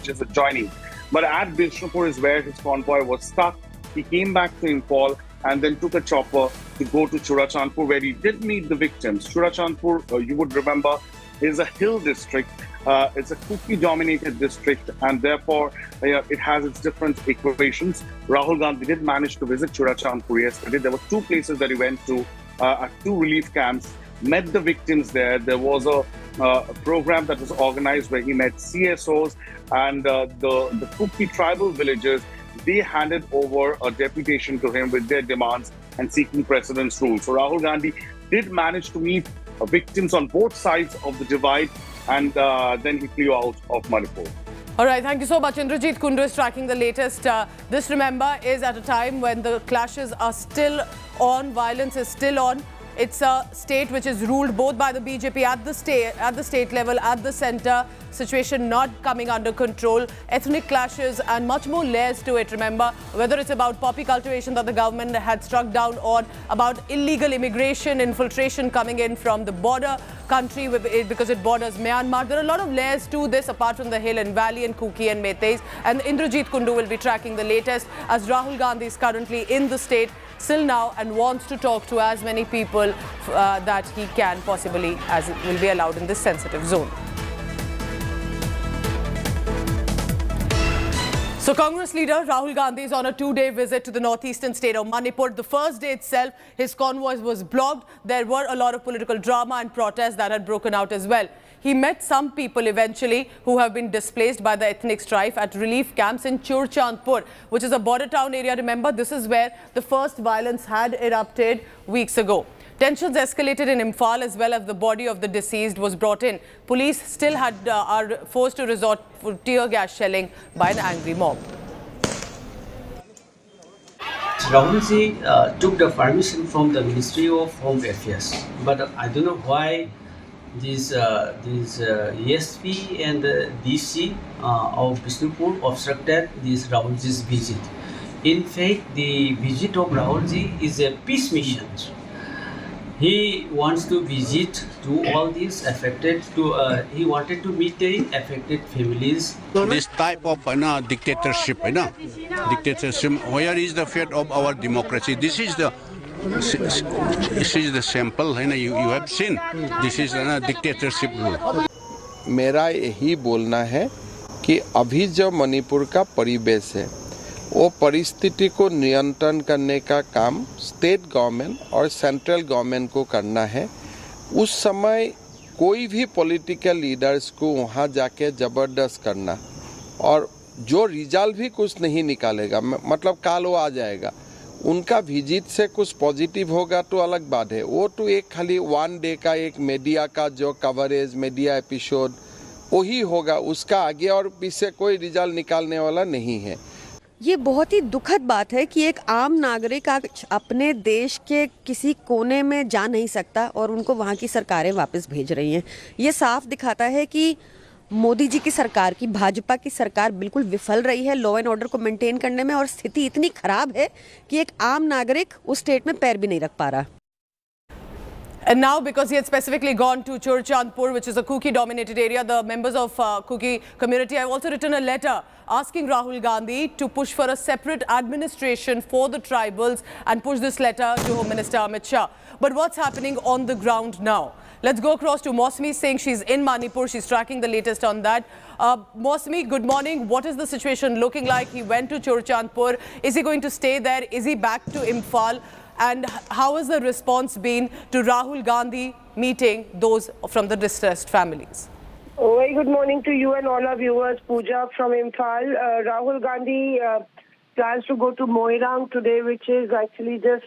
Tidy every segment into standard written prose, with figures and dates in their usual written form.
which is adjoining. But at Bishnupur is where his convoy was stuck. He came back to Imphal and then took a chopper to go to Churachandpur, where he did meet the victims. Churachandpur, you would remember, is a hill district. It's a Kuki-dominated district, and therefore it has its different equations. Rahul Gandhi did manage to visit Churachandpur yesterday. There were two places that he went to, at two relief camps, met the victims there. There was a program that was organized where he met CSOs and the Kuki tribal villagers. They handed over a deputation to him with their demands and seeking precedence rule. So Rahul Gandhi did manage to meet victims on both sides of the divide, and then he flew out of Manipur. All right, thank you so much. Indrajit Kundu is tracking the latest. This, remember, is at a time when the clashes are still on, violence is still on. It's a state which is ruled both by the BJP at the state level, at the centre. Situation not coming under control. Ethnic clashes and much more layers to it, remember. Whether it's about poppy cultivation that the government had struck down on, about illegal immigration, infiltration coming in from the border country because it borders Myanmar. There are a lot of layers to this apart from the hill and valley and Kuki and Meiteis. And Indrajit Kundu will be tracking the latest as Rahul Gandhi is currently in the state still now and wants to talk to as many people that he can possibly, as it will be allowed in this sensitive zone. So Congress leader Rahul Gandhi is on a two-day visit to the northeastern state of Manipur. The first day itself, his convoy was blocked. There were a lot of political drama and protests that had broken out as well. He met some people eventually who have been displaced by the ethnic strife at relief camps in Churachandpur, which is a border town area. Remember, this is where the first violence had erupted weeks ago. Tensions escalated in Imphal as well as the body of the deceased was brought in. Police still are forced to resort to tear gas shelling by an angry mob. Rahulji took the permission from the Ministry of Home Affairs, but I don't know why these ESP and the DC of Bishnupur obstructed this Rahulji's visit. In fact, the visit of Rahulji is a peace mission. He wants to visit to all these affected. He wanted to meet the affected families. This type of dictatorship, dictatorship. Where is the fate of our democracy? This is the sample. You have seen. This is a dictatorship rule. मेरा यही बोलना है कि अभी जो मणिपुर का परिवेश है वो परिस्थिति को नियंत्रण करने का काम स्टेट गवर्नमेंट और सेंट्रल गवर्नमेंट को करना है। उस समय कोई भी पॉलिटिकल लीडर्स को वहाँ जाके ज़बरदस्त करना और जो रिजल्ट भी कुछ नहीं निकालेगा, मतलब काल वो आ जाएगा, उनका विजिट से कुछ पॉजिटिव होगा तो अलग बात है। वो तो एक खाली वन डे का एक मीडिया का जो कवरेज, मीडिया एपिसोड वही होगा, उसका आगे और पीछे कोई रिजल्ट निकालने वाला नहीं है। ये बहुत ही दुखद बात है कि एक आम नागरिक अपने देश के किसी कोने में जा नहीं सकता और उनको वहाँ की सरकारें वापस भेज रही हैं। ये साफ दिखाता है कि मोदी जी की सरकार की, भाजपा की सरकार बिल्कुल विफल रही है लॉ एंड ऑर्डर को मेंटेन करने में और स्थिति इतनी खराब है कि एक आम नागरिक उस स्टेट में पैर भी नहीं रख पा रहा। And now, because he had specifically gone to Churachandpur, which is a Kuki-dominated area, the members of Kuki community have also written a letter asking Rahul Gandhi to push for a separate administration for the tribals and push this letter to Home Minister Amit Shah. But what's happening on the ground now? Let's go across to Mosmi saying she's in Manipur. She's tracking the latest on that. Mosmi, good morning. What is the situation looking like? He went to Churachandpur. Is he going to stay there? Is he back to Imphal? And how has the response been to Rahul Gandhi meeting those from the distressed families? Oh, very good morning to you and all our viewers. Pooja from Imphal. Rahul Gandhi plans to go to Moirang today, which is actually just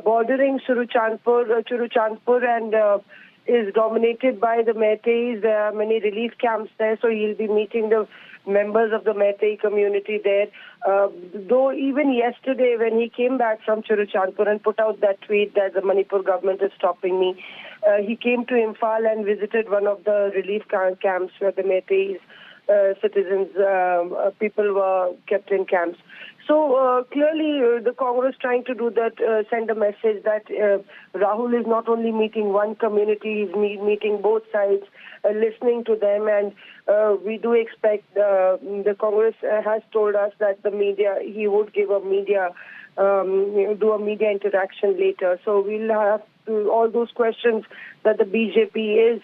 bordering Churachandpur and is dominated by the Meiteis. There are many relief camps there, so he'll be meeting the members of the Meitei community there. Though even yesterday when he came back from Churachandpur and put out that tweet that the Manipur government is stopping me, he came to Imphal and visited one of the relief camps where the Meitei citizens, people were kept in camps. So clearly, the Congress trying to do that, send a message that Rahul is not only meeting one community, he's meeting both sides, listening to them, and we do expect the Congress has told us that the media, he would give a media, do a media interaction later. So we'll have all those questions that the BJP is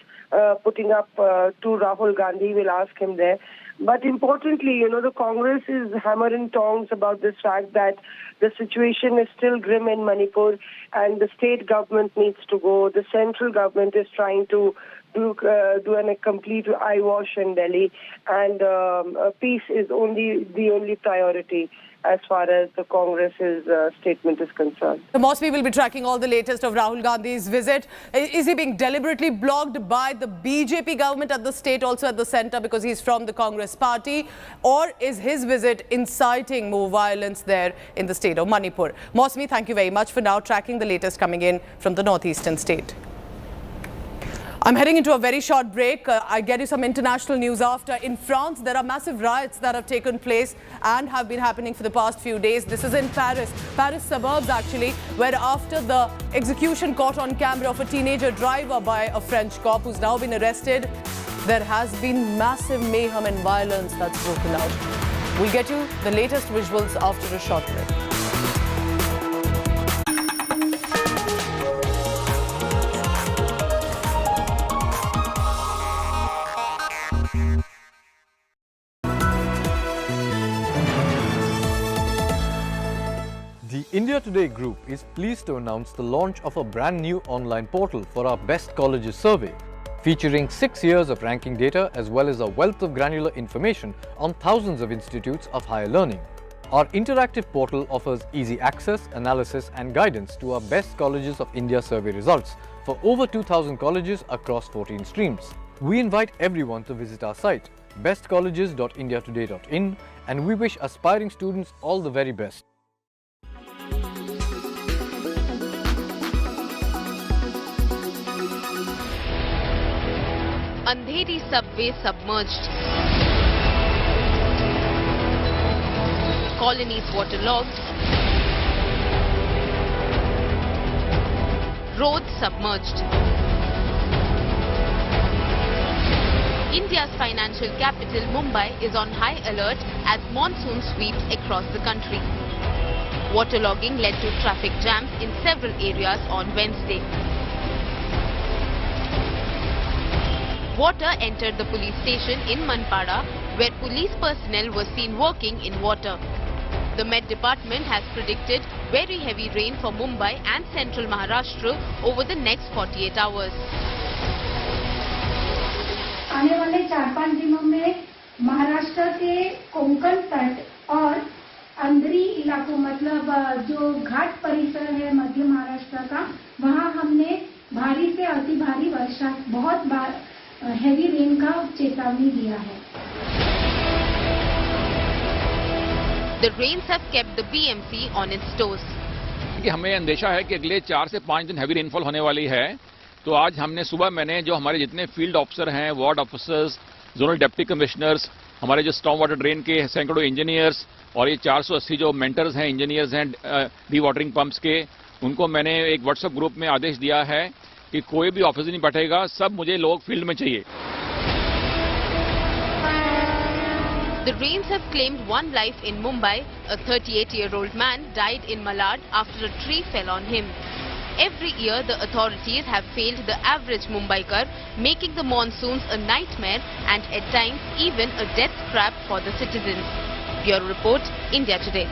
putting up to Rahul Gandhi, we'll ask him there. But importantly, the Congress is hammer and tongs about this fact that the situation is still grim in Manipur and the state government needs to go. The central government is trying to do a complete eyewash in Delhi, and peace is the only priority as far as the Congress's statement is concerned. So Mosby will be tracking all the latest of Rahul Gandhi's visit. Is he being deliberately blocked by the BJP government at the state, also at the centre, because he's from the Congress party? Or is his visit inciting more violence there in the state of Manipur? Mosby, thank you very much for now tracking the latest coming in from the northeastern state. I'm heading into a very short break. I get you some international news after. In France, there are massive riots that have taken place and have been happening for the past few days. This is in Paris suburbs actually, where after the execution caught on camera of a teenager driver by a French cop who's now been arrested, there has been massive mayhem and violence that's broken out. We'll get you the latest visuals after a short break. The India Today Group is pleased to announce the launch of a brand new online portal for our Best Colleges survey, featuring 6 years of ranking data as well as a wealth of granular information on thousands of institutes of higher learning. Our interactive portal offers easy access, analysis and guidance to our Best Colleges of India survey results for over 2,000 colleges across 14 streams. We invite everyone to visit our site, bestcolleges.indiatoday.in, and we wish aspiring students all the very best. Andheri subway submerged. Colonies waterlogged. Roads submerged. India's financial capital Mumbai is on high alert as monsoon sweeps across the country. Waterlogging led to traffic jams in several areas on Wednesday. Water entered the police station in Manipur, where police personnel were seen working in water. The Met Department has predicted very heavy rain for Mumbai and central Maharashtra over the next 48 hours. आने वाले 4-5 दिनों में महाराष्ट्र के कोंकण तट और अंदरी इलाकों मतलब जो घाट परिसर है मध्य महाराष्ट्र का, वहां हमने भारी से अति भारी वर्षा बहुत बार हेवी रेन का चेतावनी दिया है. The rains have kept the BMC on its toes. कि हमें अंदेशा है कि अगले 4 से 5 दिन हैवी रेनफॉल होने वाली है, तो आज हमने सुबह मैंने जो हमारे जितने फील्ड ऑफिसर हैं, ward officers, zonal deputy commissioners, हमारे जो स्टॉर्म वाटर ड्रेन के सैकड़ों इंजीनियर्स और ये 480 जो मेंटर्स हैं, इंजीनियर्स हैं डी वाटरिंग पंप्स के, उनको मैंने एक व्हाट्सएप ग्रुप में आदेश दिया है कि कोई भी ऑफिस नहीं बैठेगा, सब मुझे लोग फील्ड में चाहिए. The rains have claimed one life in Mumbai. A 38-year-old man died in Malad after a tree fell on him. Every year, the authorities have failed the average Mumbaikar, making the monsoons a nightmare and at times even a death trap for the citizens. Bureau Report, India Today.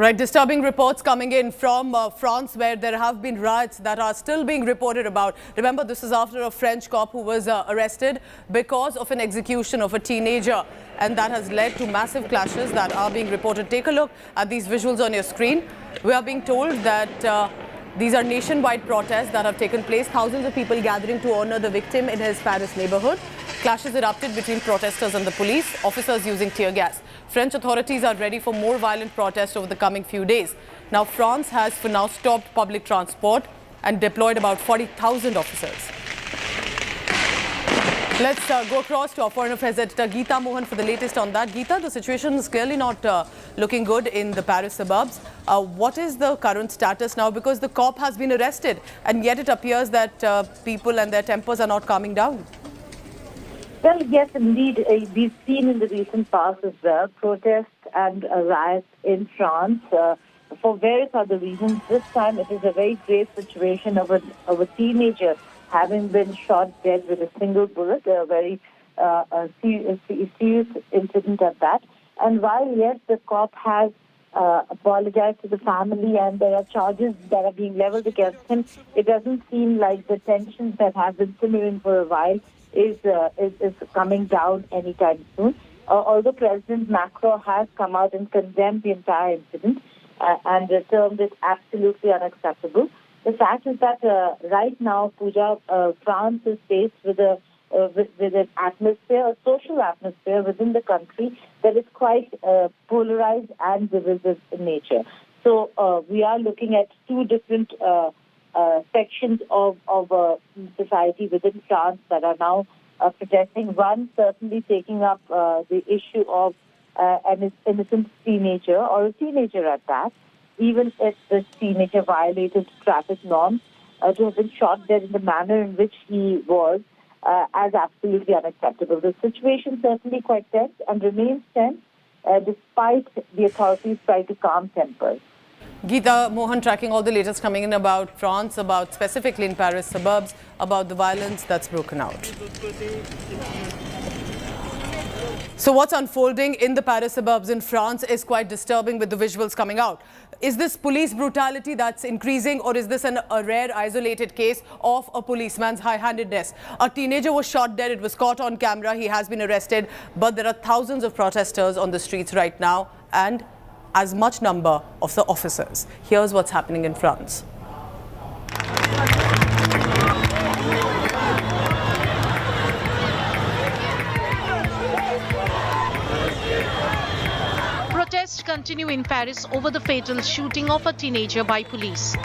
Right, disturbing reports coming in from France, where there have been riots that are still being reported about. Remember, this is after a French cop who was arrested because of an execution of a teenager, and that has led to massive clashes that are being reported. Take a look at these visuals on your screen. We are being told that these are nationwide protests that have taken place. Thousands of people gathering to honor the victim in his Paris neighborhood. Clashes erupted between protesters and the police, officers using tear gas. French authorities are ready for more violent protests over the coming few days. Now, France has for now stopped public transport and deployed about 40,000 officers. Let's go across to our foreign affairs editor Geeta Mohan for the latest on that. Geeta, the situation is clearly not looking good in the Paris suburbs. What is the current status now? Because the cop has been arrested, and yet it appears that people and their tempers are not calming down. Well, yes, indeed. We've seen in the recent past as well protests and riots in France for various other reasons. This time it is a very grave situation of a teenager having been shot dead with a single bullet, a very serious incident at that. And while, yes, the cop has apologized to the family and there are charges that are being leveled against him, it doesn't seem like the tensions that have been simmering for a while is coming down anytime soon. Although President Macron has come out and condemned the entire incident and termed it absolutely unacceptable. The fact is that right now, Pooja, France is faced with an atmosphere, a social atmosphere within the country that is quite polarized and divisive in nature. So we are looking at two different sections of society within France that are now protesting. One certainly taking up the issue of an innocent teenager, or a teenager at that, even if this teenager violated traffic norms, to have been shot dead in the manner in which he was, as absolutely unacceptable. The situation certainly quite tense and remains tense despite the authorities trying to calm tempers. Geeta Mohan tracking all the latest coming in about France, about specifically in Paris suburbs, about the violence that's broken out. So what's unfolding in the Paris suburbs in France is quite disturbing with the visuals coming out. Is this police brutality that's increasing, or is this a rare isolated case of a policeman's high-handedness? A teenager was shot dead. It was caught on camera. He has been arrested. But there are thousands of protesters on the streets right now and as much number of the officers. Here's what's happening in France. Protests continue in Paris over the fatal shooting of a teenager by police.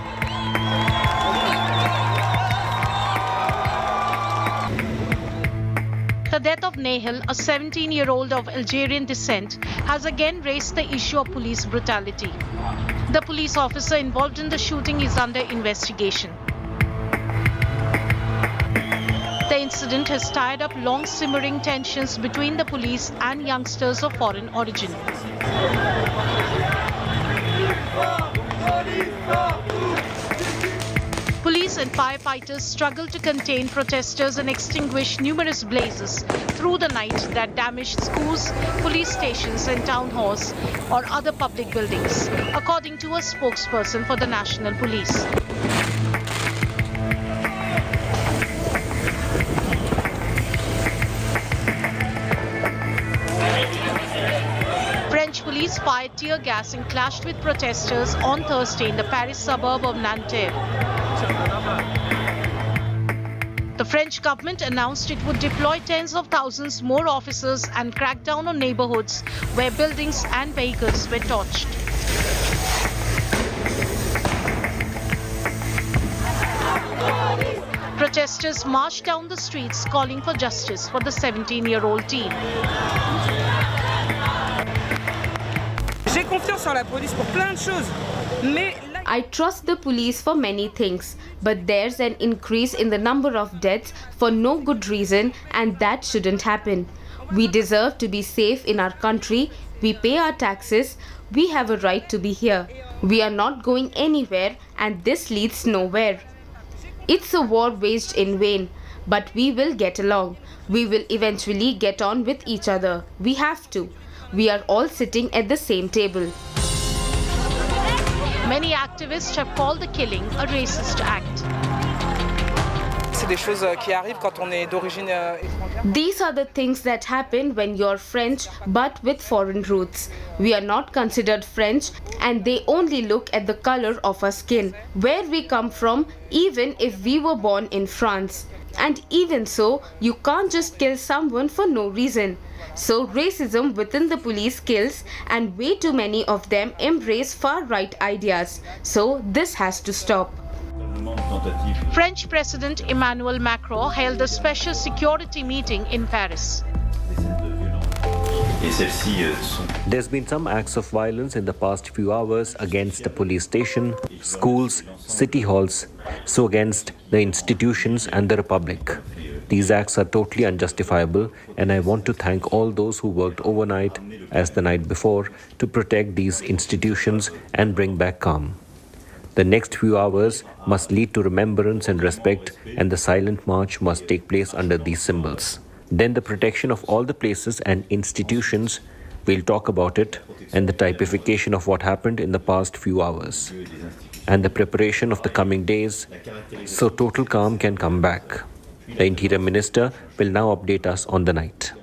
The death of Nahel, a 17-year-old of Algerian descent, has again raised the issue of police brutality. The police officer involved in the shooting is under investigation. The incident has stirred up long simmering tensions between the police and youngsters of foreign origin. Police and firefighters struggled to contain protesters and extinguish numerous blazes through the night that damaged schools, police stations and town halls or other public buildings, according to a spokesperson for the National Police. French police fired tear gas and clashed with protesters on Thursday in the Paris suburb of Nanterre. The French government announced it would deploy tens of thousands more officers and crack down on neighborhoods where buildings and vehicles were torched. Protesters marched down the streets calling for justice for the 17-year-old teen. J'ai confiance en la police pour plein de choses, mais I trust the police for many things, but there's an increase in the number of deaths for no good reason, and that shouldn't happen. We deserve to be safe in our country. We pay our taxes. We have a right to be here. We are not going anywhere, and this leads nowhere. It's a war waged in vain, but we will get along. We will eventually get on with each other. We have to. We are all sitting at the same table. Many activists have called the killing a racist act. C'est des choses qui arrivent quand on est d'origine étrangère. These are the things that happen when you're French but with foreign roots. We are not considered French and they only look at the color of our skin, where we come from, even if we were born in France. And even so, you can't just kill someone for no reason. So racism within the police kills, and way too many of them embrace far-right ideas. So this has to stop. French President Emmanuel Macron held a special security meeting in Paris. There's been some acts of violence in the past few hours against the police station, schools, city halls, so against the institutions and the republic. These acts are totally unjustifiable, and I want to thank all those who worked overnight, as the night before, to protect these institutions and bring back calm. The next few hours must lead to remembrance and respect, and the silent march must take place under these symbols. Then the protection of all the places and institutions, we'll talk about it, and the typification of what happened in the past few hours, and the preparation of the coming days, so total calm can come back. The Interior Minister will now update us on the night.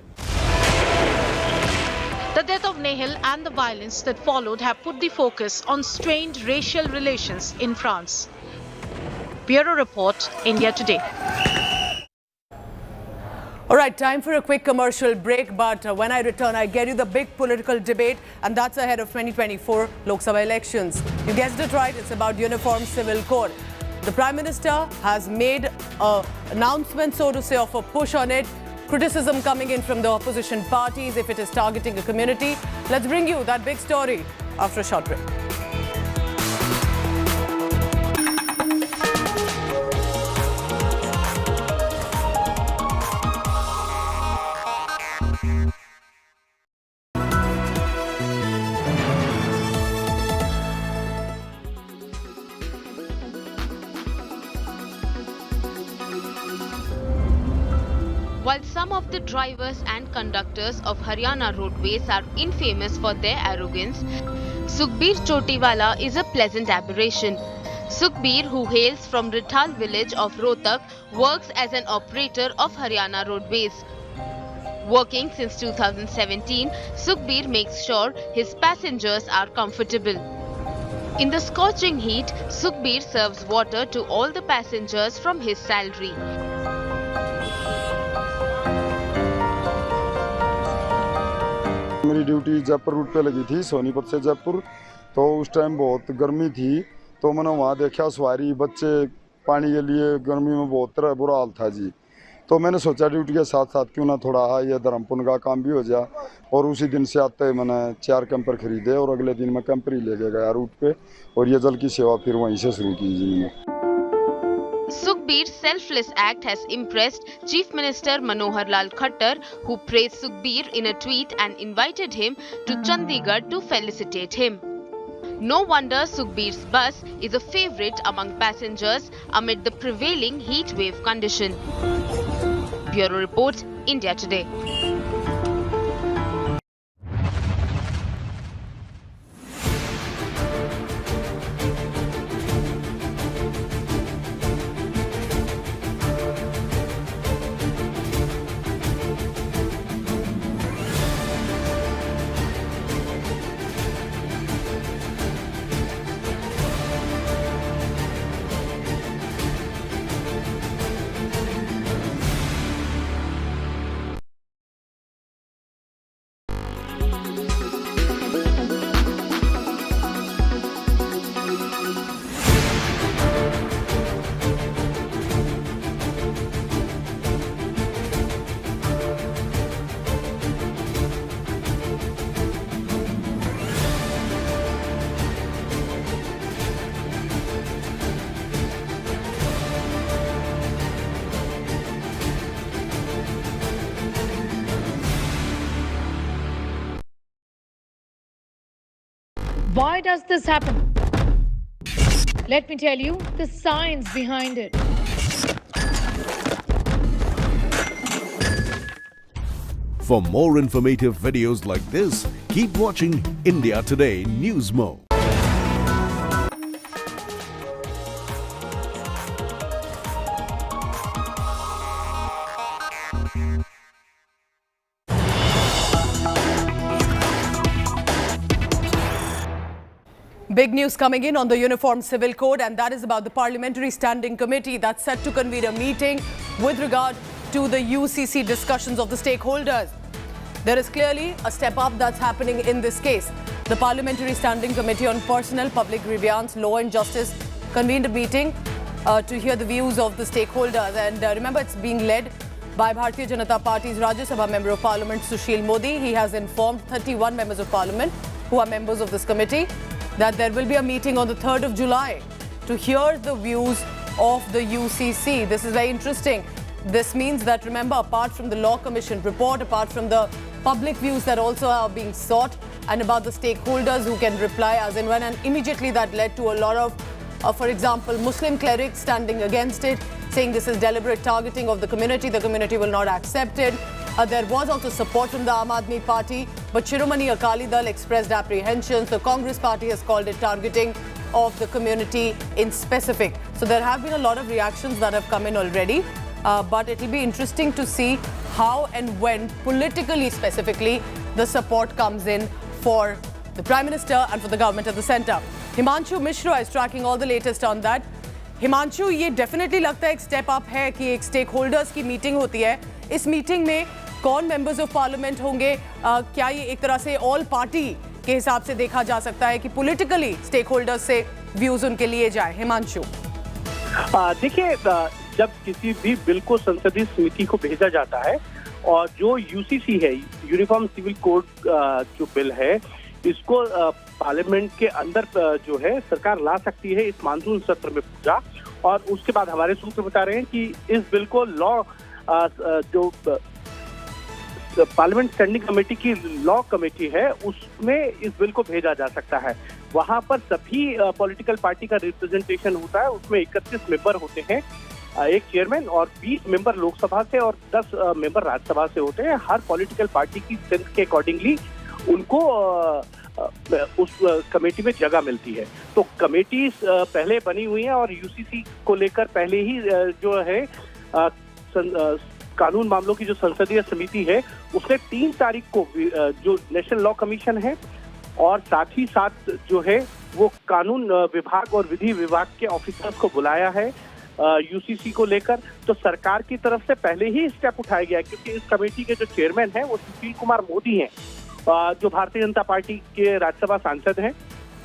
The death of Nahel and the violence that followed have put the focus on strained racial relations in France. Bureau Report, India Today. All right, time for a quick commercial break, but when I return, I get you the big political debate, and that's ahead of 2024 Lok Sabha elections. You guessed it right, it's about Uniform Civil Code. The Prime Minister has made an announcement, so to say, of a push on it. Criticism coming in from the opposition parties if it is targeting a community. Let's bring you that big story after a short break. While some of the drivers and conductors of Haryana roadways are infamous for their arrogance, Sukhbir Chotiwala is a pleasant aberration. Sukhbir, who hails from Rithal village of Rohtak, works as an operator of Haryana roadways. Working since 2017, Sukhbir makes sure his passengers are comfortable. In the scorching heat, Sukhbir serves water to all the passengers from his salary. मेरी duty Jaipur root पे लगी थी, सोनीपत से जयपुर। तो उस time बहुत गर्मी थी, तो मैंने वहाँ देखा सवारी बच्चे पानी के लिए गर्मी में बहुत बुरा हाल था जी। तो मैंने सोचा ड्यूटी के साथ साथ क्यों ना थोड़ा ये धर्म पुण्य का काम भी हो जाए, और उसी दिन से आते मैंने 4 कैंपर खरीदे और अगले दिन मैं कैंपर ही लेके गया रूट पे, और ये जल की सेवा फिर वहीं से शुरू की जी मैंने। Sukhbir's selfless act has impressed Chief Minister Manohar Lal Khattar, who praised Sukhbir in a tweet and invited him to Chandigarh to felicitate him. No wonder Sukhbir's bus is a favorite among passengers amid the prevailing heat wave condition. Bureau Report, India Today. Why does this happen? Let me tell you the science behind it. For more informative videos like this, keep watching India Today News Mo. Big news coming in on the Uniform Civil Code, and that is about the Parliamentary Standing Committee that's set to convene a meeting with regard to the UCC discussions of the stakeholders. There is clearly a step up that's happening in this case. The Parliamentary Standing Committee on Personnel, Public Grievance, Law and Justice convened a meeting to hear the views of the stakeholders. And remember, it's being led by Bharatiya Janata Party's Rajya Sabha Member of Parliament, Sushil Modi. He has informed 31 members of Parliament who are members of this committee that there will be a meeting on the 3rd of July to hear the views of the UCC. This is very interesting. This means that, remember, apart from the Law Commission report, apart from the public views that also are being sought, and about the stakeholders who can reply as and when, and immediately that led to a lot of, for example, Muslim clerics standing against it, saying this is deliberate targeting of the community will not accept it. There was also support from the Aam Aadmi Party, but Shiromani Akali Dal expressed apprehensions. The Congress Party has called it targeting of the community in specific. So there have been a lot of reactions that have come in already, but it will be interesting to see how and when, politically specifically, the support comes in for the Prime Minister and for the government at the centre. Himanshu Mishra is tracking all the latest on that. Himanshu, ये definitely लगता है एक step up है कि एक stakeholders की meeting होती है. इस meeting में कौन मेंबर्स ऑफ पार्लियामेंट होंगे? क्या ये एक तरह से ऑल पार्टी के हिसाब से देखा जा सकता है कि पॉलिटिकली स्टेक होल्डर्स से व्यूज उनके लिए जाए? हिमांशु, देखिए, जब किसी भी बिल को संसदीय समिति को भेजा जाता है और जो यूसीसी है, यूनिफॉर्म सिविल कोड जो बिल है, इसको पार्लियामेंट के अंदर जो है सरकार ला सकती है इस मानसून सत्र में पूजा, और उसके बाद हमारे सूत्र बता रहे हैं कि इस बिल को लॉ जो पार्लियामेंट स्टैंडिंग कमेटी की लॉ कमेटी है उसमें इस बिल को भेजा जा सकता है। वहां पर सभी पॉलिटिकल पार्टी का रिप्रेजेंटेशन होता है। उसमें 31 मेंबर होते हैं, एक चेयरमैन, और 20 मेंबर लोकसभा से और 10 मेंबर राज्यसभा से होते हैं। हर पॉलिटिकल पार्टी की स्ट्रेंथ के अकॉर्डिंगली उनको उस कमेटी में जगह मिलती है। तो कमेटी पहले बनी हुई है और यूसीसी को लेकर पहले ही जो है कानून मामलों की जो संसदीय समिति है उसने 3 तारीख को जो नेशनल लॉ कमीशन है और साथ ही साथ जो है वो कानून विभाग और विधि विभाग के ऑफिसर्स को बुलाया है यूसीसी को लेकर। तो सरकार की तरफ से पहले ही स्टेप उठाया गया है, क्योंकि इस कमेटी के जो चेयरमैन हैं वो सुशील कुमार मोदी हैं, जो भारतीय जनता पार्टी के राज्यसभा सांसद हैं।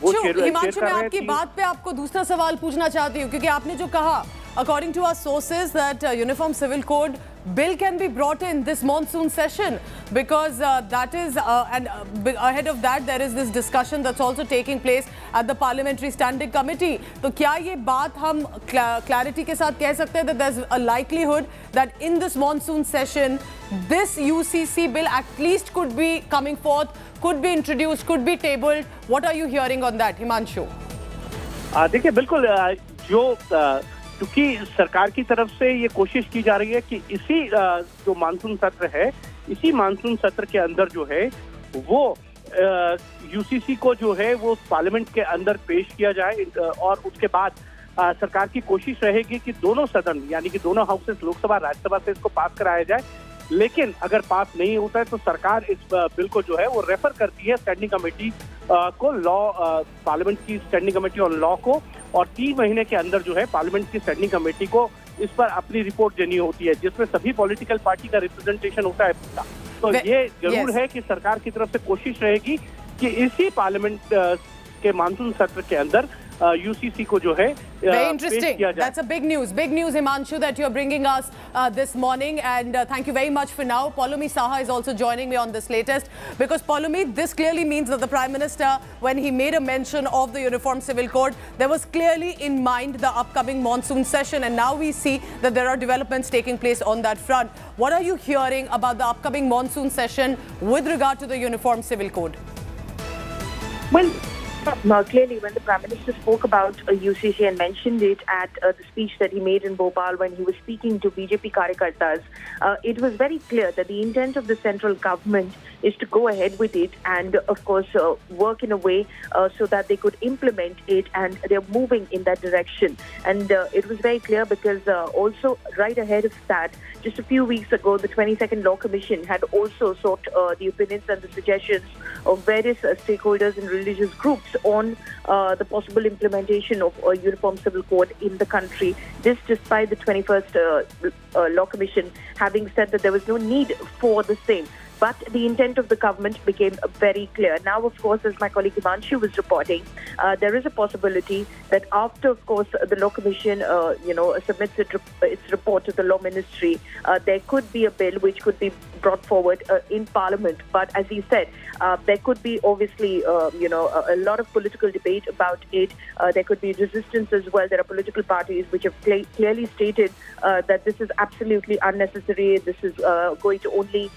वो हिमांशु, मैं आपकी बात पे आपको दूसरा सवाल पूछना चाहती हूँ, क्योंकि आपने जो कहा, according to our sources, that Uniform Civil Code bill can be brought in this monsoon session, because that is and ahead of that there is this discussion that's also taking place at the Parliamentary Standing Committee. तो क्या ये बात हम clarity के साथ कह सकते हैं that there's a likelihood that in this monsoon session this UCC bill at least could be coming forth, could be introduced, could be tabled? What are you hearing on that, Himanshu? देखिए, बिल्कुल, जो क्योंकि सरकार की तरफ से ये कोशिश की जा रही है कि इसी जो मानसून सत्र है, इसी मानसून सत्र के अंदर जो है वो यूसीसी को जो है वो पार्लियामेंट के अंदर पेश किया जाए, और उसके बाद सरकार की कोशिश रहेगी कि दोनों सदन यानी कि दोनों हाउसेस, लोकसभा राज्यसभा से इसको पास कराया जाए। लेकिन अगर पास नहीं होता है तो सरकार इस बिल को जो है वो रेफर करती है स्टैंडिंग कमेटी को, लॉ पार्लियामेंट की स्टैंडिंग कमेटी ऑन लॉ को, और 3 महीने के अंदर जो है पार्लियामेंट की स्टैंडिंग कमेटी को इस पर अपनी रिपोर्ट देनी होती है, जिसमें सभी पॉलिटिकल पार्टी का रिप्रेजेंटेशन होता है पूरा। तो ये जरूर है कि सरकार की तरफ से कोशिश रहेगी कि इसी पार्लियामेंट के मानसून सत्र के अंदर UCC को जो है very interesting. That's a big news, Himanshu, that you're bringing us this morning, and thank you very much for now. Paulomi Saha is also joining me on this latest, because Paulomi, this clearly means that the Prime Minister, when he made a mention of the Uniform Civil Code, there was clearly in mind the upcoming monsoon session, and now we see that there are developments taking place on that front. What are you hearing about the upcoming monsoon session with regard to the Uniform Civil Code? Well, clearly, when the Prime Minister spoke about UCC and mentioned it at the speech that he made in Bhopal when he was speaking to BJP Karyakartas, it was very clear that the intent of the central government is to go ahead with it and, of course, work in a way so that they could implement it, and they're moving in that direction. And it was very clear because also right ahead of that, just a few weeks ago, the 22nd Law Commission had also sought the opinions and the suggestions of various stakeholders and religious groups on the possible implementation of a uniform civil code in the country. This despite the 21st Law Commission having said that there was no need for the same. But the intent of the government became very clear. Now, of course, as my colleague Himanshu was reporting, there is a possibility that after, of course, the Law Commission, submits its report to the Law Ministry, there could be a bill which could be brought forward in Parliament. But as he said, there could be obviously, a lot of political debate about it. There could be resistance as well. There are political parties which have clearly stated that this is absolutely unnecessary. This is going to only,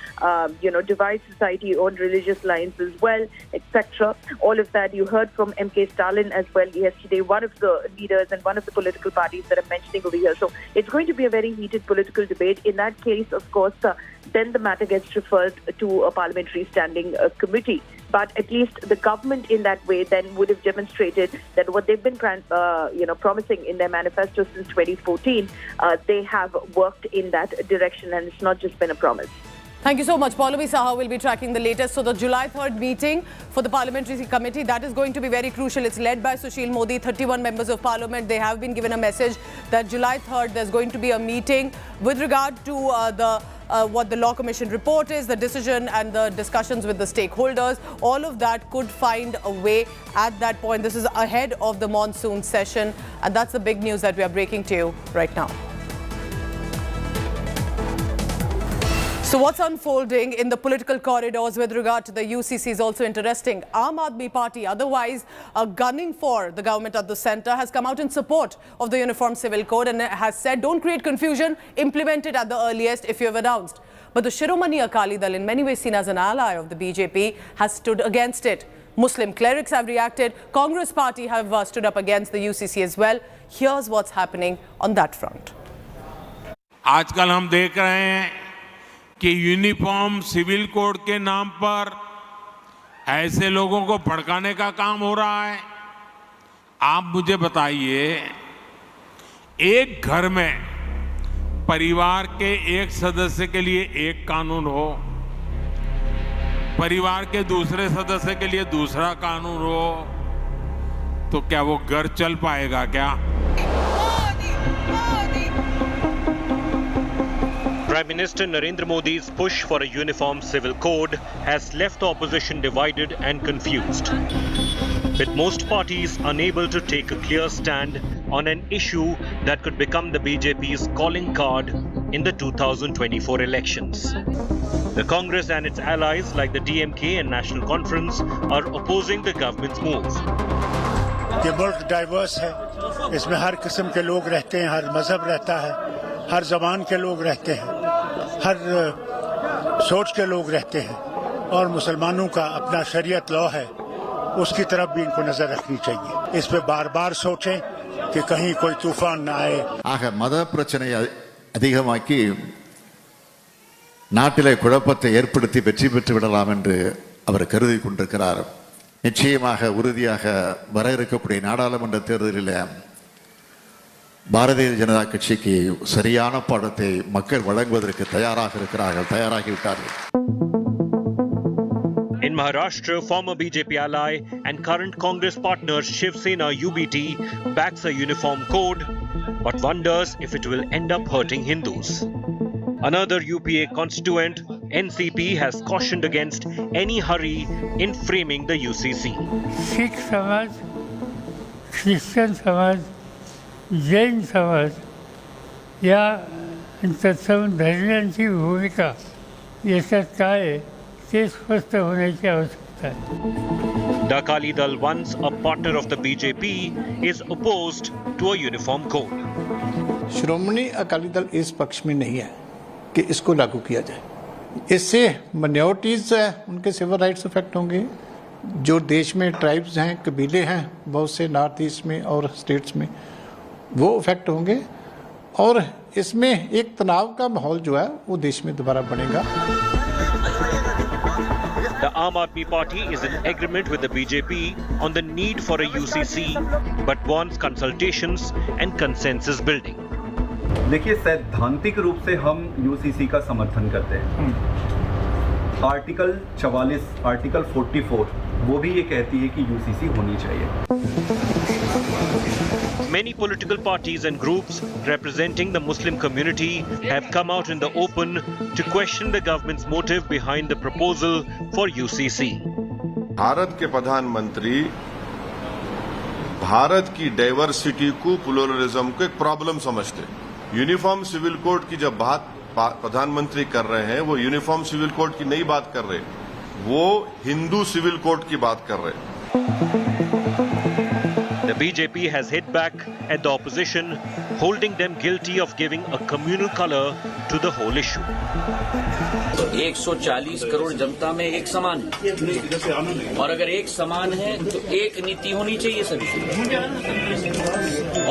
divide society on religious lines as well, etc. All of that you heard from MK Stalin as well yesterday, one of the leaders and one of the political parties that I'm mentioning over here. So it's going to be a very heated political debate. In that case, of course, then the matter gets referred to a parliamentary standing committee. But at least the government in that way then would have demonstrated that what they've been promising in their manifesto since 2014, they have worked in that direction, and it's not just been a promise. Thank you so much. Pallavi Saha will be tracking the latest. So the July 3rd meeting for the Parliamentary Committee, that is going to be very crucial. It's led by Sushil Modi, 31 members of Parliament. They have been given a message that July 3rd there's going to be a meeting with regard to what the Law Commission report is, the decision and the discussions with the stakeholders. All of that could find a way at that point. This is ahead of the monsoon session, and that's the big news that we are breaking to you right now. So what's unfolding in the political corridors with regard to the UCC is also interesting. Aam Aadmi Party, otherwise gunning for the government at the centre, has come out in support of the Uniform Civil Code and has said, don't create confusion, implement it at the earliest if you have announced. But the Shiromani Akali Dal, in many ways seen as an ally of the BJP, has stood against it. Muslim clerics have reacted. Congress Party have stood up against the UCC as well. Here's what's happening on that front. आजकल हम देख रहे हैं कि uniform civil code के नाम पर ऐसे लोगों को भड़काने का काम हो रहा है। आप मुझे बताइए, एक घर में परिवार के एक सदस्य के लिए एक कानून हो, परिवार के दूसरे सदस्य के लिए दूसरा कानून हो, तो क्या वो घर चल पाएगा क्या? Prime Minister Narendra Modi's push for a uniform civil code has left the opposition divided and confused, with most parties unable to take a clear stand on an issue that could become the BJP's calling card in the 2024 elections. The Congress and its allies like the DMK and National Conference are opposing the government's move. ये मुल्क diverse है, इसमें हर किस्म के लोग रहते हैं, हर मजहब रहता है, हर जबान के लोग रहते हैं, हर सोच के लोग रहते हैं, और मुसलमानों का अपना शरीयत लॉ है, उसकी तरफ भी इनको नजर रखनी चाहिए। इस पे बार-बार सोचें कि कहीं कोई तूफान ना आए। ஆக மத பிரச்சனையை அதிகமாக்கி நாட்டிலே குழப்பத்தை ஏற்படுத்தி வெற்றி பெற்று விடலாம் என்று அவர் கருதி கொண்டிருக்கிறார். நிச்சயமாக உறுதியாக வர இருக்கக்கூடிய நாடாளுமன்ற தேர்தலில் பாரதிய ஜனதா கட்சிக்கு சரியான பாடத்தை மக்கள் வழங்குவதற்கு தயாராகிவிட்டார்கள். In Maharashtra, former BJP ally and current Congress partner Shiv Sena UBT backs a uniform code, but wonders if it will end up hurting Hindus. Another UPA constituent, NCP, has cautioned against any hurry in framing the UCC. Sikh Samaj, Christian Samaj, Jain समाज या तत्समधर्मियांची भूमिका याच्यात काय आहे ते स्पष्ट होण्याची आवश्यकता आहे. The Akali Dal, once a partner of the BJP, is opposed to a uniform code. श्रोमणी अकाली दल इस पक्ष में नहीं है कि इसको लागू किया जाए. इससे माइनॉरिटीज उनके सिविल राइट्स इफेक्ट होंगे. जो देश में ट्राइब्स हैं, कबीले हैं बहुत से नॉर्थ ईस्ट में और स्टेट्स में, वो इफेक्ट होंगे और इसमें एक तनाव का माहौल जो है वो देश में दोबारा बनेगा. The Aam Aadmi Party is in agreement with the BJP on the need for a UCC, but wants consultations and consensus building. देखिए, सैद्धांतिक रूप से हम यूसीसी का समर्थन करते हैं। आर्टिकल 44, आर्टिकल 44 वो भी ये कहती है कि यूसीसी होनी चाहिए। Many political parties and groups representing the Muslim community have come out in the open to question the government's motive behind the proposal for UCC. Bharat के प्रधानमंत्री भारत की डाइवर्सिटी को, प्लुरलिज्म को एक प्रॉब्लम समझते हैं। यूनिफॉर्म सिविल कोड की जब बात प्रधानमंत्री कर रहे हैं, वो यूनिफॉर्म सिविल कोड की नहीं बात कर रहे, वो हिंदू सिविल कोड की बात कर रहे हैं। The BJP has hit back at the opposition, holding them guilty of giving a communal color to the whole issue. 140 crore जनता में एक समान है, और अगर एक समान है तो एक नीति होनी चाहिए सभी,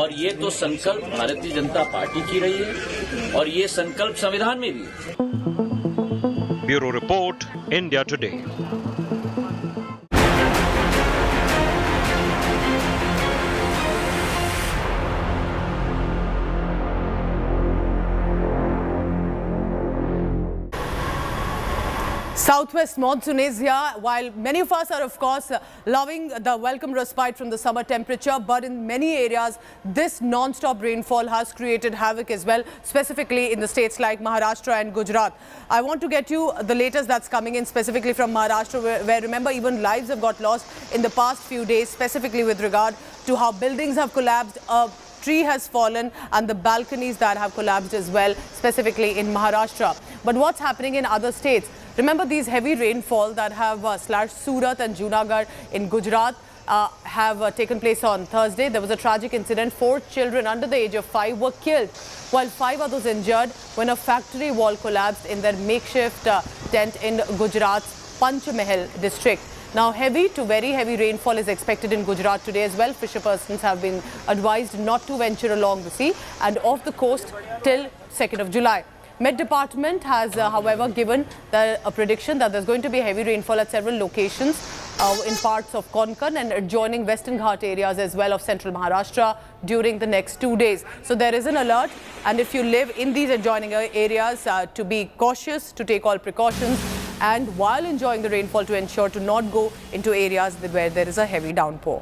और ये तो संकल्प भारतीय जनता पार्टी की रही है, और ये संकल्प संविधान में भी है। Bureau report, India today. Southwest monsoon is here. While many of us are, of course, loving the welcome respite from the summer temperature, but in many areas, this non-stop rainfall has created havoc as well, specifically in the states like Maharashtra and Gujarat. I want to get you the latest that's coming in specifically from Maharashtra, where remember, even lives have got lost in the past few days, specifically with regard to how buildings have collapsed, a tree has fallen, and the balconies that have collapsed as well, specifically in Maharashtra. But what's happening in other states? Remember, these heavy rainfall that have slashed Surat and Junagadh in Gujarat have taken place on Thursday. There was a tragic incident. 4 children under the age of 5 were killed, while 5 others injured when a factory wall collapsed in their makeshift tent in Gujarat's Panchmahal district. Now, heavy to very heavy rainfall is expected in Gujarat today as well. Fisher persons have been advised not to venture along the sea and off the coast till 2nd of July. Met Department has, however, given a prediction that there's going to be heavy rainfall at several locations in parts of Konkan and adjoining Western Ghat areas as well of central Maharashtra during the next 2 days. So there is an alert, and if you live in these adjoining areas, to be cautious, to take all precautions, and while enjoying the rainfall, to ensure to not go into areas where there is a heavy downpour.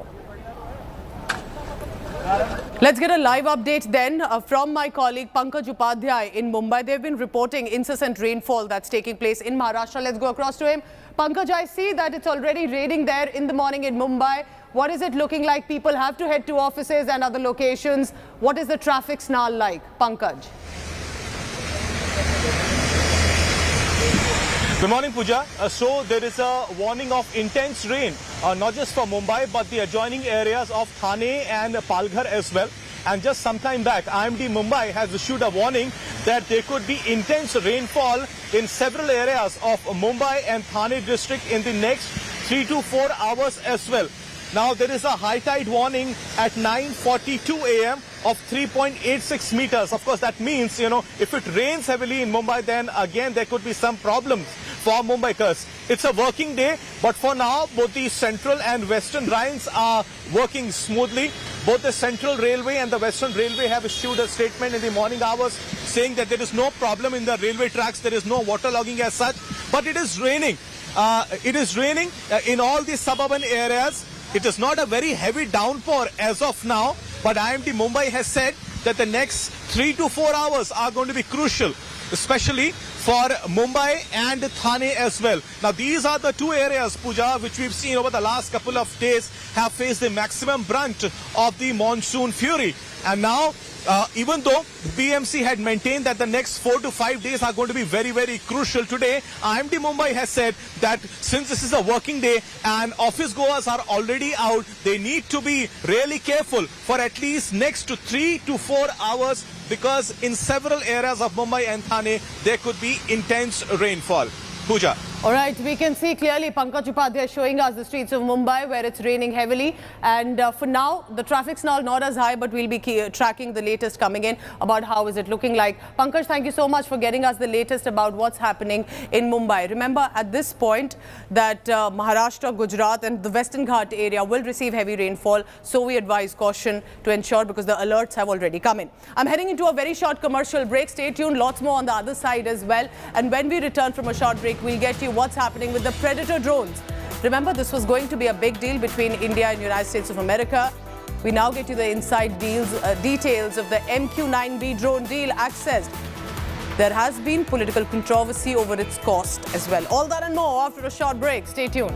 Let's get a live update then from my colleague Pankaj Upadhyay in Mumbai. They've been reporting incessant rainfall that's taking place in Maharashtra. Let's go across to him. Pankaj, I see that it's already raining there in the morning in Mumbai. What is it looking like? People have to head to offices and other locations. What is the traffic snarl like? Pankaj. Good morning, Pooja. So there is a warning of intense rain, not just for Mumbai, but the adjoining areas of Thane and Palghar as well. And just some time back, IMD Mumbai has issued a warning that there could be intense rainfall in several areas of Mumbai and Thane district in the next 3 to 4 hours as well. Now, there is a high tide warning at 9:42 a.m. of 3.86 meters. Of course, that means, if it rains heavily in Mumbai, then again there could be some problems for Mumbaikars. It's a working day, but for now, both the central and western lines are working smoothly. Both the Central Railway and the Western Railway have issued a statement in the morning hours saying that there is no problem in the railway tracks, there is no waterlogging as such, but it is raining. It is raining in all the suburban areas. It is not a very heavy downpour as of now, but IMD Mumbai has said that the next 3 to 4 hours are going to be crucial, especially for Mumbai and Thane as well. Now, these are the 2 areas, Pooja, which we've seen over the last couple of days have faced the maximum brunt of the monsoon fury. And now, even though BMC had maintained that the next 4 to 5 days are going to be very, very crucial, today IMD Mumbai has said that since this is a working day and office goers are already out, they need to be really careful for at least next 3 to 4 hours, because in several areas of Mumbai and Thane there could be intense rainfall. Pooja. All right, we can see clearly Pankaj Upadhyay showing us the streets of Mumbai where it's raining heavily. And for now, the traffic's now not as high, but we'll be tracking the latest coming in about how is it looking like. Pankaj, thank you so much for getting us the latest about what's happening in Mumbai. Remember at this point that Maharashtra, Gujarat and the Western Ghat area will receive heavy rainfall. So we advise caution to ensure because the alerts have already come in. I'm heading into a very short commercial break. Stay tuned, lots more on the other side as well. And when we return from a short break, we'll get you what's happening with the Predator drones. Remember, this was going to be a big deal between India and United States of America. We now get you the inside details of the MQ-9B drone deal accessed. There has been political controversy over its cost as well. All that and more after a short break. Stay tuned.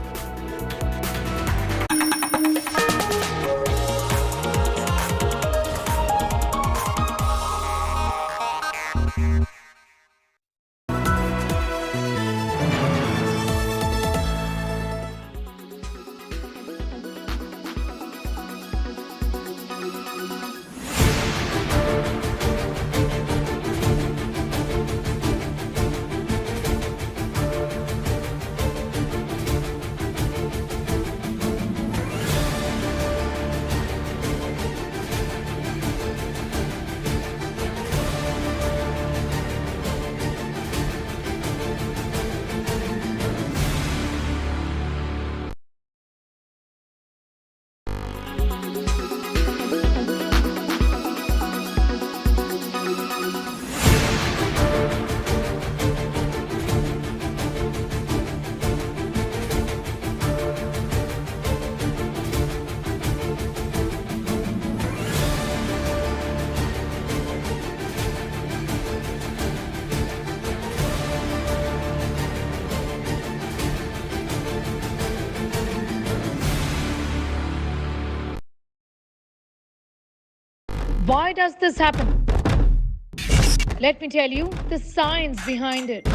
Why does this happen? Let me tell you the science behind it.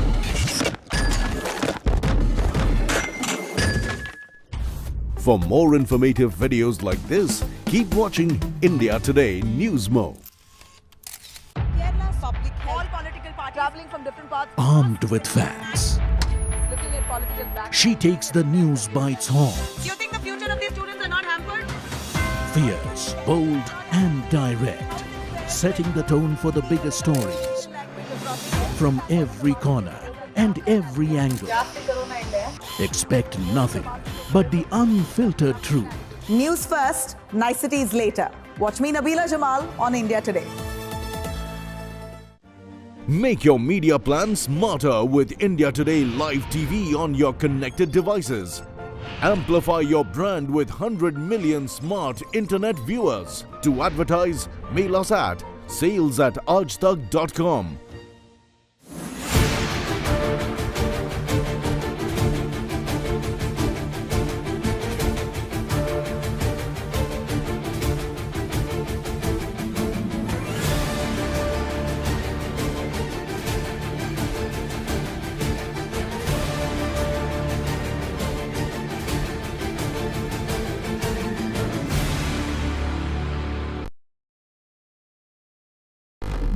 For more informative videos like this, keep watching India Today News Mo. Kerala's public health, all political parties traveling from different parts. Armed with facts, Looking at political back. she takes the news by its horns. You think the future of these students are not hampered? Fierce, bold and direct, setting the tone for the biggest stories from every corner and every angle. Expect nothing but the unfiltered truth. News first, niceties later. Watch me, Nabila Jamal, on India Today. Make your media plan smarter with India Today Live TV on your connected devices. Amplify your brand with 100 million smart internet viewers. To advertise, mail us at sales@aajtak.com.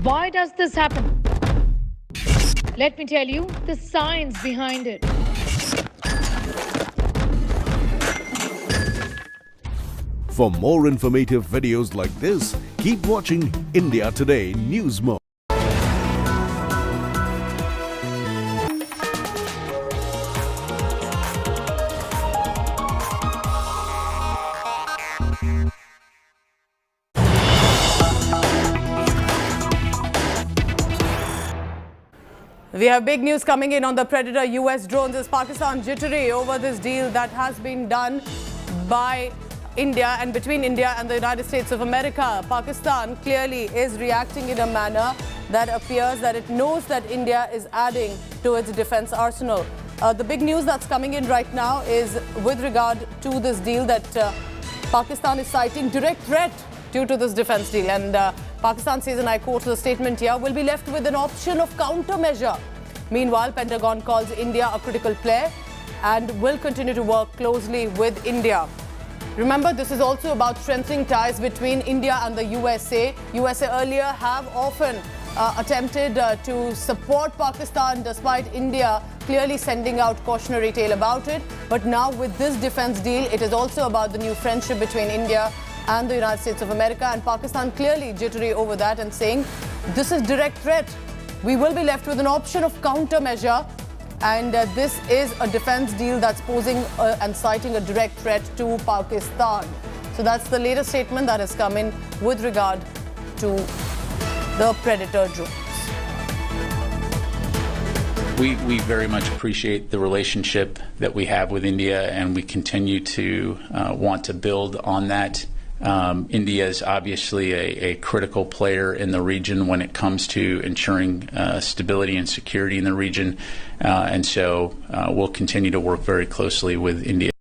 Why does this happen? Let me tell you the science behind it. For more informative videos like this, keep watching India Today News Mo. We have big news coming in on the Predator US drones. Is Pakistan jittery over this deal that has been done by India and between India and the United States of America? Pakistan clearly is reacting in a manner that appears that it knows that India is adding to its defense arsenal. The big news that's coming in right now is with regard to this deal that Pakistan is citing direct threat due to this defense deal. And Pakistan says, and I quote the statement here, will be left with an option of countermeasure. Meanwhile, Pentagon calls India a critical player and will continue to work closely with India. Remember, this is also about strengthening ties between India and the USA. USA earlier have often attempted to support Pakistan despite India clearly sending out cautionary tale about it. But now with this defense deal, it is also about the new friendship between India and the United States of America, and Pakistan clearly jittery over that and saying this is direct threat. We will be left with an option of countermeasure, and this is a defense deal that's posing and citing a direct threat to Pakistan. So that's the latest statement that has come in with regard to the Predator drones. We very much appreciate the relationship that we have with India, and we continue to want to build on that. India is obviously a critical player in the region when it comes to ensuring stability and security in the region, and so we'll continue to work very closely with India.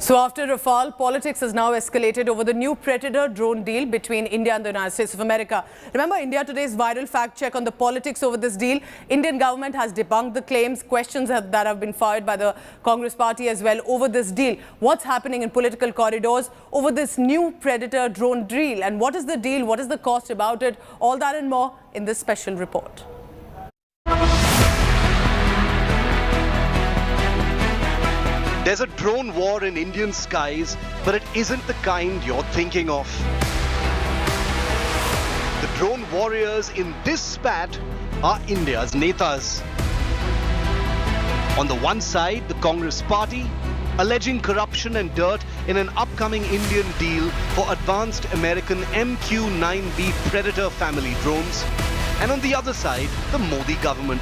So after Rafale, politics has now escalated over the new Predator drone deal between India and the United States of America. Remember India Today's viral fact check on the politics over this deal? Indian government has debunked the claims, questions that have been fired by the Congress party as well over this deal. What's happening in political corridors over this new Predator drone deal? And what is the deal? What is the cost about it? All that and more in this special report. There's a drone war in Indian skies, but it isn't the kind you're thinking of. The drone warriors in this spat are India's netas. On the one side, the Congress party, alleging corruption and dirt in an upcoming Indian deal for advanced American MQ-9B Predator family drones. And on the other side, the Modi government.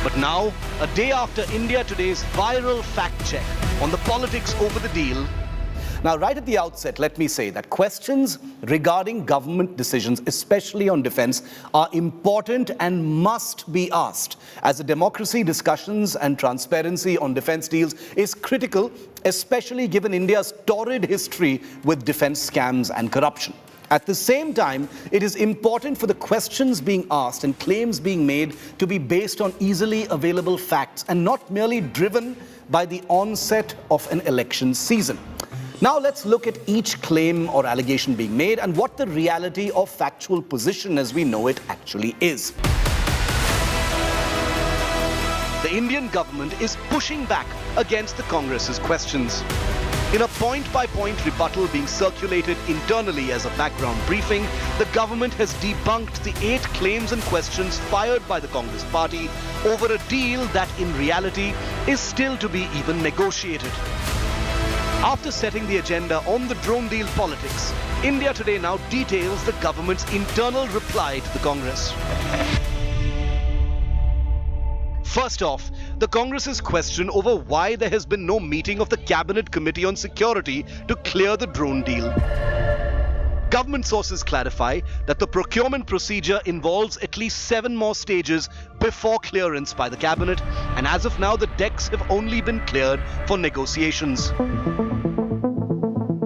But now, a day after India Today's viral fact check on the politics over the deal. Now, right at the outset, let me say that questions regarding government decisions, especially on defense, are important and must be asked. As a democracy, discussions and transparency on defense deals is critical, especially given India's torrid history with defense scams and corruption. At the same time, it is important for the questions being asked and claims being made to be based on easily available facts and not merely driven by the onset of an election season. Now let's look at each claim or allegation being made and what the reality of factual position as we know it actually is. The Indian government is pushing back against the Congress's questions. In a point-by-point rebuttal being circulated internally as a background briefing, the government has debunked the 8 claims and questions fired by the Congress party over a deal that in reality is still to be even negotiated. After setting the agenda on the drone deal politics, India Today now details the government's internal reply to the Congress. First off, the Congress's question over why there has been no meeting of the Cabinet Committee on Security to clear the drone deal. Government sources clarify that the procurement procedure involves at least 7 more stages before clearance by the Cabinet, and as of now, the decks have only been cleared for negotiations.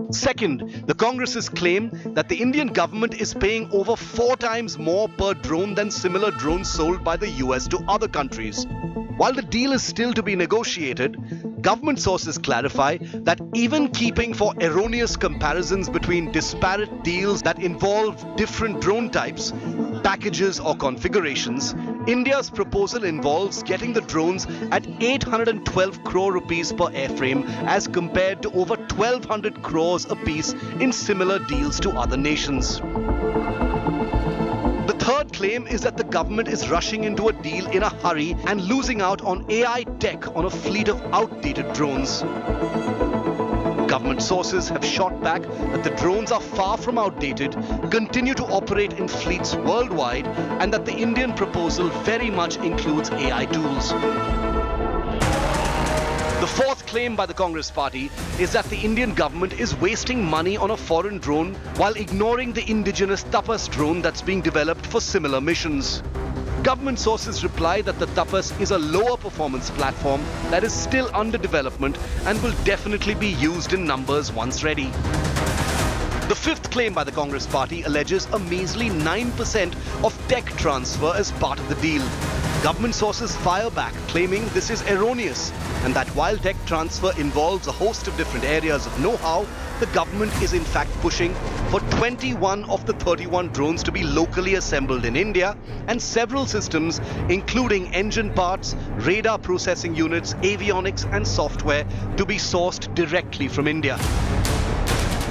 Second, the Congress's claim that the Indian government is paying over 4 times more per drone than similar drones sold by the US to other countries. While the deal is still to be negotiated, government sources clarify that even keeping for erroneous comparisons between disparate deals that involve different drone types, packages or configurations, India's proposal involves getting the drones at 812 crore rupees per airframe as compared to over 1200 crores a piece in similar deals to other nations. The third claim is that the government is rushing into a deal in a hurry and losing out on AI tech on a fleet of outdated drones. Government sources have shot back that the drones are far from outdated, continue to operate in fleets worldwide, and that the Indian proposal very much includes AI tools. The fourth claim by the Congress party is that the Indian government is wasting money on a foreign drone while ignoring the indigenous Tapas drone that's being developed for similar missions. Government sources reply that the Tapas is a lower performance platform that is still under development and will definitely be used in numbers once ready. The fifth claim by the Congress party alleges a measly 9% of tech transfer as part of the deal. Government sources fire back, claiming this is erroneous and that while tech transfer involves a host of different areas of know-how, the government is in fact pushing for 21 of the 31 drones to be locally assembled in India and several systems, including engine parts, radar processing units, avionics and software, to be sourced directly from India.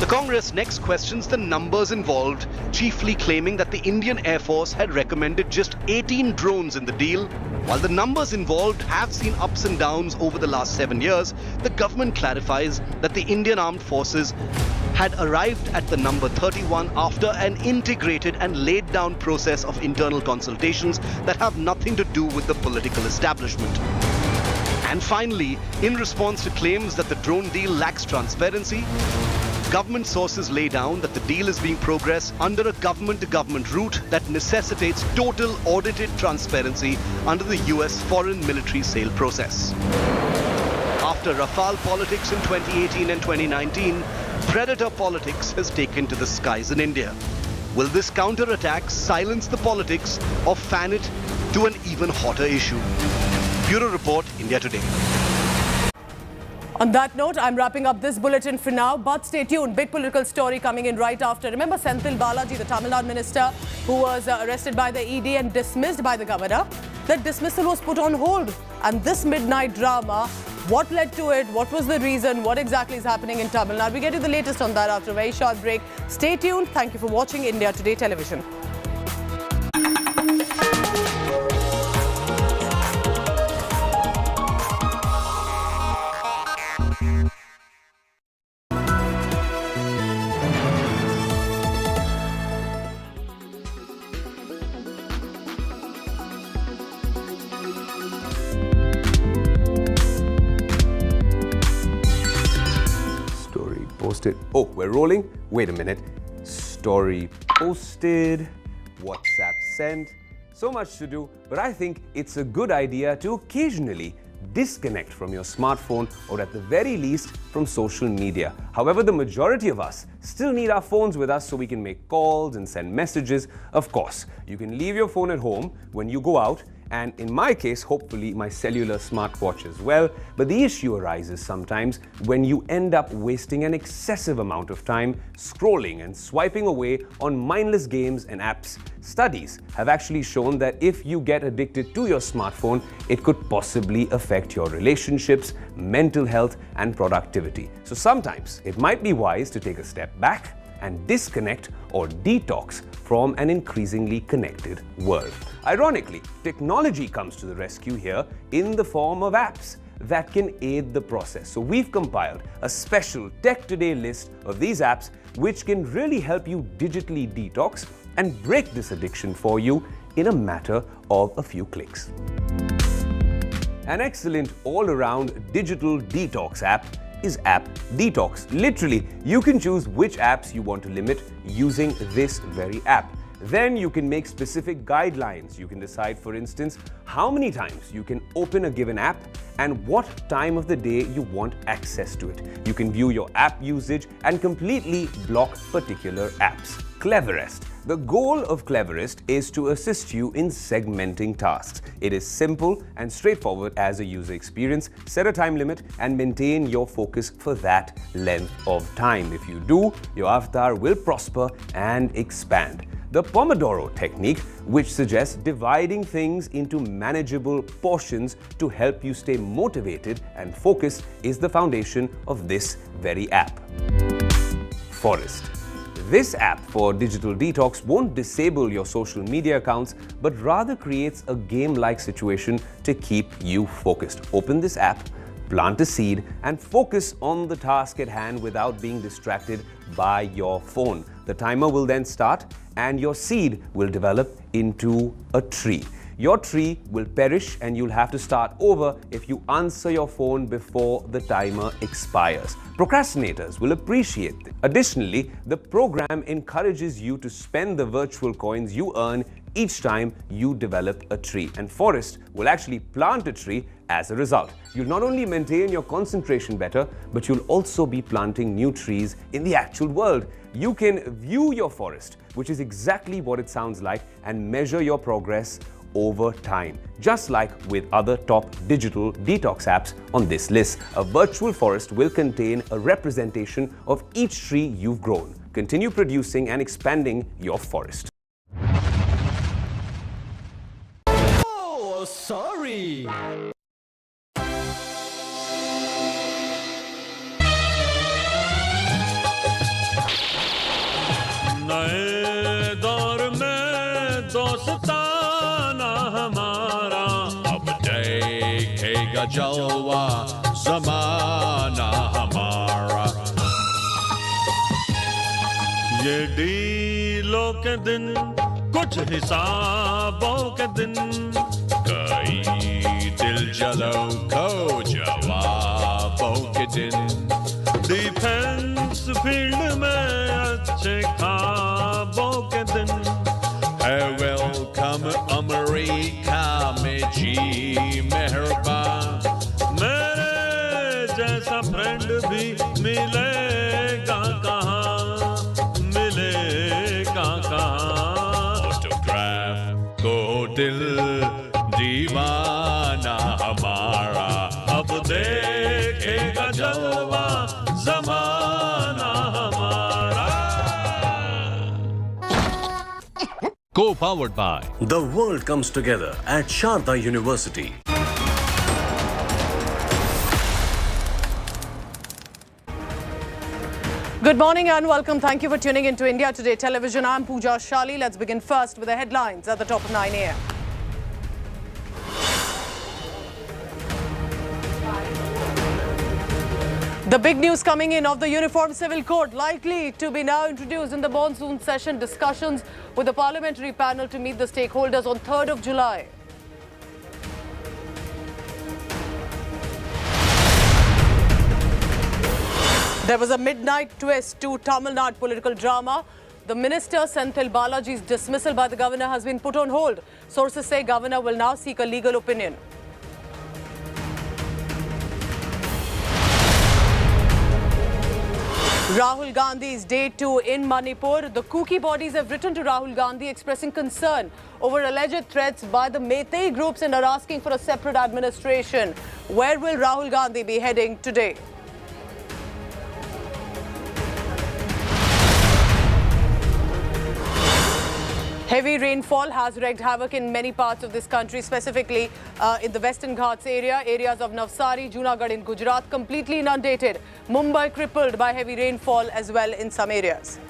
The Congress next questions the numbers involved, chiefly claiming that the Indian Air Force had recommended just 18 drones in the deal. While the numbers involved have seen ups and downs over the last 7 years, the government clarifies that the Indian Armed Forces had arrived at the number 31 after an integrated and laid down process of internal consultations that have nothing to do with the political establishment. And finally, in response to claims that the drone deal lacks transparency, government sources lay down that the deal is being progressed under a government-to-government route that necessitates total audited transparency under the US foreign military sale process. After Rafale politics in 2018 and 2019, predator politics has taken to the skies in India. Will this counterattack silence the politics or fan it to an even hotter issue? Bureau Report, India Today. On that note, I'm wrapping up this bulletin for now, but stay tuned. Big political story coming in right after. Remember Senthil Balaji, the Tamil Nadu minister who was arrested by the ED and dismissed by the governor? That dismissal was put on hold. And this midnight drama, what led to it? What was the reason? What exactly is happening in Tamil Nadu? We get you the latest on that after a very short break. Stay tuned. Thank you for watching India Today Television. Posted. Oh, we're rolling? Wait a minute. Story posted, WhatsApp sent. So much to do, but I think it's a good idea to occasionally disconnect from your smartphone or at the very least from social media. However, the majority of us still need our phones with us so we can make calls and send messages. Of course, you can leave your phone at home when you go out, and in my case, hopefully my cellular smartwatch as well. But the issue arises sometimes when you end up wasting an excessive amount of time scrolling and swiping away on mindless games and apps. Studies have actually shown that if you get addicted to your smartphone, it could possibly affect your relationships, mental health, and productivity. So sometimes it might be wise to take a step back and disconnect or detox from an increasingly connected world. Ironically, technology comes to the rescue here in the form of apps that can aid the process. So we've compiled a special Tech Today list of these apps which can really help you digitally detox and break this addiction for you in a matter of a few clicks. An excellent all-around digital detox app is App Detox. Literally, you can choose which apps you want to limit using this very app. Then you can make specific guidelines. You can decide, for instance, how many times you can open a given app and what time of the day you want access to it. You can view your app usage and completely block particular apps. Cleverest. The goal of Cleverest is to assist you in segmenting tasks. It is simple and straightforward as a user experience. Set a time limit and maintain your focus for that length of time. If you do, your avatar will prosper and expand. The Pomodoro technique, which suggests dividing things into manageable portions to help you stay motivated and focused, is the foundation of this very app. Forest. This app for digital detox won't disable your social media accounts, but rather creates a game-like situation to keep you focused. Open this app, plant a seed, and focus on the task at hand without being distracted by your phone. The timer will then start and your seed will develop into a tree. Your tree will perish and you'll have to start over if you answer your phone before the timer expires. Procrastinators will appreciate this. Additionally, the program encourages you to spend the virtual coins you earn each time you develop a tree, and Forest will actually plant a tree as a result. You'll not only maintain your concentration better, but you'll also be planting new trees in the actual world. You can view your forest, which is exactly what it sounds like, and measure your progress over time. Just like with other top digital detox apps on this list, a virtual forest will contain a representation of each tree you've grown. Continue producing and expanding your forest. Oh, sorry. नए दौर में दोस्ताना हमारा अब देखेगा जलवा ज़माना हमारा ये डीलों के दिन कुछ हिसाबों के दिन कई दिल जलों को जवाबों के दिन डिफेंस फील्ड में अच्छे ख्वाबों के दिन है वेलकम अमेरिका में जी मेहरबान मेरे जैसा फ्रेंड भी मिलेगा कहाँ मिलेगा कहाँ ऑटोग्राफ को दिल दीवाना हमारा अब देखेगा जलवा ज़माना हमारा Co-powered by The world comes together at Sharda University. Good morning and welcome. Thank you for tuning into India Today Television. I'm Pooja Shali. Let's begin first with the headlines at the top of 9 a.m. The big news coming in of the Uniform Civil Code likely to be now introduced in the monsoon session. Discussions with the parliamentary panel to meet the stakeholders on 3rd of July. There was a midnight twist to Tamil Nadu political drama. The minister Senthil Balaji's dismissal by the governor has been put on hold. Sources say governor will now seek a legal opinion. Rahul Gandhi's day 2 in Manipur. The Kuki bodies have written to Rahul Gandhi expressing concern over alleged threats by the Meitei groups and are asking for a separate administration. Where will Rahul Gandhi be heading today? Heavy rainfall has wreaked havoc in many parts of this country, specifically in the Western Ghats area. Areas of Navsari, Junagadh in Gujarat completely inundated. Mumbai crippled by heavy rainfall as well in some areas.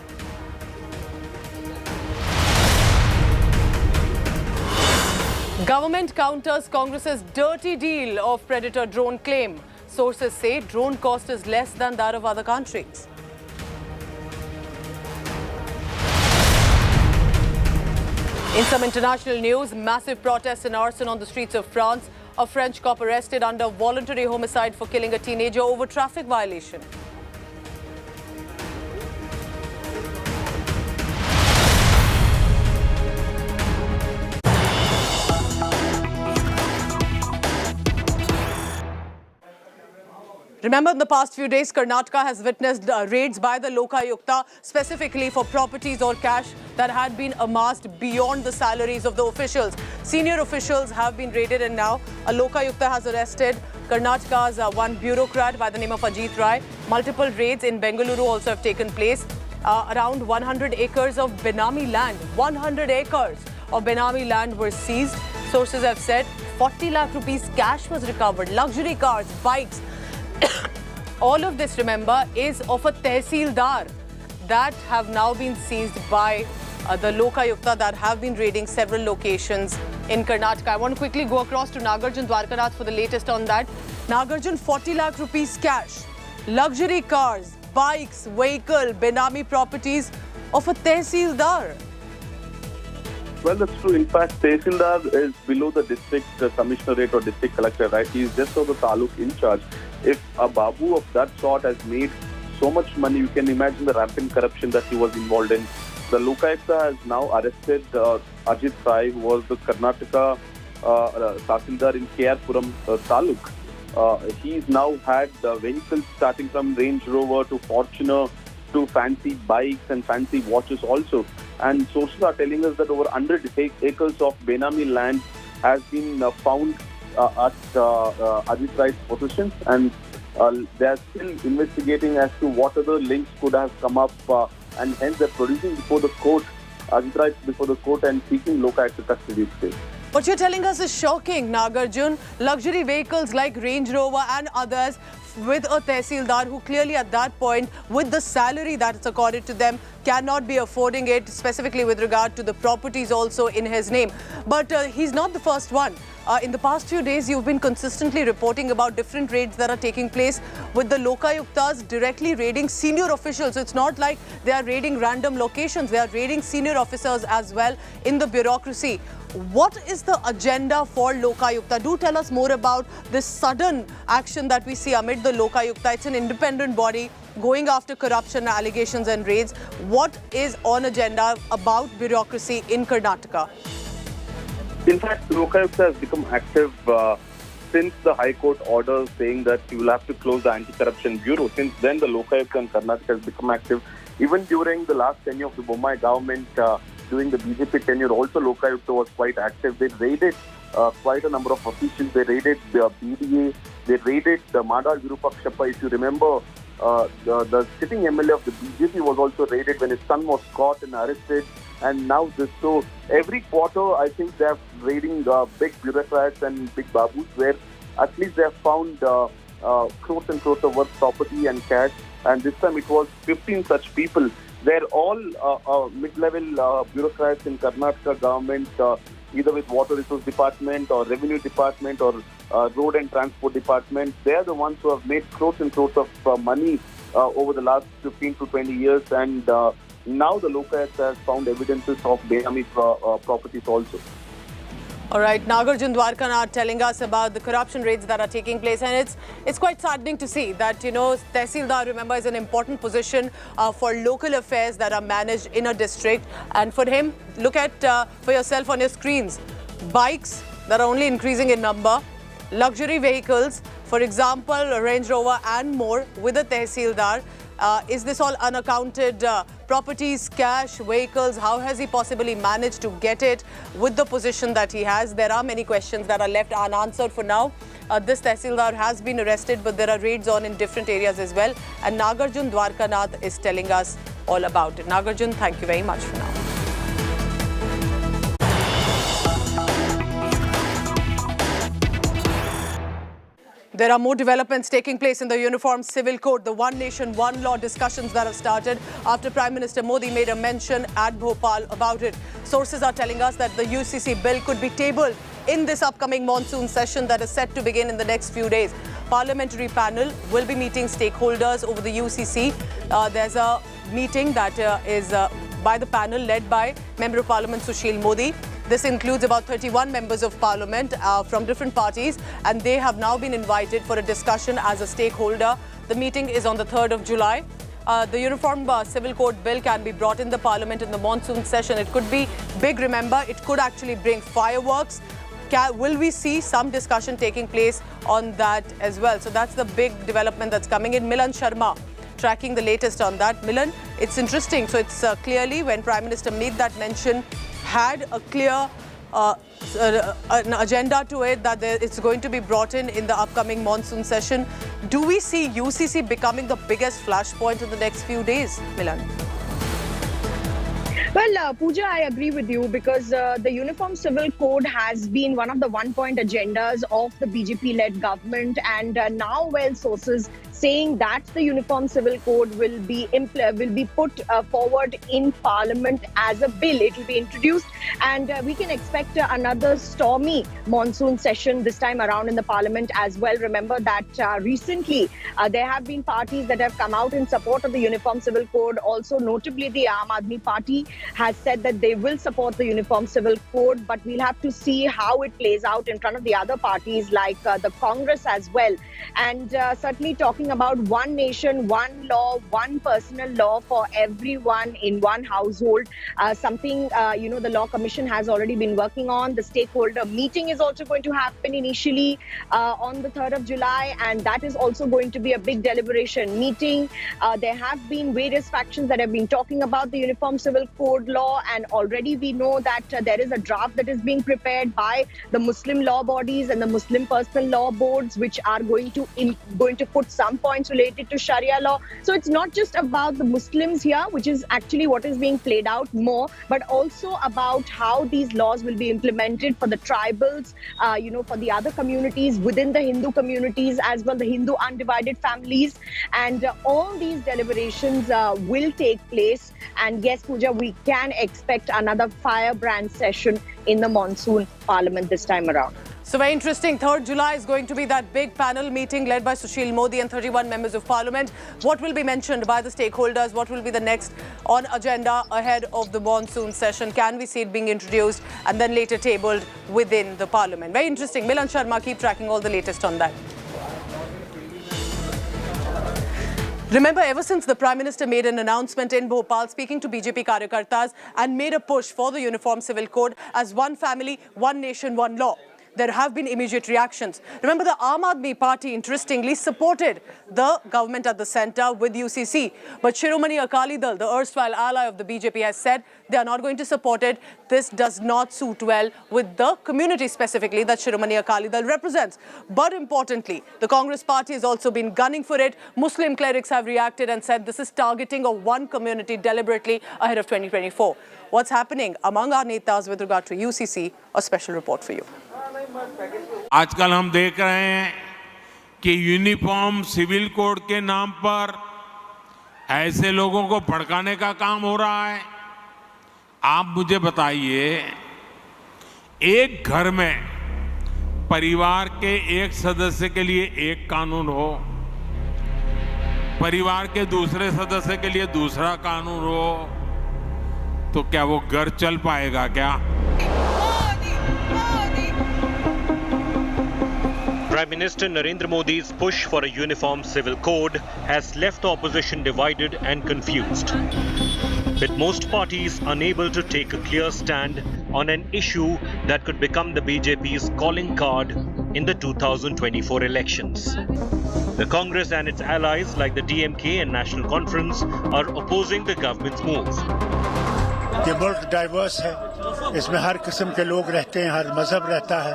Government counters Congress's dirty deal of Predator drone claim. Sources say drone cost is less than that of other countries. In some international news, massive protests and arson on the streets of France. A French cop arrested under voluntary homicide for killing a teenager over traffic violation. Remember, in the past few days, Karnataka has witnessed raids by the Lokayukta, specifically for properties or cash that had been amassed beyond the salaries of the officials. Senior officials have been raided, and now a Lokayukta has arrested Karnataka's one bureaucrat by the name of Ajit Rai. Multiple raids in Bengaluru also have taken place. Around 100 acres of Benami land, 100 acres of Benami land were seized. Sources have said 40 lakh rupees cash was recovered, luxury cars, bikes. All of this, remember, is of a tehsildar that have now been seized by the Lokayukta that have been raiding several locations in Karnataka. I want to quickly go across to Nagarjun Dwarkanath for the latest on that. Nagarjun, 40 lakh rupees cash, luxury cars, bikes, vehicle, Benami properties of a tehsildar. Well, that's true. In fact, Tehsildar is below the district commissionerate or district collector, right? He is just over the taluk in charge. If a Babu of that sort has made so much money, you can imagine the rampant corruption that he was involved in. The Lokayukta has now arrested Ajit Rai, who was the Karnataka Tahsildar in K.R.Puram taluk. He's now had vehicles starting from Range Rover to Fortuner to fancy bikes and fancy watches also. And sources are telling us that over 100 acres of Benami land has been found at Ajit Rai's possession, and they are still investigating as to what other links could have come up, and hence they're producing before the court, Ajit Rai before the court, and seeking local custody today. What you're telling us is shocking, Nagarjun. Luxury vehicles like Range Rover and others with a Tehsildar who clearly at that point, with the salary that is accorded to them, cannot be affording it, specifically with regard to the properties also in his name. But he's not the first one. In the past few days, you've been consistently reporting about different raids that are taking place with the Lokayuktas directly raiding senior officials. So it's not like they are raiding random locations. They are raiding senior officers as well in the bureaucracy. What is the agenda for Lokayukta? Do tell us more about this sudden action that we see amid the Lokayukta. It's an independent body going after corruption allegations and raids. What is on agenda about bureaucracy in Karnataka? In fact, Lokayukta has become active since the High Court order saying that you will have to close the Anti-Corruption Bureau. Since then, the Lokayukta in Karnataka has become active. Even during the last tenure of the Bommai government, during the BJP tenure, also Lokayukta was quite active. They raided quite a number of officials. They raided the BDA. They raided the Madal Virupakshappa. If you remember, the sitting MLA of the BJP was also raided when his son was caught and arrested. And now this. So every quarter, I think they are raiding big bureaucrats and big babus, where at least they have found crores and crores of worth property and cash. And this time it was 15 such people. They're all mid-level bureaucrats in Karnataka government, either with Water Resource Department or Revenue Department or Road and Transport Department. They're the ones who have made crores and crores of money over the last 15 to 20 years. And now the Lokayukta has found evidences of Benami properties also. All right, Nagarjun Dwarkanath telling us about the corruption raids that are taking place, and it's quite saddening to see that, you know, Tehsildar, remember, is an important position for local affairs that are managed in a district. And for him, look at for yourself on your screens, bikes that are only increasing in number, luxury vehicles, for example, Range Rover and more with a Tehsildar. Is this all unaccounted properties, cash, vehicles? How has he possibly managed to get it with the position that he has? There are many questions that are left unanswered for now. This Tehsildar has been arrested, but there are raids on in different areas as well. And Nagarjun Dwarkanath is telling us all about it. Nagarjun, thank you very much for now. There are more developments taking place in the Uniform Civil Code, the One Nation, One Law discussions that have started after Prime Minister Modi made a mention at Bhopal about it. Sources are telling us that the UCC bill could be tabled in this upcoming monsoon session that is set to begin in the next few days. Parliamentary panel will be meeting stakeholders over the UCC. There's a meeting that is by the panel led by Member of Parliament Sushil Modi. This includes about 31 members of parliament from different parties, and they have now been invited for a discussion as a stakeholder. The meeting is on the 3rd of July. The Uniform Civil Code bill can be brought in the parliament in the monsoon session. It could be big, remember, it could actually bring fireworks. Will we see some discussion taking place on that as well? So that's the big development that's coming in. Milan Sharma tracking the latest on that. Milan, it's interesting. So it's clearly when Prime Minister made that mention, had a clear an agenda to it that it's going to be brought in the upcoming monsoon session. Do we see UCC becoming the biggest flashpoint in the next few days, Milan? Well, Pooja, I agree with you because the Uniform Civil Code has been one of the one-point agendas of the BJP-led government, and now, well, sources saying that the Uniform Civil Code will be put forward in Parliament as a bill. It will be introduced, and we can expect another stormy monsoon session this time around in the Parliament as well. Remember that recently there have been parties that have come out in support of the Uniform Civil Code. Also, notably, the Aam Aadmi Party has said that they will support the Uniform Civil Code, but we'll have to see how it plays out in front of the other parties like the Congress as well. And certainly talking talking about one nation, one law, one personal law for everyone in one household. Something, the Law Commission has already been working on. The stakeholder meeting is also going to happen initially on the 3rd of July, and that is also going to be a big deliberation meeting. There have been various factions that have been talking about the Uniform Civil Code law, and already we know that there is a draft that is being prepared by the Muslim law bodies and the Muslim personal law boards, which are going to put some points related to Sharia law. So it's not just about the Muslims here, which is actually what is being played out more, but also about how these laws will be implemented for the tribals, for the other communities within the Hindu communities as well, the Hindu undivided families. And all these deliberations will take place. And yes, Pooja, we can expect another firebrand session in the monsoon parliament this time around. So very interesting. 3rd July is going to be that big panel meeting led by Sushil Modi and 31 members of parliament. What will be mentioned by the stakeholders? What will be the next on agenda ahead of the monsoon session? Can we see it being introduced and then later tabled within the parliament? Very interesting. Milan Sharma, keep tracking all the latest on that. Remember, ever since the Prime Minister made an announcement in Bhopal speaking to BJP Karyakartas and made a push for the Uniform Civil Code as one family, one nation, one law, there have been immediate reactions. Remember, the Aam Aadmi Party, interestingly, supported the government at the centre with UCC. But Shiromani Akali Dal, the erstwhile ally of the BJP, has said they are not going to support it. This does not suit well with the community specifically that Shiromani Akali Dal represents. But importantly, the Congress party has also been gunning for it. Muslim clerics have reacted and said this is targeting a one community deliberately ahead of 2024. What's happening among our netas with regard to UCC? A special report for you. आजकल हम देख रहे हैं कि uniform civil code के नाम पर ऐसे लोगों को भड़काने का काम हो रहा है। आप मुझे बताइए, एक घर में परिवार के एक सदस्य के लिए एक कानून हो, परिवार के दूसरे सदस्य के लिए दूसरा कानून हो, तो क्या वो घर चल पाएगा क्या? Prime Minister Narendra Modi's push for a uniform civil code has left the opposition divided and confused, with most parties unable to take a clear stand on an issue that could become the BJP's calling card in the 2024 elections. The Congress and its allies like the DMK and National Conference are opposing the government's move. ये मुल्क diverse है, इसमें हर किस्म के लोग रहते हैं, हर मजहब रहता है,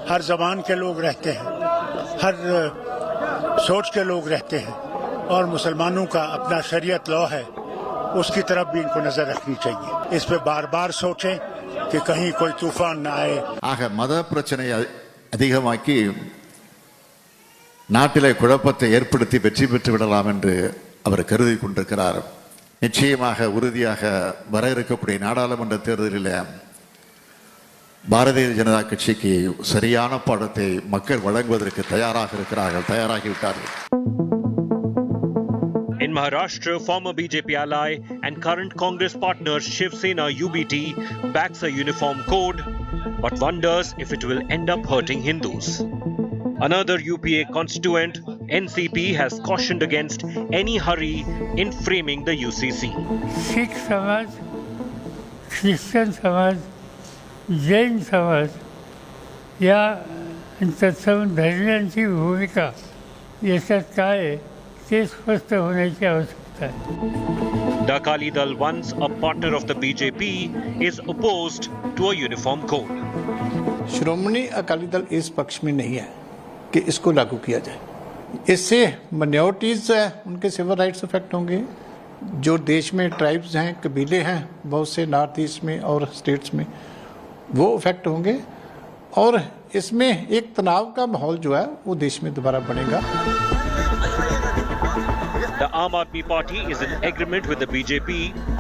हर जबान के लोग रहते हैं, हर सोच के लोग रहते हैं, और मुसलमानों का अपना शरीयत लॉ है, उसकी तरफ भी इनको नजर रखनी चाहिए। इस पे बार-बार सोचें कि कहीं कोई तूफान ना आए। ஆக மத பிரச்சனை அதிகமாக்கி நாட்டிலே குழப்பத்தை ஏற்படுத்தி வெற்றி பெற்று விடலாம் என்று அவர் கருதி கொண்டிருக்கிறார். நிச்சயமாக உறுதியாக வர இருக்கக்கூடிய நாடாளுமன்ற தேர்தலில் பாரதிய ஜனதா கட்சிக்கு சரியான பாடத்தை மக்கள் வழங்குவதற்கு தயாராகிவிட்டார்கள். In Maharashtra, former BJP ally and current Congress partner Shiv Sena UBT backs a uniform code, but wonders if it will end up hurting Hindus. Another UPA constituent, NCP, has cautioned against any hurry in framing the UCC. Sikh Samaj, Christian Samaj, Jain समाज या तत्सम धर्मियांची भूमिका याच्यात काय आहे ते स्पष्ट होण्याची आवश्यकता आहे. The Akali Dal, once a partner of the BJP, is opposed to a uniform code. श्रोमणी अकाली दल इस पक्ष में नहीं है कि इसको लागू किया जाए. इससे माइनॉरिटीज उनके सिविल राइट्स इफेक्ट होंगे. जो देश में ट्राइब्स हैं, कबीले हैं बहुत से नॉर्थ ईस्ट में और स्टेट्स में, वो इफेक्ट होंगे और इसमें एक तनाव का माहौल जो है वो देश में दोबारा बनेगा. The Aam Aadmi Party is in agreement with the BJP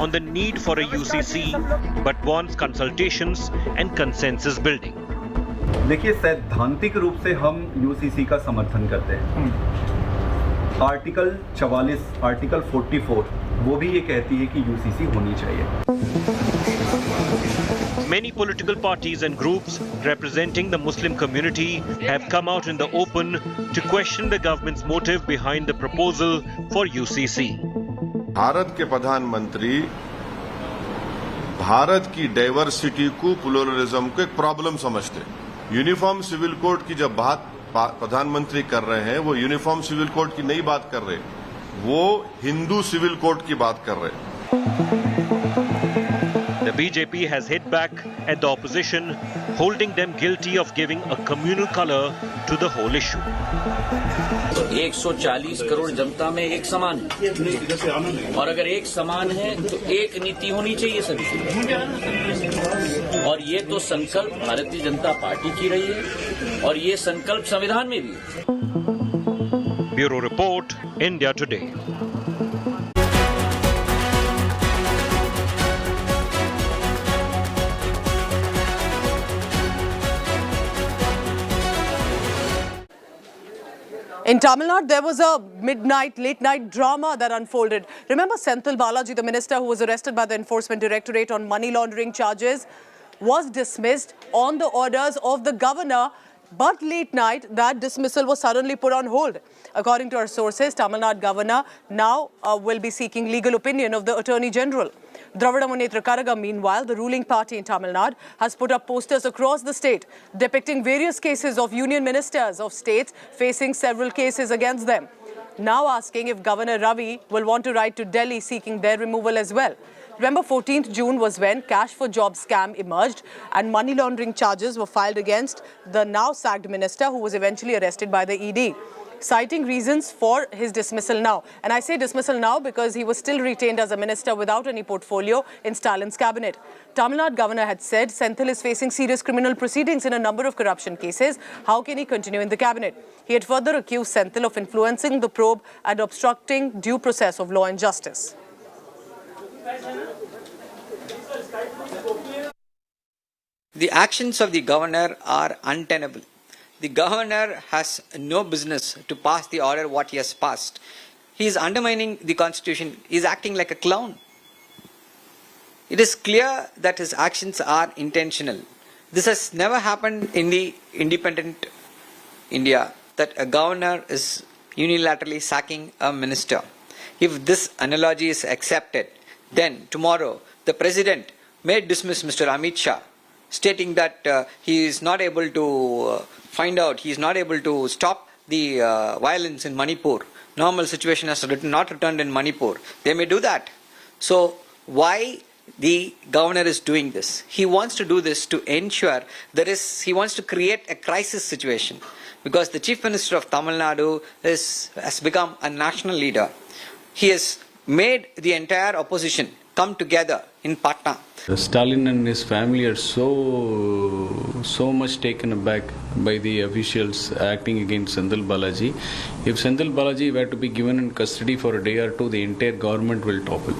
on the need for a UCC, but wants consultations and consensus building. देखिए, सैद्धांतिक रूप से हम यूसीसी का समर्थन करते हैं. आर्टिकल 44, आर्टिकल 44 वो भी ये कहती है कि यूसीसी होनी चाहिए. Many political parties and groups representing the Muslim community have come out in the open to question the government's motive behind the proposal for UCC. Bharat के प्रधानमंत्री भारत की डाइवर्सिटी को, प्लुरलिज्म को एक प्रॉब्लम समझते हैं। यूनिफॉर्म सिविल कोड की जब बात प्रधानमंत्री कर रहे हैं, वो यूनिफॉर्म सिविल कोड की नहीं बात कर रहे, वो हिंदू सिविल कोड की बात कर रहे हैं। The BJP has hit back at the opposition, holding them guilty of giving a communal color to the whole issue. 140 crore जनता में एक समान है, और अगर एक समान है तो एक नीति होनी चाहिए सभी। और ये तो संकल्प भारतीय जनता पार्टी की रही है, और ये संकल्प संविधान में भी है। Bureau report, India today. In Tamil Nadu, there was a late night drama that unfolded. Remember Senthil Balaji, the minister who was arrested by the Enforcement Directorate on money laundering charges, was dismissed on the orders of the governor. But late night, that dismissal was suddenly put on hold. According to our sources, Tamil Nadu governor now will be seeking legal opinion of the Attorney General. Dravida Munnetra Kazhagam, meanwhile, the ruling party in Tamil Nadu, has put up posters across the state depicting various cases of union ministers of states facing several cases against them. Now asking if Governor Ravi will want to write to Delhi seeking their removal as well. Remember, 14th June was when cash for job scam emerged and money laundering charges were filed against the now sacked minister, who was eventually arrested by the ED, citing reasons for his dismissal now. And I say dismissal now because he was still retained as a minister without any portfolio in Stalin's cabinet. Tamil Nadu governor had said Senthil is facing serious criminal proceedings in a number of corruption cases. How can he continue in the cabinet? He had further accused Senthil of influencing the probe and obstructing due process of law and justice. The actions of the governor are untenable. The governor has no business to pass the order what he has passed. He is undermining the constitution. He is acting like a clown. It is clear that his actions are intentional. This has never happened in the independent India, that a governor is unilaterally sacking a minister. If this analogy is accepted, then tomorrow the president may dismiss Mr. Amit Shah, stating that he is not able to find out, he is not able to stop the violence in Manipur. Normal situation has not returned in Manipur. They may do that. So why the governor is doing this? He wants to do this to ensure he wants to create a crisis situation, because the Chief Minister of Tamil Nadu has become a national leader. He has made the entire opposition come together in Patna. Stalin and his family are so much taken aback by the officials acting against Senthil Balaji. If Senthil Balaji were to be given in custody for a day or two, the entire government will topple.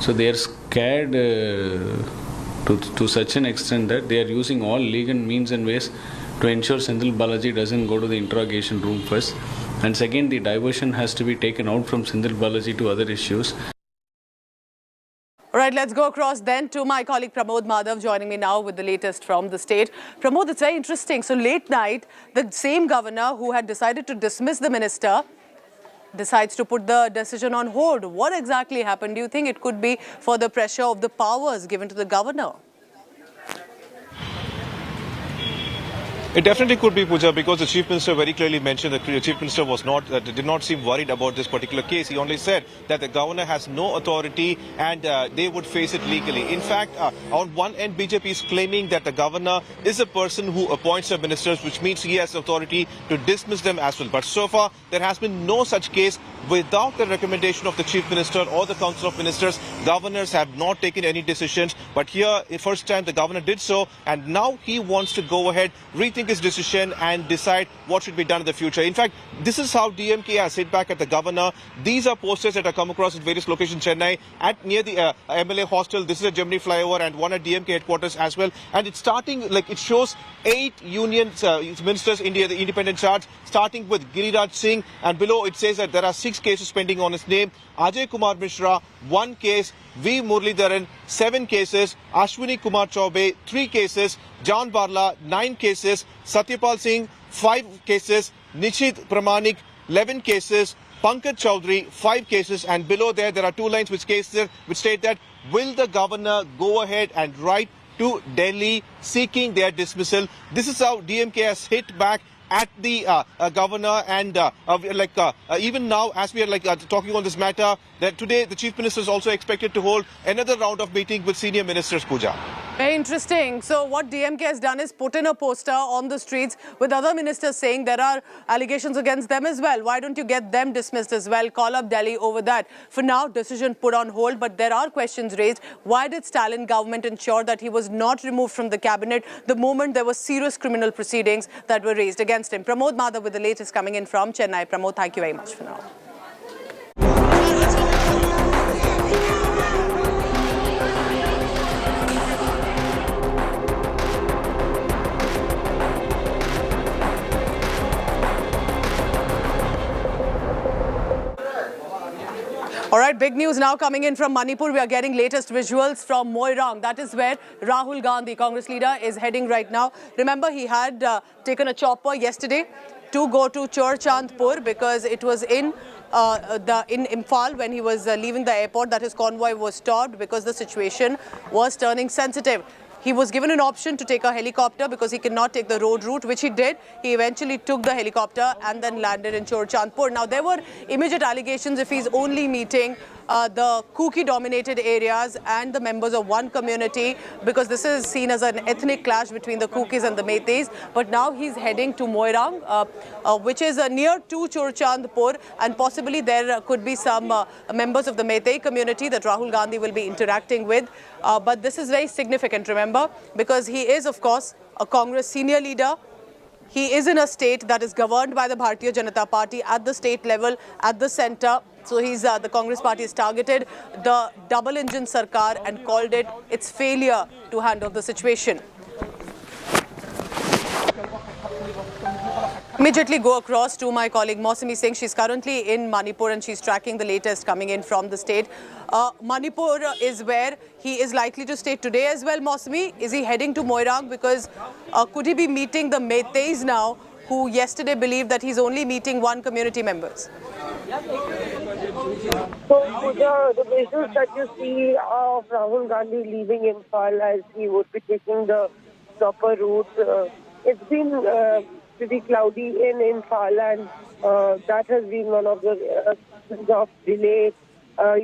So they are scared to such an extent that they are using all legal means and ways to ensure Senthil Balaji doesn't go to the interrogation room first. And second, the diversion has to be taken out from Senthil Balaji to other issues. All right, let's go across then to my colleague Pramod Madhav, joining me now with the latest from the state. Pramod, it's very interesting. So late night, the same governor who had decided to dismiss the minister decides to put the decision on hold. What exactly happened? Do you think it could be for the pressure of the powers given to the governor? It definitely could be, Pooja, because the Chief Minister very clearly mentioned that the Chief Minister did not seem worried about this particular case. He only said that the governor has no authority and they would face it legally. In fact, on one end, BJP is claiming that the governor is a person who appoints the ministers, which means he has authority to dismiss them as well. But so far, there has been no such case. Without the recommendation of the Chief Minister or the Council of Ministers, governors have not taken any decisions. But here, the first time, the governor did so, and now he wants to go ahead, rethink his decision and decide what should be done in the future. In fact, this is how DMK has hit back at the governor. These are posters that have come across in various locations in Chennai, near the MLA hostel. This is a Gemini flyover and one at DMK headquarters as well. And it's starting, it shows 8 union ministers in the independent charge, starting with Giriraj Singh, and below it says that there are 6 6 cases pending on his name. Ajay Kumar Mishra, 1 case. V. Muralidharan, 7 cases. Ashwini Kumar Chaubey, 3 cases. John Barla, 9 cases. Satyapal Singh, 5 cases. Nishit Pramanik, 11 cases. Pankaj Chaudhary, 5 cases. And below there are 2 lines which state that will the governor go ahead and write to Delhi seeking their dismissal. This is how DMK has hit back at the governor, and even now as we are talking on this matter, that today the Chief Minister is also expected to hold another round of meeting with senior ministers, Pooja. Very interesting. So what DMK has done is put in a poster on the streets with other ministers saying there are allegations against them as well. Why don't you get them dismissed as well? Call up Delhi over that. For now, decision put on hold, but there are questions raised. Why did Stalin government ensure that he was not removed from the cabinet the moment there were serious criminal proceedings that were raised against him? Pramod Madhav with the latest coming in from Chennai. Pramod, thank you very much for now. All right, big news now coming in from Manipur. We are getting latest visuals from Moirang. That is where Rahul Gandhi, Congress leader, is heading right now. Remember, he had taken a chopper yesterday to go to Churchandpur because it was in Imphal when he was leaving the airport that his convoy was stopped because the situation was turning sensitive. He was given an option to take a helicopter because he cannot take the road route, which he did. He eventually took the helicopter and then landed in Churchandpur. Now, there were immediate allegations if he's only meeting the Kuki-dominated areas and the members of one community, because this is seen as an ethnic clash between the Kukis and the Meiteis. But now he's heading to Moirang, which is near to Churchandpur, and possibly there could be some members of the Meitei community that Rahul Gandhi will be interacting with. But this is very significant, remember, because he is, of course, a Congress senior leader. He is in a state that is governed by the Bharatiya Janata Party at the state level, at the centre. So the Congress party has targeted the double-engine Sarkar and called it its failure to handle the situation. Immediately go across to my colleague Mausami Singh. She's currently in Manipur and she's tracking the latest coming in from the state. Manipur is where he is likely to stay today as well, Mausami. Is he heading to Moirang? Because could he be meeting the Meiteis now, who yesterday believed that he's only meeting one community members? So the visuals that you see of Rahul Gandhi leaving Imphal as he would be taking the proper route, it's been pretty cloudy in Imphal, and that has been one of the reasons of delay.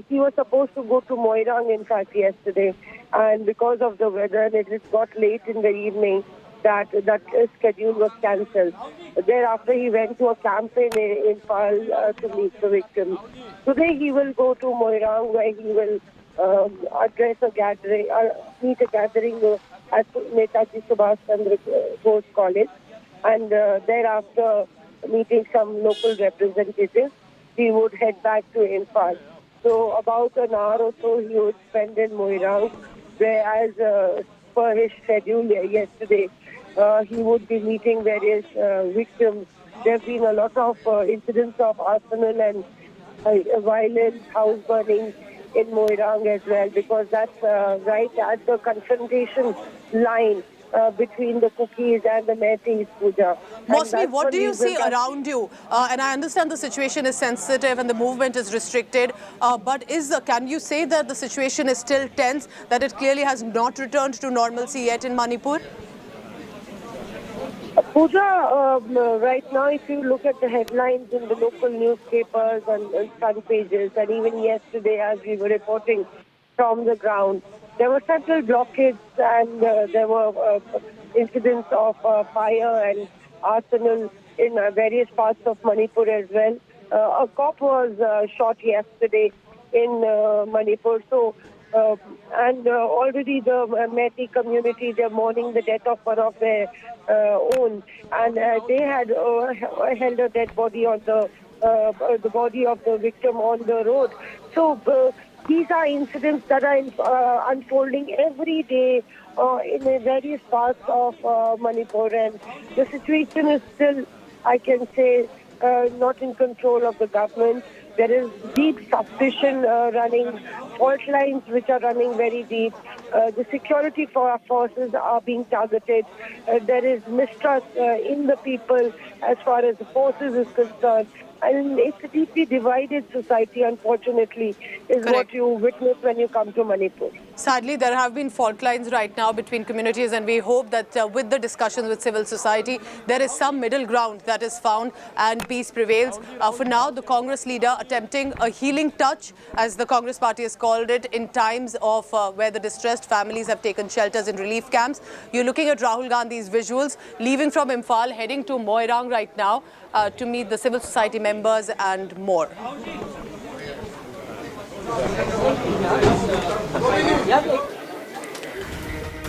He was supposed to go to Moirang, in fact, yesterday, and because of the weather, it got late in the evening. That schedule was cancelled. Thereafter, he went to a camp in Imphal to meet the victims. Today, he will go to Moirang, where he will address a gathering, meet a gathering at Netaji Subhash Chandra Bose College, and thereafter, meeting some local representatives, he would head back to Imphal. So, about an hour or so, he would spend in Moirang, whereas per his schedule yesterday, he would be meeting various victims. There have been a lot of incidents of arsenal and violence, house burning in Moirang as well, because that's right at the confrontation line between the Kukis and the Meiteis, Pooja. Mausami, what do you see around you? And I understand the situation is sensitive and the movement is restricted, but can you say that the situation is still tense, that it clearly has not returned to normalcy yet in Manipur? Pooja, right now, if you look at the headlines in the local newspapers and front pages, and even yesterday as we were reporting from the ground, there were several blockades and there were incidents of fire and arsenal in various parts of Manipur as well. A cop was shot yesterday in Manipur. So, and already the Meitei community, they're mourning the death of one of their own, and they had held a dead body on the body of the victim on the road. So these are incidents that are unfolding every day in various parts of Manipur, and the situation is still, I can say, not in control of the government. There is deep suspicion running, fault lines which are running very deep. The security forces are being targeted. There is mistrust in the people as far as the forces is concerned. And it's a deeply divided society, unfortunately, is what you witness when you come to Manipur. Sadly, there have been fault lines right now between communities, and we hope that with the discussions with civil society, there is some middle ground that is found and peace prevails. For now, the Congress leader attempting a healing touch, as the Congress party has called it, in times of where the distressed families have taken shelters in relief camps. You're looking at Rahul Gandhi's visuals, leaving from Imphal, heading to Moirang right now to meet the civil society members and more.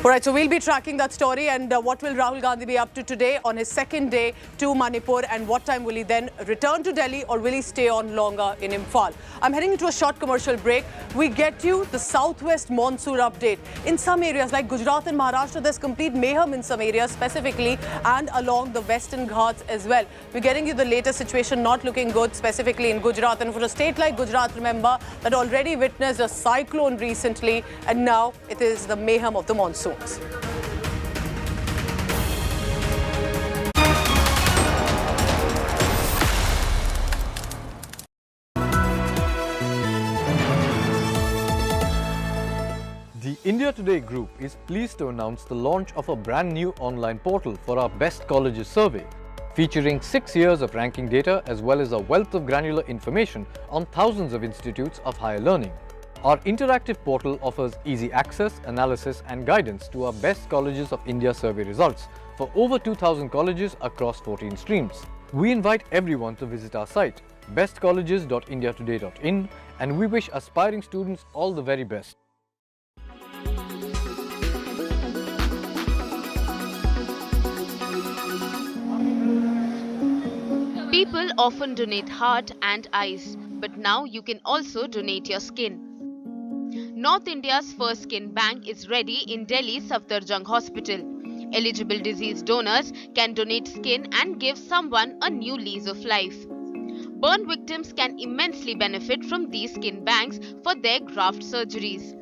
All right, so we'll be tracking that story, and what will Rahul Gandhi be up to today on his second day to Manipur, and what time will he then return to Delhi, or will he stay on longer in Imphal? I'm heading into a short commercial break. We get you the southwest monsoon update. In some areas like Gujarat and Maharashtra, there's complete mayhem in some areas specifically, and along the western Ghats as well. We're getting you the latest situation, not looking good specifically in Gujarat. And for a state like Gujarat, remember that already witnessed a cyclone recently, and now it is the mayhem of the monsoon. The India Today Group is pleased to announce the launch of a brand new online portal for our Best Colleges survey, featuring 6 years of ranking data as well as a wealth of granular information on thousands of institutes of higher learning. Our interactive portal offers easy access, analysis and guidance to our Best Colleges of India survey results for over 2,000 colleges across 14 streams. We invite everyone to visit our site, bestcolleges.indiatoday.in, and we wish aspiring students all the very best. People often donate heart and eyes, but now you can also donate your skin. North India's first skin bank is ready in Delhi's Safdarjung Hospital. Eligible disease donors can donate skin and give someone a new lease of life. Burn victims can immensely benefit from these skin banks for their graft surgeries.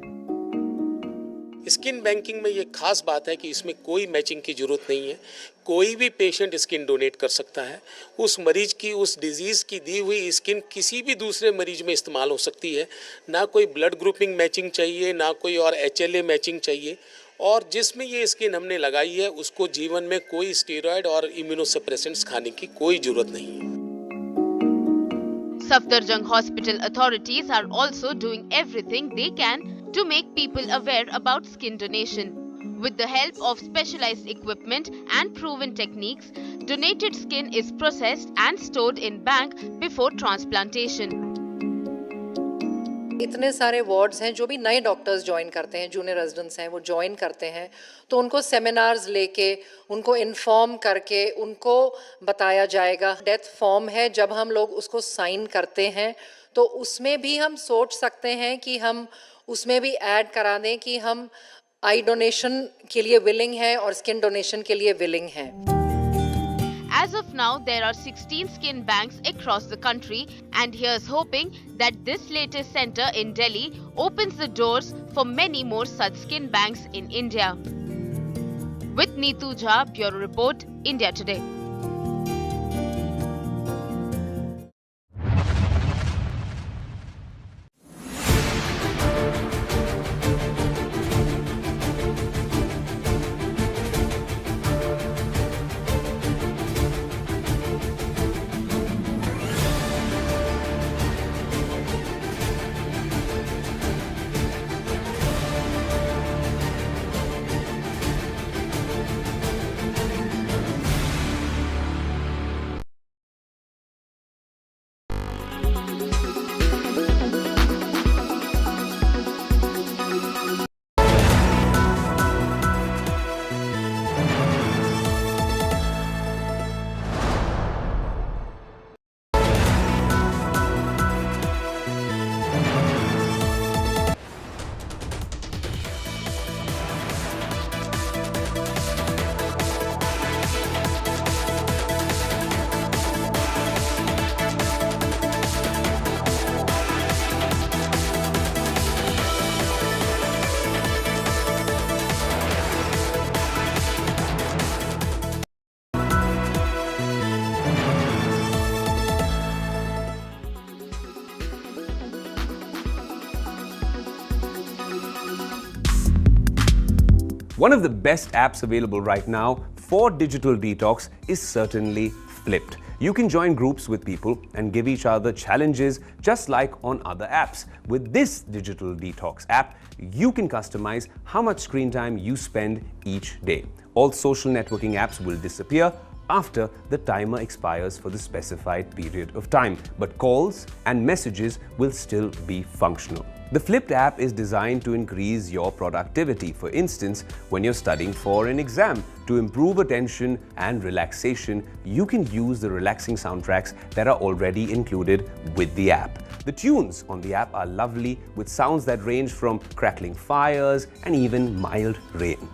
Skin banking में ये खास बात है कि इसमें कोई matching की जरूरत नहीं है। कोई भी पेशेंट स्किन डोनेट कर सकता है। उस मरीज की उस डिजीज की दी हुई स्किन किसी भी दूसरे मरीज में इस्तेमाल हो सकती है। ना कोई ब्लड ग्रुपिंग मैचिंग चाहिए, ना कोई और HLA मैचिंग चाहिए, और जिसमें ये स्किन हमने लगाई है उसको जीवन में कोई स्टेरॉइड और इम्यूनोसप्रेसेंट्स खाने की कोई जरूरत नहीं है। Safdarjung Hospital authorities are also doing everything they can to make people aware about skin donation. With the help of specialized equipment and proven techniques, donated skin is processed and stored in bank before transplantation. इतने सारे wards हैं, जो भी नए doctors join करते हैं, junior residents हैं, वो ज्वाइन करते हैं, तो उनको सेमिनार्स लेके, उनको इन्फॉर्म करके, उनको बताया जाएगा। डेथ फॉर्म है, जब हम लोग उसको साइन करते हैं तो उसमें भी हम सोच सकते हैं कि हम उसमें भी ऐड करा दें कि हम आई डोनेशन के लिए विलिंग हैं और स्किन डोनेशन के लिए विलिंग हैं। As of now, there are 16 skin banks across the country, and here's hoping that this latest center in Delhi opens the doors for many more such skin banks in India. With Neetu Jha, Bureau Report, India Today. One of the best apps available right now for digital detox is certainly Flipped. You can join groups with people and give each other challenges just like on other apps. With this digital detox app, you can customize how much screen time you spend each day. All social networking apps will disappear after the timer expires for the specified period of time, but calls and messages will still be functional. The Flipped app is designed to increase your productivity. For instance, when you're studying for an exam, to improve attention and relaxation, you can use the relaxing soundtracks that are already included with the app. The tunes on the app are lovely, with sounds that range from crackling fires and even mild rain.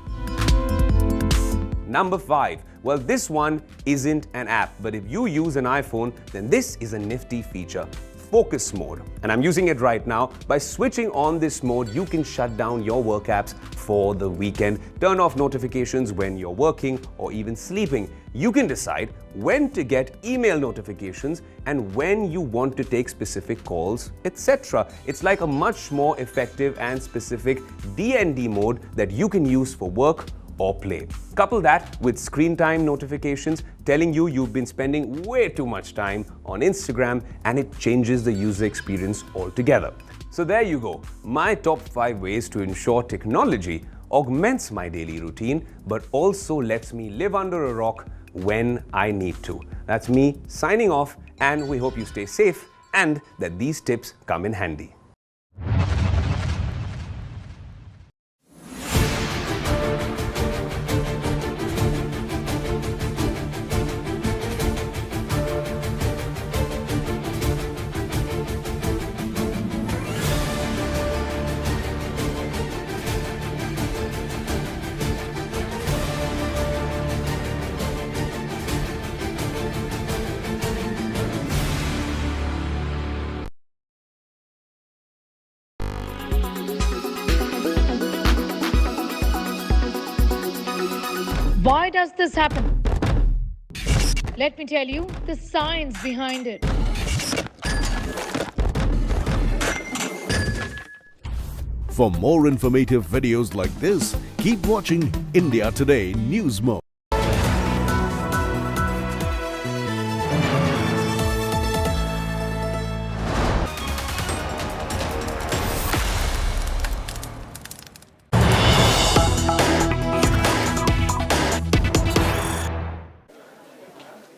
Number 5. Well, this one isn't an app, but if you use an iPhone, then this is a nifty feature. Focus mode. And I'm using it right now. By switching on this mode, you can shut down your work apps for the weekend, turn off notifications when you're working or even sleeping. You can decide when to get email notifications and when you want to take specific calls, etc. It's like a much more effective and specific DND mode that you can use for work or play. Couple that with screen time notifications telling you you've been spending way too much time on Instagram, and it changes the user experience altogether. So there you go, my top 5 ways to ensure technology augments my daily routine but also lets me live under a rock when I need to. That's me signing off, and we hope you stay safe and that these tips come in handy. Why does this happen? Let me tell you the science behind it. For more informative videos like this, keep watching India Today News Mode.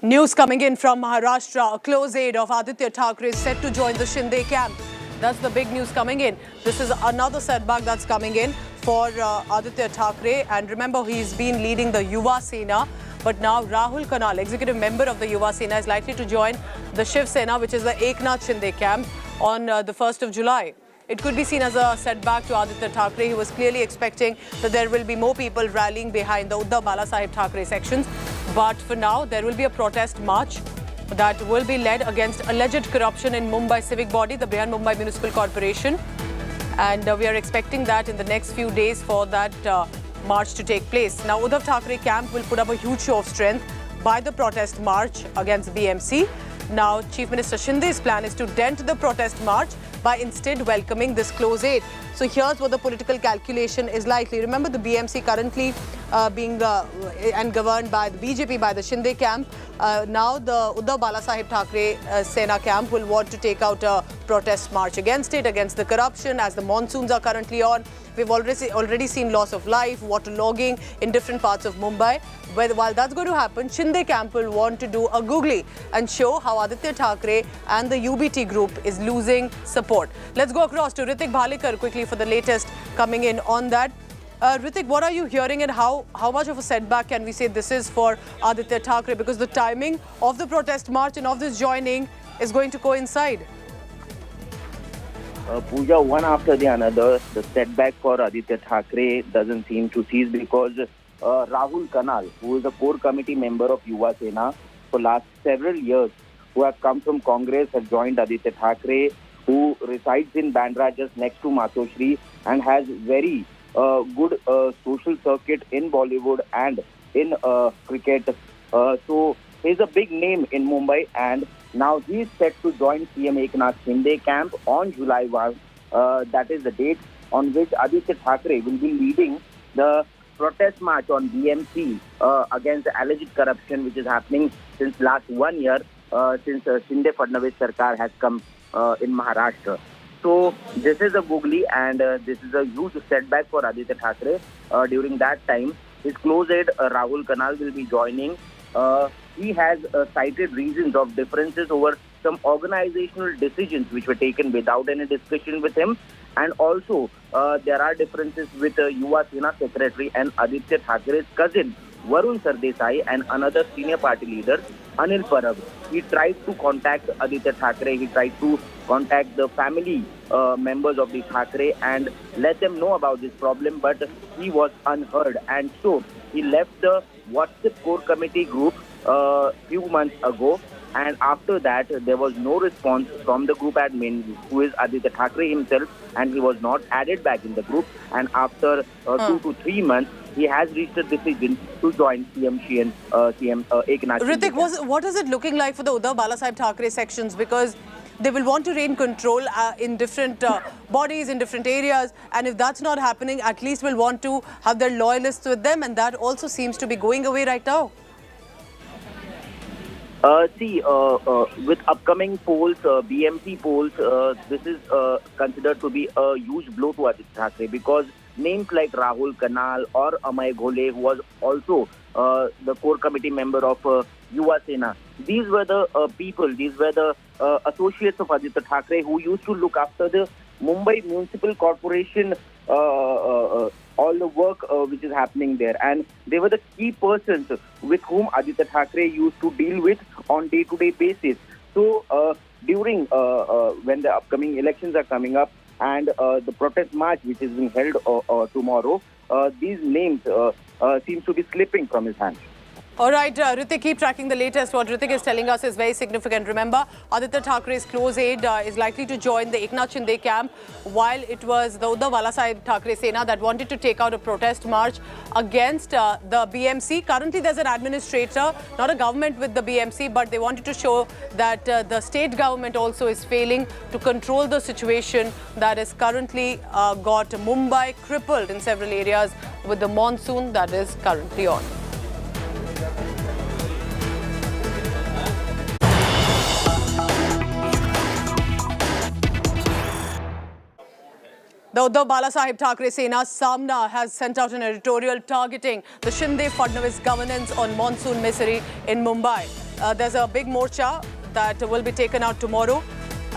News coming in from Maharashtra. A close aide of Aditya Thackeray is set to join the Shinde camp. That's the big news coming in. This is another setback that's coming in for Aditya Thackeray. And remember, he's been leading the Yuva Sena. But now Rahul Kanal, executive member of the Yuva Sena, is likely to join the Shiv Sena, which is the Eknath Shinde camp, on the 1st of July. It could be seen as a setback to Aditya Thackeray. He was clearly expecting that there will be more people rallying behind the Uddhav Balasaheb Thackeray sections. But for now, there will be a protest march that will be led against alleged corruption in Mumbai civic body, the Brihan Mumbai Municipal Corporation. And we are expecting that in the next few days for that march to take place. Now, Uddhav Thackeray camp will put up a huge show of strength by the protest march against BMC. Now, Chief Minister Shinde's plan is to dent the protest march by instead welcoming this close aid. So here's what the political calculation is likely. Remember, the BMC currently being and governed by the BJP, by the Shinde camp. Now the Uddhav Balasaheb Thackeray Sena camp will want to take out a protest march against it, against the corruption, as the monsoons are currently on. We've already seen loss of life, waterlogging in different parts of Mumbai. But while that's going to happen, Shinde camp will want to do a googly and show how Aditya Thackeray and the UBT group is losing support. Let's go across to Ritik Bhalekar quickly for the latest coming in on that. Ritik, what are you hearing, and how much of a setback can we say this is for Aditya Thackeray? Because the timing of the protest march and of this joining is going to coincide. Pooja, one after the another, the setback for Aditya Thackeray doesn't seem to cease, because Rahul Kanal, who is a core committee member of Yuva Sena for last several years, who has come from Congress, has joined Aditya Thackeray, who resides in Bandra just next to Matoshri and has very good social circuit in Bollywood and in cricket. So he's a big name in Mumbai, and now he's set to join CM Eknath Shinde camp on July 1. That is the date on which Aditya Thackeray will be leading the protest march on BMC against the alleged corruption which is happening since last 1 year, since Shinde Fadnavis Sarkar has come in Maharashtra. So this is a googly, and this is a huge setback for Aditya Thackeray. During that time, his close aide Rahul Kanal will be joining. He has cited reasons of differences over some organizational decisions which were taken without any discussion with him. And also, there are differences with Yuva Sena secretary and Aditya Thackeray's cousin, Varun Sardesai, and another senior party leader, Anil Parab. He tried to contact Aditya Thackeray, he tried to contact the family members of the Thackeray and let them know about this problem, but he was unheard. And so, he left the WhatsApp core committee group few months ago, and after that there was no response from the group admin, who is Aditya Thackeray himself, and he was not added back in the group. And after 2 to 3 months, he has reached a decision to join CM Eknath. Ritik, what is it looking like for the Uddhav Balasaheb Thackeray sections? Because they will want to rein control in different bodies, in different areas. And if that's not happening, at least will want to have their loyalists with them. And that also seems to be going away right now. With upcoming polls, BMC polls, this is considered to be a huge blow to Aditya Thackeray, because names like Rahul Kanal or Amay Ghole, who was also the core committee member of Yuva Sena, these were the people, these were the associates of Aditya Thackeray who used to look after the Mumbai Municipal Corporation, all the work which is happening there. And they were the key persons with whom Aditya Thackeray used to deal with on day-to-day basis. So during when the upcoming elections are coming up and the protest march which is being held tomorrow, these names seem to be slipping from his hands. All right, Ritik, keep tracking the latest. What Ritik is telling us is very significant. Remember, Aditya Thackeray's close aide is likely to join the Eknath Shinde camp, while it was the Uddhav Balasaheb Thackeray Sena that wanted to take out a protest march against the BMC. Currently, there's an administrator, not a government with the BMC, but they wanted to show that the state government also is failing to control the situation that is currently got Mumbai crippled in several areas with the monsoon that is currently on. The Uddhav Balasaheb Thackeray Sena Samna has sent out an editorial targeting the Shinde Fadnavis governance on monsoon misery in Mumbai. There's a big morcha that will be taken out tomorrow,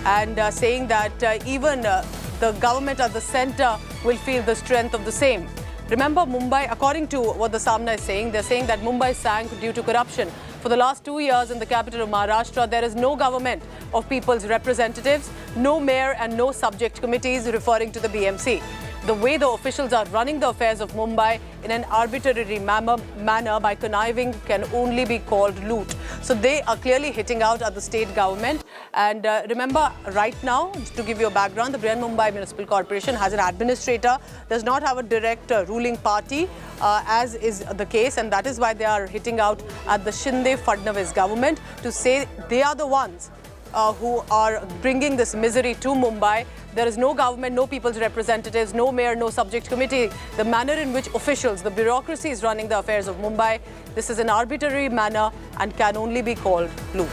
and saying that even the government at the centre will feel the strength of the same. Remember, Mumbai, according to what the Samna is saying, they're saying that Mumbai sank due to corruption. For the last 2 years in the capital of Maharashtra, there is no government of people's representatives, no mayor and no subject committees, referring to the BMC. The way the officials are running the affairs of Mumbai in an arbitrary manner by conniving can only be called loot. So they are clearly hitting out at the state government. And remember, right now, to give you a background, the Mumbai Municipal Corporation has an administrator, does not have a direct ruling party, as is the case. And that is why they are hitting out at the Shinde Fadnavis government to say they are the ones who are bringing this misery to Mumbai. There is no government, no people's representatives, no mayor, no subject committee. The manner in which officials, the bureaucracy is running the affairs of Mumbai, this is an arbitrary manner and can only be called loot.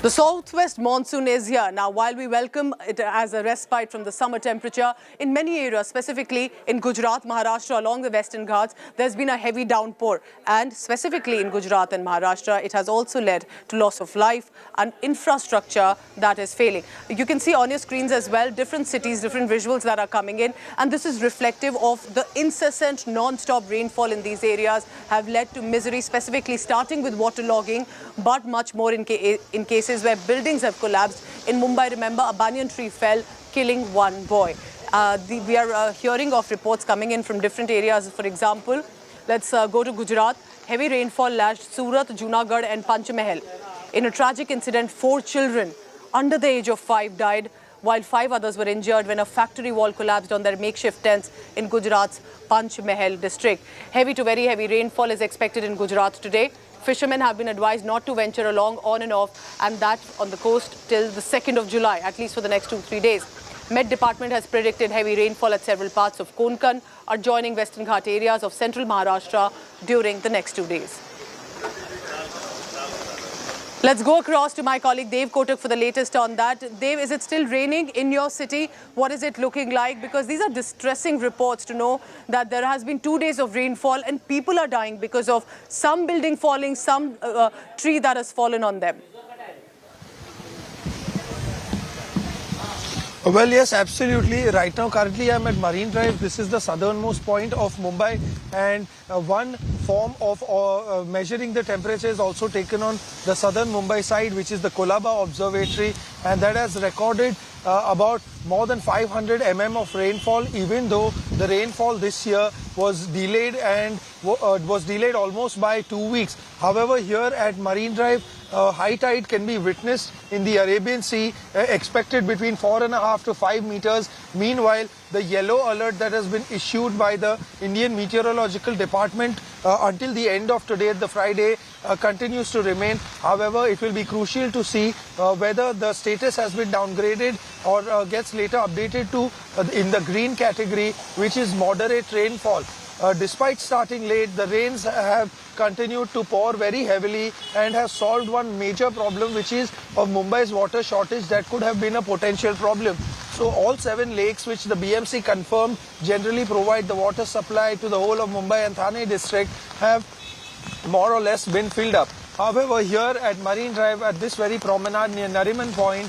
The southwest monsoon is here. Now, while we welcome it as a respite from the summer temperature, in many areas, specifically in Gujarat, Maharashtra, along the Western Ghats, there's been a heavy downpour. And specifically in Gujarat and Maharashtra, it has also led to loss of life and infrastructure that is failing. You can see on your screens as well, different cities, different visuals that are coming in. And this is reflective of the incessant, non-stop rainfall in these areas have led to misery, specifically starting with waterlogging, but much more in cases where buildings have collapsed. In Mumbai, remember, a banyan tree fell, killing one boy. We are hearing of reports coming in from different areas. For example, let's go to Gujarat. Heavy rainfall lashed Surat, Junagadh and Panchmahal. In a tragic incident, 4 children under the age of 5 died, while 5 others were injured when a factory wall collapsed on their makeshift tents in Gujarat's Panchmahal district. Heavy to very heavy rainfall is expected in Gujarat today. Fishermen have been advised not to venture along on and off, and that on the coast till the 2nd of July, at least for the next 2-3 days. Met Department has predicted heavy rainfall at several parts of Konkan, adjoining Western Ghat areas of central Maharashtra during the next 2 days. Let's go across to my colleague Dev Kotak for the latest on that. Dev, is it still raining in your city? What is it looking like? Because these are distressing reports to know that there has been 2 days of rainfall and people are dying because of some building falling, some tree that has fallen on them. Well, yes, absolutely. Right now, currently, I'm at Marine Drive. This is the southernmost point of Mumbai, and one form of measuring the temperature is also taken on the southern Mumbai side, which is the Kolaba Observatory, and that has recorded about more than 500 mm of rainfall, even though the rainfall this year was delayed and was delayed almost by 2 weeks. However, here at Marine Drive, high tide can be witnessed in the Arabian Sea, expected between 4.5 to 5 meters. Meanwhile, the yellow alert that has been issued by the Indian Meteorological Department until the end of today, the Friday, continues to remain. However, it will be crucial to see whether the status has been downgraded or gets later updated to in the green category, which is moderate rainfall. Despite starting late, the rains have continued to pour very heavily and has solved one major problem, which is of Mumbai's water shortage that could have been a potential problem. So all 7 lakes, which the BMC confirmed generally provide the water supply to the whole of Mumbai and Thane district, have more or less been filled up. However, here at Marine Drive, at this very promenade near Nariman Point,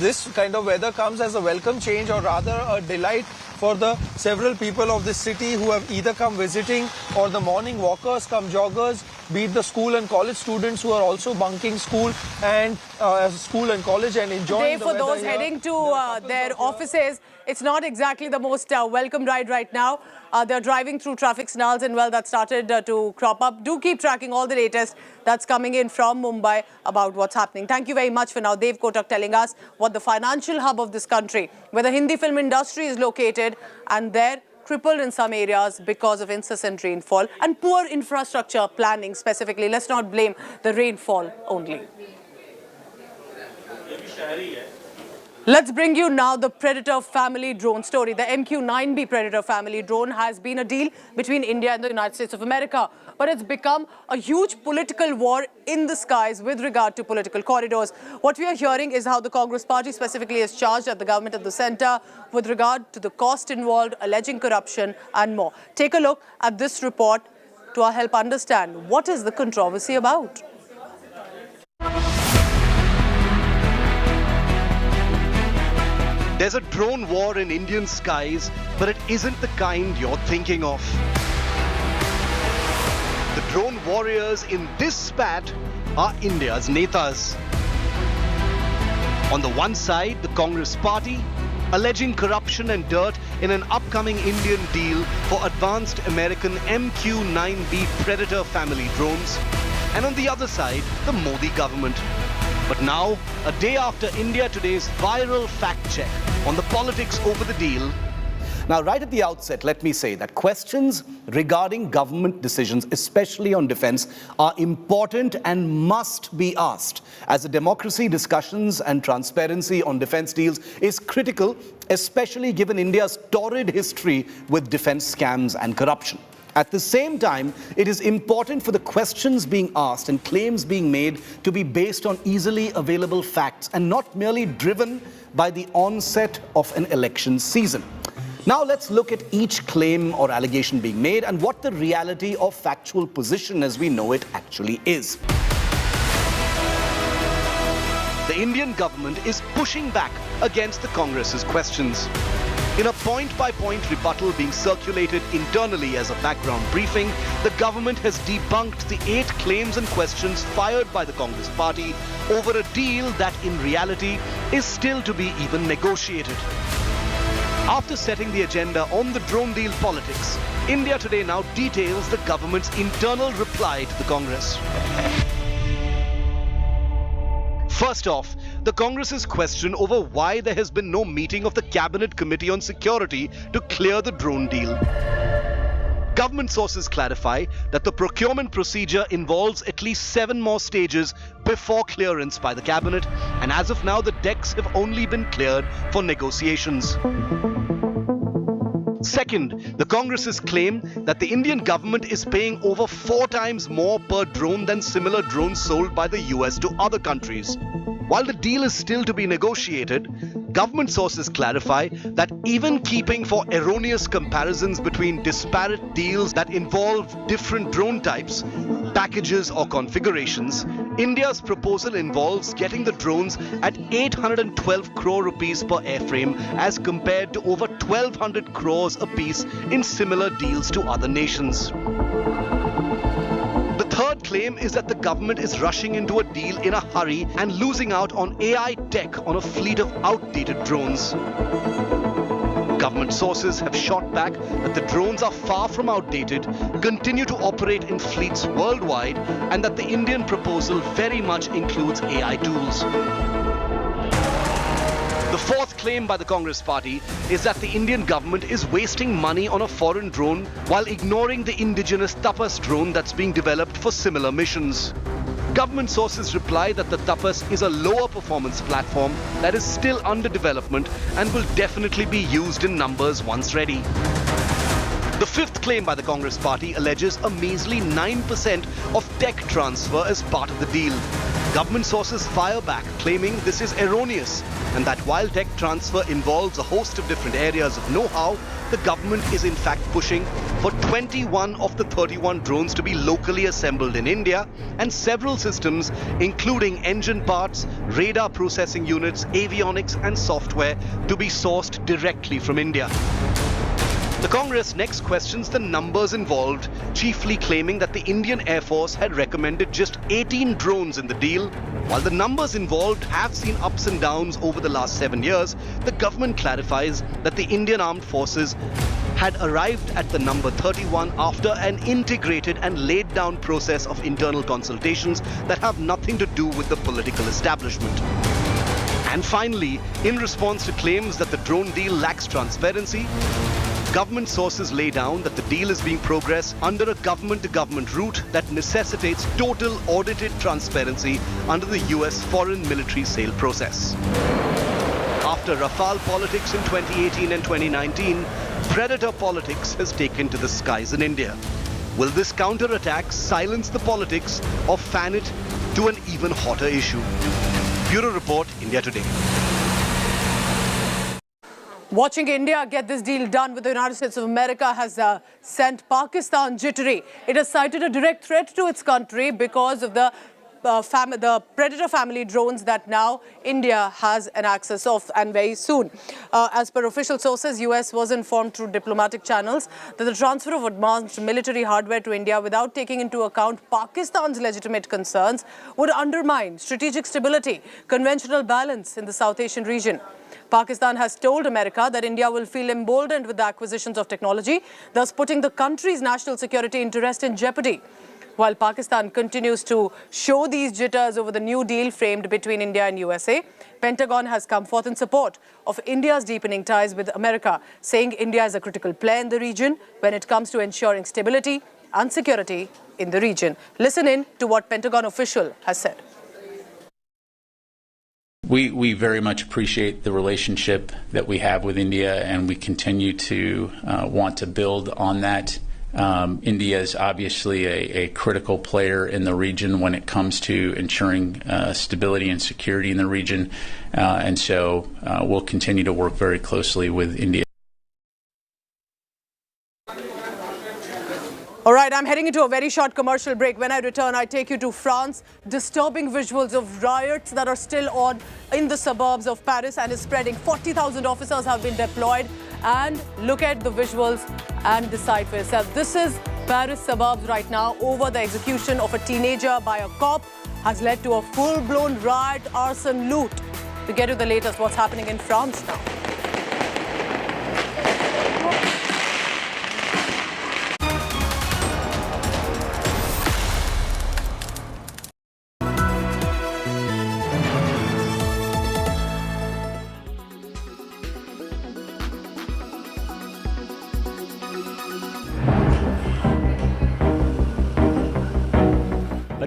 this kind of weather comes as a welcome change, or rather a delight for the several people of this city who have either come visiting or the morning walkers, come joggers, be it the school and college students who are also bunking school and college and enjoying the weather. For those heading to their offices, it's not exactly the most welcome ride right now. They're driving through traffic snarls and, well, that started to crop up. Do keep tracking all the latest that's coming in from Mumbai about what's happening. Thank you very much for now. Dev Kotak telling us what the financial hub of this country, where the Hindi film industry is located, and they're crippled in some areas because of incessant rainfall and poor infrastructure planning specifically. Let's not blame the rainfall only. Let's bring you now the Predator family drone story. The MQ-9B Predator family drone has been a deal between India and the United States of America, but it's become a huge political war in the skies with regard to political corridors. What we are hearing is how the Congress party specifically is charged at the government at the center with regard to the cost involved, alleging corruption and more. Take a look at this report to help understand what is the controversy about. There's a drone war in Indian skies, but it isn't the kind you're thinking of. The drone warriors in this spat are India's netas. On the one side, the Congress party, alleging corruption and dirt in an upcoming Indian deal for advanced American MQ-9B Predator family drones. And on the other side, the Modi government. But now, a day after India Today's viral fact check on the politics over the deal. Now, right at the outset, let me say that questions regarding government decisions, especially on defense, are important and must be asked. As a democracy, discussions and transparency on defense deals is critical, especially given India's torrid history with defense scams and corruption. At the same time, it is important for the questions being asked and claims being made to be based on easily available facts and not merely driven by the onset of an election season. Now let's look at each claim or allegation being made and what the reality of factual position as we know it actually is. The Indian government is pushing back against the Congress's questions. In a point-by-point rebuttal being circulated internally as a background briefing, the government has debunked the 8 claims and questions fired by the Congress party over a deal that in reality is still to be even negotiated. After setting the agenda on the drone deal politics, India Today now details the government's internal reply to the Congress. First off, the Congress's question over why there has been no meeting of the Cabinet Committee on Security to clear the drone deal. Government sources clarify that the procurement procedure involves at least 7 more stages before clearance by the cabinet, and as of now the decks have only been cleared for negotiations. Second, the Congress's claim that the Indian government is paying over 4 times more per drone than similar drones sold by the US to other countries. While the deal is still to be negotiated, government sources clarify that even keeping for erroneous comparisons between disparate deals that involve different drone types, packages or configurations, India's proposal involves getting the drones at 812 crore rupees per airframe as compared to over 1200 crores a piece in similar deals to other nations. The third claim is that the government is rushing into a deal in a hurry and losing out on AI tech on a fleet of outdated drones. Government sources have shot back that the drones are far from outdated, continue to operate in fleets worldwide, and that the Indian proposal very much includes AI tools. The fourth claim by the Congress party is that the Indian government is wasting money on a foreign drone while ignoring the indigenous Tapas drone that's being developed for similar missions. Government sources reply that the Tapas is a lower performance platform that is still under development and will definitely be used in numbers once ready. The fifth claim by the Congress party alleges a measly 9% of tech transfer as part of the deal. Government sources fire back, claiming this is erroneous and that while tech transfer involves a host of different areas of know-how, the government is in fact pushing for 21 of the 31 drones to be locally assembled in India and several systems, including engine parts, radar processing units, avionics and software, to be sourced directly from India. The Congress next questions the numbers involved, chiefly claiming that the Indian Air Force had recommended just 18 drones in the deal. While the numbers involved have seen ups and downs over the last 7 years, the government clarifies that the Indian Armed Forces had arrived at the number 31 after an integrated and laid down process of internal consultations that have nothing to do with the political establishment. And finally, in response to claims that the drone deal lacks transparency, government sources lay down that the deal is being progressed under a government-to-government route that necessitates total audited transparency under the US foreign military sale process. After Rafale politics in 2018 and 2019, predator politics has taken to the skies in India. Will this counterattack silence the politics or fan it to an even hotter issue? Bureau Report, India Today. Watching India get this deal done with the United States of America has sent Pakistan jittery. It has cited a direct threat to its country because of the Predator family drones that now India has an access of, and very soon. As per official sources, US was informed through diplomatic channels that the transfer of advanced military hardware to India without taking into account Pakistan's legitimate concerns would undermine strategic stability, conventional balance in the South Asian region. Pakistan has told America that India will feel emboldened with the acquisitions of technology, thus putting the country's national security interest in jeopardy. While Pakistan continues to show these jitters over the new deal framed between India and USA, Pentagon has come forth in support of India's deepening ties with America, saying India is a critical player in the region when it comes to ensuring stability and security in the region. Listen in to what Pentagon official has said. We very much appreciate the relationship that we have with India, and we continue to want to build on that. India is obviously a critical player in the region when it comes to ensuring stability and security in the region, and so we'll continue to work very closely with India. All right, I'm heading into a very short commercial break. When I return, I take you to France. Disturbing visuals of riots that are still on in the suburbs of Paris and is spreading. 40,000 officers have been deployed. And look at the visuals and decide for yourself. This is Paris suburbs right now. Over the execution of a teenager by a cop has led to a full-blown riot, arson, loot. To get you the latest, what's happening in France now.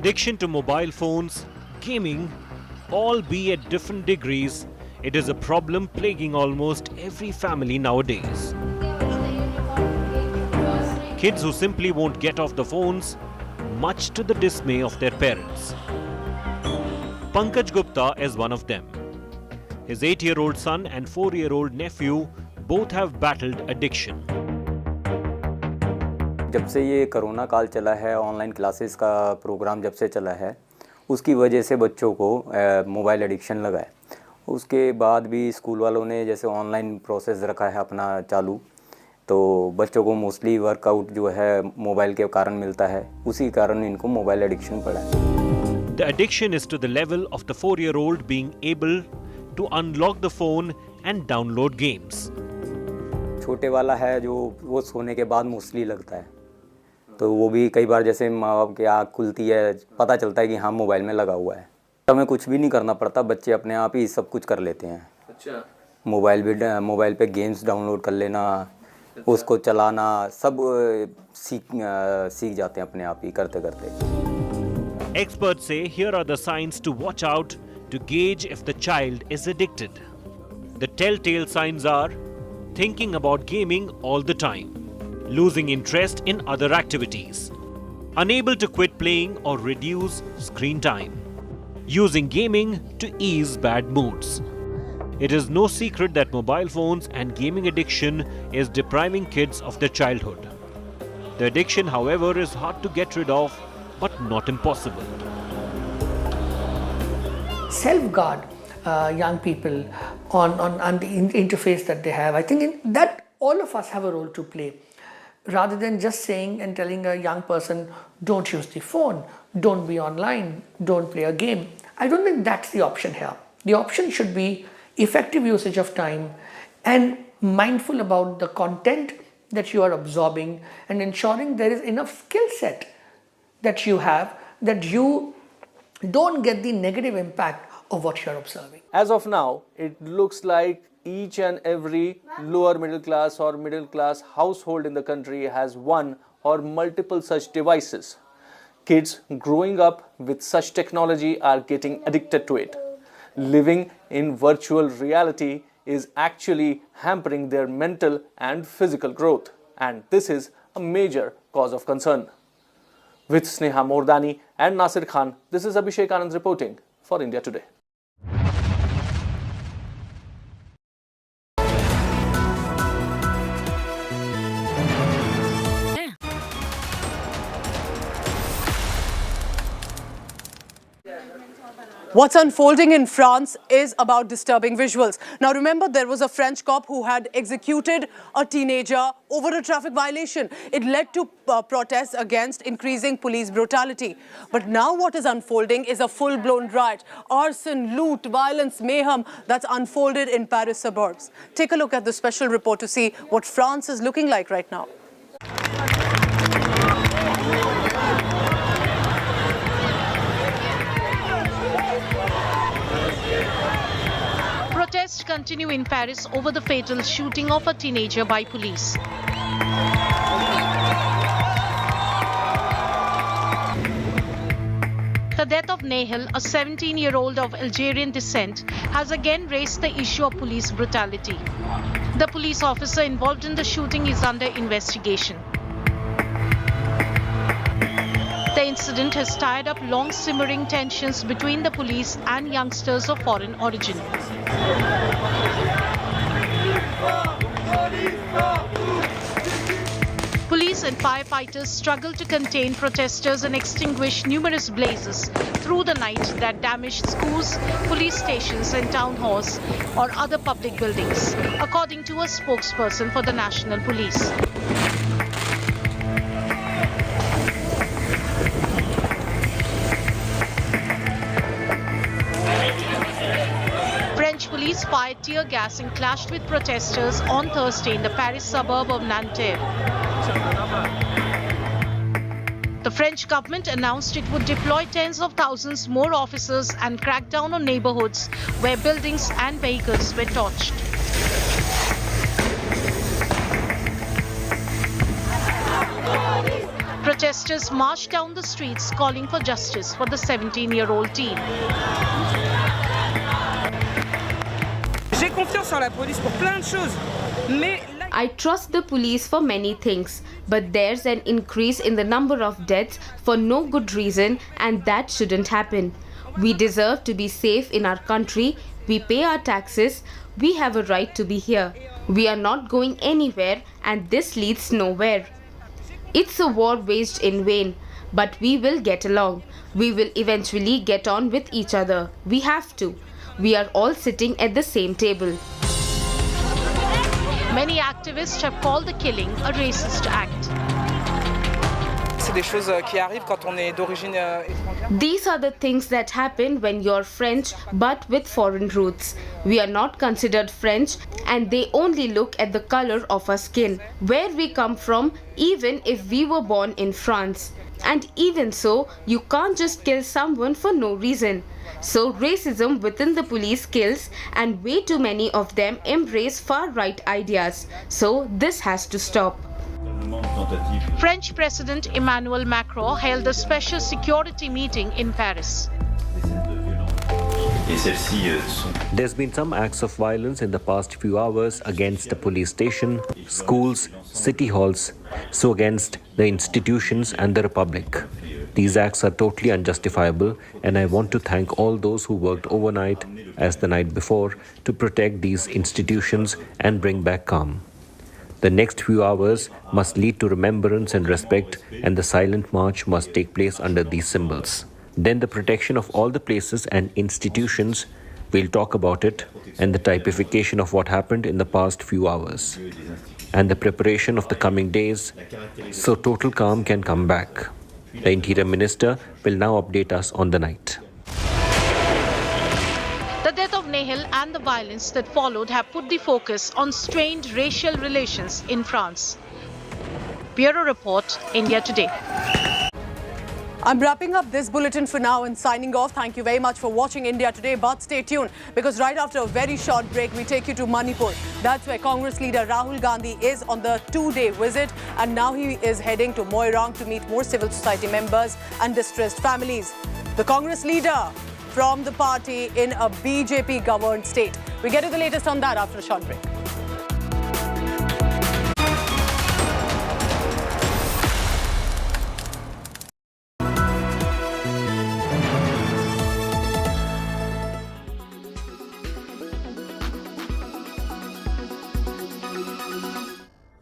Addiction to mobile phones, gaming, all be at different degrees, it is a problem plaguing almost every family nowadays. Kids who simply won't get off the phones, much to the dismay of their parents. Pankaj Gupta is one of them. His 8-year-old son and 4-year-old nephew both have battled addiction. जब से ये corona काल चला है, online classes का programme जब से चला है, उसकी वजह से बच्चों को मोबाइल एडिक्शन लगा है। उसके बाद भी स्कूल वालों ने जैसे ऑनलाइन प्रोसेस रखा है अपना चालू, तो बच्चों को मोस्टली वर्कआउट जो है मोबाइल के कारण मिलता है, उसी कारण इनको मोबाइल एडिक्शन पड़ा है। The addiction is to the level of the 4-year-old being able to unlock the phone and download games. छोटे वाला है जो वो सोने के बाद मोस्टली लगता है, तो वो भी कई बार जैसे माँ बाप की आँख खुलती है, पता चलता है कि हाँ मोबाइल में लगा हुआ है। हमें कुछ भी नहीं करना पड़ता, बच्चे अपने आप ही सब कुछ कर लेते हैं। अच्छा। मोबाइल पे गेम्स डाउनलोड कर लेना, उसको चलाना, सब सीख जाते हैं अपने आप ही करते करते। Experts say here are the signs to watch out to gauge if the child is addicted. The telltale signs are thinking about gaming all the time, losing interest in other activities, unable to quit playing or reduce screen time, using gaming to ease bad moods. It is no secret that mobile phones and gaming addiction is depriving kids of their childhood. The addiction, however, is hard to get rid of, but not impossible. Self-guard young people on the interface that they have. I think that all of us have a role to play. Rather than just saying and telling a young person, don't use the phone, don't be online, don't play a game. I don't think that's the option here. The option should be effective usage of time and mindful about the content that you are absorbing and ensuring there is enough skill set that you have, that you don't get the negative impact of what you're observing. As of now, it looks like each and every lower middle class or middle class household in the country has one or multiple such devices. Kids growing up with such technology are getting addicted to it. Living in virtual reality is actually hampering their mental and physical growth, and this is a major cause of concern. With Sneha Mordani and Nasir Khan, this is Abhishek Anand reporting for India Today. What's unfolding in France is about disturbing visuals. Now remember, there was a French cop who had executed a teenager over a traffic violation. It led to protests against increasing police brutality. But now what is unfolding is a full-blown riot. Arson, loot, violence, mayhem that's unfolded in Paris suburbs. Take a look at the special report to see what France is looking like right now. Protests continue in Paris over the fatal shooting of a teenager by police. The death of Nahel, a 17-year-old of Algerian descent, has again raised the issue of police brutality. The police officer involved in the shooting is under investigation. The incident has stirred up long simmering tensions between the police and youngsters of foreign origin. Police and firefighters struggled to contain protesters and extinguish numerous blazes through the night that damaged schools, police stations and town halls or other public buildings, according to a spokesperson for the National Police. French police fired tear gas and clashed with protesters on Thursday in the Paris suburb of Nanterre. The French government announced it would deploy tens of thousands more officers and crack down on neighborhoods where buildings and vehicles were torched. Protesters protesters marched down the streets calling for justice for the 17-year-old teen. J'ai confiance en la police pour plein de choses, mais I trust the police for many things, but there's an increase in the number of deaths for no good reason, and that shouldn't happen. We deserve to be safe in our country. We pay our taxes. We have a right to be here. We are not going anywhere, and this leads nowhere. It's a war waged in vain, but we will get along. We will eventually get on with each other. We have to. We are all sitting at the same table. Many activists have called the killing a racist act. c'est des choses qui arrivent quand on est d'origine étrangère. These are the things that happen when you're French but with foreign roots. We are not considered French and they only look at the color of our skin, where we come from, even if we were born in France. And even so, you can't just kill someone for no reason. So racism within the police kills, and way too many of them embrace far-right ideas. So this has to stop. French President Emmanuel Macron held a special security meeting in Paris. There's been some acts of violence in the past few hours against the police station, schools, city halls, so against the institutions and the republic. These acts are totally unjustifiable, and I want to thank all those who worked overnight, as the night before, to protect these institutions and bring back calm. The next few hours must lead to remembrance and respect, and the silent march must take place under these symbols. Then the protection of all the places and institutions, we'll talk about it, and the typification of what happened in the past few hours, and the preparation of the coming days, so total calm can come back. The Interior Minister will now update us on the night. The death of Nahil and the violence that followed have put the focus on strained racial relations in France. Bureau Report, India Today. I'm wrapping up this bulletin for now and signing off. Thank you very much for watching India Today, but stay tuned because right after a very short break, we take you to Manipur. That's where Congress leader Rahul Gandhi is on the two-day visit, and now he is heading to Moirang to meet more civil society members and distressed families. The Congress leader from the party in a BJP-governed state. We get to the latest on that after a short break.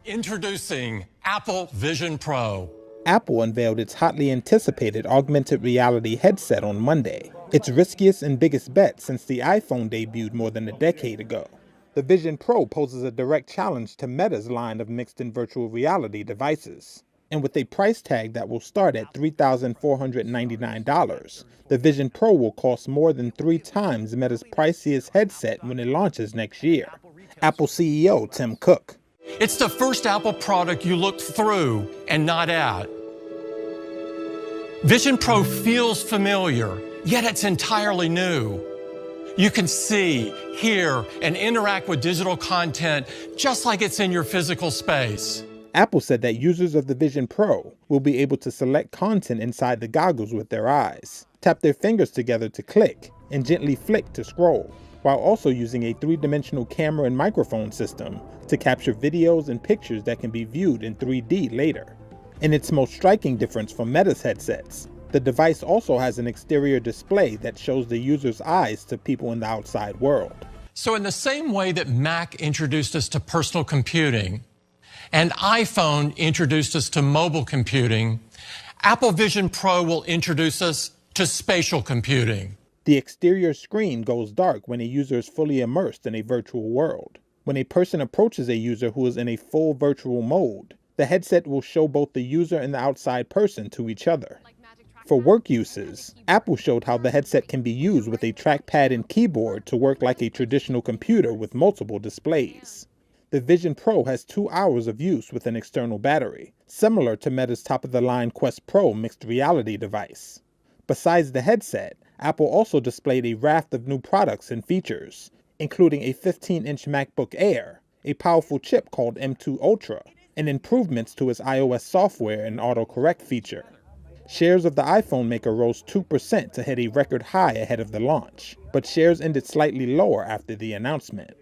Introducing Apple Vision Pro. Apple unveiled its hotly anticipated augmented reality headset on Monday, its riskiest and biggest bet since the iPhone debuted more than a decade ago. The Vision Pro poses a direct challenge to Meta's line of mixed and virtual reality devices. And with a price tag that will start at $3,499, the Vision Pro will cost more than 3 times Meta's priciest headset when it launches next year. Apple CEO Tim Cook. It's the first Apple product you look through and not at. Vision Pro feels familiar, yet it's entirely new. You can see, hear, and interact with digital content just like it's in your physical space. Apple said that users of the Vision Pro will be able to select content inside the goggles with their eyes, tap their fingers together to click, and gently flick to scroll, while also using a 3-dimensional camera and microphone system to capture videos and pictures that can be viewed in 3D later. In its most striking difference from Meta's headsets, the device also has an exterior display that shows the user's eyes to people in the outside world. So in the same way that Mac introduced us to personal computing and iPhone introduced us to mobile computing, Apple Vision Pro will introduce us to spatial computing. The exterior screen goes dark when a user is fully immersed in a virtual world. When a person approaches a user who is in a full virtual mode, the headset will show both the user and the outside person to each other. For work uses, Apple showed how the headset can be used with a trackpad and keyboard to work like a traditional computer with multiple displays. The Vision Pro has 2 hours of use with an external battery, similar to Meta's top-of-the-line Quest Pro mixed reality device. Besides the headset, Apple also displayed a raft of new products and features, including a 15-inch MacBook Air, a powerful chip called M2 Ultra, and improvements to its iOS software and autocorrect feature. Shares of the iPhone maker rose 2% to hit a record high ahead of the launch, but shares ended slightly lower after the announcement.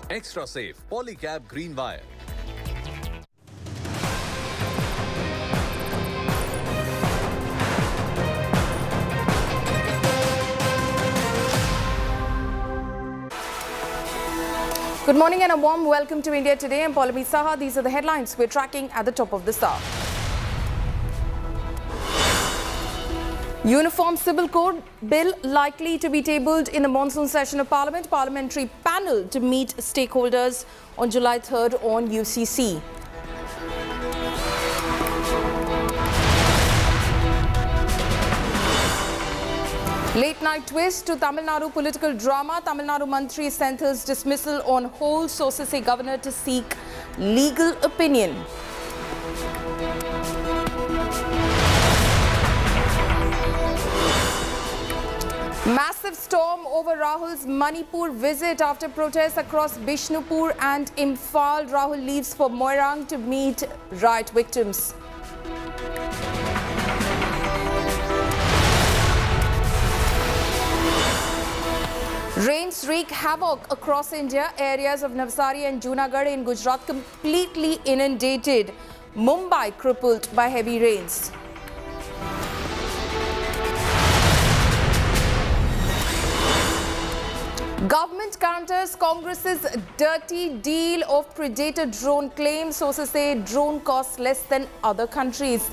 Extra safe Polycab Green Wire. Good morning and a warm welcome to India Today. I'm Paulami Saha. These are the headlines we're tracking at the top of the hour. Uniform Civil Code Bill likely to be tabled in the monsoon session of Parliament. Parliamentary panel to meet stakeholders on July 3rd on UCC. Late night twist to Tamil Nadu political drama. Tamil Nadu Mantri Senthil's dismissal on hold. Sources say governor to seek legal opinion. Massive storm over Rahul's Manipur visit after protests across Bishnupur and Imphal. Rahul leaves for Moirang to meet riot victims. Rains wreak havoc across India. Areas of Navsari and Junagadh in Gujarat completely inundated. Mumbai crippled by heavy rains. Government counters Congress's dirty deal of Predator drone claims. Sources say drone costs less than other countries.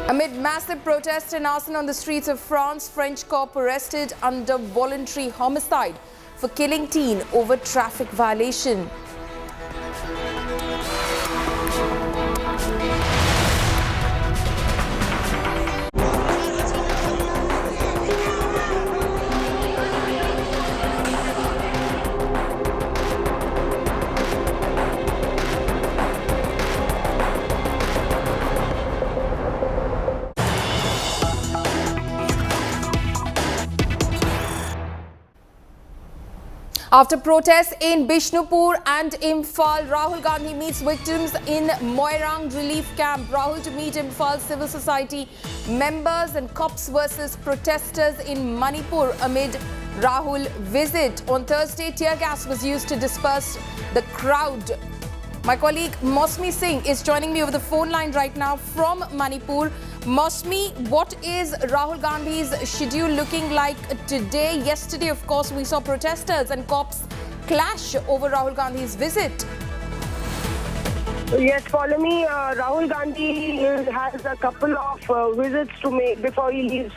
Amid massive protests and arson on the streets of France, French cop arrested under voluntary homicide for killing teen over traffic violation. After protests in Bishnupur and Imphal, Rahul Gandhi meets victims in Moirang relief camp. Rahul to meet Imphal civil society members and cops versus protesters in Manipur amid Rahul visit. On Thursday, tear gas was used to disperse the crowd. My colleague Mosmi Singh is joining me over the phone line right now from Manipur. Mosmi, what is Rahul Gandhi's schedule looking like today? Yesterday, of course, we saw protesters and cops clash over Rahul Gandhi's visit. Yes, follow me. Rahul Gandhi has a couple of visits to make before he leaves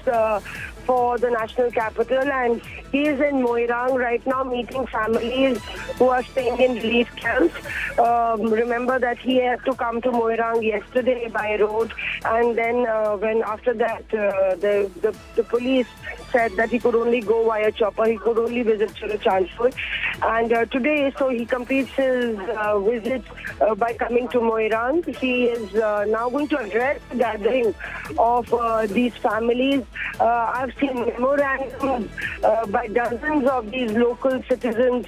for the national capital, and he is in Moirang right now meeting families who are staying in relief camps. Remember that he had to come to Moirang yesterday by road, and then when after that the police said that he could only go via chopper, he could only visit Churachandpur. And today, so he completes his visit by coming to Moirang. He is now going to address the gathering of these families. I've seen memorandums by dozens of these local citizens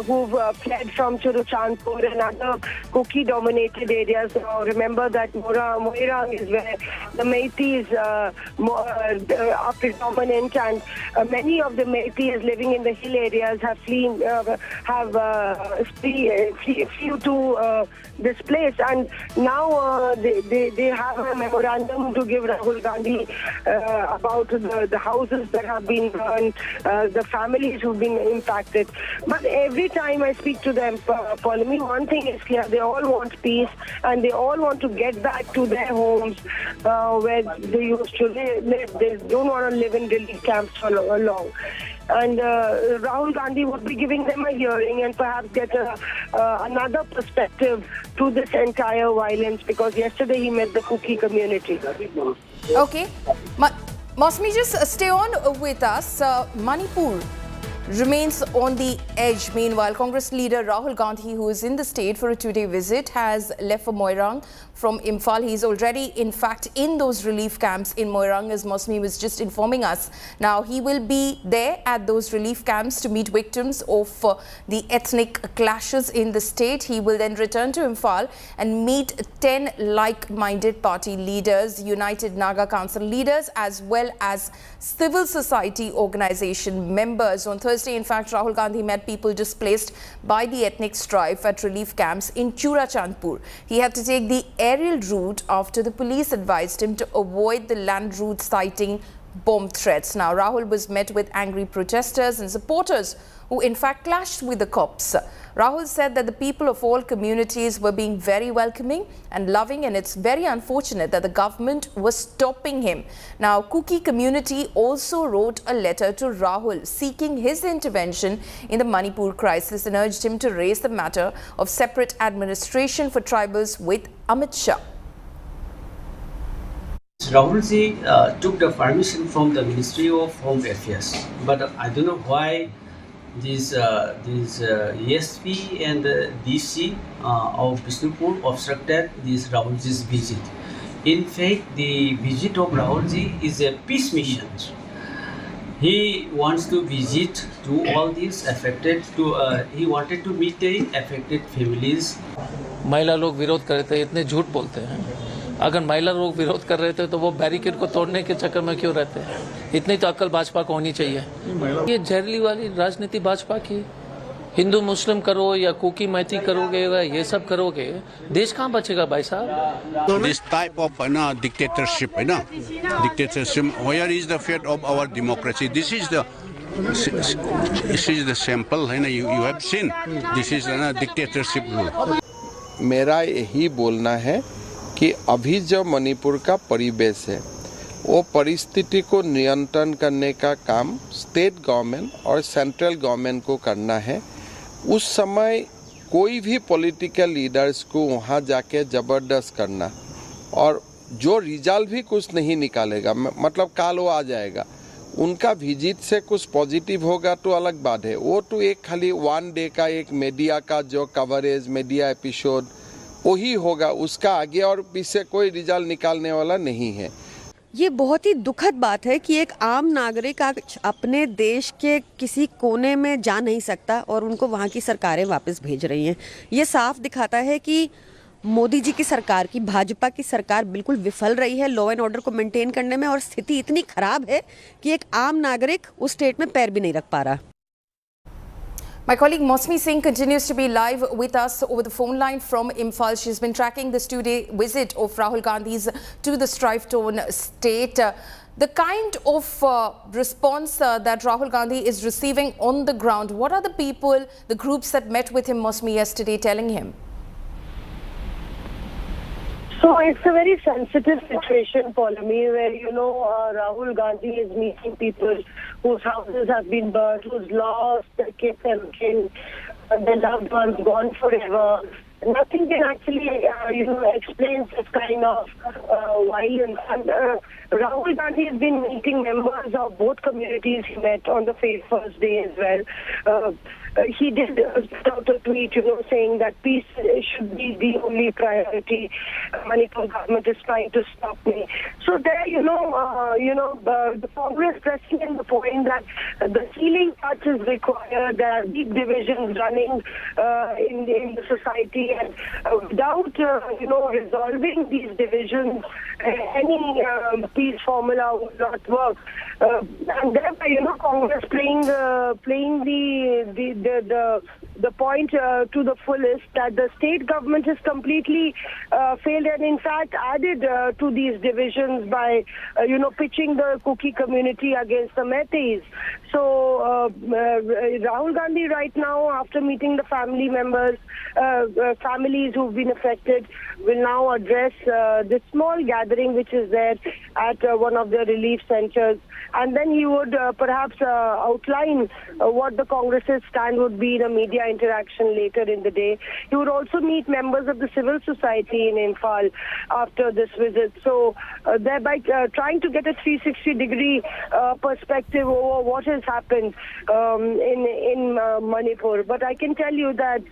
who've fled from Churachandpur and other Kuki-dominated areas. Now, remember that Moirang is where the Meiteis are predominant. violent, and many of the Metis living in the hill areas have flew to this place, and now they have a memorandum to give Rahul Gandhi about the houses that have been burned, the families who've been impacted. But every time I speak to them, Polemy, one thing is clear: they all want peace, and they all want to get back to their homes where they used to live. They don't want to live in relief camps for long. And Rahul Gandhi would be giving them a hearing and perhaps get another perspective to this entire violence, because yesterday he met the Kuki community. Okay. Mosmi, just stay on with us. Manipur remains on the edge. Meanwhile, Congress leader Rahul Gandhi, who is in the state for a two-day visit, has left for Moirang from Imphal. He's already, in fact, in those relief camps in Moirang, as Mosmi was just informing us. Now, he will be there at those relief camps to meet victims of the ethnic clashes in the state. He will then return to Imphal and meet 10 like-minded party leaders, United Naga Council leaders, as well as civil society organization members. On Thursday, in fact, Rahul Gandhi met people displaced by the ethnic strife at relief camps in Churachandpur. He had to take the aerial route after the police advised him to avoid the land route, citing bomb threats. Now, Rahul was met with angry protesters and supporters who in fact clashed with the cops. Rahul said that the people of all communities were being very welcoming and loving, and it's very unfortunate that the government was stopping him. Now, Kuki community also wrote a letter to Rahul seeking his intervention in the Manipur crisis and urged him to raise the matter of separate administration for tribals with Amit Shah. Rahul ji took the permission from the Ministry of Home Affairs, but I don't know why these ESP and the DC of Bishnupur obstructed this Rahul ji's visit. In fact, the visit of Rahul ji is a peace mission. He wants to visit to all these affected. He wanted to meet the affected families. महिला लोग विरोध कर रहे थे, इतने झूठ बोलते हैं। अगर महिला लोग विरोध कर रहे थे तो वो बैरिकेड को तोड़ने के चक्कर में क्यों रहते हैं? इतनी तो अक्ल भाजपा को होनी चाहिए। ये जहरीली वाली राजनीति भाजपा की, हिंदू मुस्लिम करो या कुकी मैती करोगे या ये सब करोगे, देश कहाँ बचेगा भाई साहब? This type of dictatorship, dictatorship. Where is the fate of our democracy? This is the sample. You have seen. This is a dictatorship rule. मेरा यही बोलना है कि अभी जो मणिपुर का परिवेश है, वो परिस्थिति को नियंत्रण करने का काम स्टेट गवर्नमेंट और सेंट्रल गवर्नमेंट को करना है। उस समय कोई भी पॉलिटिकल लीडर्स को वहाँ जाके ज़बरदस्त करना और जो रिजल्ट भी कुछ नहीं निकालेगा, मतलब काल वो आ जाएगा, उनका विजिट से कुछ पॉजिटिव होगा तो अलग बात है। वो तो एक खाली वन डे का एक मीडिया का जो कवरेज, मीडिया एपिसोड वही होगा, उसका आगे और पीछे कोई रिजल्ट निकालने वाला नहीं है। ये बहुत ही दुखद बात है कि एक आम नागरिक अपने देश के किसी कोने में जा नहीं सकता और उनको वहाँ की सरकारें वापस भेज रही हैं। ये साफ दिखाता है कि मोदी जी की सरकार की, भाजपा की सरकार बिल्कुल विफल रही है लॉ एंड ऑर्डर को मेंटेन करने में, और स्थिति इतनी खराब है कि एक आम नागरिक उस स्टेट में पैर भी नहीं रख पा रहा। My colleague Mosmi Singh continues to be live with us over the phone line from Imphal. She's been tracking this two-day visit of Rahul Gandhi's to the strife-torn state. The kind of response that Rahul Gandhi is receiving on the ground, what are the people, the groups that met with him, Mosmi, yesterday telling him? So it's a very sensitive situation, Polemy, where, Rahul Gandhi is meeting people whose houses have been burned, who's lost their kids and kin, their loved ones gone forever. Nothing can actually, explain this kind of violence. And Rahul Gandhi has been meeting members of both communities he met on the first day as well. he did put out a tweet, saying that peace should be the only priority. Manipur government is trying to stop me. So there, the Congress pressing in the point that the healing touch is required. There are deep divisions running in the society, and without resolving these divisions, any peace formula would not work. And thereby, Congress playing the point to the fullest that the state government has completely failed, and in fact added to these divisions by pitching the Kuki community against the Meiteis. So Rahul Gandhi right now, after meeting the family members, families who've been affected, will now address this small gathering which is there at one of the relief centers, and then he would perhaps outline what the Congress's stand would be in a media interaction later in the day. He would also meet members of the civil society in Imphal after this visit. So thereby trying to get a 360-degree perspective over what has happened in Manipur. But I can tell you that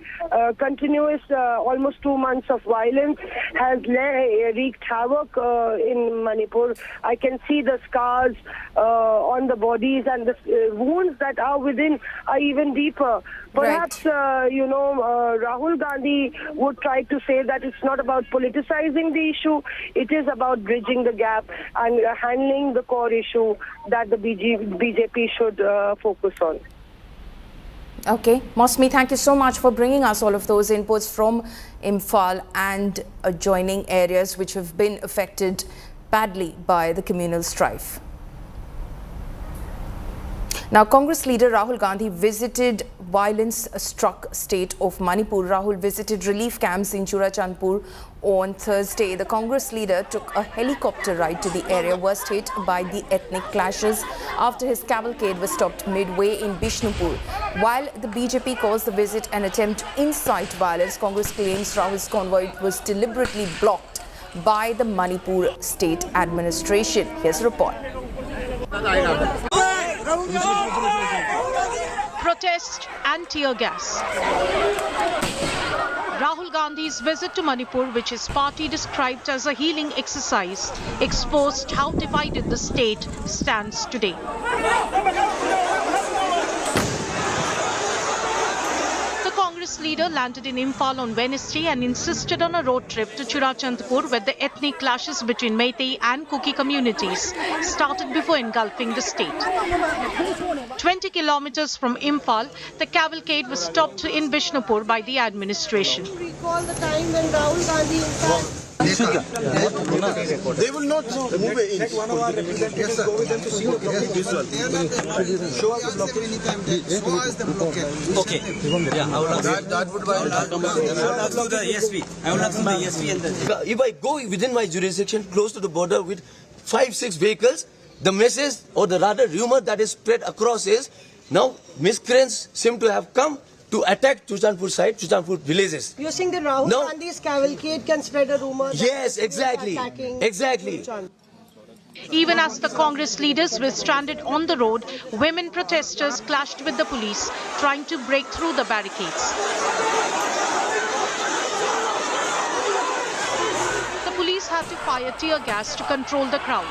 continuous almost 2 months of violence has wreaked havoc in Manipur. I can see the scars on the bodies, and the wounds that are within are even deeper. Perhaps, Rahul Gandhi would try to say that it's not about politicizing the issue, it is about bridging the gap and handling the core issue that the BJP should focus on. Okay, Mosmi, thank you so much for bringing us all of those inputs from Imphal and adjoining areas which have been affected badly by the communal strife. Now, Congress leader Rahul Gandhi visited violence-struck state of Manipur. Rahul visited relief camps in Churachandpur on Thursday. The Congress leader took a helicopter ride to the area worst hit by the ethnic clashes after his cavalcade was stopped midway in Bishnupur. While the BJP calls the visit an attempt to incite violence, Congress claims Rahul's convoy was deliberately blocked by the Manipur state administration. Here's a report. Protest and tear gas. Rahul Gandhi's visit to Manipur, which his party described as a healing exercise, exposed how divided the state stands today. The Congress leader landed in Imphal on Wednesday and insisted on a road trip to Churachandpur, where the ethnic clashes between Meitei and Kuki communities started before engulfing the state. 20 kilometers from Imphal, the cavalcade was stopped in Bishnupur by the administration. Recall the time when Rahul Gandhi they will not move in. Let one of our representatives go with them to see the blockade. Show us the blockade. Show us the blockade. Okay. Yeah, I will ask that would the ESP. I will ask the ESP and the... If I go within my jurisdiction, close to the border with 5-6 vehicles, the message, or the rather rumor that is spread across is, now miscreants seem to have come to attack Churachandpur side, Churachandpur villages. You're saying that Rahul Gandhi's cavalcade can spread a rumor? Yes, exactly. Exactly. Even as the Congress leaders were stranded on the road, women protesters clashed with the police, trying to break through the barricades. The police had to fire tear gas to control the crowd.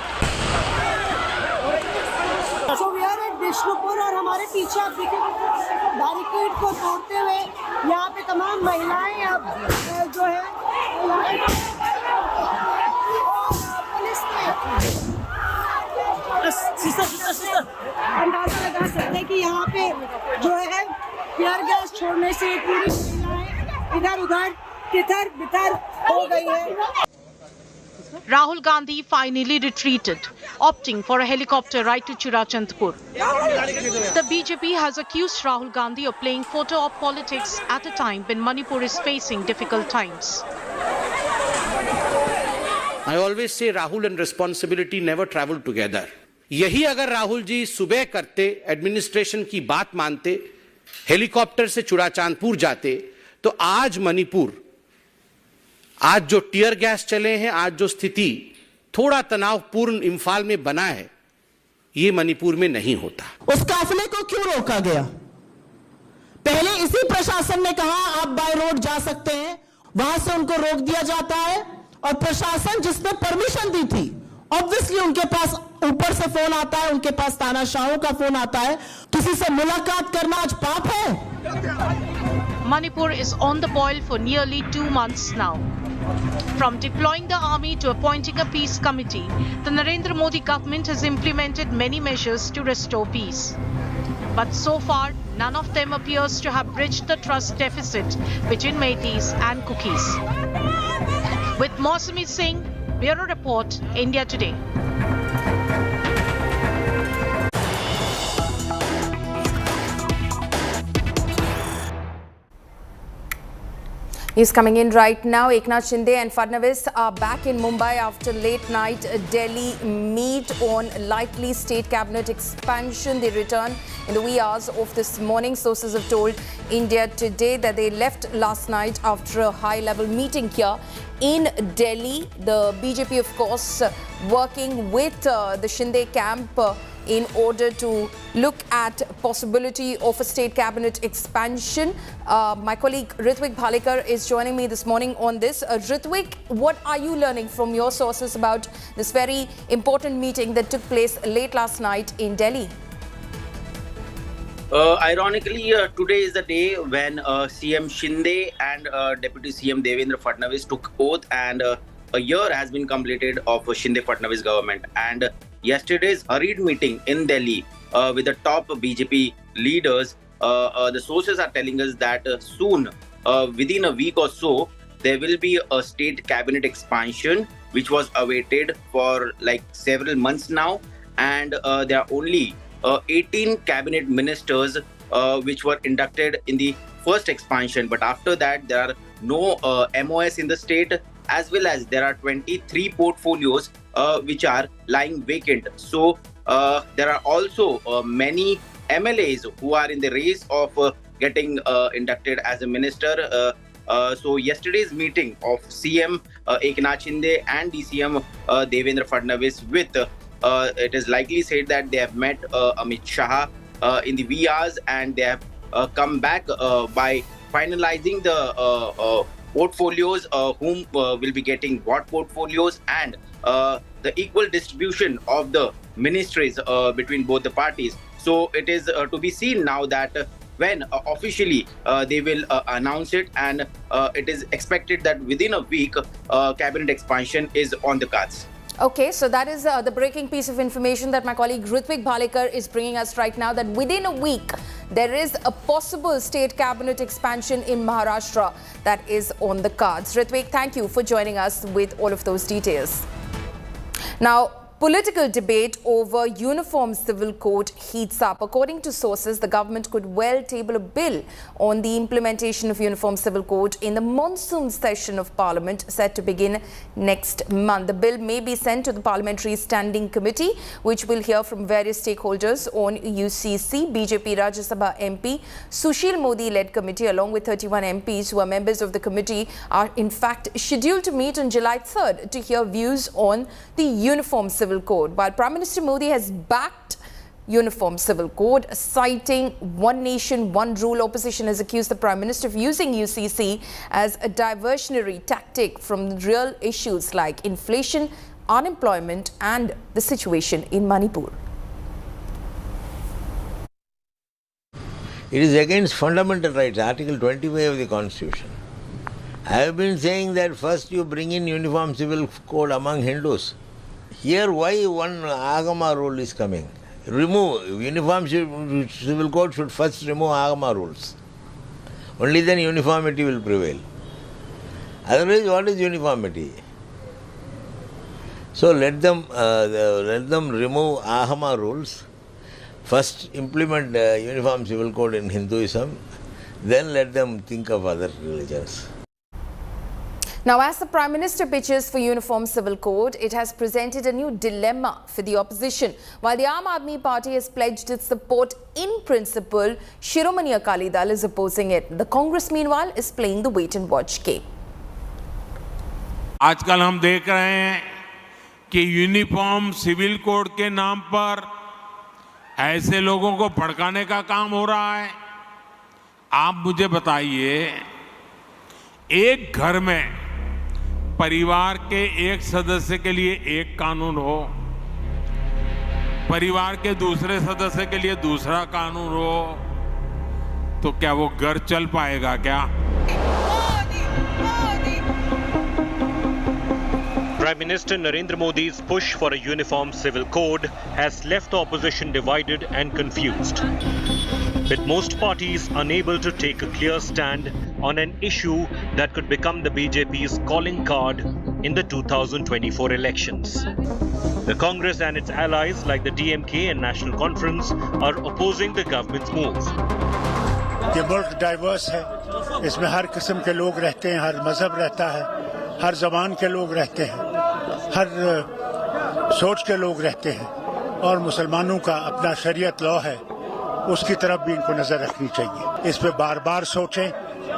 So we are at Bishnupur और हमारे पीछे आप देखिए barricade को तोड़ते हुए यहाँ पे तमाम महिलाएं अब जो है पुलिस ने अंदाजा लगा सकते हैं कि यहाँ पे जो है टीयर गैस छोड़ने से पूरी महिलाएं इधर-उधर तितर-बितर हो गई है. Rahul Gandhi finally retreated, opting for a helicopter ride to Churachandpur. The BJP has accused Rahul Gandhi of playing photo op politics at a time when Manipur is facing difficult times. I always say Rahul and responsibility never travel together. यही अगर राहुल जी सुबह करते, administration की बात मानते, helicopter से चुराचांदपुर जाते, तो आज मणिपुर, आज जो टीयर गैस चले हैं, आज जो स्थिति थोड़ा तनावपूर्ण इम्फाल में बना है, ये मणिपुर में नहीं होता. उस काफिले को क्यों रोका गया? पहले इसी प्रशासन ने कहा आप बाय रोड जा सकते हैं, वहां से उनको रोक दिया जाता है और प्रशासन जिसने परमिशन दी थी ऑब्वियसली उनके पास ऊपर से फोन आता है, उनके पास तानाशाहों का फोन आता है। किसी से मुलाकात करना आज पाप है। Manipur is on the boil for nearly 2 months now. From deploying the army to appointing a peace committee, the Narendra Modi government has implemented many measures to restore peace. But so far, none of them appears to have bridged the trust deficit between Meiteis and Kukis. With Mausami Singh, Bureau Report, India Today. He's coming in right now. Eknath Shinde and Fadnavis are back in Mumbai after late night Delhi meet on likely state cabinet expansion. They return in the wee hours of this morning. Sources have told India Today that they left last night after a high-level meeting here in Delhi. The BJP, of course, working with the Shinde camp in order to look at possibility of a state cabinet expansion. My colleague Ritwik Bhalekar is joining me this morning on this. Ritwik, what are you learning from your sources about this very important meeting that took place late last night in Delhi? Ironically, today is the day when CM Shinde and Deputy CM Devendra Fadnavis took oath, and a year has been completed of Shinde Fadnavis government. And yesterday's hurried meeting in Delhi with the top BJP leaders, the sources are telling us that soon, within a week or so, there will be a state cabinet expansion which was awaited for like several months now, and there are only 18 cabinet ministers which were inducted in the first expansion. But after that, there are no MOS in the state, as well as there are 23 portfolios which are lying vacant. So there are also many MLAs who are in the race of getting inducted as a minister. So yesterday's meeting of CM Eknath Shinde and DCM Devendra Fadnavis with it is likely said that they have met Amit Shah in the wee hours, and they have come back by finalizing the portfolios, whom will be getting what portfolios, and the equal distribution of the ministries between both the parties. So it is to be seen now that when officially they will announce it, and it is expected that within a week cabinet expansion is on the cards. Okay, so that is the breaking piece of information that my colleague Ritwik Bhalekar is bringing us right now, that within a week there is a possible state cabinet expansion in Maharashtra that is on the cards. Ritwik, thank you for joining us with all of those details. Now, political debate over uniform civil code heats up. According to sources, the government could well table a bill on the implementation of uniform civil code in the monsoon session of Parliament set to begin next month. The bill may be sent to the Parliamentary Standing Committee, which will hear from various stakeholders on UCC. BJP Rajya Sabha MP Sushil Modi-led committee, along with 31 MPs who are members of the committee, are in fact scheduled to meet on July 3rd to hear views on the uniform civil code. While Prime Minister Modi has backed uniform civil code, citing one nation, one rule, opposition has accused the Prime Minister of using UCC as a diversionary tactic from real issues like inflation, unemployment and the situation in Manipur. It is against fundamental rights, Article 25 of the Constitution. I have been saying that first you bring in uniform civil code among Hindus. Here, why one Agama rule is coming? Remove uniform civil code should first remove Agama rules. Only then uniformity will prevail. Otherwise, what is uniformity? So let them remove Agama rules. First implement uniform civil code in Hinduism. Then let them think of other religions. Now, as the Prime Minister pitches for uniform civil code, it has presented a new dilemma for the opposition. While the Aam Aadmi Party has pledged its support in principle, Shiromani Akali Dal is opposing it. The Congress, meanwhile, is playing the wait-and-watch game. आजकल हम देख रहे हैं कि uniform civil code के नाम पर ऐसे लोगों को भड़काने का काम हो रहा है आप मुझे बताइए, एक घर में परिवार के एक सदस्य के लिए एक कानून हो, परिवार के दूसरे सदस्य के लिए दूसरा कानून हो, तो क्या वो घर चल पाएगा क्या? Prime Minister Narendra Modi's push for a uniform civil code has left the opposition divided and confused, with most parties unable to take a clear stand on an issue that could become the BJP's calling card in the 2024 elections. The Congress and its allies like the DMK and National Conference are opposing the government's move. ये मुल्क diverse है, इसमें हर किस्म के लोग रहते हैं, हर मजहब रहता है, हर जबान के लोग रहते हैं, हर सोच के लोग रहते हैं, और मुसलमानों का अपना शरीयत लॉ है, उसकी तरफ भी इनको नजर रखनी चाहिए। इस पे बार-बार सोचें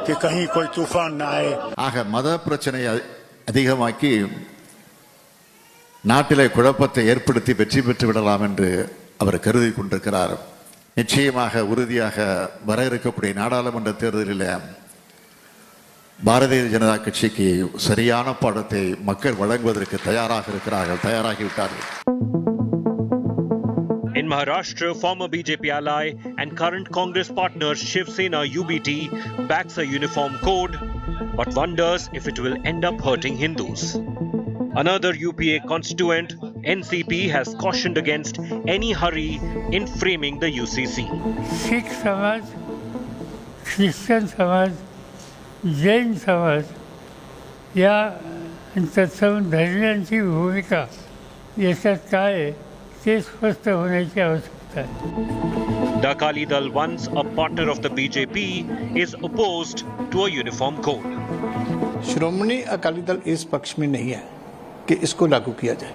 कि कहीं कोई तूफान ना आए। ஆக மத பிரச்சனையை அதிகமாக்கி நாட்டிலே குழப்பத்தை ஏற்படுத்தி வெற்றி பெற்று விடலாம் என்று அவர் கருதி கொண்டிருக்கிறார். நிச்சயமாக உறுதியாக வர இருக்கக்கூடிய நாடாளுமன்ற தேர்தலில் பாரதிய ஜனதா கட்சிக்கு சரியான பாடத்தை மக்கள் வழங்குவதற்கு தயாராகிவிட்டார்கள். In Maharashtra, former BJP ally and current Congress partner Shiv Sena UBT backs a uniform code, but wonders if it will end up hurting Hindus. Another UPA constituent, NCP, has cautioned against any hurry in framing the UCC. Sikh Samaj, Christian Samaj, Jain समाज या तत्सम धर्मियांची भूमिका याच्यात काय आहे ते स्पष्ट होण्याची आवश्यकता आहे. The Akali Dal, once a partner of the BJP, is opposed to a uniform code. श्रोमणी अकाली दल इस पक्ष में नहीं है कि इसको लागू किया जाए.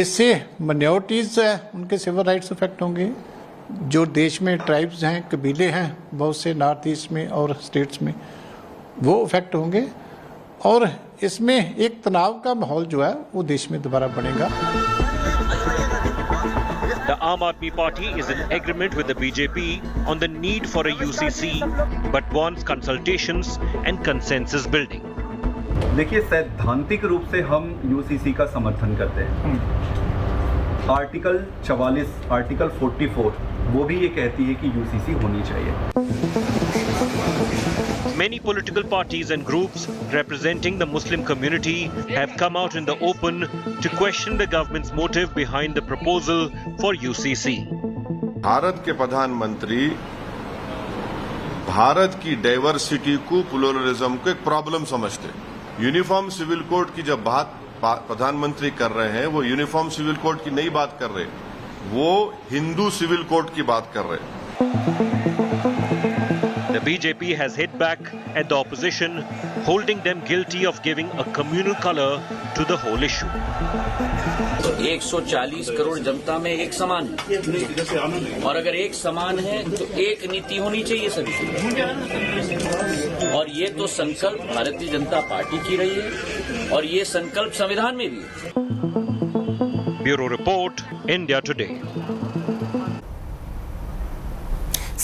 इससे माइनॉरिटीज उनके सिविल राइट्स इफेक्ट होंगे. जो देश में ट्राइब्स हैं, कबीले हैं बहुत से नॉर्थ ईस्ट में और स्टेट्स में, वो इफेक्ट होंगे, और इसमें एक तनाव का माहौल जो है वो देश में दोबारा बनेगा. The Aam Aadmi Party is in agreement with the BJP on the need for a UCC, but wants consultations and consensus building. देखिए, सैद्धांतिक रूप से हम यूसीसी का समर्थन करते हैं. आर्टिकल 44, आर्टिकल 44 वो भी ये कहती है कि यूसीसी होनी चाहिए. Many political parties and groups representing the Muslim community have come out in the open to question the government's motive behind the proposal for UCC. Bharat के प्रधानमंत्री भारत की डाइवर्सिटी को, प्लुरलिज्म को एक प्रॉब्लम समझते हैं. यूनिफॉर्म सिविल कोड की जब बात प्रधानमंत्री कर रहे हैं, वो यूनिफॉर्म सिविल कोड की नहीं बात कर रहे, वो हिंदू सिविल कोड की बात कर रहे हैं. The BJP has hit back at the opposition, holding them guilty of giving a communal color to the whole issue. 140 crore जनता में एक समान है, और अगर एक समान है तो एक नीति होनी चाहिए सभी, और ये तो संकल्प भारतीय जनता पार्टी की रही है, और ये संकल्प संविधान में भी है. Bureau Report, India Today.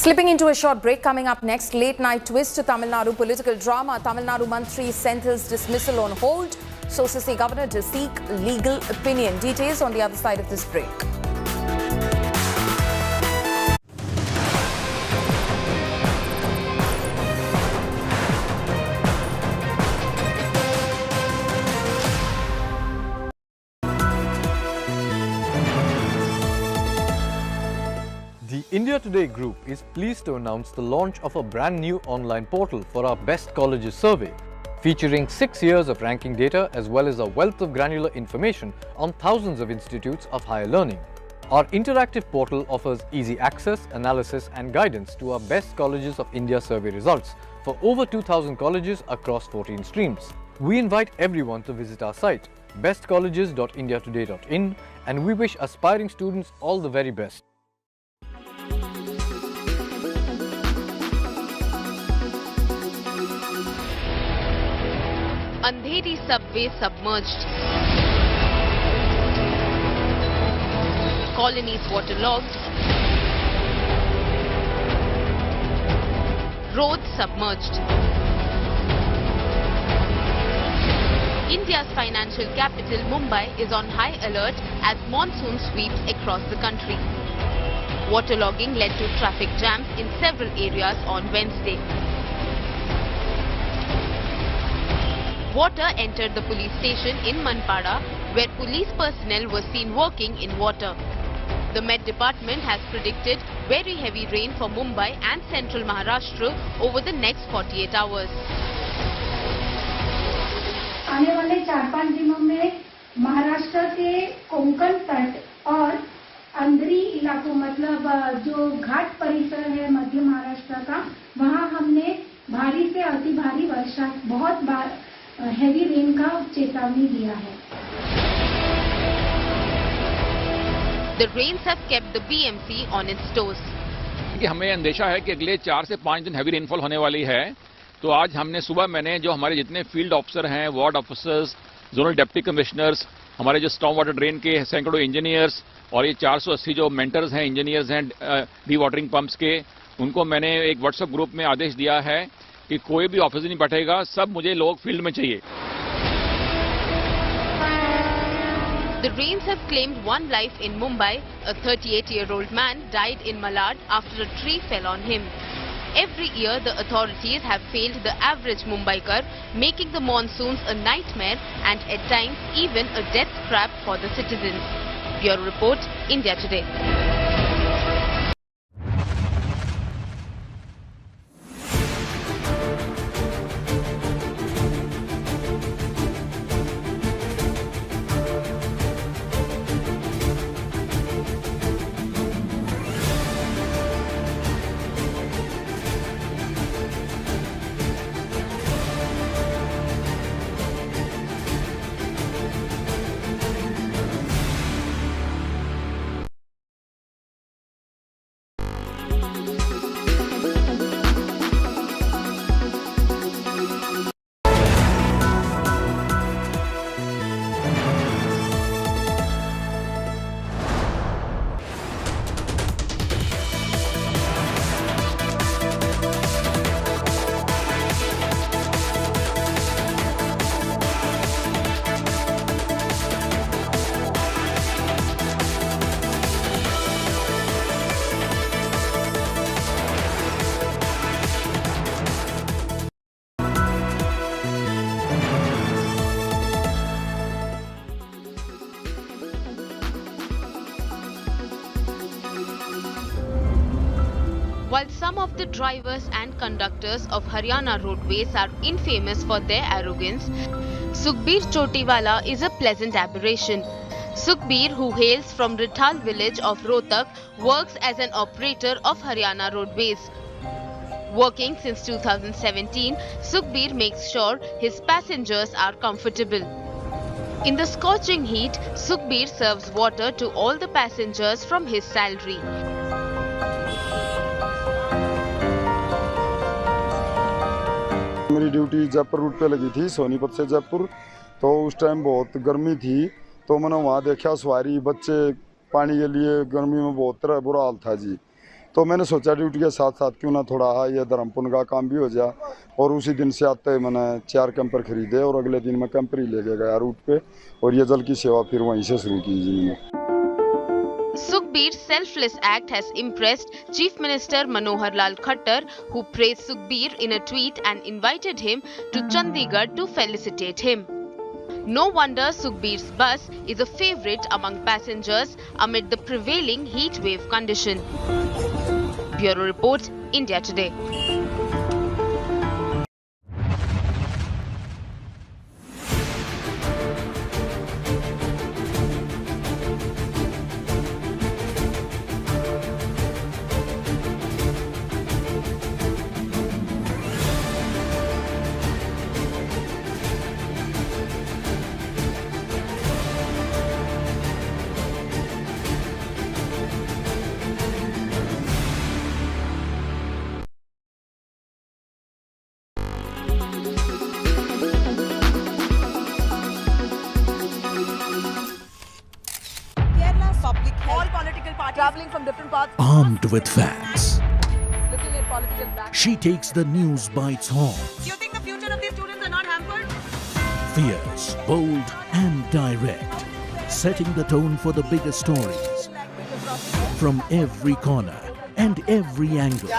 Slipping into a short break, coming up next, late night twist to Tamil Nadu political drama. Tamil Nadu Mantri centers dismissal on hold. Sources say governor to seek legal opinion. Details on the other side of this break. The India Today Group is pleased to announce the launch of a brand new online portal for our Best Colleges survey, featuring 6 years of ranking data as well as a wealth of granular information on thousands of institutes of higher learning. Our interactive portal offers easy access, analysis and guidance to our Best Colleges of India survey results for over 2,000 colleges across 14 streams. We invite everyone to visit our site, bestcolleges.indiatoday.in, and we wish aspiring students all the very best. Andheri Subway submerged, colonies waterlogged, roads submerged. India's financial capital, Mumbai, is on high alert as monsoon sweeps across the country. Waterlogging led to traffic jams in several areas on Wednesday. Water entered the police station in Manipur, where police personnel were seen working in water. The Met Department has predicted very heavy rain for Mumbai and central Maharashtra over the next 48 hours. आने वाले 4-5 दिनों में महाराष्ट्र के कोंकण तट और अंदरी इलाकों मतलब जो घाट परिसर है मध्य महाराष्ट्र का, वहां हमने भारी से अति भारी वर्षा, बहुत बार हेवी रेन का चेतावनी दिया है. The rains have kept the BMC on its toes. हमें अंदेशा है कि अगले 4 से 5 दिन हैवी रेनफॉल होने वाली है. तो आज हमने सुबह मैंने जो हमारे जितने फील्ड ऑफिसर हैं, ward officers, zonal deputy commissioners, हमारे जो स्टॉर्म वाटर ड्रेन के सैकड़ों इंजीनियर्स और ये 480 जो मेंटर्स हैं, इंजीनियर्स हैं डी वाटरिंग पंप्स के, उनको मैंने एक व्हाट्सएप ग्रुप में आदेश दिया है कि कोई भी ऑफिस नहीं बैठेगा, सब मुझे लोग फील्ड में चाहिए. The rains have claimed one life in Mumbai. A 38-year-old man died in Malad after a tree fell on him. Every year, the authorities have failed the average Mumbaikar, making the monsoons a nightmare and at times even a death trap for the citizens. Bureau Report, India Today. While some of the drivers and conductors of Haryana roadways are infamous for their arrogance, Sukhbir Chotiwala is a pleasant aberration. Sukhbir, who hails from Rithal village of Rohtak, works as an operator of Haryana roadways. Working since 2017, Sukhbir makes sure his passengers are comfortable. In the scorching heat, Sukhbir serves water to all the passengers from his salary. मेरी duty Jaipur root पे लगी थी, सोनीपत से जयपुर. तो उस time बहुत गर्मी थी, तो मैंने वहाँ देखा सवारी बच्चे पानी के लिए गर्मी में बहुत बुरा हाल था जी. तो मैंने सोचा ड्यूटी के साथ साथ क्यों ना थोड़ा ये धर्मपुर का काम भी हो जाए. और उसी दिन से आते मैंने 4 कैंपर खरीदे और अगले दिन मैं कैंपर ही लेके गया रूट पे और ये जल की सेवा फिर वहीं से शुरू की जी मैंने. Sukhbir's selfless act has impressed Chief Minister Manohar Lal Khattar, who praised Sukhbir in a tweet and invited him to Chandigarh to felicitate him. No wonder Sukhbir's bus is a favourite among passengers amid the prevailing heat wave condition. Bureau Report, India Today. All political parties traveling from different parts. Armed with facts, looking at politicians She takes the news by its horns. Do you think the future of these students are not hampered? Fierce, bold and direct, setting the tone for the biggest stories. From every corner and every angle.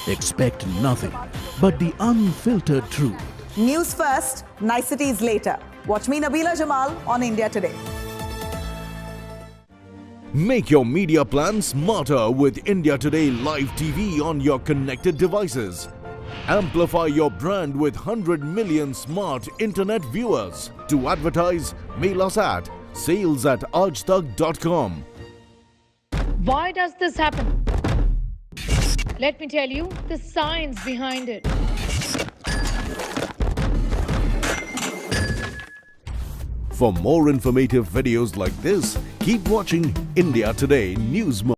Expect nothing but the unfiltered truth. News first, niceties later. Watch me, Nabila Jamal, on India Today. Make your media plan smarter with India Today Live TV on your connected devices. Amplify your brand with 100 million smart internet viewers. To advertise, mail us at sales@aajtak.com. Why does this happen? Let me tell you the science behind it. For more informative videos like this, keep watching India Today News Mode.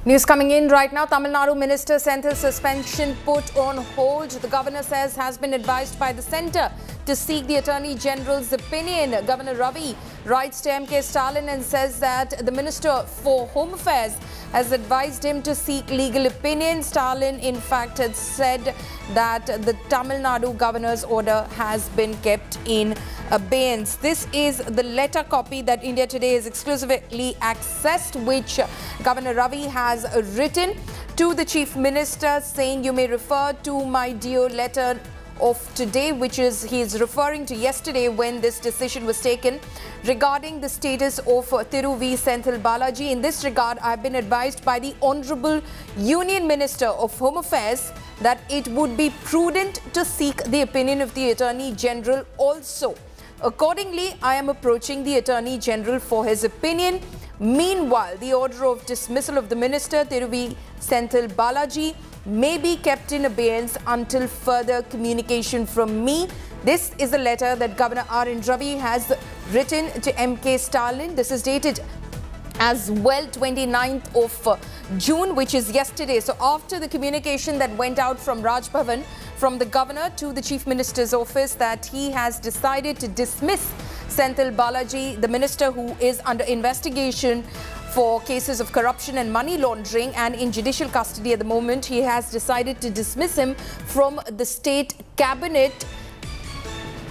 News coming in right now. Tamil Nadu Minister Central suspension put on hold. The governor says has been advised by the centre to seek the Attorney General's opinion. Governor Ravi writes to MK Stalin and says that the Minister for Home Affairs has advised him to seek legal opinion. Stalin, in fact, had said that the Tamil Nadu governor's order has been kept in abeyance. This is the letter copy that India Today has exclusively accessed, which Governor Ravi has written to the Chief Minister, saying, "You may refer to my dear letter of today," which is he is referring to yesterday when this decision was taken regarding the status of Thiru V. Senthil Balaji. In this regard, I have been advised by the Honourable Union Minister of Home Affairs that it would be prudent to seek the opinion of the Attorney General also. Accordingly, I am approaching the Attorney General for his opinion. Meanwhile, the order of dismissal of the Minister Thiru V. Senthil Balaji may be kept in abeyance until further communication from me. This is a letter that Governor R.N. Ravi has written to MK Stalin. This is dated as well 29th of June, which is yesterday. So after the communication that went out from Raj Bhavan from the governor to the Chief Minister's office that he has decided to dismiss Senthil Balaji, the minister who is under investigation for cases of corruption and money laundering and in judicial custody at the moment, he has decided to dismiss him from the state cabinet.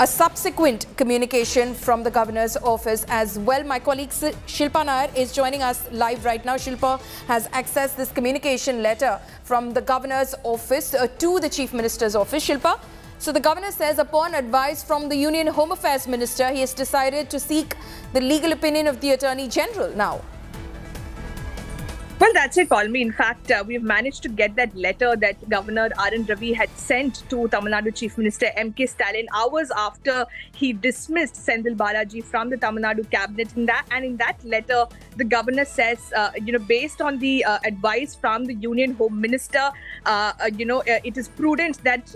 A subsequent communication from the governor's office as well. My colleague Shilpa Nair is joining us live right now. Shilpa has accessed this communication letter from the governor's office to the Chief Minister's office. Shilpa, so the governor says upon advice from the Union Home Affairs Minister, he has decided to seek the legal opinion of the Attorney General now. Well, that's it, Palmi. In fact, we've managed to get that letter that Governor R.N. Ravi had sent to Tamil Nadu Chief Minister M.K. Stalin hours after he dismissed Senthil Balaji from the Tamil Nadu cabinet. In that letter, the governor says, based on the advice from the Union Home Minister, it is prudent that,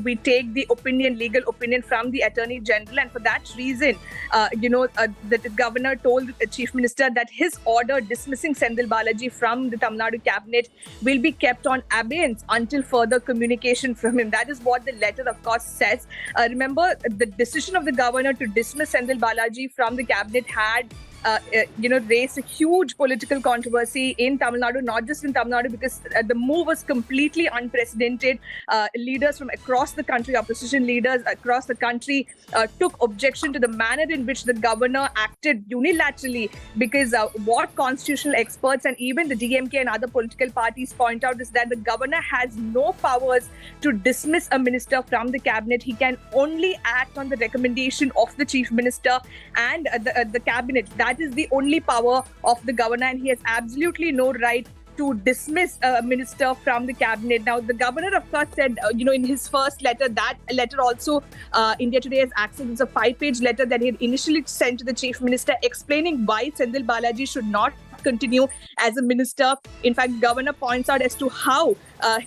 we take the legal opinion from the Attorney General. And for that reason, the governor told the Chief Minister that his order dismissing Senthil Balaji from the Tamil Nadu cabinet will be kept on abeyance until further communication from him. That is what the letter, of course, says. Remember, the decision of the governor to dismiss Senthil Balaji from the cabinet had raised a huge political controversy in Tamil Nadu, not just in Tamil Nadu, because the move was completely unprecedented. Leaders from across the country, opposition leaders across the country took objection to the manner in which the governor acted unilaterally, because what constitutional experts and even the DMK and other political parties point out is that the governor has no powers to dismiss a minister from the cabinet. He can only act on the recommendation of the chief minister and the cabinet. That is the only power of the governor, and he has absolutely no right to dismiss a minister from the cabinet. Now, the governor, of course, said, in his first letter, that letter also, India Today has access. It's a 5-page letter that he had initially sent to the chief minister explaining why Senthil Balaji should not continue as a minister. In fact, governor points out as to how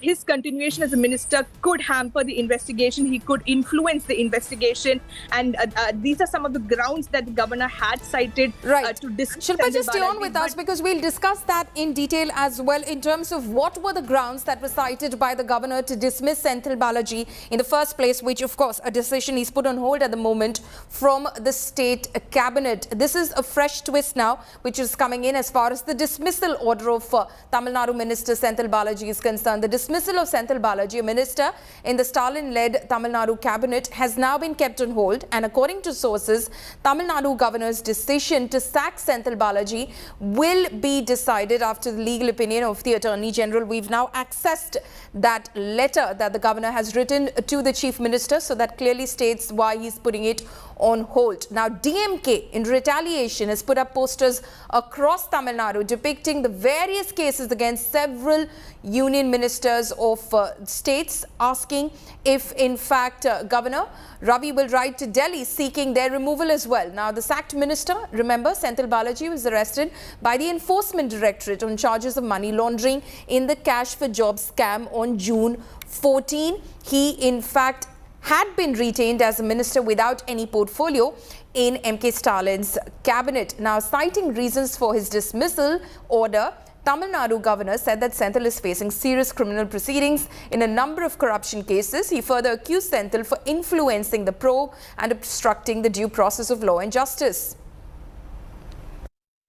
his continuation as a minister could hamper the investigation. He could influence the investigation. And these are some of the grounds that the governor had cited to dismiss. Shilpa, just stay on with us because we'll discuss that in detail as well in terms of what were the grounds that were cited by the governor to dismiss Senthil Balaji in the first place, which of course a decision is put on hold at the moment from the state cabinet. This is a fresh twist now which is coming in as far as the dismissal order of Tamil Nadu Minister Senthil Balaji is concerned. The dismissal of Senthil Balaji, a minister in the Stalin-led Tamil Nadu cabinet, has now been kept on hold, and according to sources, Tamil Nadu governor's decision to sack Senthil Balaji will be decided after the legal opinion of the Attorney General. We've now accessed that letter that the governor has written to the Chief Minister, so that clearly states why he's putting it on hold. Now, DMK in retaliation has put up posters across Tamil Nadu depicting the various cases against several union ministers of states, asking if in fact Governor Ravi will write to Delhi seeking their removal as well. Now, the sacked minister, remember, Senthil Balaji, was arrested by the Enforcement Directorate on charges of money laundering in the Cash for Jobs scam on June 14. He in fact had been retained as a minister without any portfolio in MK Stalin's cabinet. Now, citing reasons for his dismissal order, Tamil Nadu governor said that Senthil is facing serious criminal proceedings in a number of corruption cases. He further accused Senthil for influencing the probe and obstructing the due process of law and justice.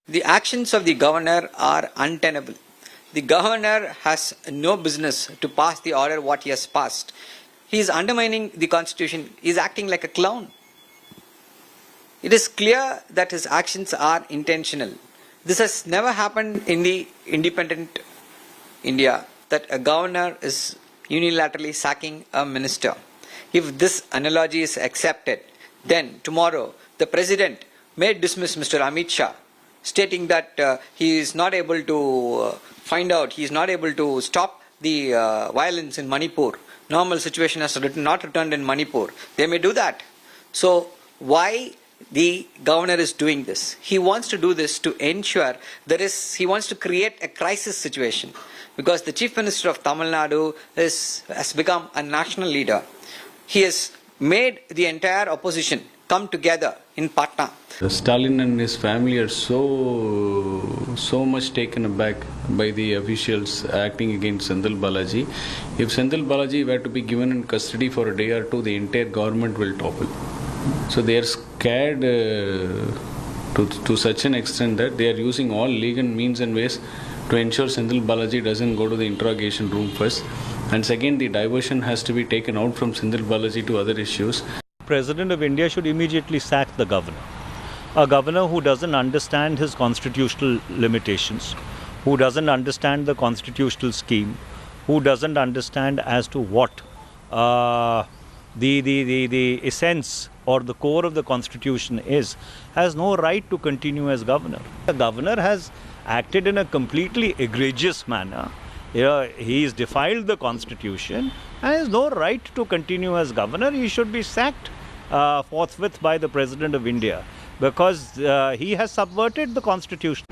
The actions of the governor are untenable. The governor has no business to pass the order what he has passed. He is undermining the constitution. He is acting like a clown. It is clear that his actions are intentional. This has never happened in the independent India, that a governor is unilaterally sacking a minister. If this analogy is accepted, then tomorrow the president may dismiss Mr. Amit Shah, stating that he is not able to find out, he is not able to stop the violence in Manipur. Normal situation has not returned in Manipur. They may do that. So why the governor is doing this? He wants to do this to ensure he wants to create a crisis situation, because the Chief Minister of Tamil Nadu has become a national leader. He has made the entire opposition come together in Patna. Stalin and his family are so much taken aback by the officials acting against Senthil Balaji. If Senthil Balaji were to be given in custody for a day or two, the entire government will topple. So they are scared to such an extent that they are using all legal means and ways to ensure Senthil Balaji doesn't go to the interrogation room first. And second, the diversion has to be taken out from Senthil Balaji to other issues. President of India should immediately sack the governor. A governor who doesn't understand his constitutional limitations, who doesn't understand the constitutional scheme, who doesn't understand as to what the essence or the core of the constitution is, has no right to continue as governor. The governor has acted in a completely egregious manner. He's defiled the constitution and has no right to continue as governor. He should be sacked forthwith by the President of India, because he has subverted the constitution.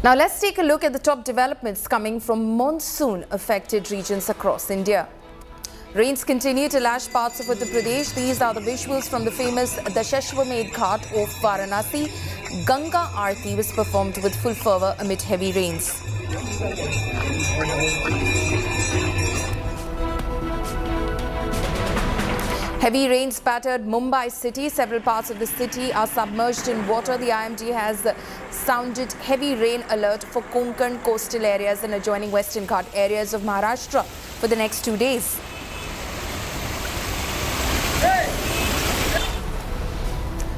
Now let's take a look at the top developments coming from monsoon-affected regions across India. Rains continue to lash parts of Uttar Pradesh. These are the visuals from the famous Dashashwamedh Ghat of Varanasi. Ganga Aarti was performed with full fervour amid heavy rains. Heavy rains battered Mumbai city. Several parts of the city are submerged in water. The IMD has sounded heavy rain alert for Konkan coastal areas and adjoining Western Ghat areas of Maharashtra for the next 2 days.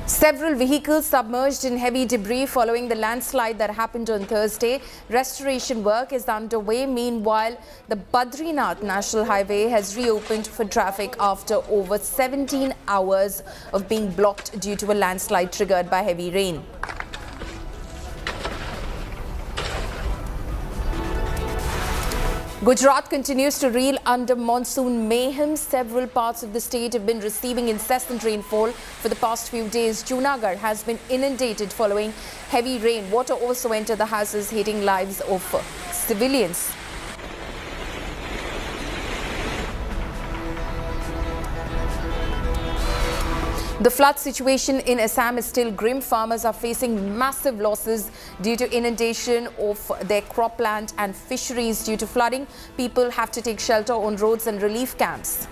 Several vehicles submerged in heavy debris following the landslide that happened on Thursday. Restoration work is underway. Meanwhile, the Badrinath National Highway has reopened for traffic after over 17 hours of being blocked due to a landslide triggered by heavy rain. Gujarat continues to reel under monsoon mayhem. Several parts of the state have been receiving incessant rainfall for the past few days. Junagadh has been inundated following heavy rain. Water also entered the houses, hitting lives of civilians. The flood situation in Assam is still grim. Farmers are facing massive losses due to inundation of their cropland and fisheries due to flooding. People have to take shelter on roads and relief camps.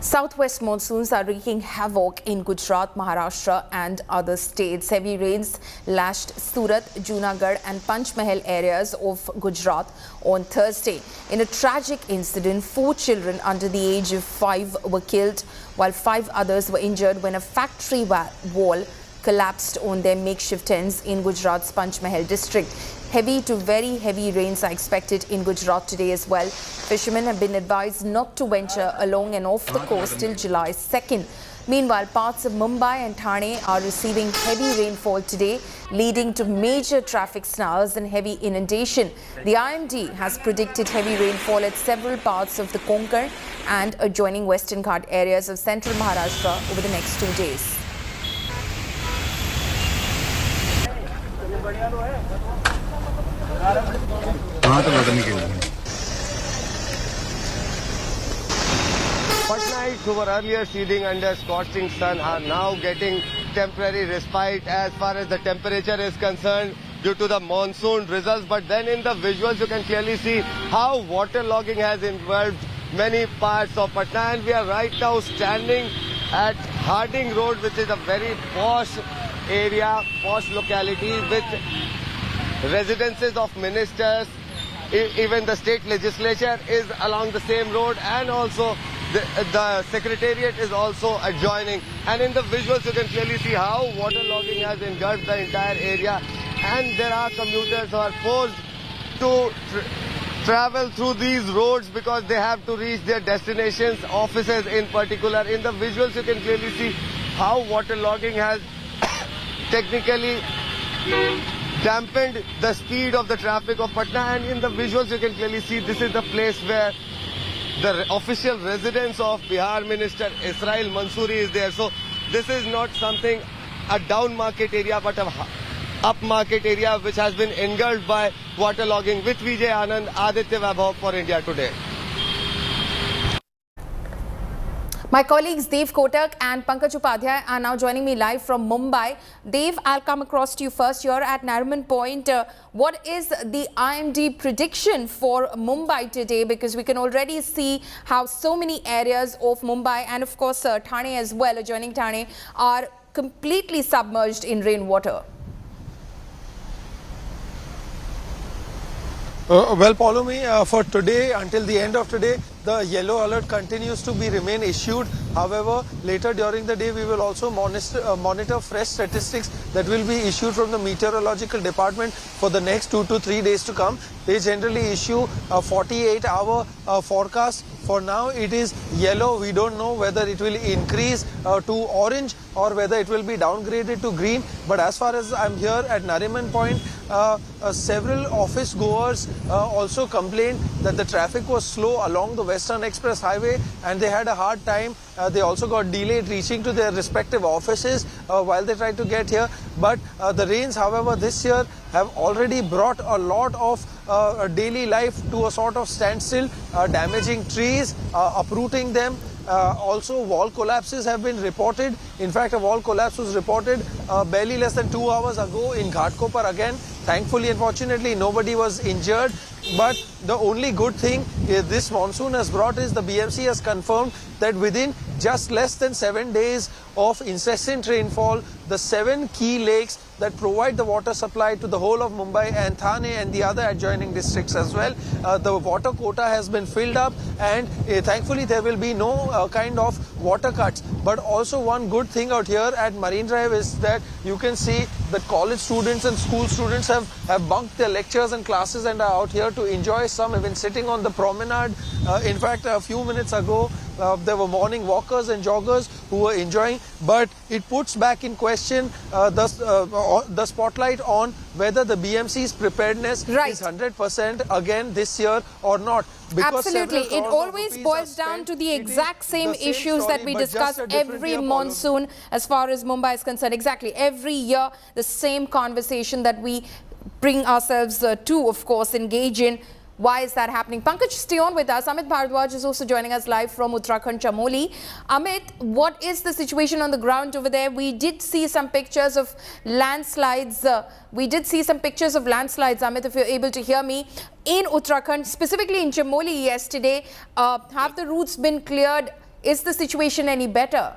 Southwest monsoons are wreaking havoc in Gujarat, Maharashtra and other states. Heavy rains lashed Surat, Junagadh and Panchmahal areas of Gujarat on Thursday. In a tragic incident, 4 children under the age of 5 were killed, while 5 others were injured when a factory wall collapsed on their makeshift tents in Gujarat's Panchmahal district. Heavy to very heavy rains are expected in Gujarat today as well. Fishermen have been advised not to venture along and off the coast till July 2nd. Meanwhile, parts of Mumbai and Thane are receiving heavy rainfall today, leading to major traffic snarls and heavy inundation. The IMD has predicted heavy rainfall at several parts of the Konkan and adjoining Western Ghat areas of central Maharashtra over the next 2 days. Patnaites who were earlier seething under scorching sun are now getting temporary respite as far as the temperature is concerned due to the monsoon results. But then in the visuals you can clearly see how waterlogging has involved many parts of Patna, and we are right now standing at Harding Road, which is a very posh area, posh locality with residences of ministers. Even the state legislature is along the same road, and also the secretariat is also adjoining. And in the visuals you can clearly see how waterlogging has engulfed the entire area, and there are commuters who are forced to travel through these roads because they have to reach their destinations, offices in particular. In the visuals you can clearly see how waterlogging has technically dampened the speed of the traffic of Patna, and in the visuals you can clearly see this is the place where the official residence of Bihar Minister Israel Mansoori is there. So this is not something a down market area but a up market area which has been engulfed by waterlogging. With Vijay Anand, Aditya Vaibhav for India Today. My colleagues Dev Kotak and Pankaj Upadhyay are now joining me live from Mumbai. Dev, I'll come across to you first. You're at Nariman Point. What is the IMD prediction for Mumbai today? Because we can already see how so many areas of Mumbai and of course Thane as well, adjoining Thane, are completely submerged in rainwater. Well, follow me for today. Until the end of today, the yellow alert continues to remain issued. However, later during the day, we will also monitor fresh statistics that will be issued from the meteorological department for the next 2 to 3 days to come. They generally issue a 48-hour forecast. For now, it is yellow. We don't know whether it will increase to orange or whether it will be downgraded to green. But as far as I'm here at Nariman Point, several office goers also complained that the traffic was slow along the Western Express Highway and they had a hard time. They also got delayed reaching to their respective offices while they tried to get here. But the rains, however, this year have already brought a lot of daily life to a sort of standstill, damaging trees, uprooting them. Also, wall collapses have been reported. In fact, a wall collapse was reported barely less than 2 hours ago in Ghatkopar again. Thankfully and fortunately, nobody was injured. But the only good thing this monsoon has brought is the BMC has confirmed that within just less than 7 days of incessant rainfall, the 7 key lakes that provide the water supply to the whole of Mumbai and Thane and the other adjoining districts as well, the water quota has been filled up, and thankfully there will be no kind of water cuts. But also one good thing out here at Marine Drive is that you can see that college students and school students have bunked their lectures and classes and are out here to enjoy. Some have been sitting on the promenade. In fact, a few minutes ago, there were morning walkers and joggers who were enjoying, but it puts back in question the spotlight on whether the BMC's preparedness is 100% again this year or not. Absolutely. It always boils down to the exact same issues that we discuss every monsoon as far as Mumbai is concerned. Exactly. Every year, the same conversation that we bring ourselves to, of course, engage in. Why is that happening? Pankaj, stay on with us. Amit Bharadwaj is also joining us live from Uttarakhand, Chamoli. Amit, what is the situation on the ground over there? We did see some pictures of landslides. Amit, if you're able to hear me. In Uttarakhand, specifically in Chamoli yesterday, have the routes been cleared? Is the situation any better?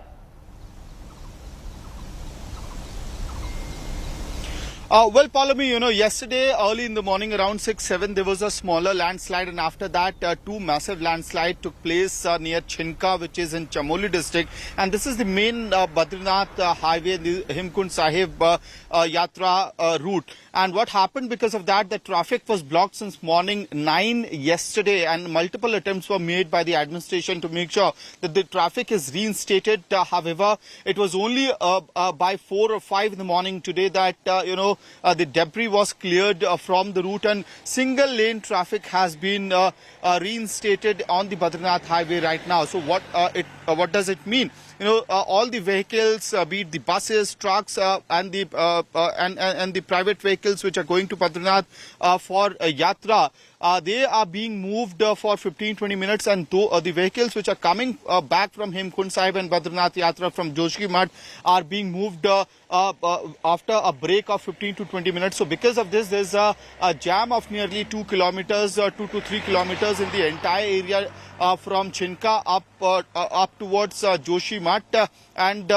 Well, Palami, yesterday early in the morning around 6-7 there was a smaller landslide, and after that two massive landslides took place near Chinka, which is in Chamoli district, and this is the main Badrinath highway, the Hemkund Sahib Yatra route. And what happened because of that, the traffic was blocked since morning 9 yesterday, and multiple attempts were made by the administration to make sure that the traffic is reinstated. However, it was only by 4 or 5 in the morning today that, the debris was cleared from the route, and single lane traffic has been reinstated on the Badrinath highway right now. So what does it mean? All the vehicles, be it the buses, trucks, and the private vehicles which are going to Badrinath for Yatra, they are being moved for 15-20 minutes, and the vehicles which are coming back from Hemkund Sahib and Badrinath Yatra from Joshi Math are being moved after a break of 15 to 20 minutes. So because of this, there's a jam of nearly 2 kilometers, 2 to 3 kilometers in the entire area from Chinka up towards Joshi Math, and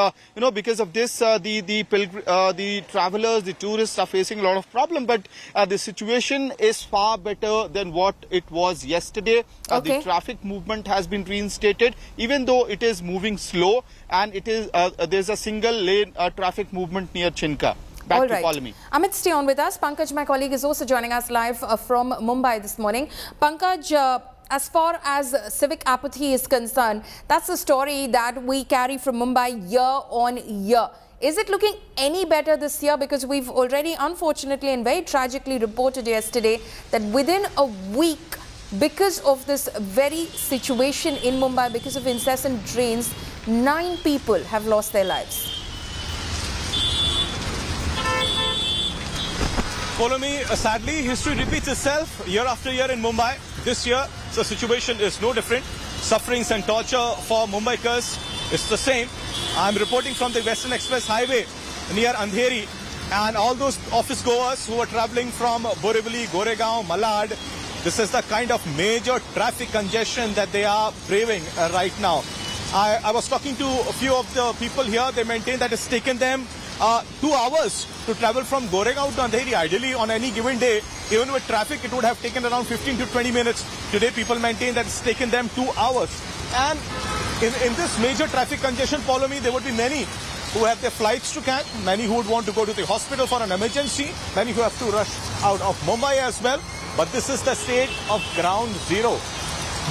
because of this, the travelers, the tourists are facing a lot of problem. But the situation is far better than what it was yesterday. The traffic movement has been reinstated, even though it is moving slow, and it is there's a single lane traffic movement near Chinka. Back to Palami. Amit, stay on with us. Pankaj, my colleague, is also joining us live from Mumbai this morning. Pankaj, as far as civic apathy is concerned, that's the story that we carry from Mumbai year on year. Is it looking any better this year? Because we've already, unfortunately and very tragically, reported yesterday that within a week, because of this very situation in Mumbai, because of incessant rains, 9 people have lost their lives. Follow me. Sadly, history repeats itself year after year in Mumbai. This year, the situation is no different. Sufferings and torture for Mumbaikars is the same. I'm reporting from the Western Express Highway near Andheri, and all those office goers who are traveling from Borivali, Goregaon, Malad, this is the kind of major traffic congestion that they are braving right now. I was talking to a few of the people here. They maintain that it's taken them 2 hours to travel from Goregaon to Andheri. Ideally, on any given day, even with traffic, it would have taken around 15 to 20 minutes. Today, people maintain that it's taken them 2 hours. And in this major traffic congestion, follow me, there would be many who have their flights to catch, many who would want to go to the hospital for an emergency, many who have to rush out of Mumbai as well. But this is the state of ground zero.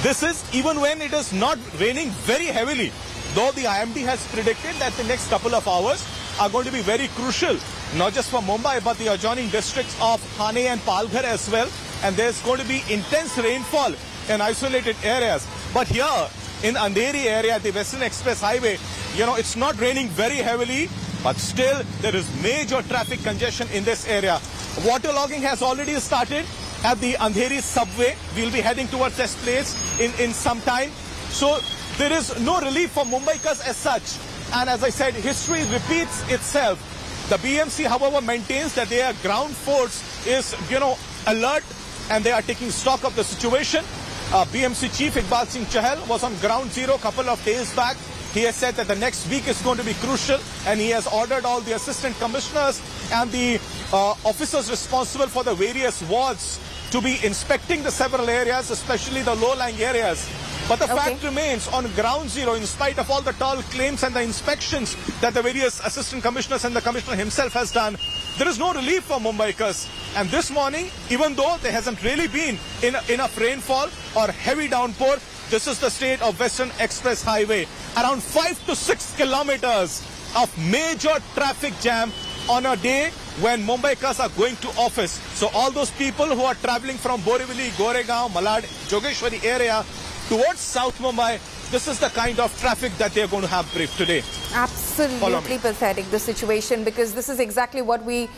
This is even when it is not raining very heavily, though the IMD has predicted that the next couple of hours are going to be very crucial, not just for Mumbai, but the adjoining districts of Thane and Palghar as well. And there's going to be intense rainfall in isolated areas. But here in Andheri area, the Western Express Highway, it's not raining very heavily, but still there is major traffic congestion in this area. Waterlogging has already started at the Andheri subway. We'll be heading towards this place in some time. So there is no relief for Mumbaikars as such. And as I said, history repeats itself. The BMC, however, maintains that their ground force is, alert, and they are taking stock of the situation. BMC Chief Iqbal Singh Chahal was on ground zero a couple of days back. He has said that the next week is going to be crucial, and he has ordered all the assistant commissioners and the officers responsible for the various wards to be inspecting the several areas, especially the low-lying areas. But the fact remains, on ground zero, in spite of all the tall claims and the inspections that the various assistant commissioners and the commissioner himself has done, there is no relief for Mumbaikars. And this morning, even though there hasn't really been enough rainfall or heavy downpour, This is the state of Western Express Highway. Around 5 to 6 kilometers of major traffic jam on a day when Mumbaikars are going to office. So all those people who are traveling from Borivali, Goregaon, Malad, Jogeshwari area towards South Mumbai, this is the kind of traffic that they are going to have briefed today. Absolutely pathetic, the situation, because this is exactly what we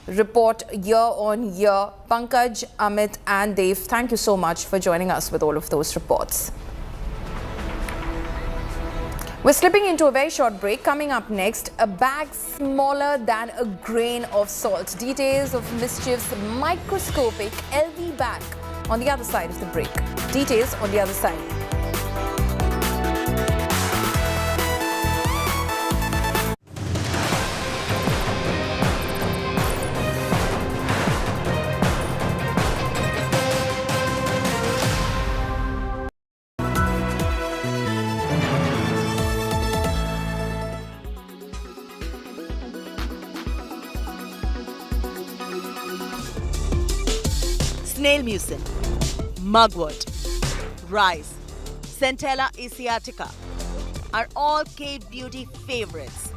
report year on year. Pankaj, Amit and Dev, thank you so much for joining us with all of those reports. We're slipping into a very short break. Coming up next, a bag smaller than a grain of salt. Details of mischief's microscopic LV bag on the other side of the break. Details on the other side. Snail mucin, mugwort, rice, Centella asiatica are all cave beauty favorites.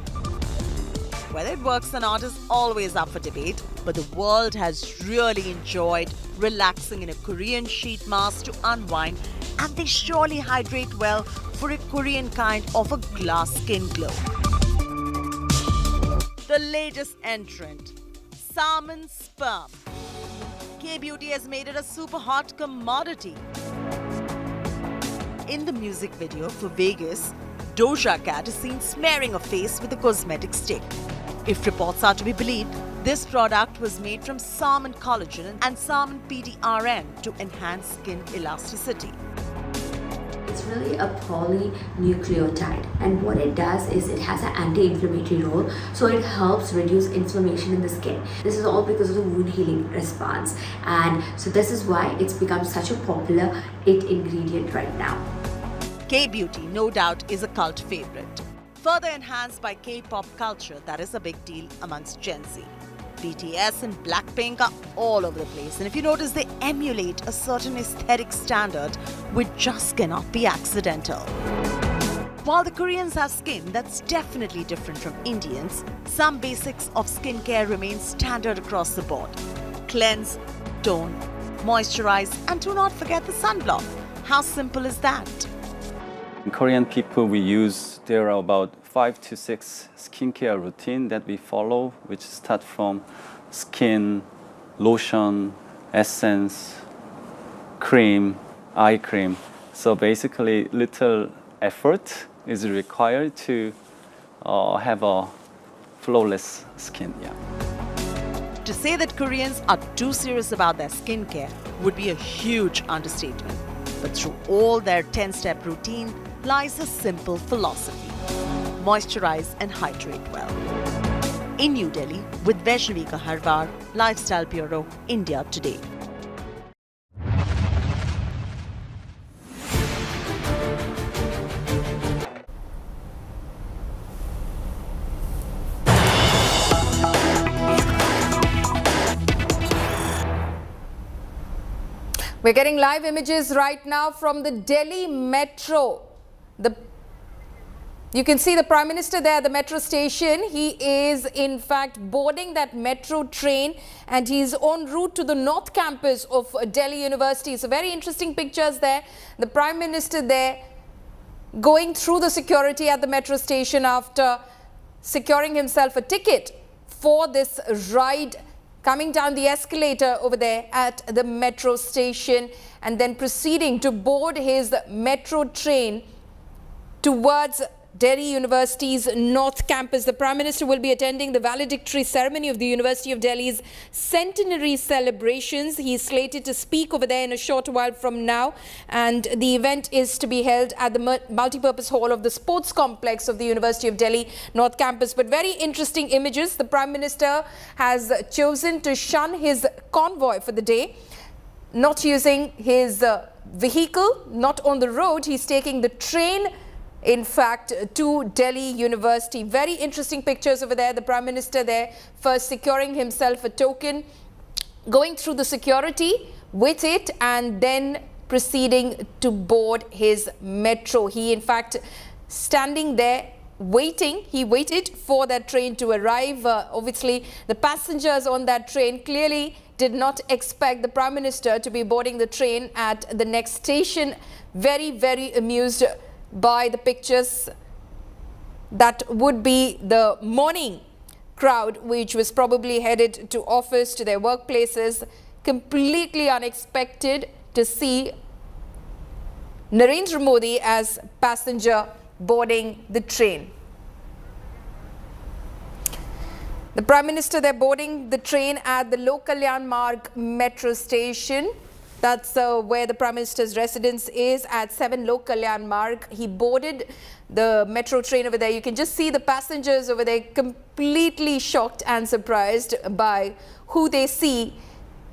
Whether it works or not is always up for debate, but the world has really enjoyed relaxing in a Korean sheet mask to unwind, and they surely hydrate well for a Korean kind of a glass skin glow. The latest entrant, salmon sperm. K-beauty has made it a super hot commodity. In the music video for Vegas, Doja Cat is seen smearing a face with a cosmetic stick. If reports are to be believed, this product was made from salmon collagen and salmon PDRN to enhance skin elasticity. It's really a polynucleotide, and what it does is it has an anti-inflammatory role, so it helps reduce inflammation in the skin. This is all because of the wound healing response, and so this is why it's become such a popular ingredient right now. K-beauty, no doubt, is a cult favorite, further enhanced by K-pop culture that is a big deal amongst Gen Z. BTS and Blackpink are all over the place, and if you notice, they emulate a certain aesthetic standard which just cannot be accidental. While the Koreans have skin that's definitely different from Indians, some basics of skincare remain standard across the board. Cleanse, tone, moisturize, and do not forget the sunblock. How simple is that? Korean people, there are about 5 to 6 skincare routine that we follow, which start from skin, lotion, essence, cream, eye cream. So basically, little effort is required to have a flawless skin. Yeah. To say that Koreans are too serious about their skincare would be a huge understatement. But through all their 10-step routine lies a simple philosophy: moisturize and hydrate well. In New Delhi, with Vaishnavi Harwar, Lifestyle Bureau, India Today. We're getting live images right now from the Delhi Metro. You can see the Prime Minister there at the metro station. He is in fact boarding that metro train, and he's en route to the North Campus of Delhi University. So very interesting pictures there. The Prime Minister there going through the security at the metro station after securing himself a ticket for this ride, coming down the escalator over there at the metro station, and then proceeding to board his metro train towards Delhi University's North Campus. The Prime Minister will be attending the valedictory ceremony of the University of Delhi's centenary celebrations. He is slated to speak over there in a short while from now, and the event is to be held at the multipurpose hall of the sports complex of the University of Delhi North Campus. But very interesting images. The Prime Minister has chosen to shun his convoy for the day, not using his vehicle, not on the road. He's taking the train, in fact, to Delhi University. Very interesting pictures over there. The Prime Minister there first securing himself a token, going through the security with it, and then proceeding to board his metro. He, in fact, standing there waiting. He waited for that train to arrive. Obviously, the passengers on that train clearly did not expect the Prime Minister to be boarding the train at the next station. Very, very amused by the pictures. That would be the morning crowd, which was probably headed to office, to their workplaces. Completely unexpected to see Narendra Modi as passenger boarding the train. The Prime Minister, they're boarding the train at the Lok Kalyan Marg metro station. That's where the Prime Minister's residence is, at 7 Lok Kalyan Marg. He boarded the metro train over there. You can just see the passengers over there completely shocked and surprised by who they see,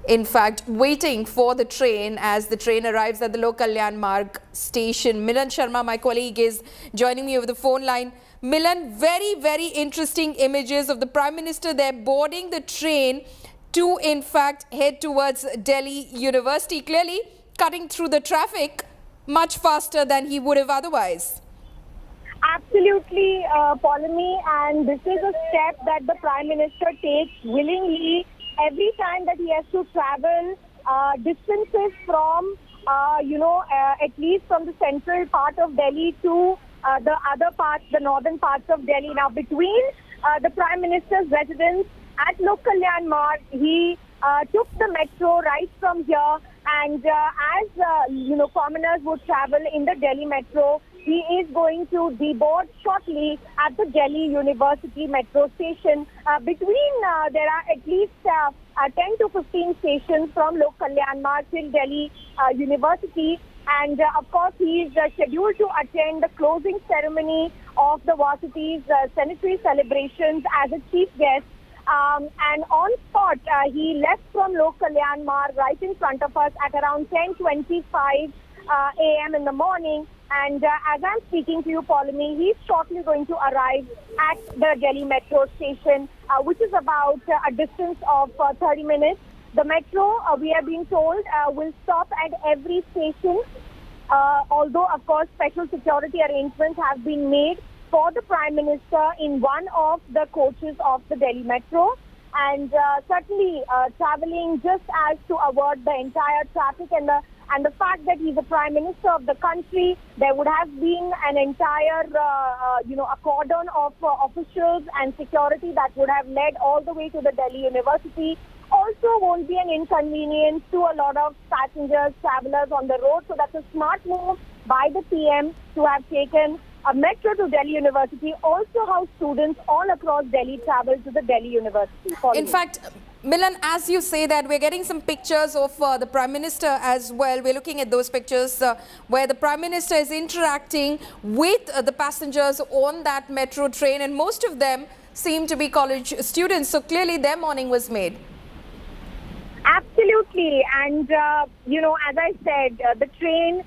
in fact, waiting for the train as the train arrives at the Lok Kalyan Marg station. Milan Sharma, my colleague, is joining me over the phone line. Milan, very, very interesting images of the Prime Minister there boarding the train to, in fact, head towards Delhi University, clearly cutting through the traffic much faster than he would have otherwise. Absolutely, Polemy, and this is a step that the Prime Minister takes willingly every time that he has to travel distances from, at least from the central part of Delhi to the other parts, the northern parts of Delhi. Now, between the Prime Minister's residence at Lok Kalyan Marg, he took the metro right from here, and as commoners would travel in the Delhi metro, he is going to deboard shortly at the Delhi University metro station. There are at least 10 to 15 stations from Lok Kalyan Marg till Delhi University. And of course, he is scheduled to attend the closing ceremony of the Varsity's centenary celebrations as a chief guest. And on spot, he left from Lok Kalyan Marg right in front of us at around 10:25 a.m. in the morning. And as I'm speaking to you, Polemy, he's shortly going to arrive at the Delhi metro station, which is about a distance of 30 minutes. The metro, we are being told, will stop at every station, although, of course, special security arrangements have been made for the Prime Minister in one of the coaches of the Delhi metro. And certainly traveling just as to avoid the entire traffic and the fact that he's the Prime Minister of the country, there would have been an entire, a cordon of officials and security that would have led all the way to the Delhi University. Also won't be an inconvenience to a lot of passengers, travelers on the road. So that's a smart move by the PM to have taken a metro to Delhi University. Also how students all across Delhi travel to the Delhi University. In fact, Milan, as you say that, we're getting some pictures of the Prime Minister as well. We're looking at those pictures where the Prime Minister is interacting with the passengers on that metro train, and most of them seem to be college students. So clearly their morning was made. Absolutely. And, as I said, the train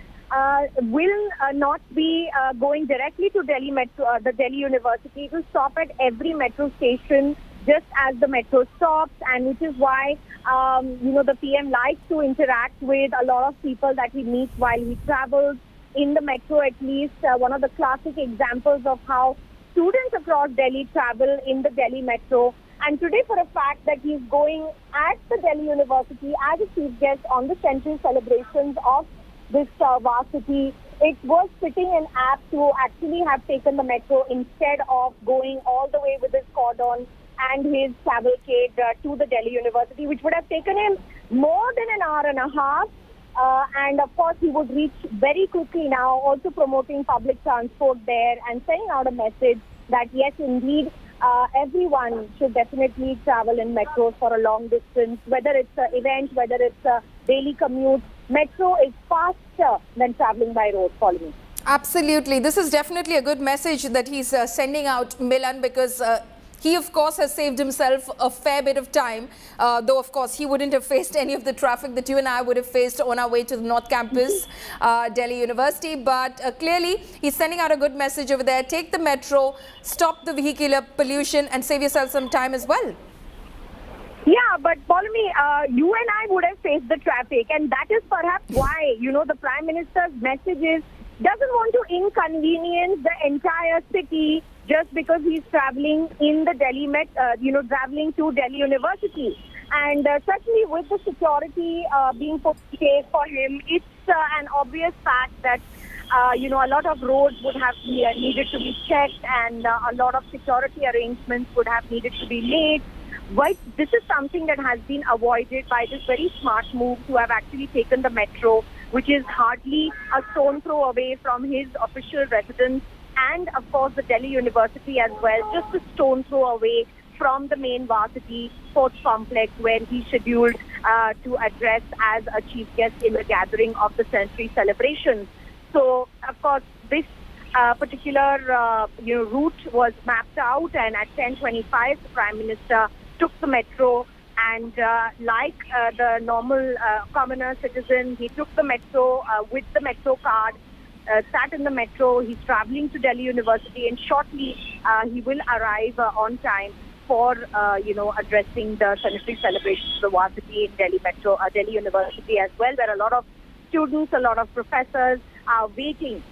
will not be going directly to Delhi Metro, the Delhi University. It will stop at every metro station just as the metro stops, and which is why, the PM likes to interact with a lot of people that he meets while he travels in the metro, at least. One of the classic examples of how students across Delhi travel in the Delhi metro. And today, for a fact that he's going at the Delhi University as a chief guest on the centenary celebrations of this varsity, it was fitting and apt to actually have taken the metro instead of going all the way with his cordon and his cavalcade to the Delhi University, which would have taken him more than an hour and a half. And of course, he would reach very quickly now, also promoting public transport there and sending out a message that yes, indeed, everyone should definitely travel in metros for a long distance, whether it's an event, whether it's a daily commute. Metro is faster than traveling by road, Polemy. Absolutely. This is definitely a good message that he's sending out, Milan, because he, of course, has saved himself a fair bit of time, though, of course, he wouldn't have faced any of the traffic that you and I would have faced on our way to the North Campus, Delhi University. But clearly, he's sending out a good message over there. Take the metro, stop the vehicular pollution, and save yourself some time as well. Yeah, but Paulami, you and I would have faced the traffic, and that is perhaps why, the Prime Minister's message is doesn't want to inconvenience the entire city just because he's traveling in the Delhi traveling to Delhi University. And certainly with the security being put in place for him, it's an obvious fact that, a lot of roads would have needed to be checked, and a lot of security arrangements would have needed to be made. But this is something that has been avoided by this very smart move to have actually taken the metro, which is hardly a stone throw away from his official residence, and of course the Delhi University as well, just a stone throw away from the main varsity sports complex, where he's scheduled to address as a chief guest in the gathering of the centenary celebrations. So, of course, this particular route was mapped out, and at 10:25, the Prime Minister took the metro, and like the normal commoner citizen, he took the metro with the metro card, sat in the metro. He's traveling to Delhi University, and shortly he will arrive on time for addressing the centenary celebrations of the varsity in Delhi University as well, where a lot of students, a lot of professors are waiting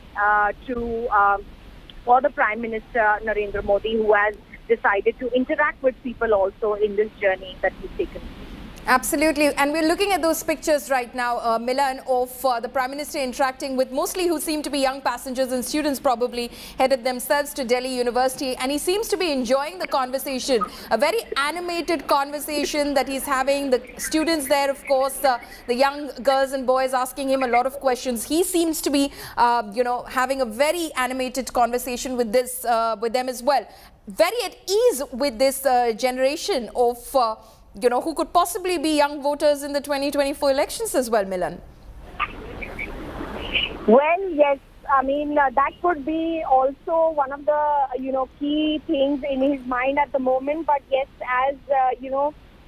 for the Prime Minister Narendra Modi, who has decided to interact with people also in this journey that he's taken. Absolutely. And we're looking at those pictures right now, Milan, of the Prime Minister interacting with mostly who seem to be young passengers and students, probably headed themselves to Delhi University. And he seems to be enjoying the conversation, a very animated conversation that he's having. The students there, of course, the young girls and boys asking him a lot of questions. He seems to be, having a very animated conversation with with them as well. Very at ease with this generation of who could possibly be young voters in the 2024 elections as well, Milan. Well, yes. I mean, that could be also one of the, key things in his mind at the moment. But yes, as,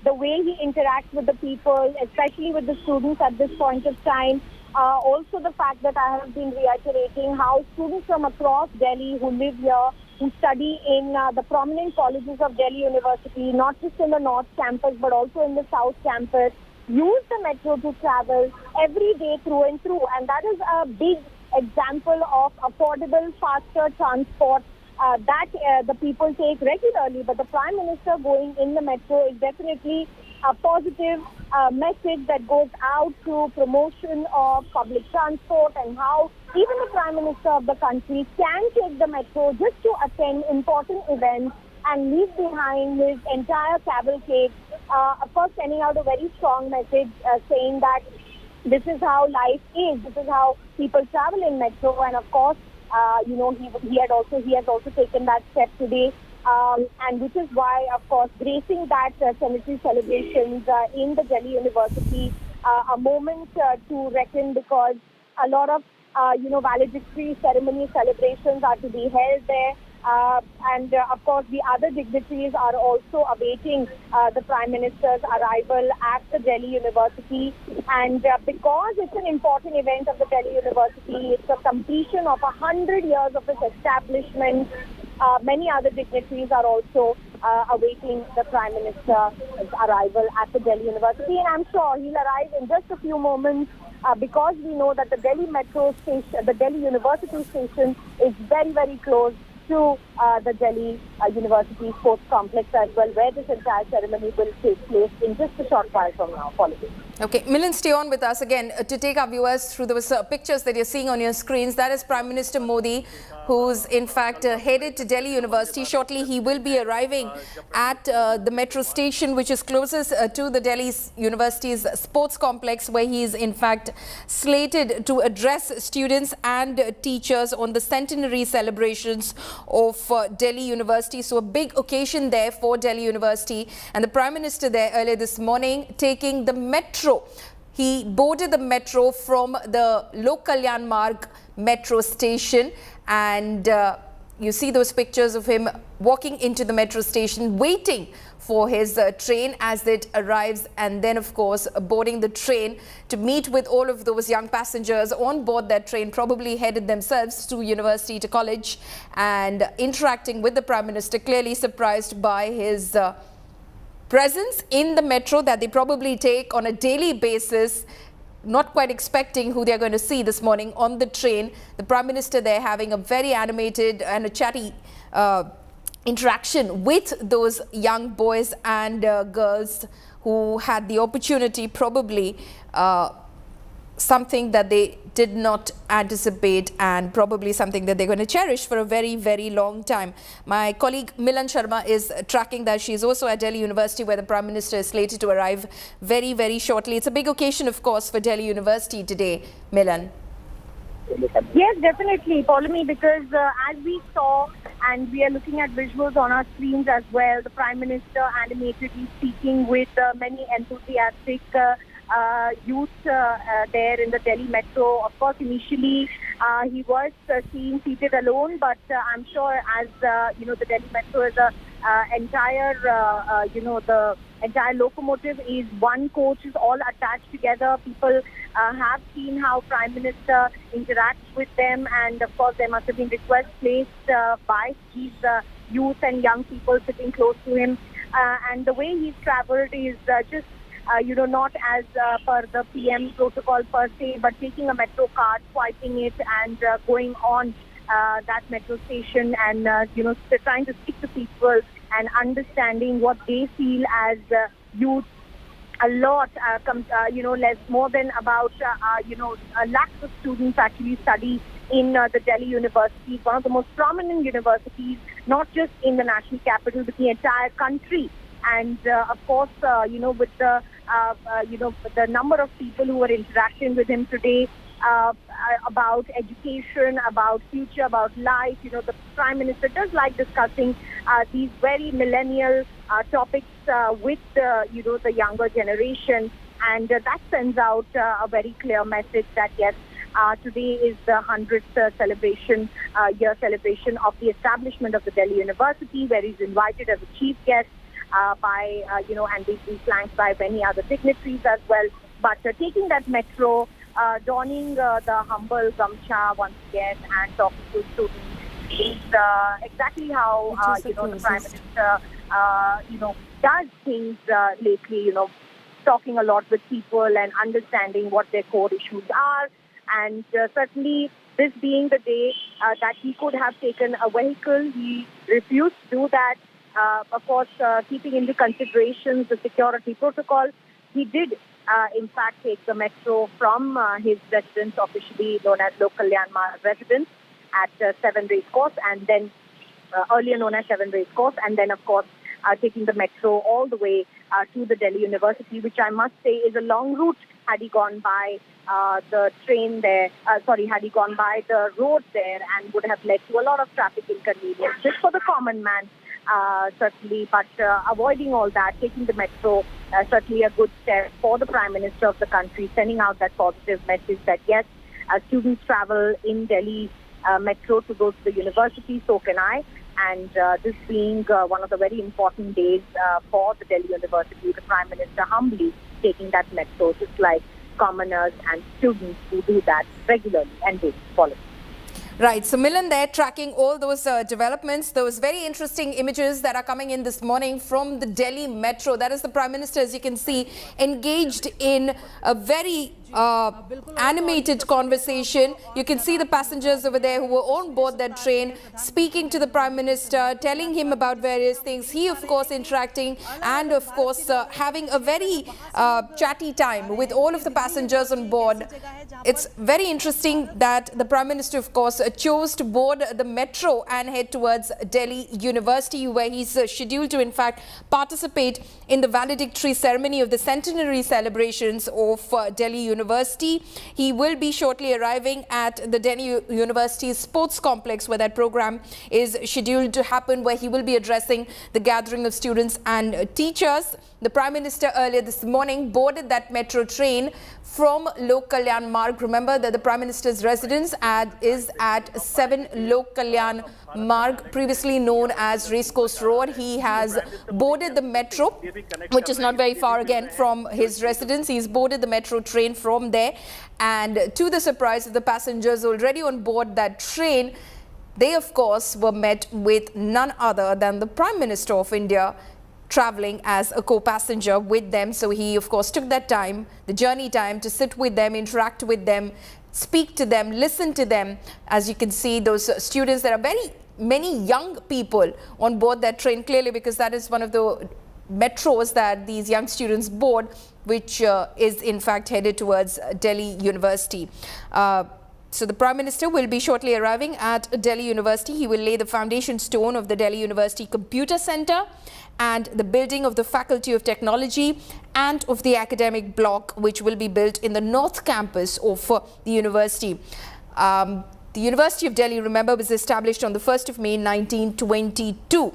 the way he interacts with the people, especially with the students at this point of time, also the fact that I have been reiterating how students from across Delhi who live here, who study in the prominent colleges of Delhi University, not just in the North campus, but also in the South campus, use the metro to travel every day through and through. And that is a big example of affordable, faster transport that the people take regularly. But the Prime Minister going in the metro is definitely a positive message that goes out to promotion of public transport, and how even the Prime Minister of the country can take the metro just to attend important events and leave behind his entire cavalcade, of course sending out a very strong message saying that this is how life is, this is how people travel in metro. And of course, he has also taken that step today. And which is why, of course, gracing that centenary celebrations in the Delhi University, a moment to reckon, because a lot of, valedictory ceremony celebrations are to be held there. And of course, the other dignitaries are also awaiting the Prime Minister's arrival at the Delhi University. And because it's an important event of the Delhi University, it's a completion of 100 years of its establishment. Many other dignitaries are also awaiting the Prime Minister's arrival at the Delhi University, and I'm sure he'll arrive in just a few moments because we know that the Delhi Metro station, the Delhi University station, is very, very close to the Delhi University Sports Complex as well, where this entire ceremony will take place in just a short while from now. Okay, Milan, stay on with us again to take our viewers through those pictures that you're seeing on your screens. That is Prime Minister Modi, who's in fact headed to Delhi University. Shortly, he will be arriving at the metro station, which is closest to the Delhi University's sports complex, where he is in fact slated to address students and teachers on the centenary celebrations of Delhi University. So a big occasion there for Delhi University, and the Prime Minister there earlier this morning taking the metro. He boarded the metro from the Lok Kalyan Marg metro station, and you see those pictures of him walking into the metro station, waiting for his train as it arrives, and then of course boarding the train to meet with all of those young passengers on board that train, probably headed themselves to university, to college, and interacting with the Prime Minister, clearly surprised by his presence in the metro that they probably take on a daily basis. Not quite expecting who they're going to see this morning on the train. The Prime Minister there having a very animated and a chatty interaction with those young boys and girls who had the opportunity, probably something that they did not anticipate and probably something that they're going to cherish for a very, very long time. My colleague Milan Sharma is tracking that. She's also at Delhi University, where the Prime Minister is slated to arrive very, very shortly. It's a big occasion, of course, for Delhi University today. Milan. Yes, definitely, Paulamy, because as we saw, and we are looking at visuals on our screens as well, the Prime Minister animatedly speaking with many enthusiastic youth there in the Delhi metro. Of course, initially he was seen seated alone, but I'm sure as the Delhi metro is a entire the entire locomotive is one coach, is all attached together. People have seen how Prime Minister interacts with them, and of course there must have been requests placed by these youth and young people sitting close to him, and the way he's travelled is just not as per the PM protocol per se, but taking a metro card, swiping it and going on that metro station and, trying to speak to people and understanding what they feel as youth. A lot, less more than about, lakhs of students actually study in the Delhi University, one of the most prominent universities, not just in the national capital, but the entire country. And of course, with the the number of people who are interacting with him today about education, about future, about life, the Prime Minister does like discussing these very millennial topics with the younger generation, and that sends out a very clear message that yes, today is the 100th year celebration of the establishment of the Delhi University, where he's invited as a chief guest by, and being flanked by many other dignitaries as well. But taking that metro, donning the humble gamcha once again and talking to students is exactly how, the Prime Minister, does things lately, talking a lot with people and understanding what their core issues are. And certainly this being the day that he could have taken a vehicle, he refused to do that. Of course, keeping into consideration the security protocol, he did, in fact, take the metro from his residence, officially known as Lok Kalyan Marg residence, at 7 Race Course, and then earlier known as 7 Race Course, and then, of course, taking the metro all the way to the Delhi University, which I must say is a long route. Had he gone by the train there, had he gone by the road there, and would have led to a lot of traffic inconvenience just for the common man. Certainly, but avoiding all that, taking the metro, certainly a good step for the Prime Minister of the country, sending out that positive message that yes, students travel in Delhi metro to go to the university, so can I. And this being one of the very important days for the Delhi University, the Prime Minister humbly taking that metro, just like commoners and students who do that regularly and daily. Right, so Milan there tracking all those developments, those very interesting images that are coming in this morning from the Delhi metro. That is the Prime Minister, as you can see, engaged in a very animated conversation. You can see the passengers over there who were on board that train speaking to the Prime Minister, telling him about various things. He, of course, interacting and, of course, having a very chatty time with all of the passengers on board. It's very interesting that the Prime Minister, of course, chose to board the metro and head towards Delhi University, where he's scheduled to, in fact, participate in the valedictory ceremony of the centenary celebrations of Delhi University. He will be shortly arriving at the Delhi University Sports Complex, where that program is scheduled to happen, where he will be addressing the gathering of students and teachers. The Prime Minister earlier this morning boarded that metro train from Lok Kalyan Marg. Remember that the Prime Minister's residence is at 7 Lok Kalyan Marg, previously known as Racecourse Road. He has boarded the metro, which is not very far again from his residence. He's boarded the metro train from there, and to the surprise of the passengers already on board that train, they of course were met with none other than the Prime Minister of India, traveling as a co-passenger with them. So he, of course, took that time, the journey time, to sit with them, interact with them, speak to them, listen to them. As you can see, those students, there are many young people on board that train, clearly, because that is one of the metros that these young students board, which is in fact headed towards Delhi University. So the Prime Minister will be shortly arriving at Delhi University. He will lay the foundation stone of the Delhi University Computer Centre and the building of the Faculty of Technology and of the academic block, which will be built in the North Campus of the university. The University of Delhi, remember, was established on the 1st of May 1922.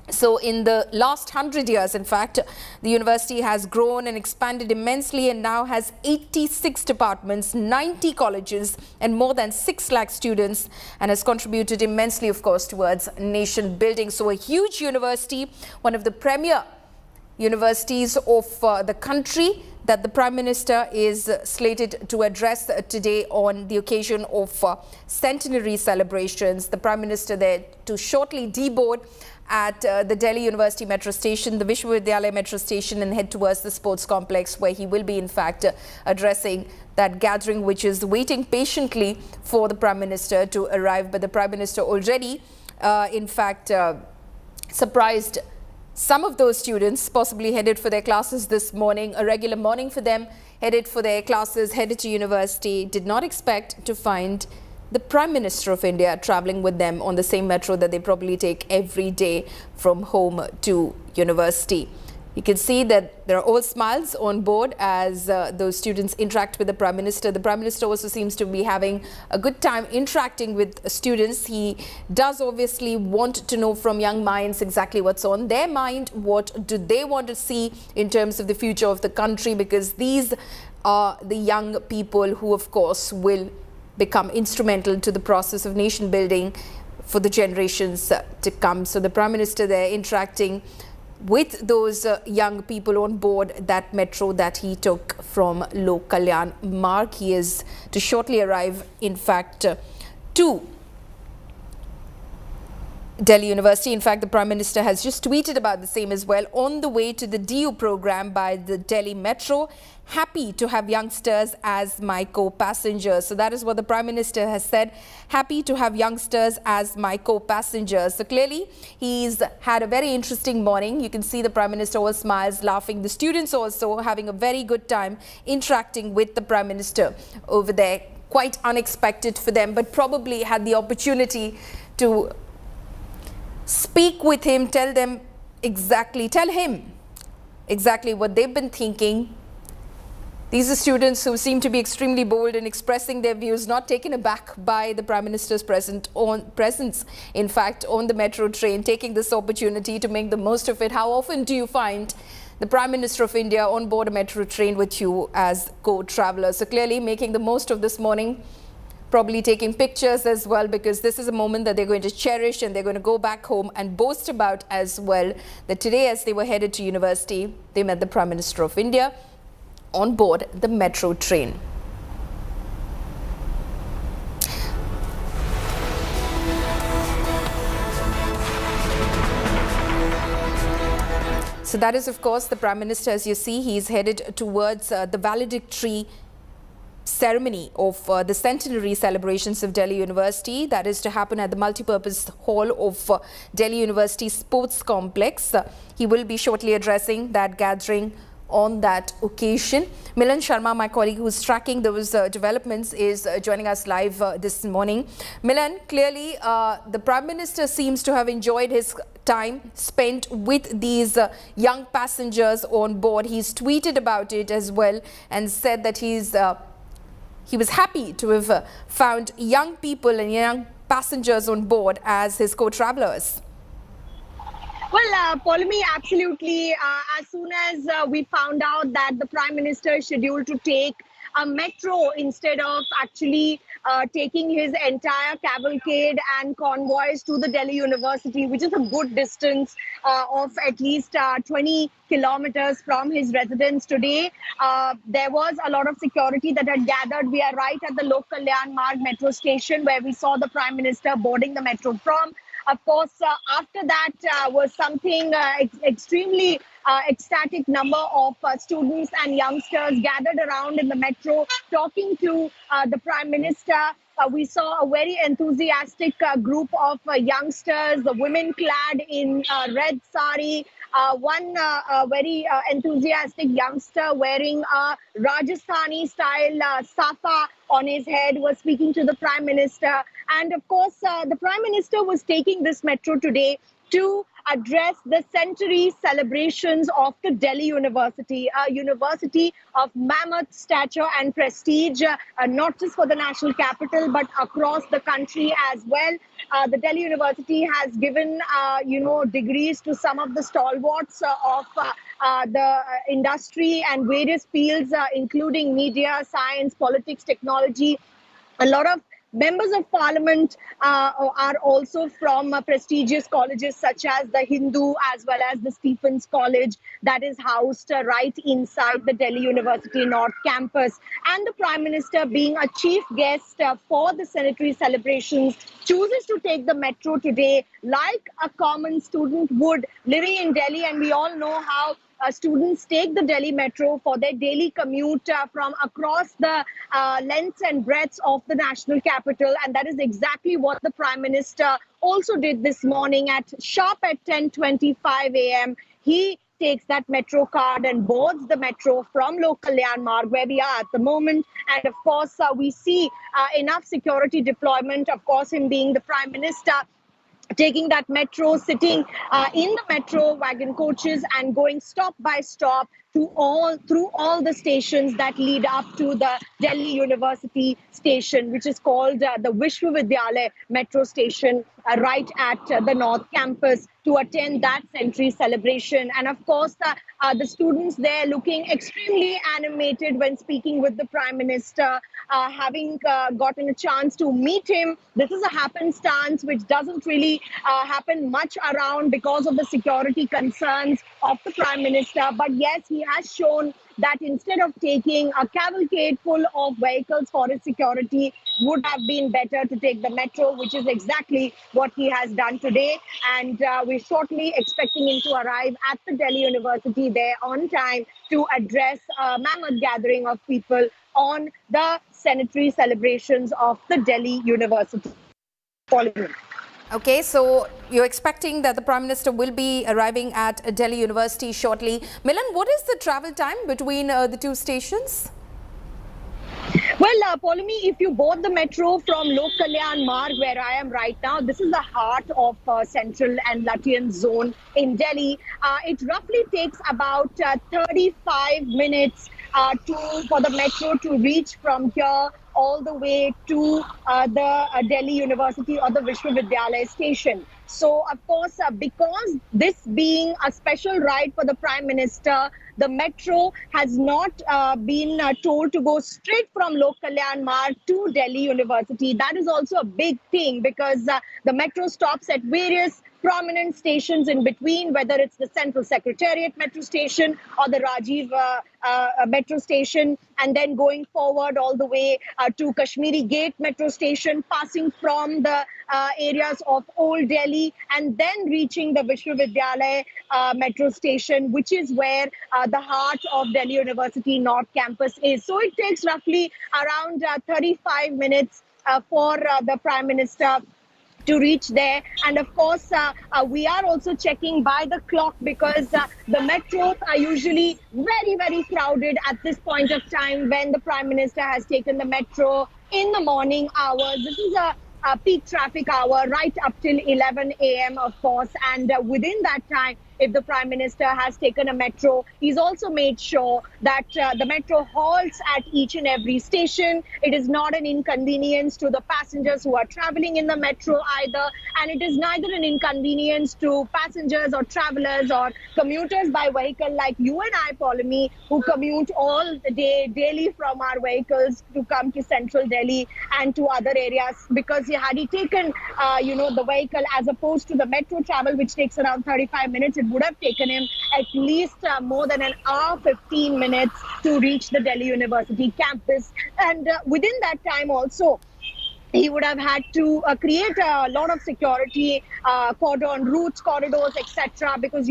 So in the last 100 years, in fact, the university has grown and expanded immensely and now has 86 departments, 90 colleges and more than 6 lakh students, and has contributed immensely, of course, towards nation building. So a huge university, one of the premier universities of the country, that the Prime Minister is slated to address today on the occasion of centenary celebrations. The Prime Minister there to shortly deboard at the Delhi University Metro Station, the Vishwavidyalaya Metro Station, and head towards the sports complex, where he will be in fact addressing that gathering which is waiting patiently for the Prime Minister to arrive. But the Prime Minister already in fact surprised some of those students, possibly headed for their classes this morning, a regular morning for them, headed for their classes, headed to university, did not expect to find the Prime Minister of India traveling with them on the same metro that they probably take every day from home to university. You can see that there are all smiles on board as those students interact with the Prime Minister. The Prime Minister also seems to be having a good time interacting with students. He does obviously want to know from young minds exactly what's on their mind, what do they want to see in terms of the future of the country, because these are the young people who, of course, will become instrumental to the process of nation building for the generations to come. So the Prime Minister there interacting with those young people on board that metro that he took from Lok Kalyan Marg. He is to shortly arrive, in fact, to Delhi University. In fact, the Prime Minister has just tweeted about the same as well. On the way to the DU program by the Delhi Metro, happy to have youngsters as my co-passengers. So that is what the Prime Minister has said. Happy to have youngsters as my co-passengers. So clearly, he's had a very interesting morning. You can see the Prime Minister all smiles, laughing. The students also having a very good time interacting with the Prime Minister over there. Quite unexpected for them, but probably had the opportunity to speak with him, tell him exactly what they've been thinking. These are students who seem to be extremely bold in expressing their views, not taken aback by the Prime Minister's presence, in fact, on the metro train, taking this opportunity to make the most of it. How often do you find the Prime Minister of India on board a metro train with you as co-traveler? So clearly making the most of this morning, probably taking pictures as well, because this is a moment that they're going to cherish and they're going to go back home and boast about as well, that today as they were headed to university, they met the Prime Minister of India on board the metro train. So that is, of course, the Prime Minister. As you see, he's headed towards the valedictory ceremony of the centenary celebrations of Delhi University. That is to happen at the multipurpose hall of Delhi University Sports Complex. He will be shortly addressing that gathering on that occasion. Milan Sharma, my colleague who's tracking those developments, is joining us live this morning. Milan, clearly the Prime Minister seems to have enjoyed his time spent with these young passengers on board. He's tweeted about it as well and said that he was happy to have found young people and young passengers on board as his co-travelers. Well, Polemy, absolutely. As soon as we found out that the Prime Minister is scheduled to take a metro instead of actually taking his entire cavalcade and convoys to the Delhi University, which is a good distance of at least 20 kilometers from his residence today. There was a lot of security that had gathered. We are right at the Lok Kalyan Marg metro station, where we saw the Prime Minister boarding the metro from. Of course, after that was something extremely ecstatic number of students and youngsters gathered around in the metro talking to the Prime Minister. We saw a very enthusiastic group of youngsters, the women clad in red sari. One very enthusiastic youngster wearing a Rajasthani style safa on his head was speaking to the Prime Minister. And of course, the Prime Minister was taking this metro today to address the centenary celebrations of the Delhi University, a university of mammoth stature and prestige, not just for the national capital, but across the country as well. The Delhi University has given, degrees to some of the stalwarts of the industry and various fields, including media, science, politics, technology. A lot of members of parliament are also from prestigious colleges such as the Hindu as well as the Stephens College that is housed right inside the Delhi University North Campus. And the Prime Minister, being a chief guest for the centenary celebrations, chooses to take the metro today like a common student would living in Delhi. And we all know how students take the Delhi metro for their daily commute from across the lengths and breadths of the national capital. And that is exactly what the Prime Minister also did this morning at sharp at 10:25 a.m. He takes that metro card and boards the metro from Lok Kalyan Marg, where we are at the moment. And of course, we see enough security deployment, of course, him being the Prime Minister, taking that metro, sitting in the metro wagon coaches and going stop by stop through all the stations that lead up to the Delhi University station, which is called the Vishwavidyalaya metro station, right at the North Campus, to attend that centenary celebration. And of course, the students there looking extremely animated when speaking with the Prime Minister, having gotten a chance to meet him. This is a happenstance which doesn't really happen much around because of the security concerns of the Prime Minister. But yes, he has shown that instead of taking a cavalcade full of vehicles for his security, would have been better to take the metro, which is exactly what he has done today. And we're shortly expecting him to arrive at the Delhi University there on time to address a mammoth gathering of people on the centenary celebrations of the Delhi University. Okay, so you're expecting that the Prime Minister will be arriving at Delhi University shortly. Milan, what is the travel time between the two stations? Well, Polumi, if you board the metro from Lok Kalyan Marg, where I am right now, this is the heart of Central and Latian zone in Delhi. It roughly takes about 35 minutes for the metro to reach from here all the way to the Delhi University or the Vishwavidyalaya station. So, of course, because this being a special ride for the Prime Minister, the metro has not been told to go straight from Lok Kalyan Marg to Delhi University. That is also a big thing because the metro stops at various prominent stations in between, whether it's the Central Secretariat metro station or the Rajiv metro station, and then going forward all the way to Kashmiri Gate metro station, passing from the areas of Old Delhi, and then reaching the Vishwavidyalaya metro station, which is where the heart of Delhi University North Campus is. So it takes roughly around 35 minutes for the Prime Minister to reach there. And of course, we are also checking by the clock because the metros are usually very, very crowded at this point of time when the Prime Minister has taken the metro in the morning hours. This is a peak traffic hour right up till 11 a.m. of course, and within that time, if the Prime Minister has taken a metro, he's also made sure that the metro halts at each and every station. It is not an inconvenience to the passengers who are traveling in the metro either, and it is neither an inconvenience to passengers or travelers or commuters by vehicle like you and I, Polumi, who commute all the day daily from our vehicles to come to central Delhi and to other areas, because had he taken the vehicle as opposed to the metro travel, which takes around 35 minutes, it would have taken him at least more than an hour 15 minutes to reach the Delhi University campus. And within that time also, He would have had to create a lot of security cordon routes, corridors, etc. Because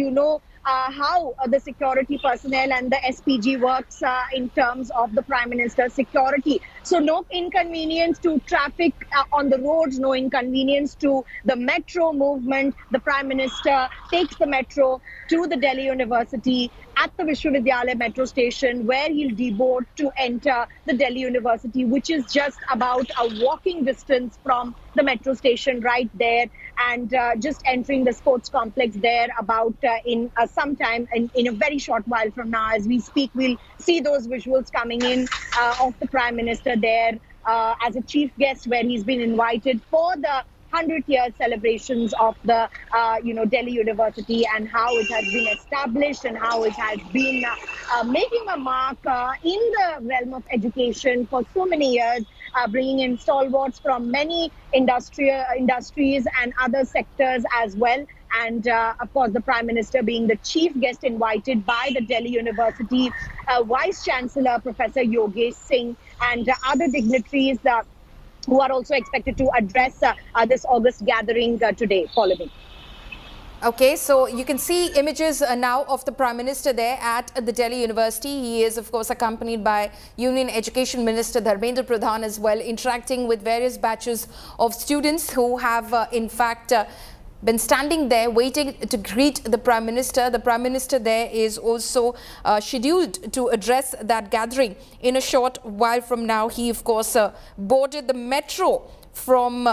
how the security personnel and the SPG works in terms of the Prime Minister's security. So no inconvenience to traffic on the roads, no inconvenience to the metro movement. The Prime Minister takes the metro to the Delhi University at the Vishwavidyalaya metro station, where he'll deboard to enter the Delhi University, which is just about a walking distance from the metro station right there, and just entering the sports complex there about in some time, in a very short while from now. As we speak, we'll see those visuals coming in of the Prime Minister there as a chief guest, where he's been invited for the 100-year celebrations of the Delhi University, and how it has been established and how it has been making a mark in the realm of education for so many years, bringing in stalwarts from many industries and other sectors as well. And of course, the Prime Minister being the chief guest invited by the Delhi University Vice Chancellor Professor Yogesh Singh, and other dignitaries who are also expected to address this August gathering today. Follow me. Okay, so you can see images now of the Prime Minister there at the Delhi University. He is, of course, accompanied by Union Education Minister Dharmendra Pradhan as well, interacting with various batches of students who have, in fact, been standing there waiting to greet the Prime Minister. The Prime Minister there is also scheduled to address that gathering in a short while from now. He, of course, boarded the metro from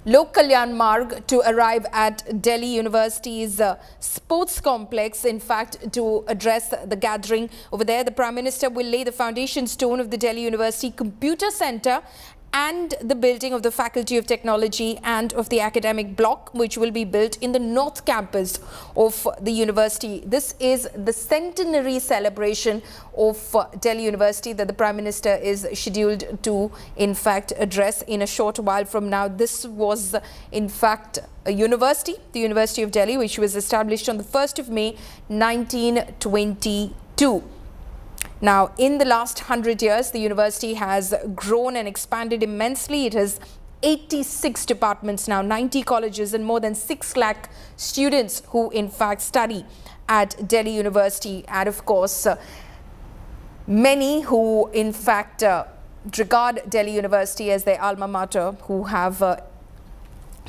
Lok Kalyan Marg to arrive at Delhi University's sports complex, in fact, to address the gathering over there. The Prime Minister will lay the foundation stone of the Delhi University Computer Centre and the building of the Faculty of Technology and of the academic block, which will be built in the North Campus of the university. This is the centenary celebration of Delhi University that the Prime Minister is scheduled to, in fact, address in a short while from now. This was, in fact, a university, the University of Delhi, which was established on the 1st of May, 1922. Now, in the last 100 years, the university has grown and expanded immensely. It has 86 departments now, 90 colleges, and more than 6 lakh students who, in fact, study at Delhi University. And, of course, many who, in fact, regard Delhi University as their alma mater, who have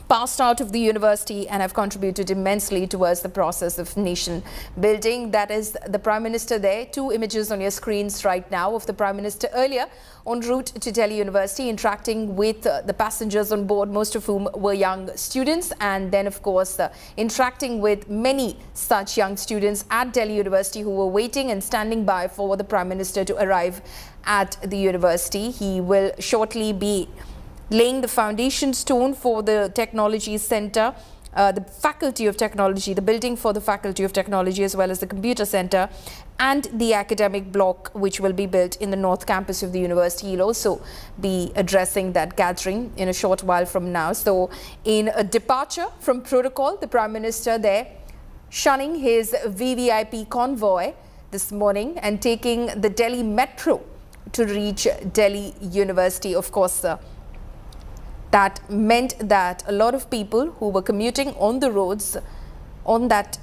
passed out of the university and have contributed immensely towards the process of nation building. That is the Prime Minister there. 2 images on your screens right now of the Prime Minister earlier en route to Delhi University, interacting with the passengers on board, most of whom were young students, and then, of course, interacting with many such young students at Delhi University who were waiting and standing by for the Prime Minister to arrive at the university. He will shortly be laying the foundation stone for the Technology Centre, the Faculty of Technology, the building for the Faculty of Technology, as well as the Computer Centre and the academic block, which will be built in the North Campus of the university. He'll also be addressing that gathering in a short while from now. So, in a departure from protocol, the Prime Minister there shunning his VVIP convoy this morning and taking the Delhi Metro to reach Delhi University. Of course, that meant that a lot of people who were commuting on the roads on that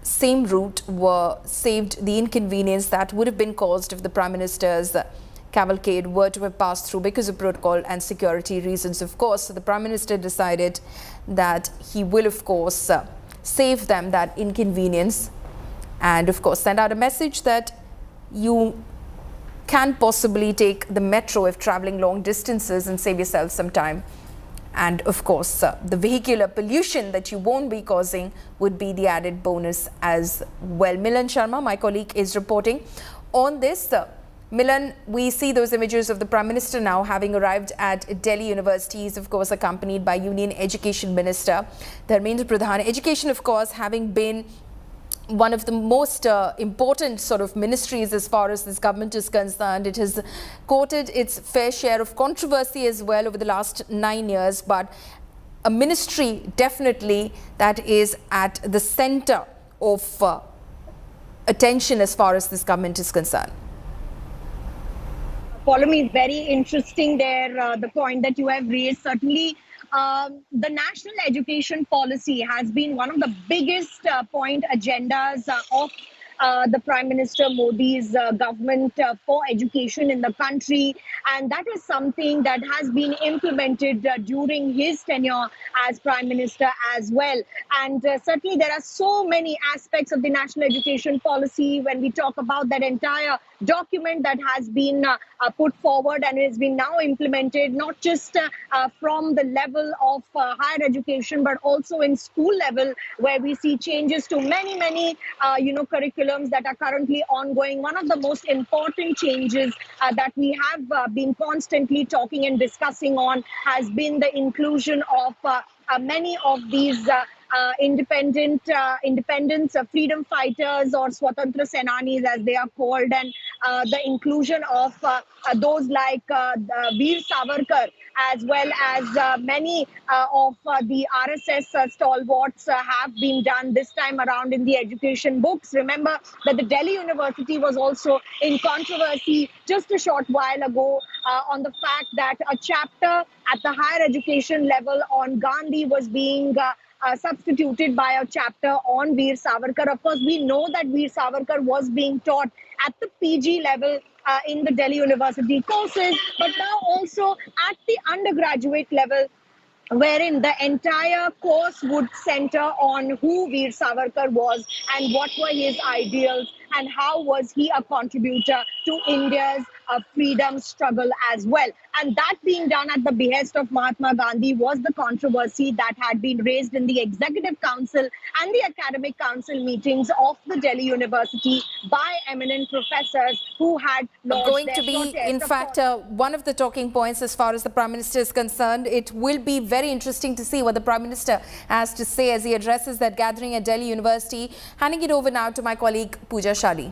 same route were saved the inconvenience that would have been caused if the Prime Minister's cavalcade were to have passed through because of protocol and security reasons. Of course, so the Prime Minister decided that he will, of course, save them that inconvenience and, of course, send out a message that you can possibly take the metro if traveling long distances and save yourself some time. And, of course, the vehicular pollution that you won't be causing would be the added bonus as well. Milan Sharma, my colleague, is reporting on this. Milan, we see those images of the Prime Minister now having arrived at Delhi University. He is, of course, accompanied by Union Education Minister Dharmendra Pradhan. Education, of course, having been one of the most important sort of ministries as far as this government is concerned. It has courted its fair share of controversy as well over the last 9 years, but a ministry definitely that is at the center of attention as far as this government is concerned. Paulomi, very interesting there, the point that you have raised. Certainly, the national education policy has been one of the biggest point agendas of the Prime Minister Modi's government for education in the country. And that is something that has been implemented during his tenure as Prime Minister as well. And certainly there are so many aspects of the national education policy when we talk about that entire document that has been put forward and has been now implemented, not just from the level of higher education, but also in school level, where we see changes to many curriculums that are currently ongoing. One of the most important changes that we have been constantly talking and discussing on has been the inclusion of many of these independence freedom fighters, or Swatantra Senanis as they are called, and the inclusion of those like Veer Savarkar, as well as many of the RSS stalwarts have been done this time around in the education books. Remember that the Delhi University was also in controversy just a short while ago on the fact that a chapter at the higher education level on Gandhi was being substituted by a chapter on Veer Savarkar. Of course, we know that Veer Savarkar was being taught at the PG level in the Delhi University courses, but now also at the undergraduate level, wherein the entire course would center on who Veer Savarkar was and what were his ideals and how was he a contributor to India's freedom struggle as well. And that being done at the behest of Mahatma Gandhi was the controversy that had been raised in the Executive Council and the Academic Council meetings of the Delhi University by eminent professors who had lodged Going their to be, protest. in fact, one of the talking points as far as the Prime Minister is concerned. It will be very interesting to see what the Prime Minister has to say as he addresses that gathering at Delhi University. Handing it over now to my colleague Pooja Shali.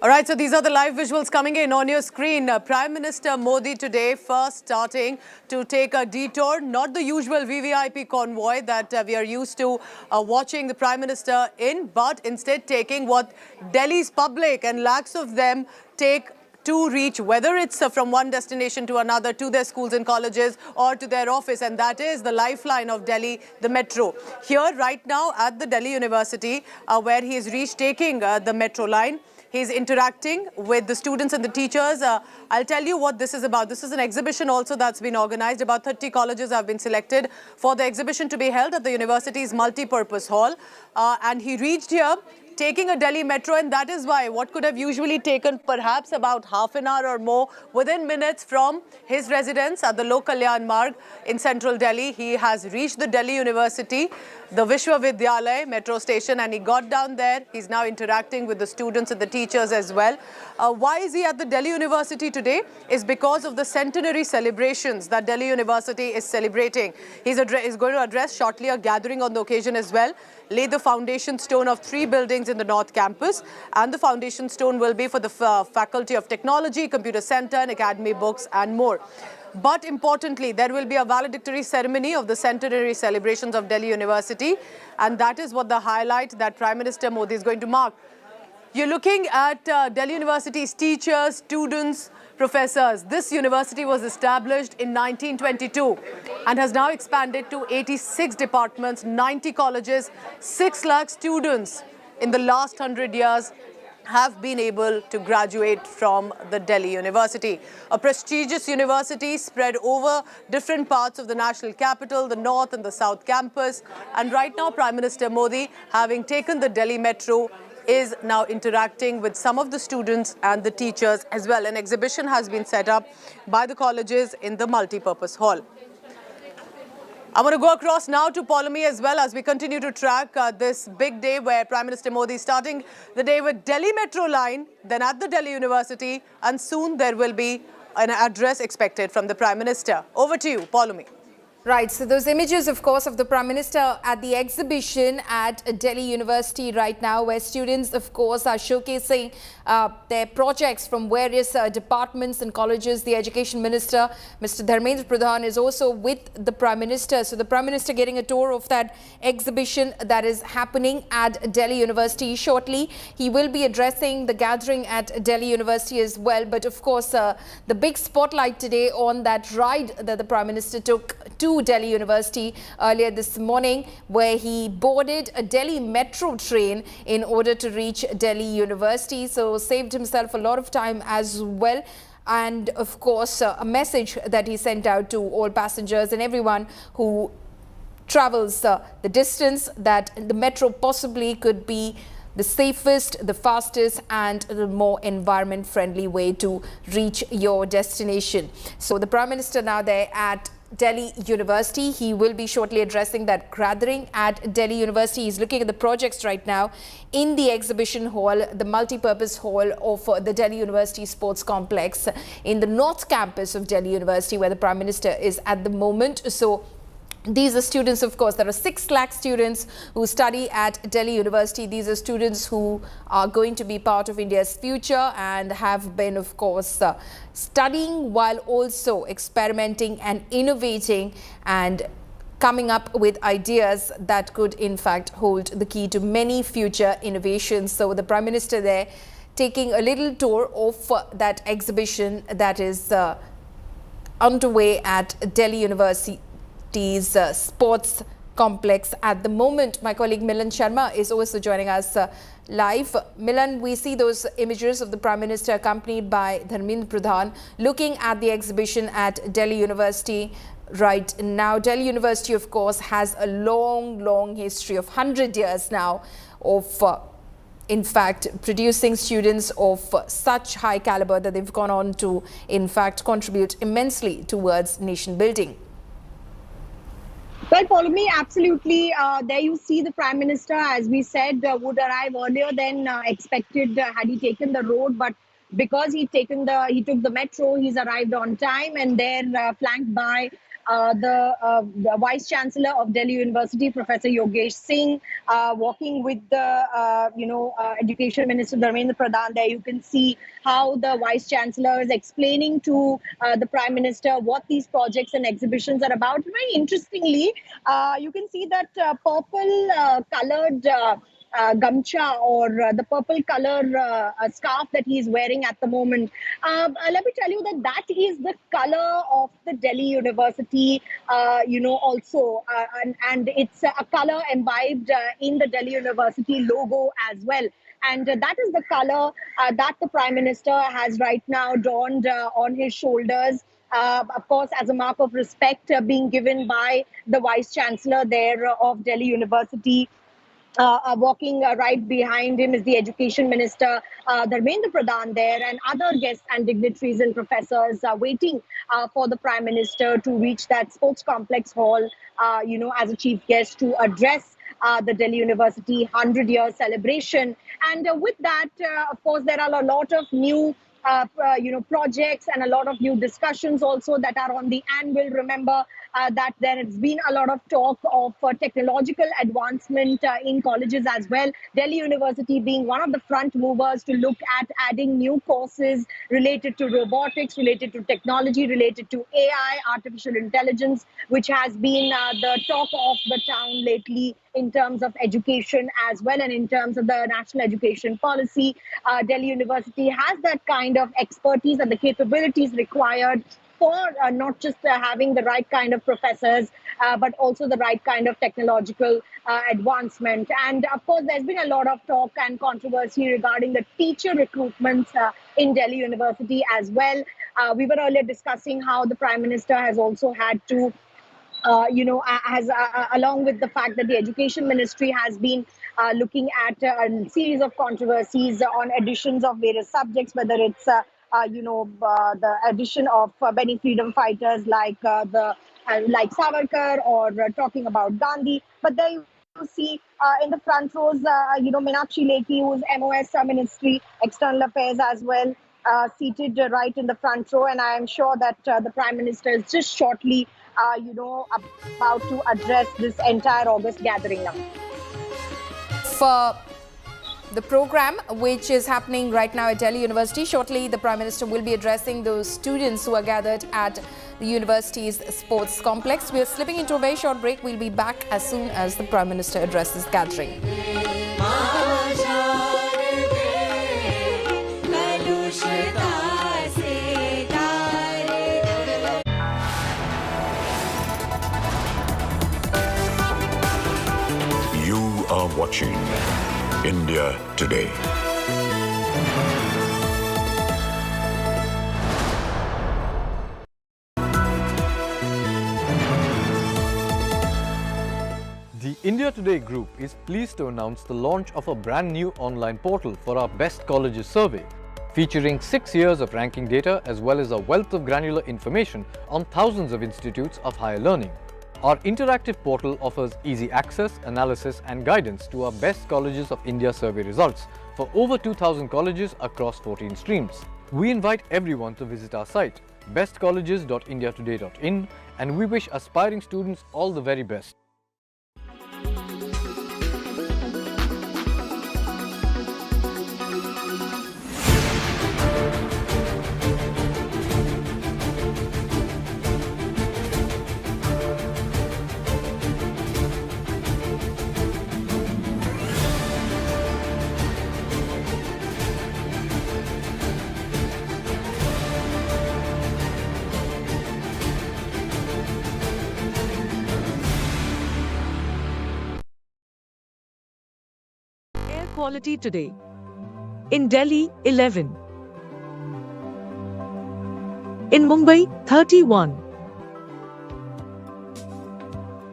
All right, so these are the live visuals coming in on your screen. Prime Minister Modi today first starting to take a detour, not the usual VVIP convoy that we are used to watching the Prime Minister in, but instead taking what Delhi's public and lakhs of them take to reach, whether it's from one destination to another, to their schools and colleges or to their office, and that is the lifeline of Delhi, the metro. Here right now at the Delhi University, where he has reached taking the metro line, he's interacting with the students and the teachers. I'll tell you what this is about. This is an exhibition also that's been organized. About 30 colleges have been selected for the exhibition to be held at the university's multi-purpose hall. And he reached here taking a Delhi metro, and that is why what could have usually taken perhaps about half an hour or more, within minutes from his residence at the Lok Kalyan Marg in central Delhi, he has reached the Delhi University, the Vishwavidyalaya metro station, and he got down there. He's now interacting with the students and the teachers as well. Why is he at the Delhi University today? Is because of the centenary celebrations that Delhi University is celebrating. He's going to address shortly a gathering on the occasion as well, lay the foundation stone of 3 buildings in the North Campus, and the foundation stone will be for the Faculty of Technology, Computer Center, and Academy Books and more. But importantly, there will be a valedictory ceremony of the centenary celebrations of Delhi University, and that is what the highlight that Prime Minister Modi is going to mark. You're looking at Delhi University's teachers, students, professors. This university was established in 1922 and has now expanded to 86 departments, 90 colleges, 6 lakh students in the last 100 years have been able to graduate from the Delhi University. A prestigious university spread over different parts of the national capital, the North and the South campus. And right now, Prime Minister Modi, having taken the Delhi Metro, is now interacting with some of the students and the teachers as well. An exhibition has been set up by the colleges in the multi-purpose hall. I'm going to go across now to Paulomi as well as we continue to track this big day where Prime Minister Modi is starting the day with Delhi Metro line, then at the Delhi University, and soon there will be an address expected from the Prime Minister. Over to you, Paulomi. Right, so those images, of course, of the Prime Minister at the exhibition at Delhi University right now, where students, of course, are showcasing their projects from various departments and colleges. The Education Minister, Mr. Dharmendra Pradhan, is also with the Prime Minister. So the Prime Minister getting a tour of that exhibition that is happening at Delhi University shortly. He will be addressing the gathering at Delhi University as well. But of course, the big spotlight today on that ride that the Prime Minister took to Delhi University earlier this morning, where he boarded a Delhi metro train in order to reach Delhi University. So saved himself a lot of time as well. And of course, a message that he sent out to all passengers and everyone who travels the distance, that the metro possibly could be the safest, the fastest and the more environment friendly way to reach your destination. So the Prime Minister now there at Delhi University. He will be shortly addressing that gathering at Delhi University. He's looking at the projects right now in the exhibition hall, the multi-purpose hall of the Delhi University Sports Complex in the North Campus of Delhi University, where the Prime Minister is at the moment. So these are students, of course, there are 6 lakh students who study at Delhi University. These are students who are going to be part of India's future and have been, of course, studying while also experimenting and innovating and coming up with ideas that could, in fact, hold the key to many future innovations. So the Prime Minister there taking a little tour of that exhibition that is underway at Delhi University. Sports complex at the moment. My colleague Milan Sharma is also joining us live. Milan, we see those images of the Prime Minister accompanied by Dharmendra Pradhan looking at the exhibition at Delhi University right now. Delhi University, of course, has a long history of 100 years now of in fact producing students of such high caliber that they've gone on to, in fact, contribute immensely towards nation building. Well, follow me, absolutely. There you see the Prime Minister, as we said, would arrive earlier than expected had he taken the road. But because he took the metro, he's arrived on time, and they're flanked by the Vice Chancellor of Delhi University, Professor Yogesh Singh, walking with the Education Minister Dharmendra Pradhan. There you can see how the Vice Chancellor is explaining to the Prime Minister what these projects and exhibitions are about. Very interestingly, you can see that purple coloured gamcha or the purple color scarf that he is wearing at the moment. Let me tell you that is the color of the Delhi University, also, and it's a color imbibed in the Delhi University logo as well. And that is the color that the Prime Minister has right now donned on his shoulders. Of course, as a mark of respect being given by the Vice Chancellor there of Delhi University. Walking right behind him is the Education Minister, Dharmendra Pradhan there, and other guests and dignitaries and professors waiting for the Prime Minister to reach that sports complex hall, as a chief guest to address the Delhi University 100-year celebration. And with that, of course, there are a lot of new projects and a lot of new discussions also that are on the anvil. Remember that there has been a lot of talk of technological advancement in colleges as well. Delhi University being one of the front movers to look at adding new courses related to robotics, related to technology, related to AI, artificial intelligence, which has been the talk of the town lately in terms of education as well, and in terms of the national education policy. Delhi University has that kind of expertise and the capabilities required for not just having the right kind of professors, but also the right kind of technological advancement. And of course, there's been a lot of talk and controversy regarding the teacher recruitments in Delhi University as well. We were earlier discussing how the Prime Minister has also had to along with the fact that the Education Ministry has been looking at a series of controversies on additions of various subjects, whether it's the addition of many freedom fighters like Savarkar, or talking about Gandhi. But there you see in the front rows, Meenakshi Lekhi, who's MOS Ministry, External Affairs as well, seated right in the front row. And I am sure that the Prime Minister is just shortly about to address this entire August gathering now. For the program which is happening right now at Delhi University, shortly the Prime Minister will be addressing those students who are gathered at the university's sports complex. We are slipping into a very short break. We'll be back as soon as the Prime Minister addresses the gathering. You are watching India Today. The India Today group is pleased to announce the launch of a brand new online portal for our Best Colleges survey, featuring 6 years of ranking data as well as a wealth of granular information on thousands of institutes of higher learning. Our interactive portal offers easy access, analysis and guidance to our Best Colleges of India survey results for over 2,000 colleges across 14 streams. We invite everyone to visit our site, bestcolleges.indiatoday.in, and we wish aspiring students all the very best. Quality today. In Delhi, 11. In Mumbai, 31.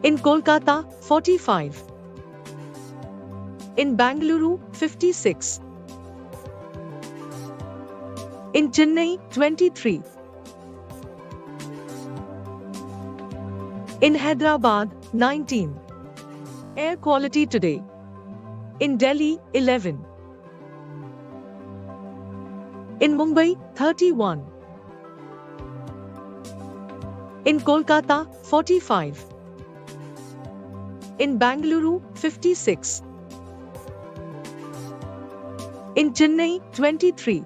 In Kolkata, 45. In Bangalore, 56. In Chennai, 23. In Hyderabad, 19. Air quality today. In Delhi, 11. In Mumbai, 31. In Kolkata, 45. In Bangalore, 56. In Chennai, 23.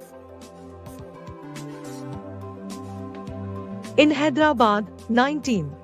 In Hyderabad, 19.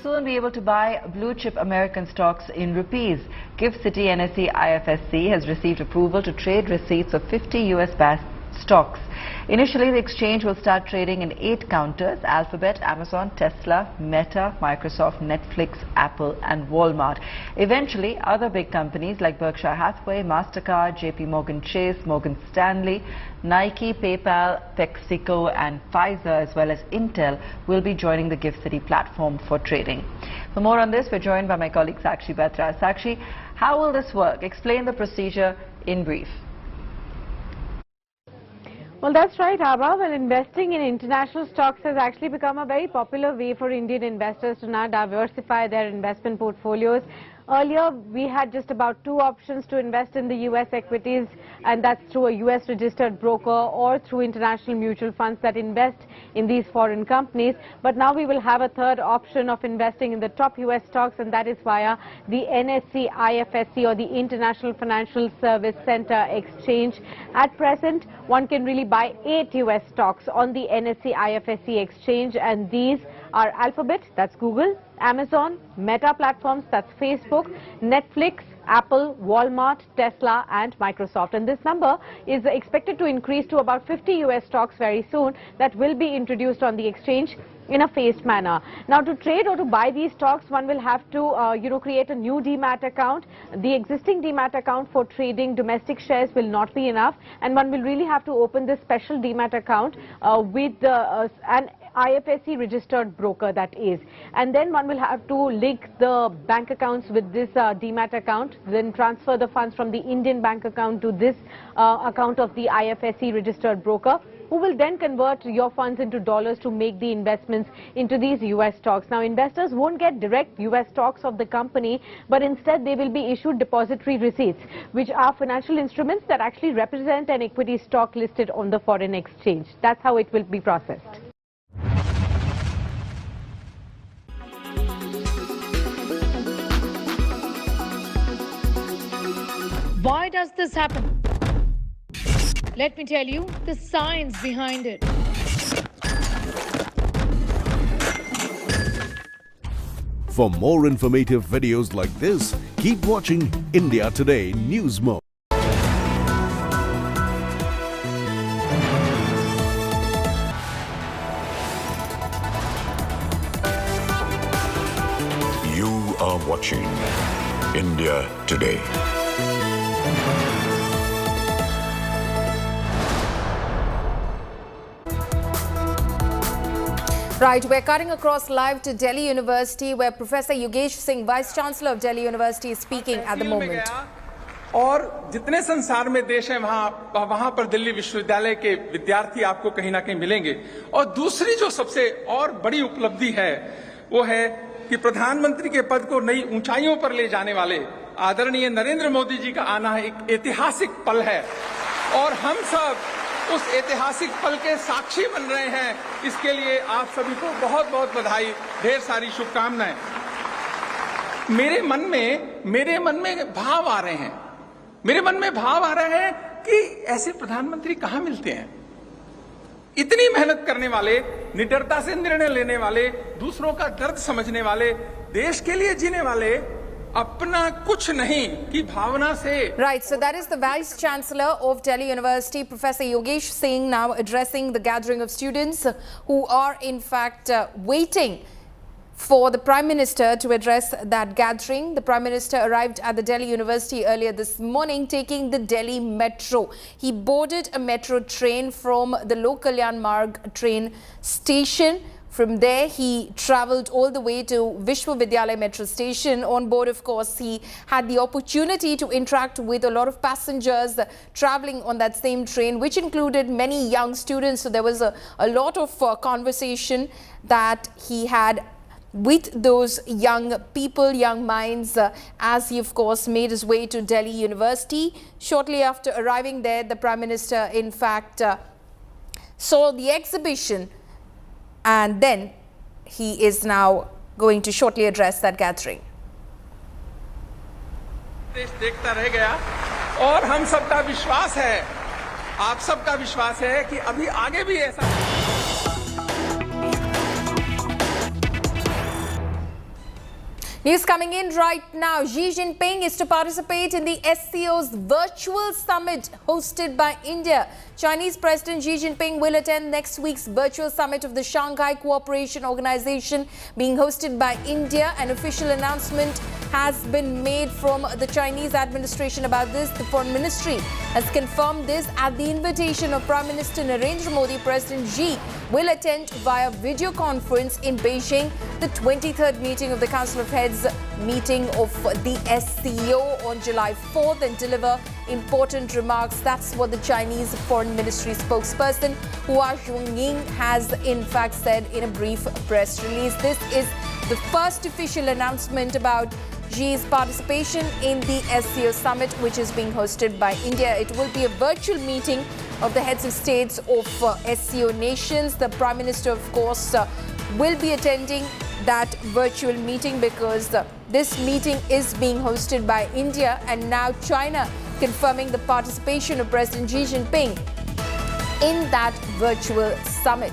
Soon be able to buy blue chip American stocks in rupees. GIFT City NSE IFSC has received approval to trade receipts of 50 US stocks. Initially, the exchange will start trading in 8 counters: Alphabet, Amazon, Tesla, Meta, Microsoft, Netflix, Apple and Walmart. Eventually, other big companies like Berkshire Hathaway, MasterCard, JP Morgan Chase, Morgan Stanley, Nike, PayPal, PepsiCo and Pfizer, as well as Intel, will be joining the GIFT City platform for trading. For more on this, we're joined by my colleague Sakshi Batra. Sakshi, how will this work? Explain the procedure in brief. Well, that's right, Abha. Well, investing in international stocks has actually become a very popular way for Indian investors to now diversify their investment portfolios. Earlier, we had just about 2 options to invest in the US equities, and that's through a US registered broker or through international mutual funds that invest in these foreign companies. But now we will have a third option of investing in the top US stocks, and that is via the NSE IFSC, or the International Financial Service Center Exchange. At present, one can really buy 8 US stocks on the NSE IFSC exchange, and these are Alphabet, that's Google, Amazon, Meta Platforms, that's Facebook, Netflix, Apple, Walmart, Tesla and Microsoft. And this number is expected to increase to about 50 US stocks very soon that will be introduced on the exchange in a phased manner. Now, to trade or to buy these stocks, one will have to create a new demat account. The existing demat account for trading domestic shares will not be enough, and one will really have to open this special demat account with an IFSC registered broker, that is. And then one will have to link the bank accounts with this demat account, then transfer the funds from the Indian bank account to this account of the IFSC registered broker, who will then convert your funds into dollars to make the investments into these US stocks. Now, investors won't get direct US stocks of the company, but instead they will be issued depository receipts, which are financial instruments that actually represent an equity stock listed on the foreign exchange. That's how it will be processed. Why does this happen? Let me tell you the science behind it. For more informative videos like this, keep watching India Today News Mode. You are watching India Today. Right, we're cutting across live to Delhi University, where Professor Yogesh Singh, Vice Chancellor of Delhi University, is speaking at the moment. और जितने संसार में देश हैं वहां पर दिल्ली विश्वविद्यालय के विद्यार्थी आपको कहीं ना कहीं मिलेंगे। और दूसरी जो सबसे और बड़ी उपलब्धि है वो है कि प्रधानमंत्री के पद को नई ऊंचाइयों पर ले जाने वाले आदरणीय नरेंद्र मोदी जी का आना एक ऐतिहासिक पल है, और हम सब उस ऐतिहासिक पल के साक्षी बन रहे हैं। इसके लिए आप सभी को बहुत बहुत बधाई, ढेर सारी शुभकामनाएं। मेरे मन में भाव आ रहे हैं, मेरे मन में भाव आ रहे हैं कि ऐसे प्रधानमंत्री कहां मिलते हैं। इतनी मेहनत करने वाले, निडरता से निर्णय लेने वाले, दूसरों का दर्द समझने वाले, देश के लिए जीने वाले, अपना कुछ नहीं की भावना से। Right, so that is the Vice Chancellor of Delhi University, Professor Yogesh Singh, now addressing the gathering of students who are in fact waiting for the Prime Minister to address that gathering. The Prime Minister arrived at the Delhi University earlier this morning, taking the Delhi Metro. He boarded a metro train from the Lok Kalyan Marg train station. From there, he travelled all the way to Vishwavidyalaya metro station. On board, of course, he had the opportunity to interact with a lot of passengers travelling on that same train, which included many young students. So there was a lot of conversation that he had with those young people, young minds, as he, of course, made his way to Delhi University. Shortly after arriving there, the Prime Minister, in fact, saw the exhibition, and then he is now going to shortly address that gathering. देश देखता रह गया, और हम सबका विश्वास है, आप सबका विश्वास है कि अभी आगे भी ऐसा। News coming in right now. Xi Jinping is to participate in the SCO's virtual summit hosted by India. Chinese President Xi Jinping will attend next week's virtual summit of the Shanghai Cooperation Organization being hosted by India. An official announcement has been made from the Chinese administration about this. The Foreign Ministry has confirmed this at the invitation of Prime Minister Narendra Modi. President Xi will attend via video conference in Beijing the 23rd meeting of the Council of Heads meeting of the SCO on July 4th and deliver important remarks. That's what the Chinese Foreign Ministry spokesperson Hua Chunying has in fact said in a brief press release. This is the first official announcement about Xi's participation in the SCO summit, which is being hosted by India. It will be a virtual meeting of the heads of states of SCO nations. The Prime Minister, of course, will be attending that virtual meeting because this meeting is being hosted by India and now China, confirming the participation of President Xi Jinping in that virtual summit.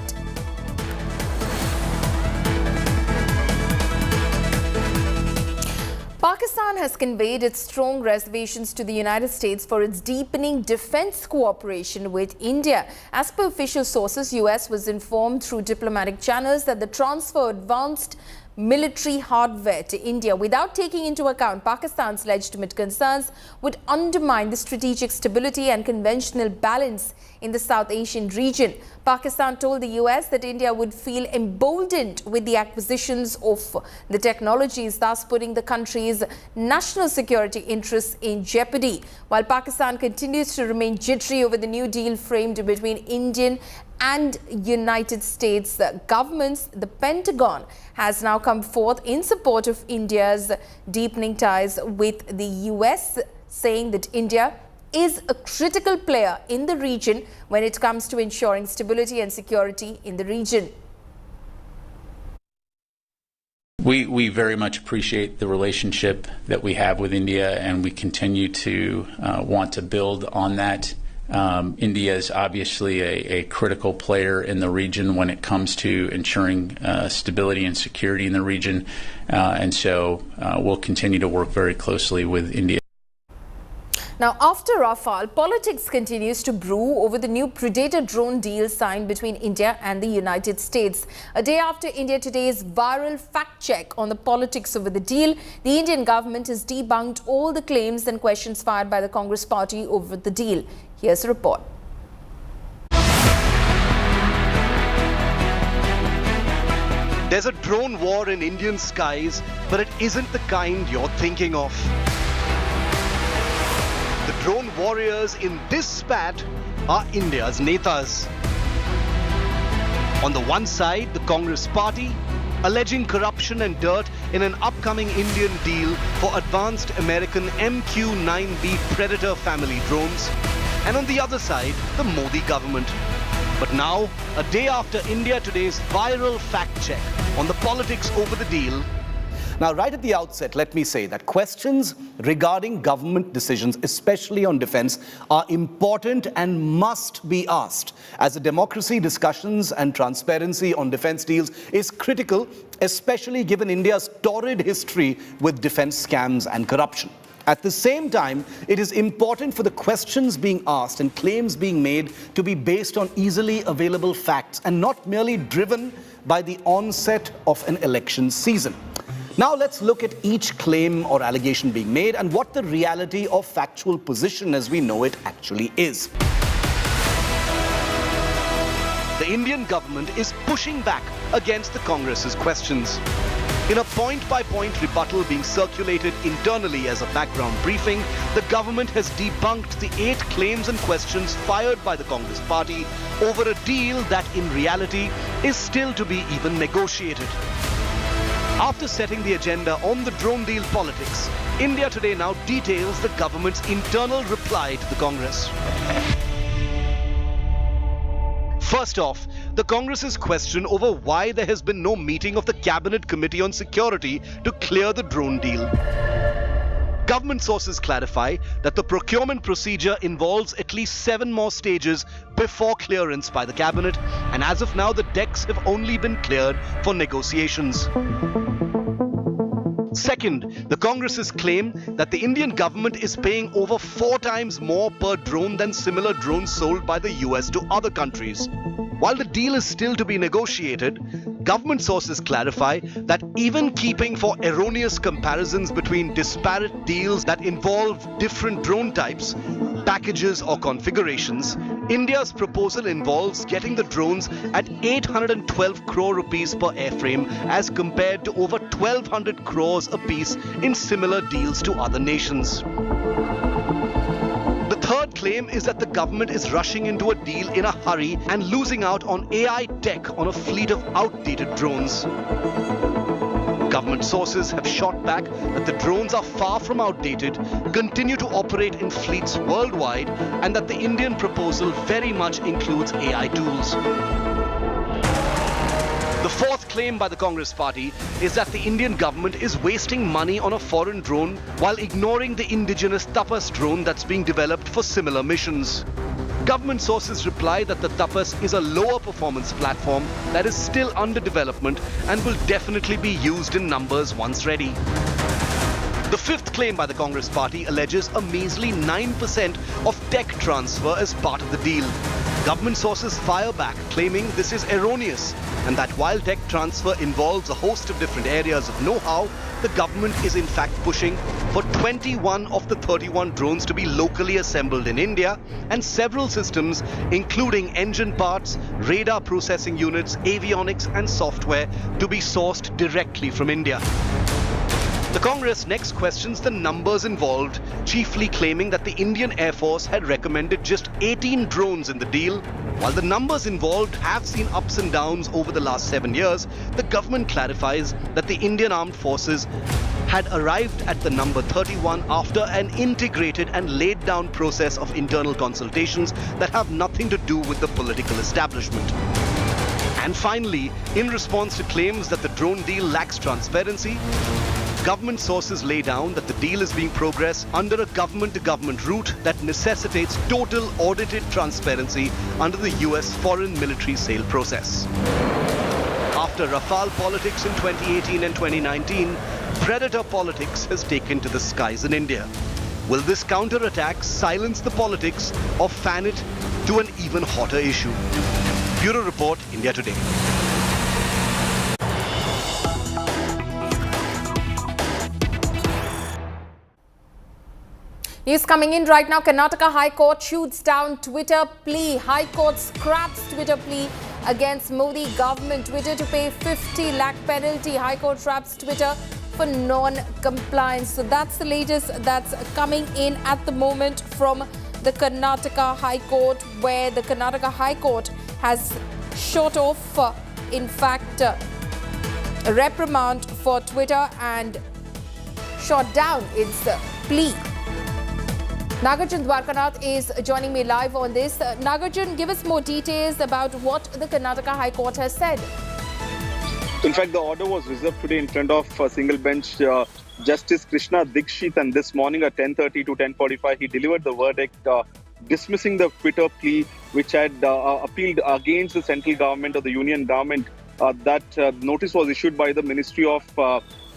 Pakistan has conveyed its strong reservations to the United States for its deepening defense cooperation with India. As per official sources, US was informed through diplomatic channels that the transfer of advanced military hardware to India without taking into account Pakistan's legitimate concerns would undermine the strategic stability and conventional balance in the South Asian region. Pakistan told the US that India would feel emboldened with the acquisitions of the technologies, thus putting the country's national security interests in jeopardy. While Pakistan continues to remain jittery over the new deal framed between Indian and United States governments, the Pentagon has now come forth in support of India's deepening ties with the US, saying that India is a critical player in the region when it comes to ensuring stability and security in the region. We very much appreciate the relationship that we have with India, and we continue to want to build on that. India is obviously a critical player in the region when it comes to ensuring stability and security in the region, and so we'll continue to work very closely with India. Now, after Rafale, politics continues to brew over the new Predator drone deal signed between India and the United States. A day after India Today's viral fact check on the politics over the deal, the Indian government has debunked all the claims and questions fired by the Congress party over the deal. Here's a report. There's a drone war in Indian skies, but it isn't the kind you're thinking of. The drone warriors in this spat are India's netas. On the one side, the Congress party, alleging corruption and dirt in an upcoming Indian deal for advanced American MQ-9B Predator family drones. And on the other side, the Modi government. But now, a day after India Today's viral fact check on the politics over the deal. Now, right at the outset, let me say that questions regarding government decisions, especially on defense, are important and must be asked. As a democracy, discussions and transparency on defense deals is critical, especially given India's torrid history with defense scams and corruption. At the same time, it is important for the questions being asked and claims being made to be based on easily available facts and not merely driven by the onset of an election season. Now let's look at each claim or allegation being made and what the reality of factual position as we know it actually is. The Indian government is pushing back against the Congress's questions. In a point-by-point rebuttal being circulated internally as a background briefing, the government has debunked the 8 claims and questions fired by the Congress party over a deal that in reality is still to be even negotiated. After setting the agenda on the drone deal politics, India Today now details the government's internal reply to the Congress. First off, the Congress's question over why there has been no meeting of the Cabinet Committee on Security to clear the drone deal. Government sources clarify that the procurement procedure involves at least 7 more stages before clearance by the Cabinet, and as of now, the decks have only been cleared for negotiations. Second, the Congress's claim that the Indian government is paying over 4 times more per drone than similar drones sold by the US to other countries. While the deal is still to be negotiated, government sources clarify that even keeping for erroneous comparisons between disparate deals that involve different drone types, packages or configurations, India's proposal involves getting the drones at 812 crore rupees per airframe as compared to over 1200 crores a piece in similar deals to other nations. The third claim is that the government is rushing into a deal in a hurry and losing out on AI tech on a fleet of outdated drones. Government sources have shot back that the drones are far from outdated, continue to operate in fleets worldwide, and that the Indian proposal very much includes AI tools. The fourth claim by the Congress party is that the Indian government is wasting money on a foreign drone while ignoring the indigenous Tapas drone that's being developed for similar missions. Government sources reply that the Tapas is a lower performance platform that is still under development and will definitely be used in numbers once ready. The fifth claim by the Congress party alleges a measly 9% of tech transfer as part of the deal. Government sources fire back, claiming this is erroneous and that while tech transfer involves a host of different areas of know-how, the government is in fact pushing for 21 of the 31 drones to be locally assembled in India and several systems, including engine parts, radar processing units, avionics and software, to be sourced directly from India. The Congress next questions the numbers involved, chiefly claiming that the Indian Air Force had recommended just 18 drones in the deal. While the numbers involved have seen ups and downs over the last 7 years, the government clarifies that the Indian Armed Forces had arrived at the number 31 after an integrated and laid down process of internal consultations that have nothing to do with the political establishment. And finally, in response to claims that the drone deal lacks transparency, government sources lay down that the deal is being progressed under a government-to-government route that necessitates total audited transparency under the US foreign military sale process. After Rafale politics in 2018 and 2019, predator politics has taken to the skies in India. Will this counterattack silence the politics or fan it to an even hotter issue? Bureau Report, India Today. News coming in right now. Karnataka High Court shoots down Twitter plea. High Court scraps Twitter plea against Modi government. Twitter to pay 50 lakh penalty. High Court traps Twitter for non-compliance. So that's the latest that's coming in at the moment from the Karnataka High Court, where the Karnataka High Court has shot off, in fact, a reprimand for Twitter and shot down its plea. Nagarjun Dwarkanath is joining me live on this. Nagarjun, give us more details about what the Karnataka High Court has said. In fact, the order was reserved today in front of single bench Justice Krishna Dikshit, and this morning at 10:30 to 10:45, he delivered the verdict dismissing the Twitter plea, which had appealed against the central government or the union government. That notice was issued by the Ministry of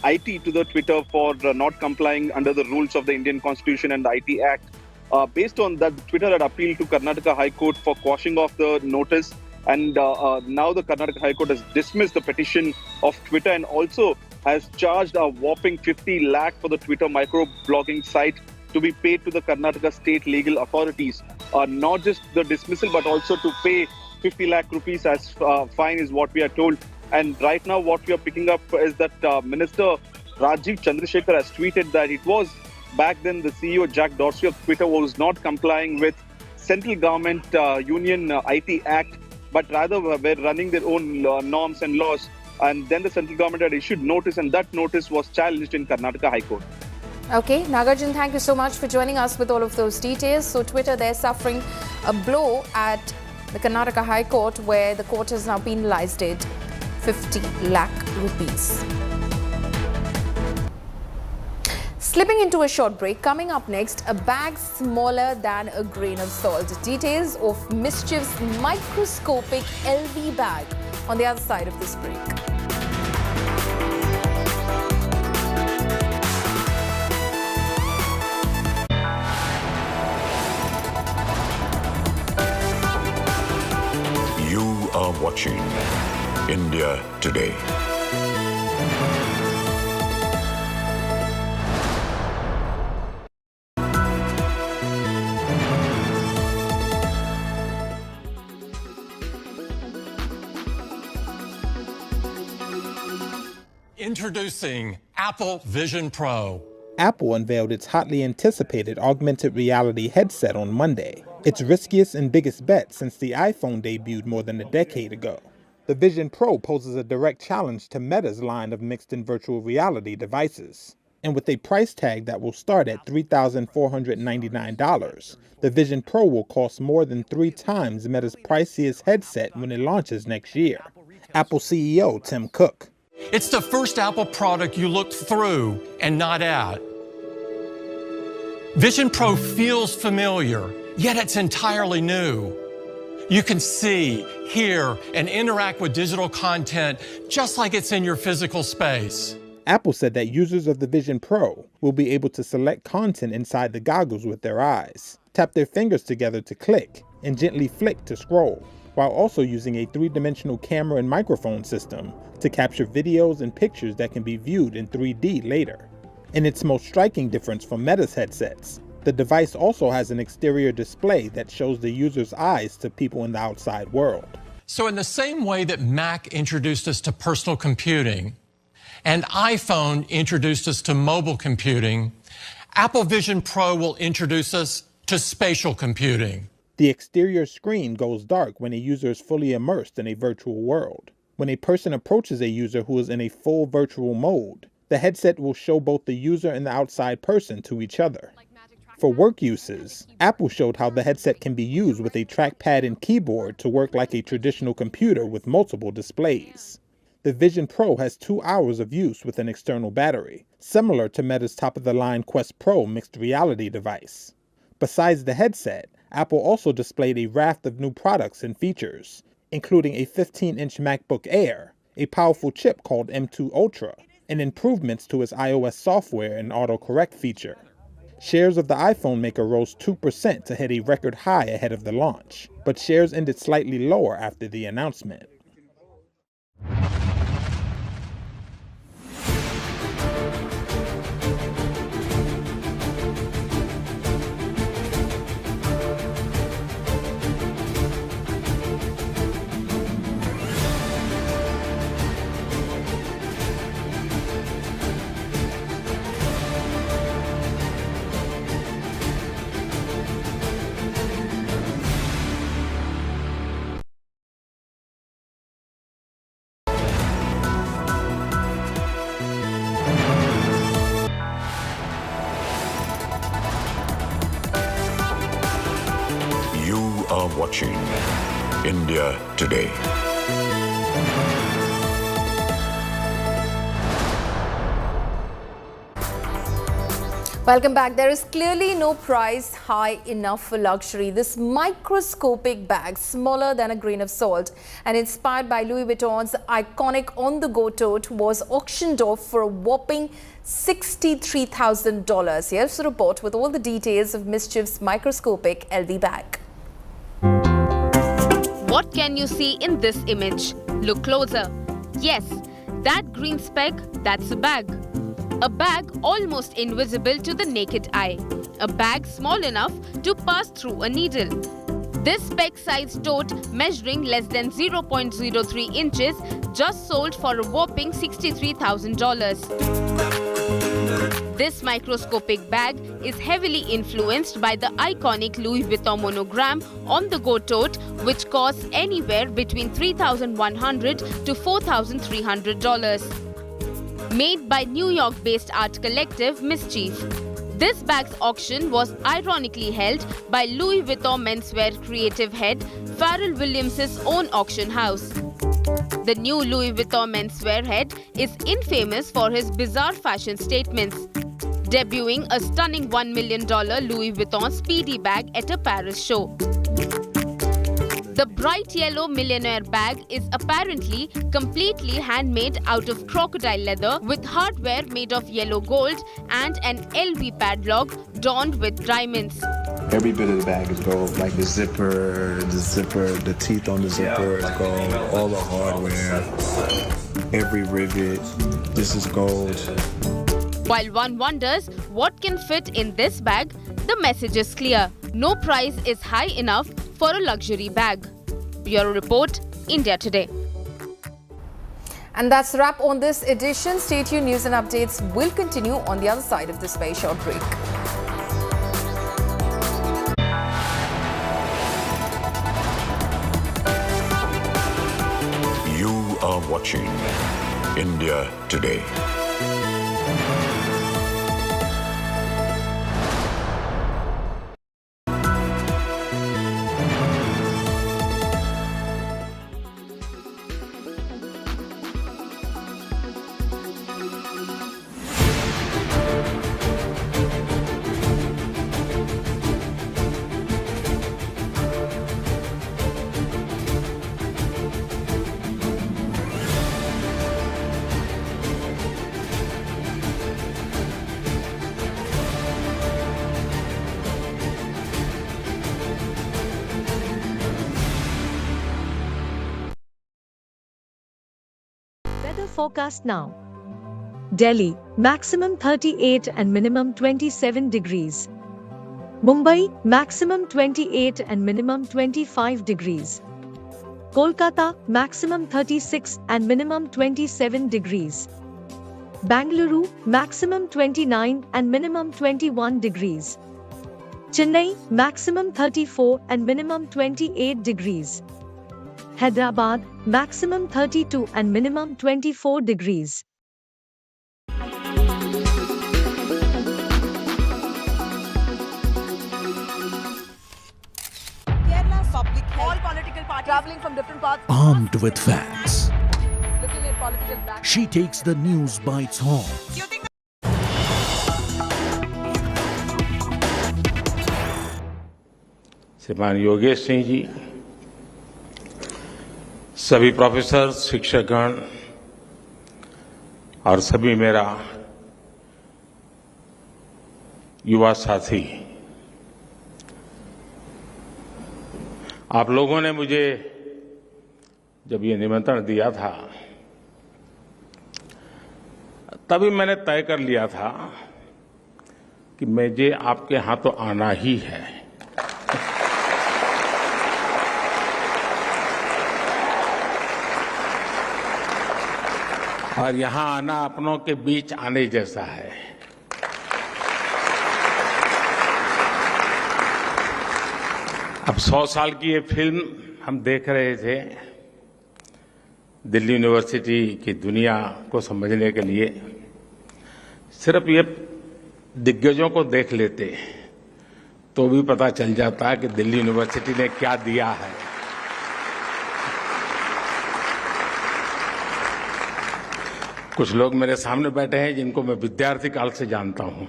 IT to the Twitter for not complying under the rules of the Indian Constitution and the IT Act. Based on that, Twitter had appealed to Karnataka High Court for quashing off the notice, and now the Karnataka High Court has dismissed the petition of Twitter and also has charged a whopping 50 lakh for the Twitter microblogging site to be paid to the Karnataka state legal authorities. Not just the dismissal, but also to pay 50 lakh rupees as fine is what we are told. And right now what we are picking up is that Minister Rajiv Chandrasekhar has tweeted that it was back then the CEO Jack Dorsey of Twitter was not complying with central government Union IT Act, but rather were running their own norms and laws. And then the central government had issued notice, and that notice was challenged in Karnataka High Court. Okay, Nagarjun, thank you so much for joining us with all of those details. So Twitter, they're suffering a blow at the Karnataka High Court, where the court has now penalized it 50 lakh rupees. Slipping into a short break, coming up next, a bag smaller than a grain of salt. Details of mischief's microscopic LV bag on the other side of this break. You are watching India Today. Introducing Apple Vision Pro. Apple unveiled its hotly anticipated augmented reality headset on Monday, its riskiest and biggest bet since the iPhone debuted more than a decade ago. The Vision Pro poses a direct challenge to Meta's line of mixed and virtual reality devices. And with a price tag that will start at $3,499, the Vision Pro will cost more than 3 times Meta's priciest headset when it launches next year. Apple CEO Tim Cook. It's the first Apple product you look through and not at. Vision Pro feels familiar, yet it's entirely new. You can see, hear, and interact with digital content just like it's in your physical space. Apple said that users of the Vision Pro will be able to select content inside the goggles with their eyes, tap their fingers together to click, and gently flick to scroll, while also using a 3-dimensional camera and microphone system to capture videos and pictures that can be viewed in 3D later. In its most striking difference from Meta's headsets, the device also has an exterior display that shows the user's eyes to people in the outside world. So in the same way that Mac introduced us to personal computing and iPhone introduced us to mobile computing, Apple Vision Pro will introduce us to spatial computing. The exterior screen goes dark when a user is fully immersed in a virtual world. When a person approaches a user who is in a full virtual mode, the headset will show both the user and the outside person to each other. For work uses, Apple showed how the headset can be used with a trackpad and keyboard to work like a traditional computer with multiple displays. The Vision Pro has 2 hours of use with an external battery, similar to Meta's top-of-the-line Quest Pro mixed reality device. Besides the headset, Apple also displayed a raft of new products and features, including a 15-inch MacBook Air, a powerful chip called M2 Ultra, and improvements to its iOS software and autocorrect feature. Shares of the iPhone maker rose 2% to hit a record high ahead of the launch, but shares ended slightly lower after the announcement. Watching India Today. Welcome back. There is clearly no price high enough for luxury. This microscopic bag, smaller than a grain of salt and inspired by Louis Vuitton's iconic on-the-go tote, was auctioned off for a whopping $63,000. Here's the report with all the details of Mischief's microscopic LV bag. What can you see in this image? Look closer. Yes, that green speck, that's a bag. A bag almost invisible to the naked eye. A bag small enough to pass through a needle. This speck-sized tote, measuring less than 0.03 inches, just sold for a whopping $63,000. This microscopic bag is heavily influenced by the iconic Louis Vuitton monogram on the go tote, which costs anywhere between $3,100 to $4,300. Made by New York-based art collective Mischief. This bag's auction was ironically held by Louis Vuitton menswear creative head Pharrell Williams' own auction house. The new Louis Vuitton menswear head is infamous for his bizarre fashion statements, debuting a stunning $1 million Louis Vuitton Speedy bag at a Paris show. The bright yellow millionaire bag is apparently completely handmade out of crocodile leather with hardware made of yellow gold and an LV padlock adorned with diamonds. Every bit of the bag is gold, like the zipper, the teeth on the zipper is gold, all the hardware, every rivet, this is gold. While one wonders what can fit in this bag, the message is clear. No price is high enough for a luxury bag. Bureau Report, India Today. And that's a wrap on this edition. Stay tuned, news and updates will continue on the other side of this very short break. You watching India Today. Weather forecast now. Delhi, maximum 38 and minimum 27 degrees. Mumbai, maximum 28 and minimum 25 degrees. Kolkata, maximum 36 and minimum 27 degrees. Bangalore, maximum 29 and minimum 21 degrees. Chennai, maximum 34 and minimum 28 degrees. Hyderabad, maximum 32 and minimum 24 degrees. Kerala's public health. All political parties traveling from different parts. Armed with facts, Looking at political back. she takes the news by its horns. श्रीमान योगेश सिंह जी, सभी professor, शिक्षकगण और सभी मेरा युवा साथी, आप लोगों ने मुझे जब ये निमंत्रण दिया था तभी मैंने तय कर लिया था कि मुझे आपके यहाँ तो आना ही है। और यहाँ आना अपनों के बीच आने जैसा है। अब 100 साल की ये फिल्म हम देख रहे थे दिल्ली यूनिवर्सिटी की दुनिया को समझने के लिए। सिर्फ ये दिग्गजों को देख लेते तो भी पता चल जाता है कि दिल्ली यूनिवर्सिटी ने क्या दिया है। कुछ लोग मेरे सामने बैठे हैं जिनको मैं विद्यार्थी काल से जानता हूं,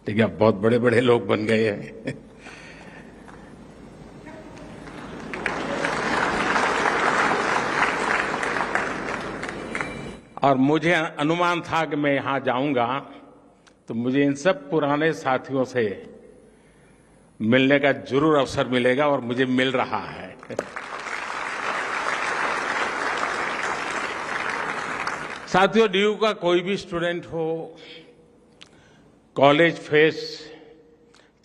लेकिन अब बहुत बड़े बड़े लोग बन गए हैं। और मुझे अनुमान था कि मैं यहां जाऊंगा तो मुझे इन सब पुराने साथियों से मिलने का जरूर अवसर मिलेगा और मुझे मिल रहा है। साथियों, डीयू का कोई भी स्टूडेंट हो, कॉलेज फेस्ट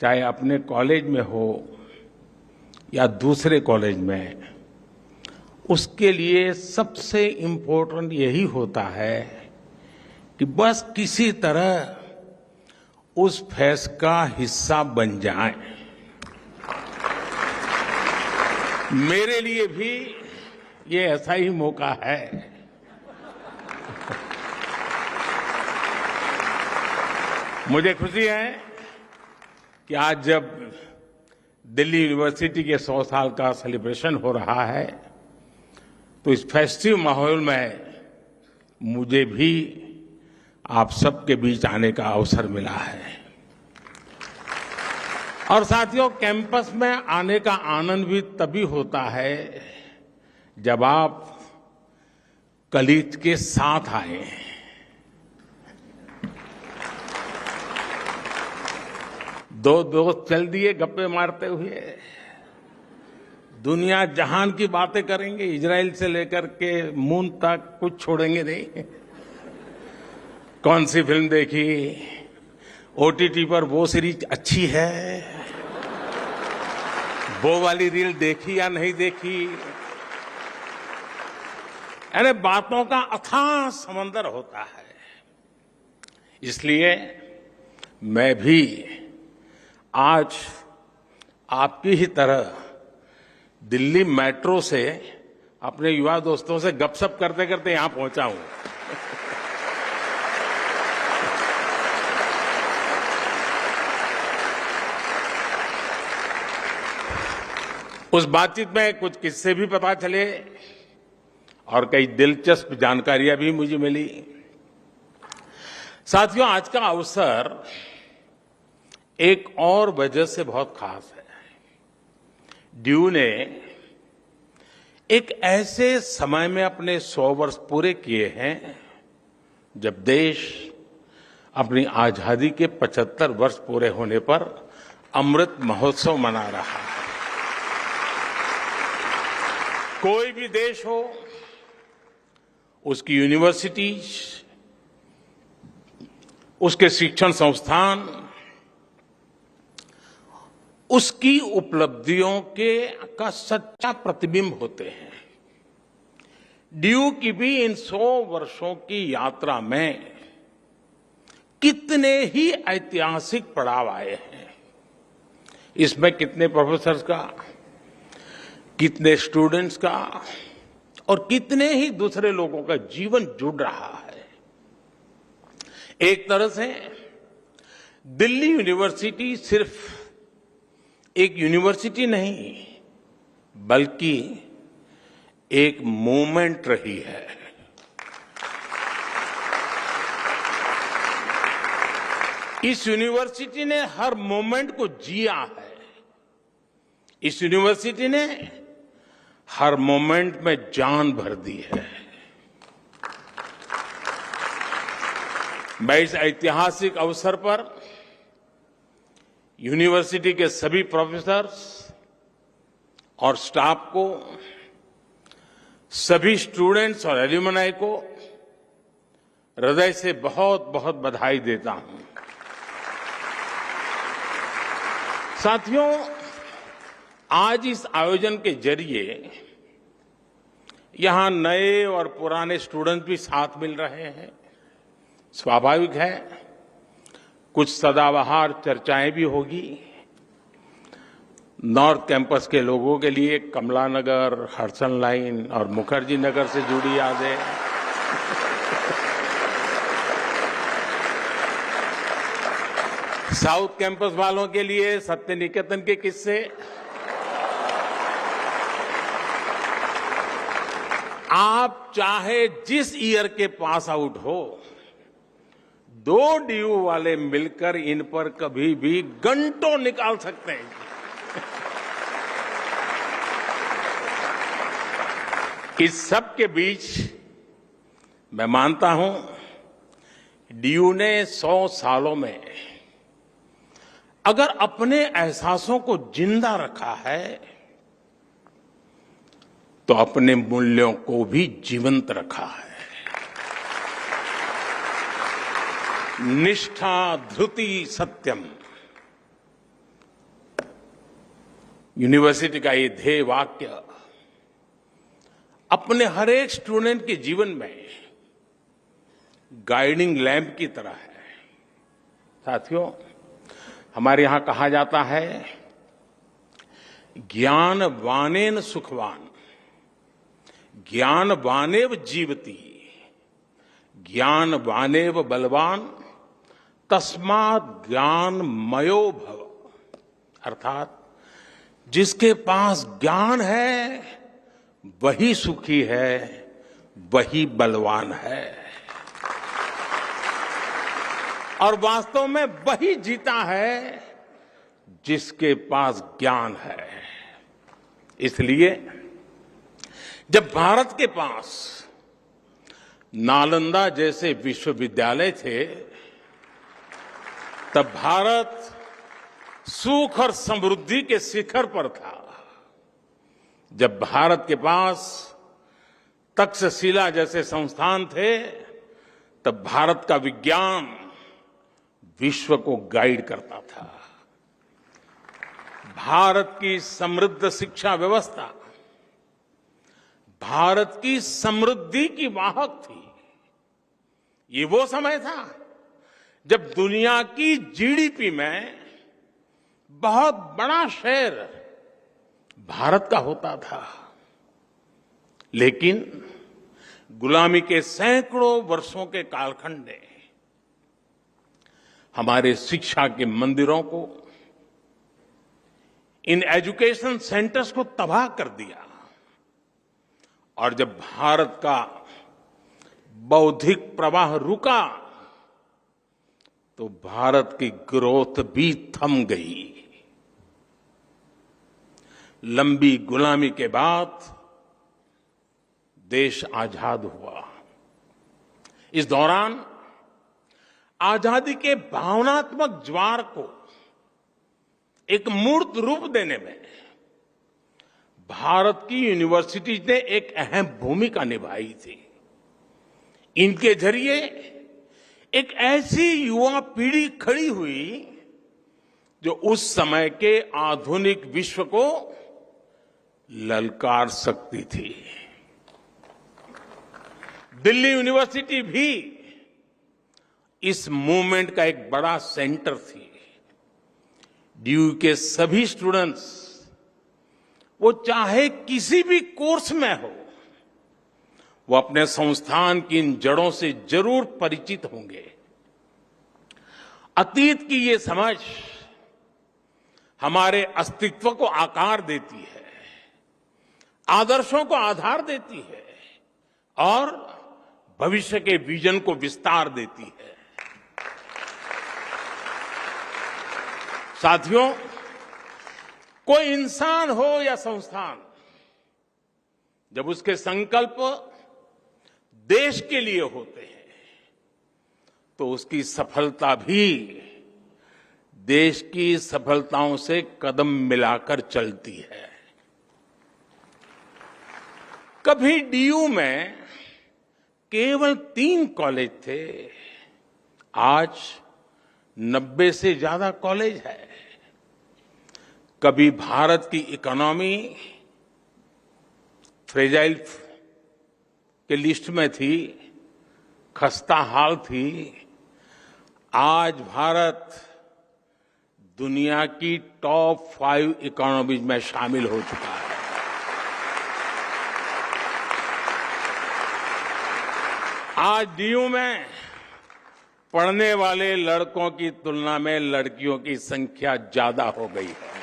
चाहे अपने कॉलेज में हो या दूसरे कॉलेज में, उसके लिए सबसे इम्पोर्टेंट यही होता है कि बस किसी तरह उस फेस्ट का हिस्सा बन जाए। मेरे लिए भी ये ऐसा ही मौका है। मुझे खुशी है कि आज जब दिल्ली यूनिवर्सिटी के 100 साल का सेलिब्रेशन हो रहा है तो इस फेस्टिव माहौल में मुझे भी आप सबके बीच आने का अवसर मिला है। और साथियों, कैंपस में आने का आनंद भी तभी होता है जब आप कलीग के साथ आए। दो दोस्त चल दिए गप्पे मारते हुए, दुनिया जहान की बातें करेंगे, इजराइल से लेकर के मून तक कुछ छोड़ेंगे नहीं। कौन सी फिल्म देखी, ओटीटी पर वो सीरीज अच्छी है, वो वाली रील देखी या नहीं देखी, यानी बातों का अथाह समंदर होता है। इसलिए मैं भी आज आपकी ही तरह दिल्ली मेट्रो से अपने युवा दोस्तों से गपशप करते करते यहां पहुंचा हूं। उस बातचीत में कुछ किस्से भी पता चले और कई दिलचस्प जानकारियां भी मुझे मिली। साथियों, आज का अवसर एक और वजह से बहुत खास है। ड्यू ने एक ऐसे समय में अपने 100 वर्ष पूरे किए हैं जब देश अपनी आजादी के 75 वर्ष पूरे होने पर अमृत महोत्सव मना रहा है। कोई भी देश हो, उसकी यूनिवर्सिटीज, उसके शिक्षण संस्थान, उसकी उपलब्धियों का सच्चा प्रतिबिंब होते हैं। ड्यू की भी इन 100 वर्षों की यात्रा में कितने ही ऐतिहासिक पड़ाव आए हैं। इसमें कितने प्रोफेसर्स का, कितने स्टूडेंट्स का और कितने ही दूसरे लोगों का जीवन जुड़ रहा है। एक तरह से दिल्ली यूनिवर्सिटी सिर्फ एक यूनिवर्सिटी नहीं, बल्कि एक मूवमेंट रही है। इस यूनिवर्सिटी ने हर मोमेंट को जिया है। इस यूनिवर्सिटी ने हर मोमेंट में जान भर दी है। मैं इस ऐतिहासिक अवसर पर यूनिवर्सिटी के सभी प्रोफेसर्स और स्टाफ को, सभी स्टूडेंट्स और एल्यूमनाई को हृदय से बहुत बहुत बधाई देता हूं। साथियों, आज इस आयोजन के जरिए यहां नए और पुराने स्टूडेंट्स भी साथ मिल रहे हैं। स्वाभाविक है, कुछ सदाबहार चर्चाएं भी होगी। नॉर्थ कैंपस के लोगों के लिए कमला नगर, हडसन लाइन और मुखर्जी नगर से जुड़ी यादें, साउथ कैंपस वालों के लिए सत्य निकेतन के किस्से, आप चाहे जिस ईयर के पास आउट हो, 2 ड्यू वाले मिलकर इन पर कभी भी घंटों निकाल सकते हैं। इस सब के बीच मैं मानता हूं, ड्यू ने 100 सालों में अगर अपने एहसासों को जिंदा रखा है, तो अपने मूल्यों को भी जीवंत रखा है। निष्ठा धृति सत्यम, यूनिवर्सिटी का ये ध्येय वाक्य अपने हर एक स्टूडेंट के जीवन में गाइडिंग लैंप की तरह है। साथियों, हमारे यहां कहा जाता है, ज्ञान वानेन सुखवान, ज्ञान वानेव जीवति, ज्ञान वानेव बलवान, तस्मात् ज्ञान मयो भव। अर्थात जिसके पास ज्ञान है वही सुखी है, वही बलवान है, और वास्तव में वही जीता है जिसके पास ज्ञान है। इसलिए जब भारत के पास नालंदा जैसे विश्वविद्यालय थे, तब भारत सुख और समृद्धि के शिखर पर था। जब भारत के पास तक्षशिला जैसे संस्थान थे, तब भारत का विज्ञान विश्व को गाइड करता था। भारत की समृद्ध शिक्षा व्यवस्था भारत की समृद्धि की वाहक थी। ये वो समय था जब दुनिया की जीडीपी में बहुत बड़ा शेयर भारत का होता था। लेकिन गुलामी के सैकड़ों वर्षों के कालखंड ने हमारे शिक्षा के मंदिरों को, इन एजुकेशन सेंटर्स को तबाह कर दिया। और जब भारत का बौद्धिक प्रवाह रुका तो भारत की ग्रोथ भी थम गई। लंबी गुलामी के बाद देश आजाद हुआ। इस दौरान आजादी के भावनात्मक ज्वार को एक मूर्त रूप देने में भारत की यूनिवर्सिटीज ने एक अहम भूमिका निभाई थी। इनके जरिए एक ऐसी युवा पीढ़ी खड़ी हुई जो उस समय के आधुनिक विश्व को ललकार सकती थी। दिल्ली यूनिवर्सिटी भी इस मूवमेंट का एक बड़ा सेंटर थी। डीयू के सभी स्टूडेंट्स, वो चाहे किसी भी कोर्स में हो, वो अपने संस्थान की इन जड़ों से जरूर परिचित होंगे। अतीत की ये समझ हमारे अस्तित्व को आकार देती है, आदर्शों को आधार देती है और भविष्य के विजन को विस्तार देती है। साथियों, कोई इंसान हो या संस्थान, जब उसके संकल्प देश के लिए होते हैं तो उसकी सफलता भी देश की सफलताओं से कदम मिलाकर चलती है। कभी डीयू में केवल 3 कॉलेज थे, आज 90 से ज्यादा कॉलेज है। कभी भारत की इकोनॉमी फ्रेजाइल के लिस्ट में थी, खस्ता हाल थी। आज भारत दुनिया की टॉप 5 इकोनॉमीज में शामिल हो चुका है। आज डीयू में पढ़ने वाले लड़कों की तुलना में लड़कियों की संख्या ज्यादा हो गई है।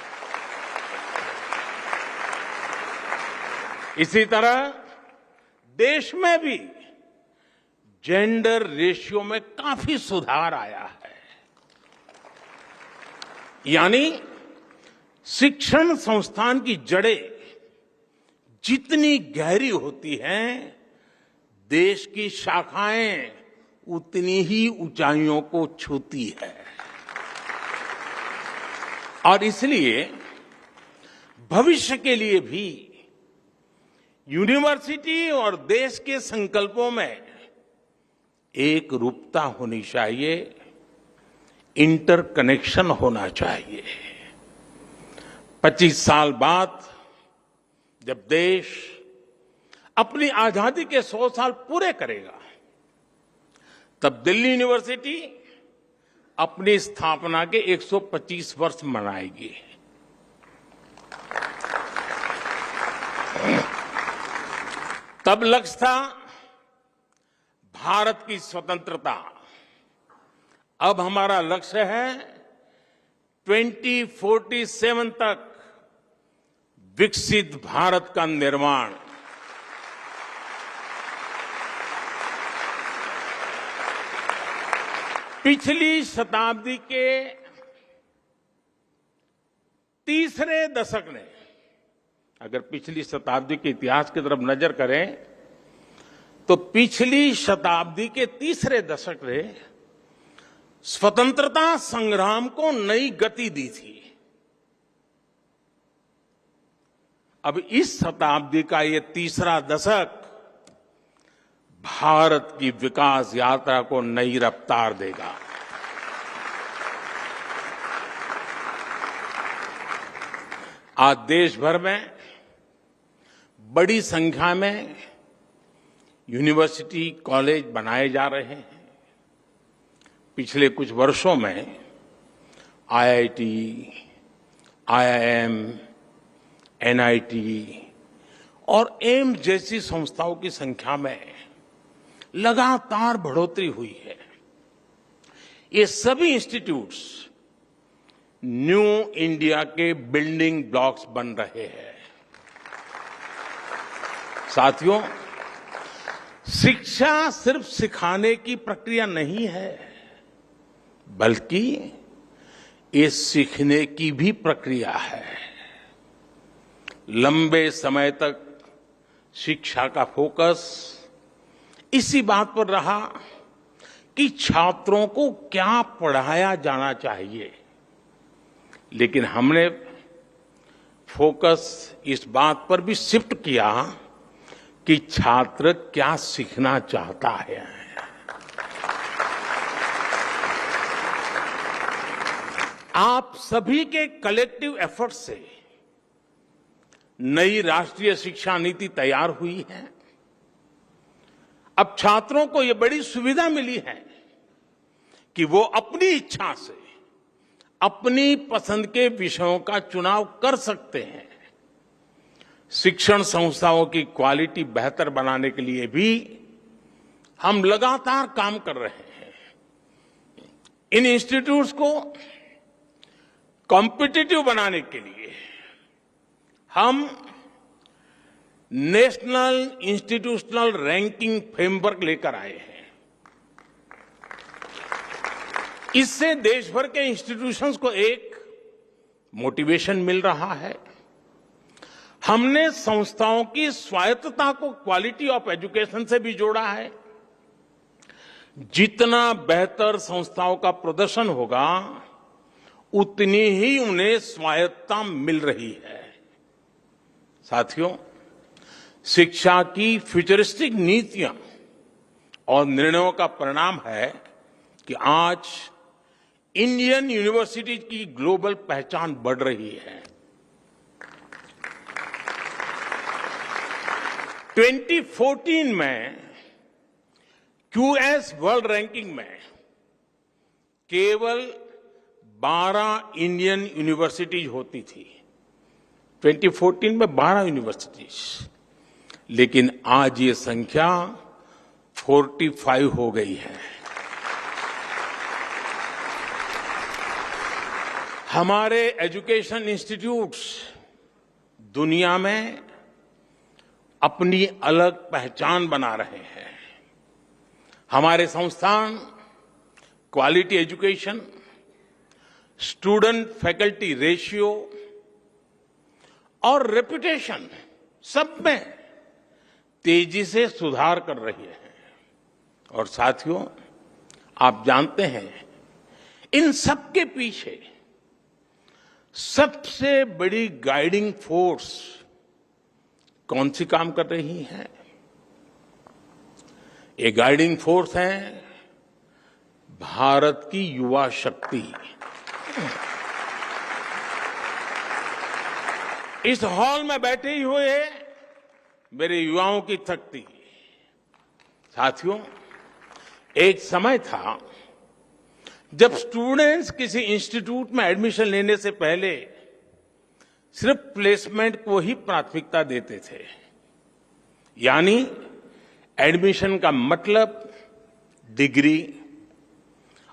इसी तरह देश में भी जेंडर रेशियो में काफी सुधार आया है। यानी शिक्षण संस्थान की जड़ें जितनी गहरी होती हैं, देश की शाखाएं उतनी ही ऊंचाइयों को छूती है। और इसलिए भविष्य के लिए भी यूनिवर्सिटी और देश के संकल्पों में एक रूपता होनी चाहिए, इंटरकनेक्शन होना चाहिए। 25 साल बाद जब देश अपनी आजादी के 100 साल पूरे करेगा, तब दिल्ली यूनिवर्सिटी अपनी स्थापना के 125 वर्ष मनाएगी। तब लक्ष्य था भारत की स्वतंत्रता। अब हमारा लक्ष्य है 2047 तक विकसित भारत का निर्माण। पिछली शताब्दी के तीसरे दशक ने, अगर पिछली शताब्दी के इतिहास की तरफ नजर करें तो पिछली शताब्दी के तीसरे दशक ने स्वतंत्रता संग्राम को नई गति दी थी। अब इस शताब्दी का ये तीसरा दशक भारत की विकास यात्रा को नई रफ्तार देगा। आज देश भर में बड़ी संख्या में यूनिवर्सिटी, कॉलेज बनाए जा रहे हैं। पिछले कुछ वर्षों में आईआईटी, आईआईएम, एनआईटी और एम्स जैसी संस्थाओं की संख्या में लगातार बढ़ोतरी हुई है। ये सभी इंस्टीट्यूट्स न्यू इंडिया के बिल्डिंग ब्लॉक्स बन रहे हैं। साथियों, शिक्षा सिर्फ सिखाने की प्रक्रिया नहीं है, बल्कि ये सीखने की भी प्रक्रिया है। लंबे समय तक शिक्षा का फोकस इसी बात पर रहा कि छात्रों को क्या पढ़ाया जाना चाहिए, लेकिन हमने फोकस इस बात पर भी शिफ्ट किया कि छात्र क्या सीखना चाहता है। आप सभी के कलेक्टिव एफर्ट से नई राष्ट्रीय शिक्षा नीति तैयार हुई है। अब छात्रों को यह बड़ी सुविधा मिली है कि वो अपनी इच्छा से अपनी पसंद के विषयों का चुनाव कर सकते हैं। शिक्षण संस्थाओं की क्वालिटी बेहतर बनाने के लिए भी हम लगातार काम कर रहे हैं। इन इंस्टीट्यूट्स को कॉम्पिटिटिव बनाने के लिए हम नेशनल इंस्टीट्यूशनल रैंकिंग फ्रेमवर्क लेकर आए हैं। इससे देश भर के इंस्टीट्यूशंस को एक मोटिवेशन मिल रहा है। हमने संस्थाओं की स्वायत्तता को क्वालिटी ऑफ एजुकेशन से भी जोड़ा है। जितना बेहतर संस्थाओं का प्रदर्शन होगा, उतनी ही उन्हें स्वायत्तता मिल रही है। साथियों, शिक्षा की फ्यूचरिस्टिक नीतियां और निर्णयों का परिणाम है कि आज इंडियन यूनिवर्सिटी की ग्लोबल पहचान बढ़ रही है। 2014 में क्यूएस वर्ल्ड रैंकिंग में केवल 12 इंडियन यूनिवर्सिटीज होती थी। 2014 में 12 यूनिवर्सिटीज, लेकिन आज ये संख्या 45 हो गई है। हमारे एजुकेशन इंस्टीट्यूट्स दुनिया में अपनी अलग पहचान बना रहे हैं। हमारे संस्थान quality education, student faculty ratio और रेपुटेशन सब में तेजी से सुधार कर रही है। और साथियों, आप जानते हैं, इन सब के पीछे सबसे बड़ी गाइडिंग फोर्स कौन सी काम कर रही है? ये गाइडिंग फोर्स है भारत की युवा शक्ति। इस हॉल में बैठे ही हुए मेरे युवाओं की शक्ति। साथियों, एक समय था जब स्टूडेंट्स किसी इंस्टीट्यूट में एडमिशन लेने से पहले सिर्फ प्लेसमेंट को ही प्राथमिकता देते थे। यानी एडमिशन का मतलब डिग्री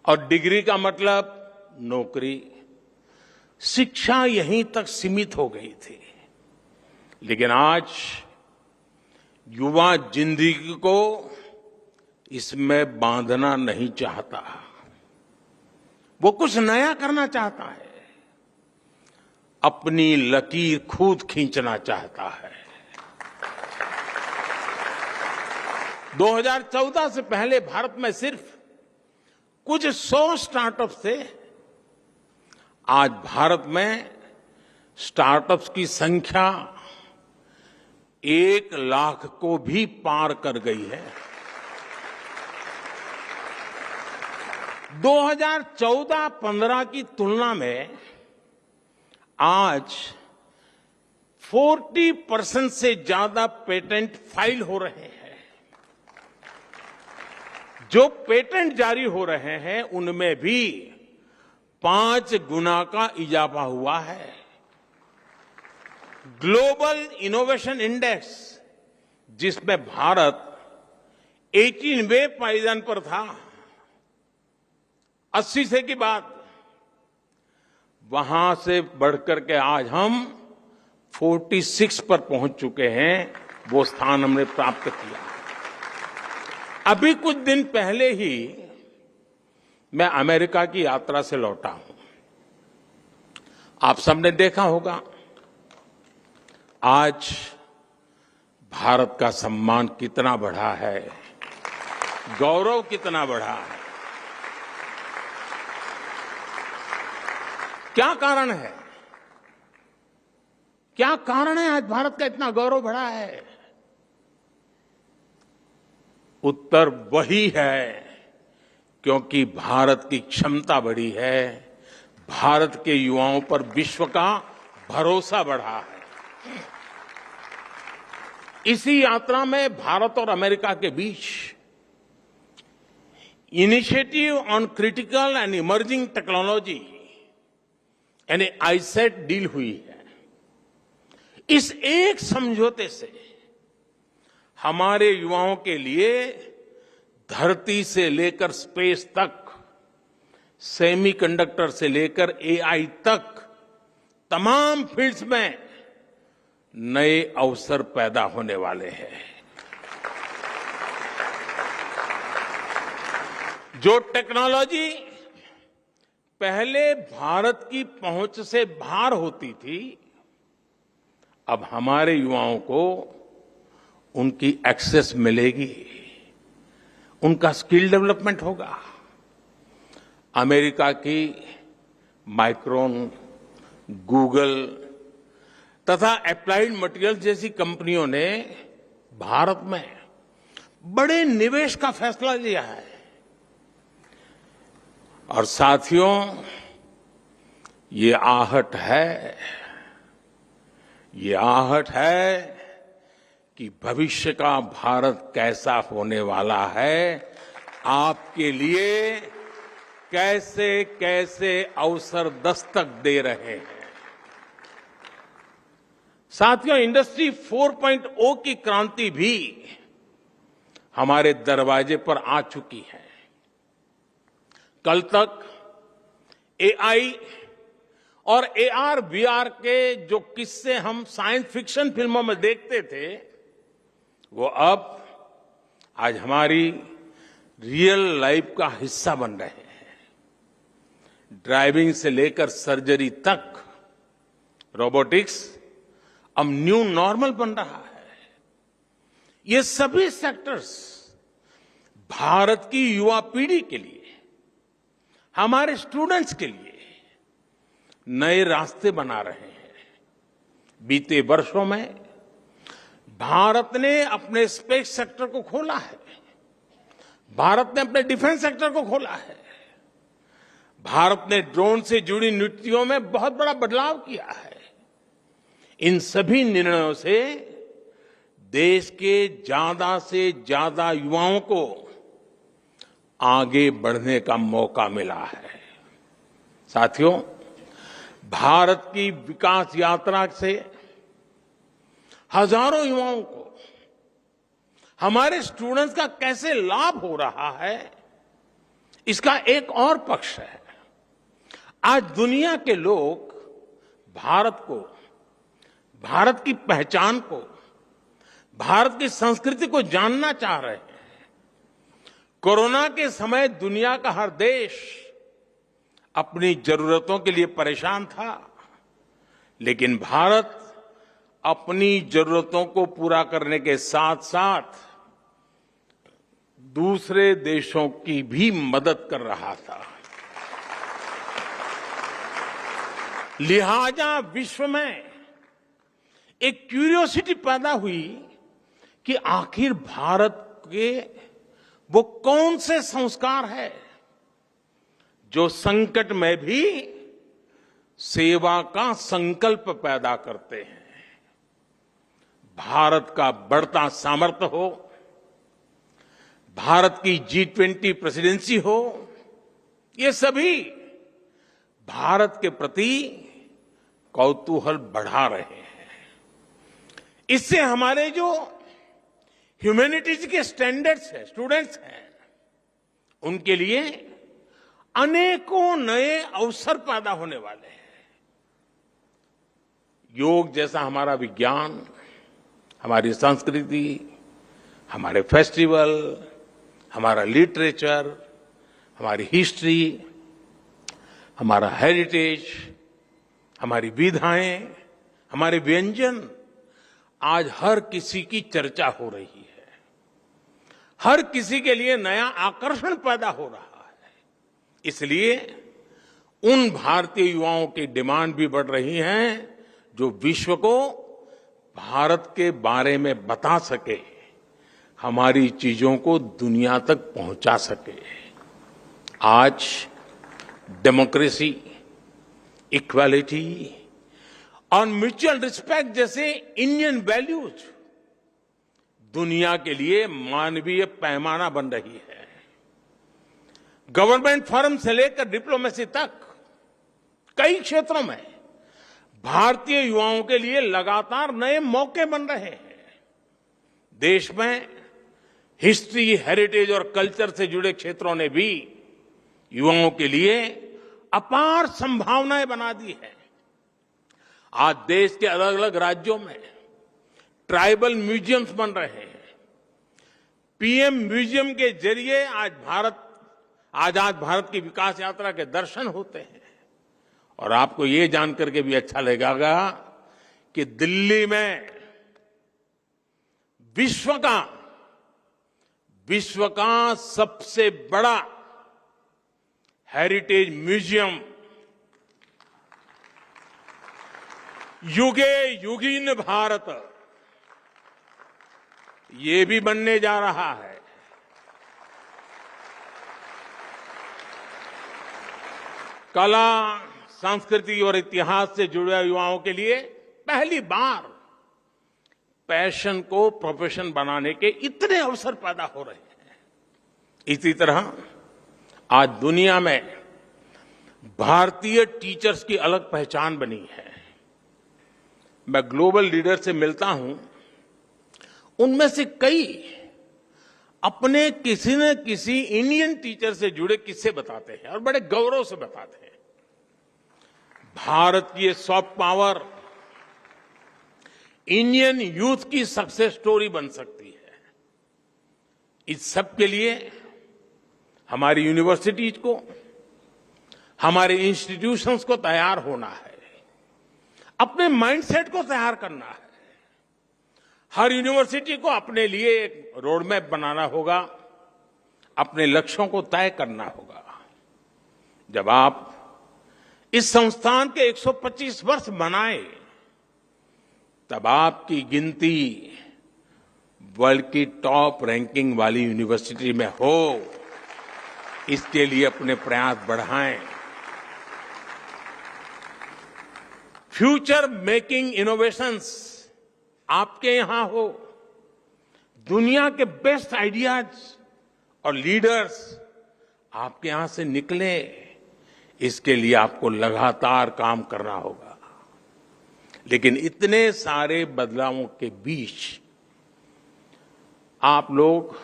और डिग्री का मतलब नौकरी। शिक्षा यहीं तक सीमित हो गई थी। लेकिन आज युवा जिंदगी को इसमें बांधना नहीं चाहता। वो कुछ नया करना चाहता है, अपनी लकीर खुद खींचना चाहता है। 2014 से पहले भारत में सिर्फ कुछ 100 स्टार्टअप्स थे। आज भारत में स्टार्टअप्स की संख्या 1 लाख को भी पार कर गई है। 2014-15 की तुलना में आज 40% से ज्यादा पेटेंट फाइल हो रहे हैं। जो पेटेंट जारी हो रहे हैं उनमें भी 5 गुना का इजाफा हुआ है। ग्लोबल इनोवेशन इंडेक्स, जिसमें भारत 18वें पायदान पर था, 80 से की बात, वहां से बढ़कर के आज हम 46 पर पहुंच चुके हैं। वो स्थान हमने प्राप्त किया। अभी कुछ दिन पहले ही मैं अमेरिका की यात्रा से लौटा हूं। आप सबने देखा होगा आज भारत का सम्मान कितना बढ़ा है, गौरव कितना बढ़ा है। क्या कारण है? क्या कारण है आज भारत का इतना गौरव बढ़ा है? उत्तर वही है क्योंकि भारत की क्षमता बढ़ी है, भारत के युवाओं पर विश्व का भरोसा बढ़ा है। इसी यात्रा में भारत और अमेरिका के बीच initiative on critical and emerging technology यानी आईसेट डील हुई है। इस एक समझौते से हमारे युवाओं के लिए धरती से लेकर स्पेस तक, सेमीकंडक्टर से लेकर एआई तक, तमाम फील्ड्स में नए अवसर पैदा होने वाले हैं। जो टेक्नोलॉजी पहले भारत की पहुंच से बाहर होती थी, अब हमारे युवाओं को उनकी एक्सेस मिलेगी, उनका स्किल डेवलपमेंट होगा। अमेरिका की माइक्रोन, गूगल तथा एप्लाइड मटेरियल जैसी कंपनियों ने भारत में बड़े निवेश का फैसला लिया है। और साथियों, ये आहट है कि भविष्य का भारत कैसा होने वाला है, आपके लिए कैसे कैसे अवसर दस्तक दे रहे हैं। साथियों, इंडस्ट्री 4.0 की क्रांति भी हमारे दरवाजे पर आ चुकी है। कल तक एआई और एआर वीआर के जो किस्से हम साइंस फिक्शन फिल्मों में देखते थे, वो अब आज हमारी रियल लाइफ का हिस्सा बन रहे हैं। ड्राइविंग से लेकर सर्जरी तक रोबोटिक्स अब न्यू नॉर्मल बन रहा है। ये सभी सेक्टर्स भारत की युवा पीढ़ी के लिए, हमारे स्टूडेंट्स के लिए नए रास्ते बना रहे हैं। बीते वर्षों में भारत ने अपने स्पेस सेक्टर को खोला है, भारत ने अपने डिफेंस सेक्टर को खोला है, भारत ने ड्रोन से जुड़ी नीतियों में बहुत बड़ा बदलाव किया है। इन सभी निर्णयों से देश के ज्यादा से ज्यादा युवाओं को आगे बढ़ने का मौका मिला है। साथियों, भारत की विकास यात्रा से हजारों युवाओं को, हमारे स्टूडेंट्स का कैसे लाभ हो रहा है, इसका एक और पक्ष है। आज दुनिया के लोग भारत को, भारत की पहचान को, भारत की संस्कृति को जानना चाह रहे हैं। कोरोना के समय दुनिया का हर देश अपनी जरूरतों के लिए परेशान था, लेकिन भारत अपनी जरूरतों को पूरा करने के साथ साथ दूसरे देशों की भी मदद कर रहा था। लिहाजा विश्व में एक क्यूरियोसिटी पैदा हुई कि आखिर भारत के वो कौन से संस्कार है जो संकट में भी सेवा का संकल्प पैदा करते हैं। भारत का बढ़ता सामर्थ्य हो, भारत की G20 प्रेसिडेंसी हो, ये सभी भारत के प्रति कौतूहल बढ़ा रहे हैं। इससे हमारे जो ह्यूमैनिटीज के स्टैंडर्ड्स हैं, स्टूडेंट्स हैं, उनके लिए अनेकों नए अवसर पैदा होने वाले हैं। योग जैसा हमारा विज्ञान, हमारी संस्कृति, हमारे फेस्टिवल, हमारा लिटरेचर, हमारी हिस्ट्री, हमारा हेरिटेज, हमारी विधाएं, हमारे व्यंजन आज हर किसी की चर्चा हो रही है। हर किसी के लिए नया आकर्षण पैदा हो रहा है। इसलिए उन भारतीय युवाओं की डिमांड भी बढ़ रही है जो विश्व को भारत के बारे में बता सके, हमारी चीजों को दुनिया तक पहुंचा सके। आज डेमोक्रेसी, इक्वालिटी और म्यूचुअल रिस्पेक्ट जैसे इंडियन वैल्यूज दुनिया के लिए मानवीय पैमाना बन रही है। गवर्नमेंट फॉरम से लेकर डिप्लोमेसी तक कई क्षेत्रों में भारतीय युवाओं के लिए लगातार नए मौके बन रहे हैं। देश में हिस्ट्री, हेरिटेज और कल्चर से जुड़े क्षेत्रों ने भी युवाओं के लिए अपार संभावनाएं बना दी है। आज देश के अलग अलग राज्यों में ट्राइबल म्यूजियम्स बन रहे हैं। पीएम म्यूजियम के जरिए आजाद भारत की विकास यात्रा के दर्शन होते हैं। और आपको ये जानकर के भी अच्छा लगेगा कि दिल्ली में विश्व का सबसे बड़ा हेरिटेज म्यूजियम युगे युगीन भारत ये भी बनने जा रहा है। कला, संस्कृति और इतिहास से जुड़े युवाओं के लिए पहली बार पैशन को प्रोफेशन बनाने के इतने अवसर पैदा हो रहे हैं। इसी तरह आज दुनिया में भारतीय टीचर्स की अलग पहचान बनी है। मैं ग्लोबल लीडर से मिलता हूं, उनमें से कई अपने किसी न किसी इंडियन टीचर से जुड़े किस्से बताते हैं और बड़े गौरव से बताते हैं। भारत की ये सॉफ्ट पावर इंडियन यूथ की सक्सेस स्टोरी बन सकती है। इस सब के लिए हमारी यूनिवर्सिटीज को, हमारे इंस्टीट्यूशंस को तैयार होना है, अपने माइंडसेट को तैयार करना है। हर यूनिवर्सिटी को अपने लिए एक रोड मैप बनाना होगा, अपने लक्ष्यों को तय करना होगा। जब आप इस संस्थान के 125 वर्ष मनाएं, तब आपकी गिनती वर्ल्ड की टॉप रैंकिंग वाली यूनिवर्सिटी में हो, इसके लिए अपने प्रयास बढ़ाएं। फ्यूचर मेकिंग इनोवेशंस आपके यहां हो, दुनिया के बेस्ट आइडियाज और लीडर्स आपके यहां से निकले, इसके लिए आपको लगातार काम करना होगा। लेकिन इतने सारे बदलावों के बीच आप लोग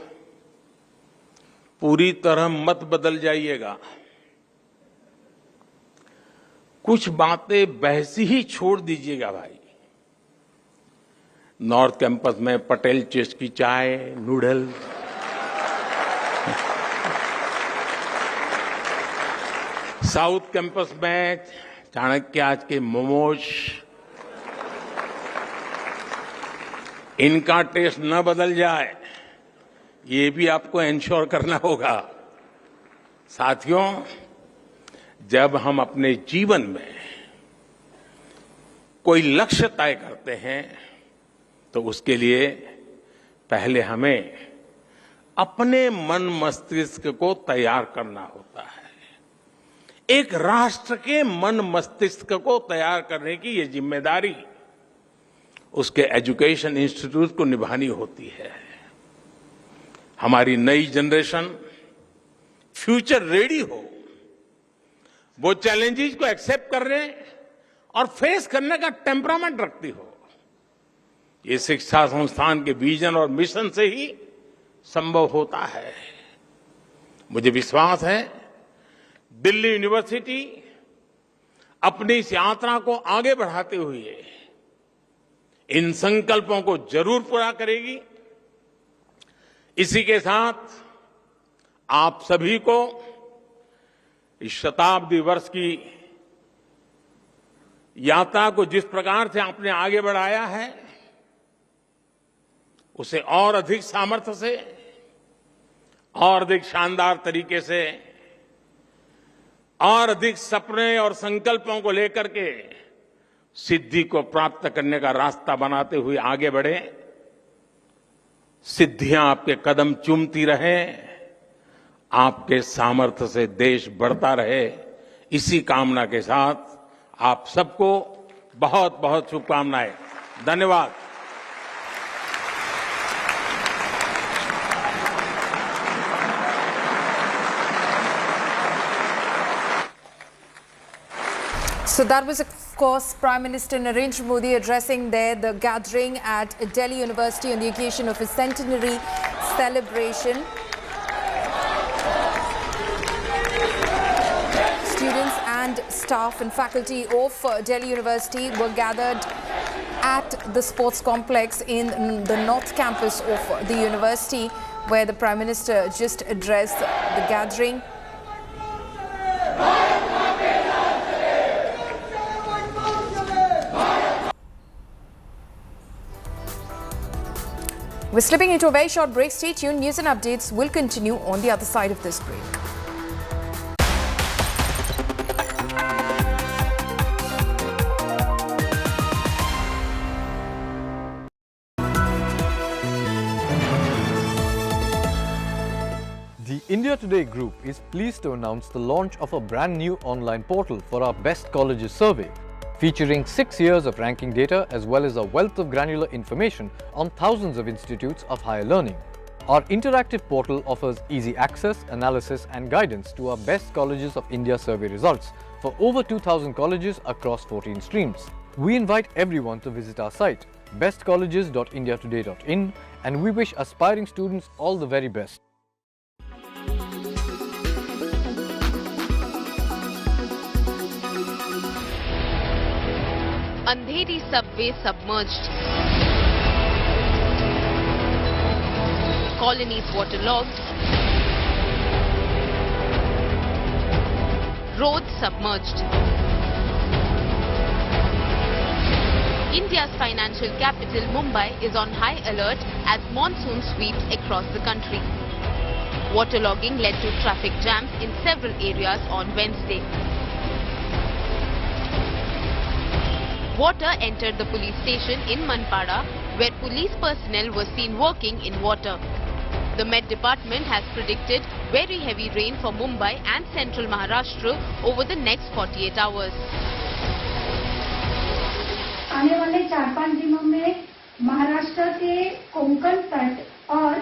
पूरी तरह मत बदल जाइएगा। कुछ बातें वैसी ही छोड़ दीजिएगा भाई। नॉर्थ कैंपस में पटेल चेस्ट की चाय, नूडल, साउथ कैंपस में चाणक्य आज के मोमोज, इनका टेस्ट न बदल जाए, ये भी आपको इंश्योर करना होगा। साथियों, जब हम अपने जीवन में कोई लक्ष्य तय करते हैं तो उसके लिए पहले हमें अपने मन मस्तिष्क को तैयार करना होता है। एक राष्ट्र के मन मस्तिष्क को तैयार करने की ये जिम्मेदारी उसके एजुकेशन इंस्टीट्यूट को निभानी होती है। हमारी नई जनरेशन फ्यूचर रेडी हो, वो चैलेंजेस को एक्सेप्ट करने और फेस करने का टेम्परामेंट रखती हो, ये शिक्षा संस्थान के विजन और मिशन से ही संभव होता है। मुझे विश्वास है दिल्ली यूनिवर्सिटी अपनी इस यात्रा को आगे बढ़ाते हुए इन संकल्पों को जरूर पूरा करेगी। इसी के साथ आप सभी को इस शताब्दी वर्ष की यात्रा को जिस प्रकार से आपने आगे बढ़ाया है उसे और अधिक सामर्थ्य से और अधिक शानदार तरीके से और अधिक सपने और संकल्पों को लेकर के सिद्धि को प्राप्त करने का रास्ता बनाते हुए आगे बढ़े। सिद्धियां आपके कदम चूमती रहे, आपके सामर्थ्य से देश बढ़ता रहे। इसी कामना के साथ आप सबको बहुत बहुत शुभकामनाएं। धन्यवाद। So that was, of course, Prime Minister Narendra Modi addressing there the gathering at Delhi University on the occasion of his centenary celebration. Students and staff and faculty of Delhi University were gathered at the sports complex in the North Campus of the university, where the Prime Minister just addressed the gathering. We're slipping into a very short break. Stay tuned. News and updates will continue on the other side of this break. The India Today Group is pleased to announce the launch of a brand new online portal for our Best Colleges survey, featuring 6 years of ranking data as well as a wealth of granular information on thousands of institutes of higher learning. Our interactive portal offers easy access, analysis and guidance to our Best Colleges of India survey results for over 2,000 colleges across 14 streams. We invite everyone to visit our site, bestcolleges.indiatoday.in, and we wish aspiring students all the very best. Andheri subway submerged. Colonies waterlogged. Roads submerged. India's financial capital, Mumbai, is on high alert as monsoon sweeps across the country. Waterlogging led to traffic jams in several areas on Wednesday. Water entered the police station in Manipur, where police personnel were seen working in water. The Met Department has predicted very heavy rain for Mumbai and central Maharashtra over the next 48 hours. आने वाले 4-5 दिनों में महाराष्ट्र के कोंकण तट और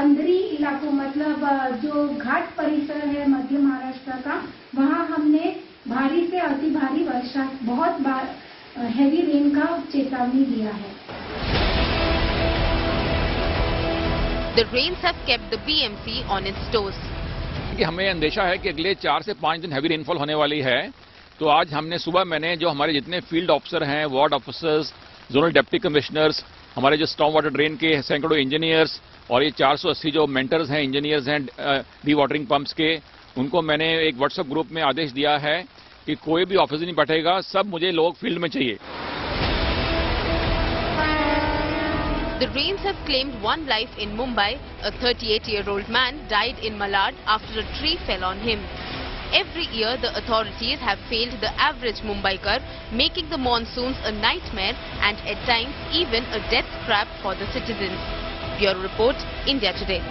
अंदरी इलाकों मतलब जो घाट परिसर है मध्य महाराष्ट्र का, वहां हमने भारी से अति भारी वर्षा बहुत बार हेवी रेन का चेतावनी दिया है. The rains have kept the BMC on its toes. कि हमें अंदेशा है कि अगले 4 से 5 दिन हैवी रेनफॉल होने वाली है, तो आज हमने सुबह मैंने जो हमारे जितने फील्ड ऑफिसर हैं, ward officers, zonal deputy commissioners, हमारे जो स्टॉर्म वाटर ड्रेन के सैकड़ों इंजीनियर्स और ये 480 जो मेंटर्स हैं, इंजीनियर्स हैं डी वाटरिंग पंप्स के, उनको मैंने एक व्हाट्सएप ग्रुप में आदेश दिया है कि कोई भी ऑफिस नहीं बैठेगा, सब मुझे लोग फील्ड में चाहिए. The rains have claimed one life in Mumbai. A 38-year-old man died in Malad after a tree fell on him. Every year, the authorities have failed the average Mumbaikar, making the monsoons a nightmare and at times even a death trap for the citizens. Bureau Report, India Today.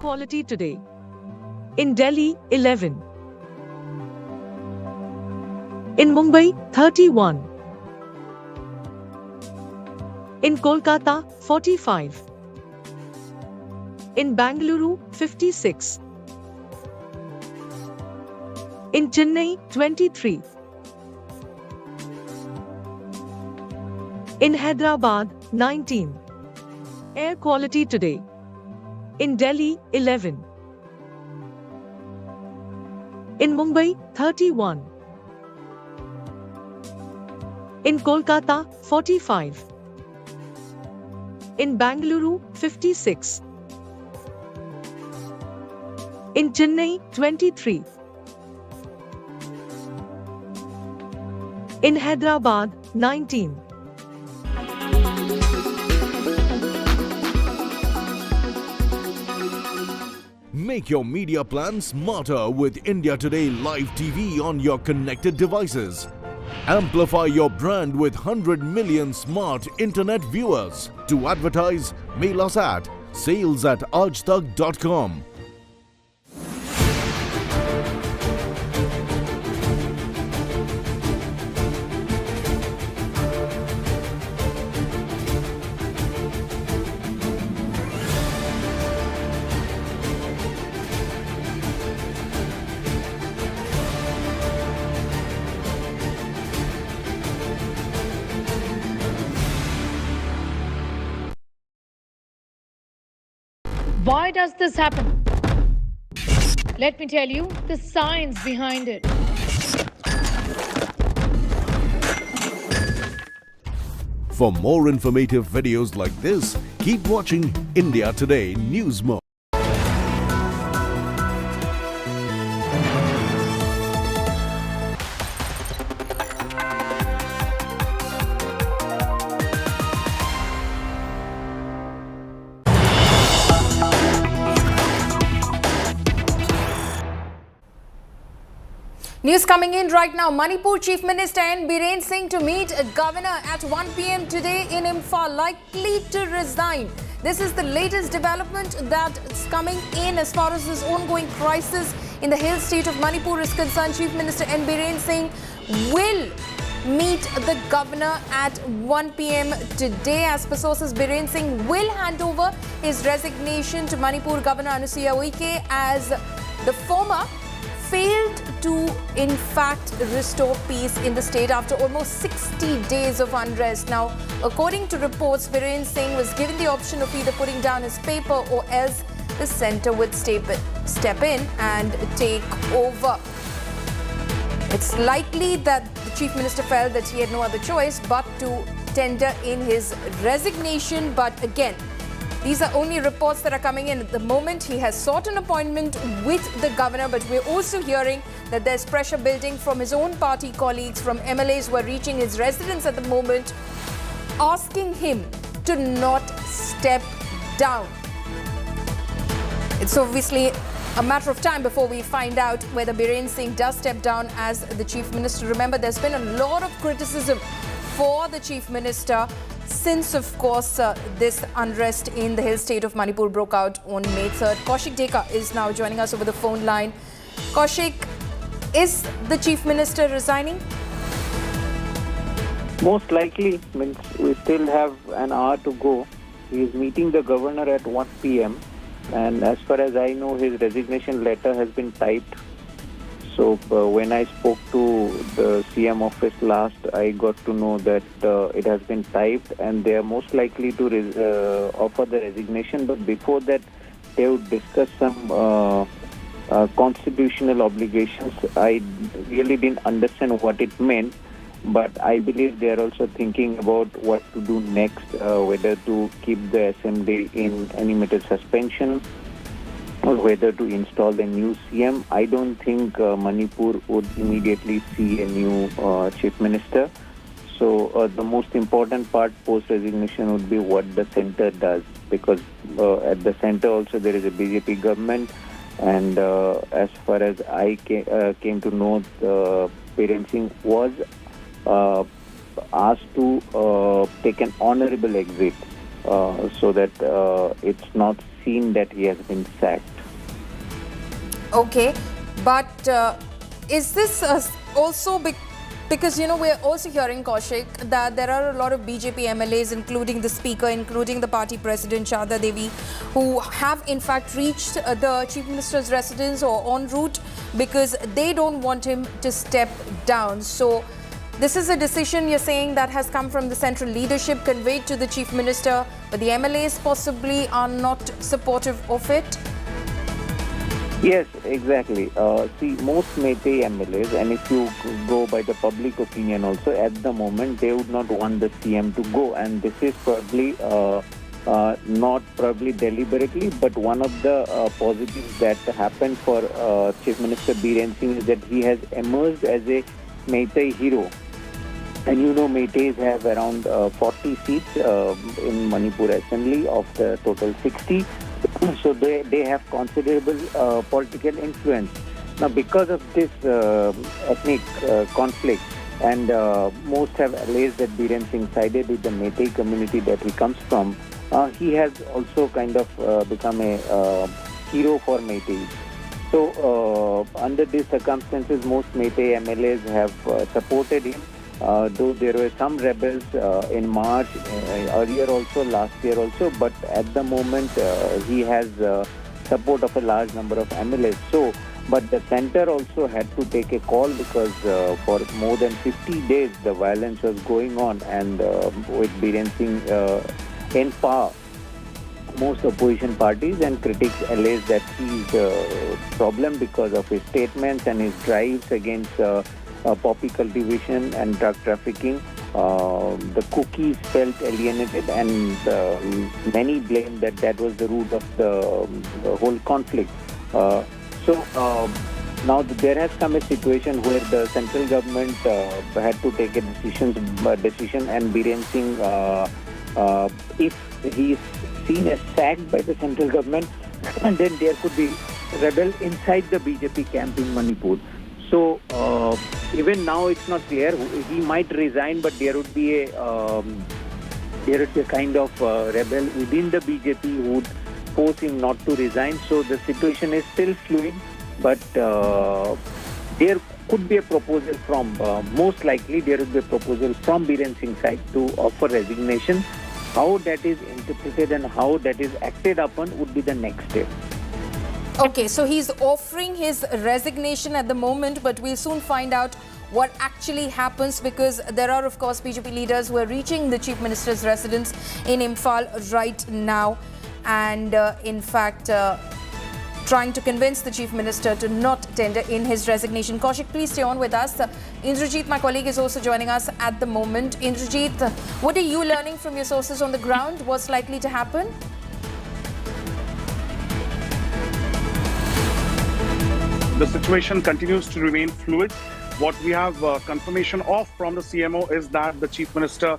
quality today. In Delhi, 11. In Mumbai, 31. In Kolkata, 45. In Bangalore, 56. In Chennai, 23. In Hyderabad, 19. Air quality today. In Delhi, 11. In Mumbai, 31. In Kolkata, 45. In Bangalore, 56. In Chennai, 23. In Hyderabad, 19. Make your media plan smarter with India Today Live TV on your connected devices. Amplify your brand with 100 million smart internet viewers. To advertise, mail us at sales@aajtak.com. Why does this happen? Let me tell you the science behind it. For more informative videos like this, keep watching India Today News Mode. News coming in right now. Manipur Chief Minister N. Biren Singh to meet a governor at 1 p.m. today in Imphal, likely to resign. This is the latest development that's coming in as far as this ongoing crisis in the hill state of Manipur is concerned. Chief Minister N. Biren Singh will meet the governor at 1 p.m. today. As per sources, Biren Singh will hand over his resignation to Manipur Governor Anusuya Uike as the former failed to in fact restore peace in the state after almost 60 days of unrest. Now, according to reports, Biren Singh was given the option of either putting down his paper or else the centre would step in and take over. It's likely that the Chief Minister felt that he had no other choice but to tender in his resignation. But again, these are only reports that are coming in at the moment. He has sought an appointment with the governor, but we're also hearing that there's pressure building from his own party colleagues, from MLAs who are reaching his residence at the moment, asking him to not step down. It's obviously a matter of time before we find out whether Biren Singh does step down as the Chief Minister. Remember, there's been a lot of criticism for the Chief Minister since, of course, this unrest in the hill state of Manipur broke out on May 3rd. Kaushik Deka is now joining us over the phone line. Kaushik, is the Chief Minister resigning? Most likely. Means we still have an hour to go. He is meeting the governor at 1 p.m. and as far as I know, his resignation letter has been typed. So when I spoke to the CM office last, I got to know that it has been typed and they are most likely to offer the resignation. But before that, they would discuss some constitutional obligations. I really didn't understand what it meant, but I believe they are also thinking about what to do next, whether to keep the assembly in animated suspension or whether to install the new CM. I don't think Manipur would immediately see a new chief minister. So the most important part post-resignation would be what the centre does, because at the centre also there is a BJP government, and as far as I came to know, Biren Singh was asked to take an honourable exit so that it's not seen that he has been sacked. Okay, but is this also because, you know, we're also hearing, Kaushik, that there are a lot of BJP MLAs, including the Speaker, including the party President Sharda Devi, who have in fact reached the Chief Minister's residence or en route because they don't want him to step down. So this is a decision, you're saying, that has come from the central leadership, conveyed to the Chief Minister, but the MLAs possibly are not supportive of it? Yes, exactly. See, most Meitei MLAs, and if you go by the public opinion also, at the moment, they would not want the CM to go. And this is probably not probably deliberately, but one of the positives that happened for Chief Minister Biren Singh is that he has emerged as a Meitei hero. And you know, Meiteis have around 40 seats in Manipur Assembly of the total 60. So they have considerable political influence. Now, because of this ethnic conflict, and most have alleged that Biren Singh sided with the Meitei community that he comes from, he has also kind of become a hero for Meitei. So, under these circumstances, most Meitei MLAs have supported him. Though there were some rebels in March, earlier also, last year also, but at the moment he has support of a large number of MLAs. So, but the center also had to take a call because for more than 50 days the violence was going on, and with Biren Singh in power, most opposition parties and critics allege that he is a problem because of his statements and his drives against poppy cultivation and drug trafficking. The cookies felt alienated, and many blame that was the root of the whole conflict. Now there has come a situation where the central government had to take a decision, and Biren Singh, if he is seen as sacked by the central government, and then there could be rebel inside the BJP camp in Manipur. So even now it's not clear. He might resign, but there would be a kind of rebel within the BJP who would force him not to resign. So the situation is still fluid, but there could be a proposal from, most likely there would be a proposal from Biren Singh's side to offer resignation. How that is interpreted and how that is acted upon would be the next step. Okay, so he's offering his resignation at the moment, but we'll soon find out what actually happens, because there are, of course, BJP leaders who are reaching the Chief Minister's residence in Imphal right now, and in fact trying to convince the Chief Minister to not tender in his resignation. Kaushik, please stay on with us. Indrajit, my colleague, is also joining us at the moment. Indrajit, what are you learning from your sources on the ground? What's likely to happen? The situation continues to remain fluid. What we have confirmation of from the CMO is that the Chief Minister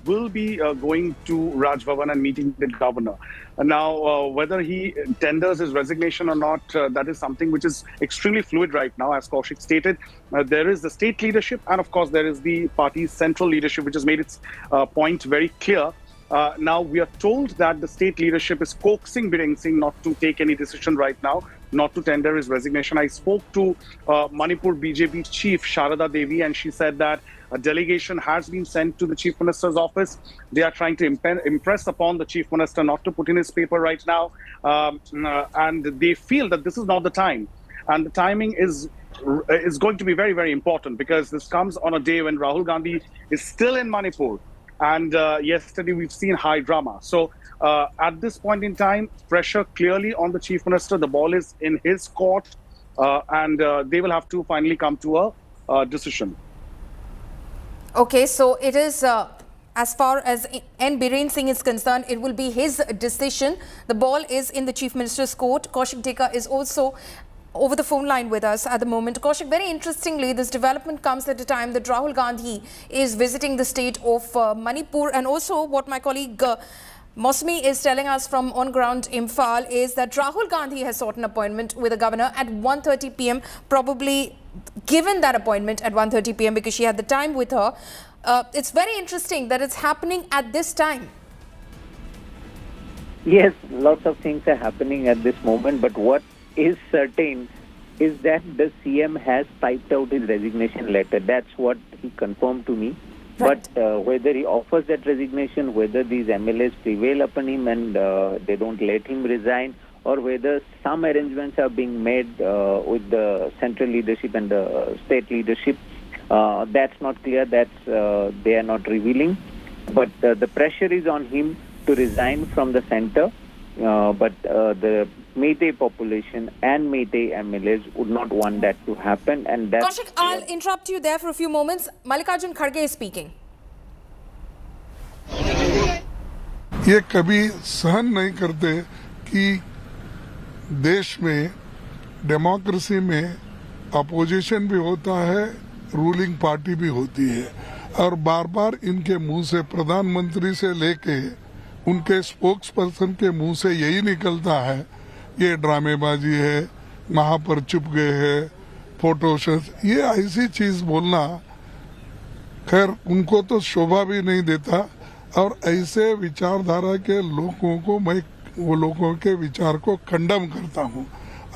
will be going to Raj Bhavan and meeting the governor. Now, whether he tenders his resignation or not, that is something which is extremely fluid right now. As Kaushik stated, there is the state leadership, and of course there is the party's central leadership, which has made its point very clear. Now, we are told that the state leadership is coaxing Biren Singh not to take any decision right now, not to tender his resignation. I spoke to Manipur BJP chief Sharda Devi, and she said that a delegation has been sent to the Chief Minister's office. They are trying to impress upon the Chief Minister not to put in his paper right now, and they feel that this is not the time. And the timing is going to be very, very important, because this comes on a day when Rahul Gandhi is still in Manipur. And yesterday we've seen high drama. So at this point in time, pressure clearly on the Chief Minister. The ball is in his court, and they will have to finally come to a decision. Okay, so it is, as far as N. Biren Singh is concerned, it will be his decision. The ball is in the Chief Minister's court. Kaushik Dekar is also over the phone line with us at the moment. Kaushik, very interestingly, this development comes at a time that Rahul Gandhi is visiting the state of Manipur, and also what my colleague Mosmi is telling us from on ground Imphal is that Rahul Gandhi has sought an appointment with the governor at 1:30 p.m. probably given that appointment at 1:30 p.m. because she had the time with her. It's very interesting that it's happening at this time. Yes, lots of things are happening at this moment, but what is certain is that the CM has typed out his resignation letter. That's what he confirmed to me. Right. But whether he offers that resignation, whether these MLAs prevail upon him and they don't let him resign, or whether some arrangements are being made with the central leadership and the state leadership, that's not clear. They are not revealing. But the pressure is on him to resign from the center. But the Meitei population and Meitei MLAs would not want that to happen. And that's Kaushik, I'll interrupt you there for a few moments. Mallikarjun Kharge is speaking. ये कभी सहन नहीं करते कि देश में democracy में opposition भी होता है, रूलिंग पार्टी भी होती है, और बार बार इनके मुंह से, प्रधानमंत्री से लेके उनके स्पोक्स पर्सन के मुंह से यही निकलता है ये ड्रामेबाजी है, वहां पर चुप गए हैं, फोटोशूट, ये ऐसी चीज बोलना खैर उनको तो शोभा भी नहीं देता। और ऐसे विचारधारा के लोगों को मैं वो लोगों के विचार को कंडम करता हूँ।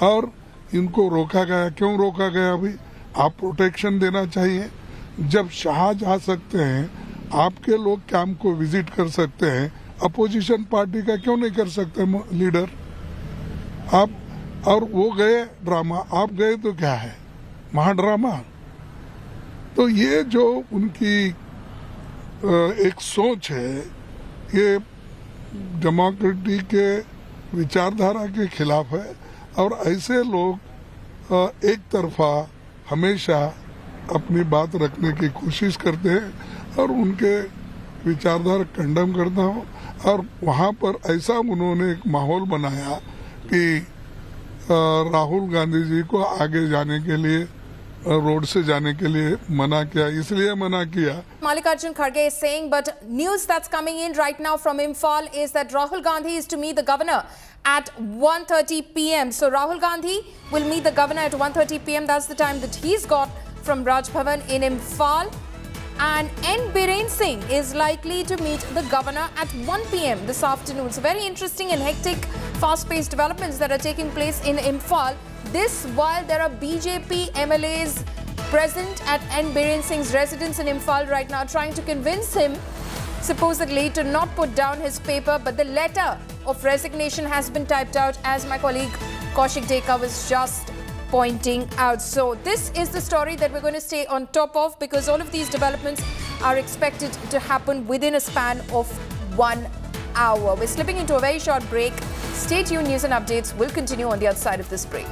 और इनको रोका गया, क्यों रोका गया? अभी आप प्रोटेक्शन देना चाहिए। जब शाह जा सकते हैं, आपके लोग कैंप को विजिट कर सकते हैं, अपोजिशन पार्टी का क्यों नहीं कर सकते लीडर? आप और वो गए ड्रामा, आप गए तो क्या है, महा ड्रामा। तो ये जो उनकी एक सोच है, ये डेमोक्रेसी के विचारधारा के खिलाफ है। और ऐसे लोग एक तरफा हमेशा अपनी बात रखने की कोशिश करते हैं और उनके विचारधारा कंडम करता हूँ। और वहाँ पर ऐसा उन्होंने एक माहौल बनाया कि राहुल गांधी जी को आगे जाने के लिए, रोड से जाने के लिए मना किया, इसलिए मना किया। Mallikarjun Kharge is saying, but news that's coming in right now from Imphal is that Rahul Gandhi is to meet the governor at 1:30 p.m. So Rahul Gandhi will meet the governor at 1:30 p.m. That's the time that he's got from Raj Bhavan in Imphal. And N. Biren Singh is likely to meet the governor at 1 p.m. this afternoon. So very interesting and hectic, fast-paced developments that are taking place in Imphal. This while there are BJP MLAs present at N. Biren Singh's residence in Imphal right now, trying to convince him supposedly to not put down his paper, but the letter of resignation has been typed out, as my colleague Kaushik Deka was just pointing out. So this is the story that we're going to stay on top of, because all of these developments are expected to happen within a span of 1 hour. We're slipping into a very short break. Stay tuned. News and updates will continue on the other side of this break.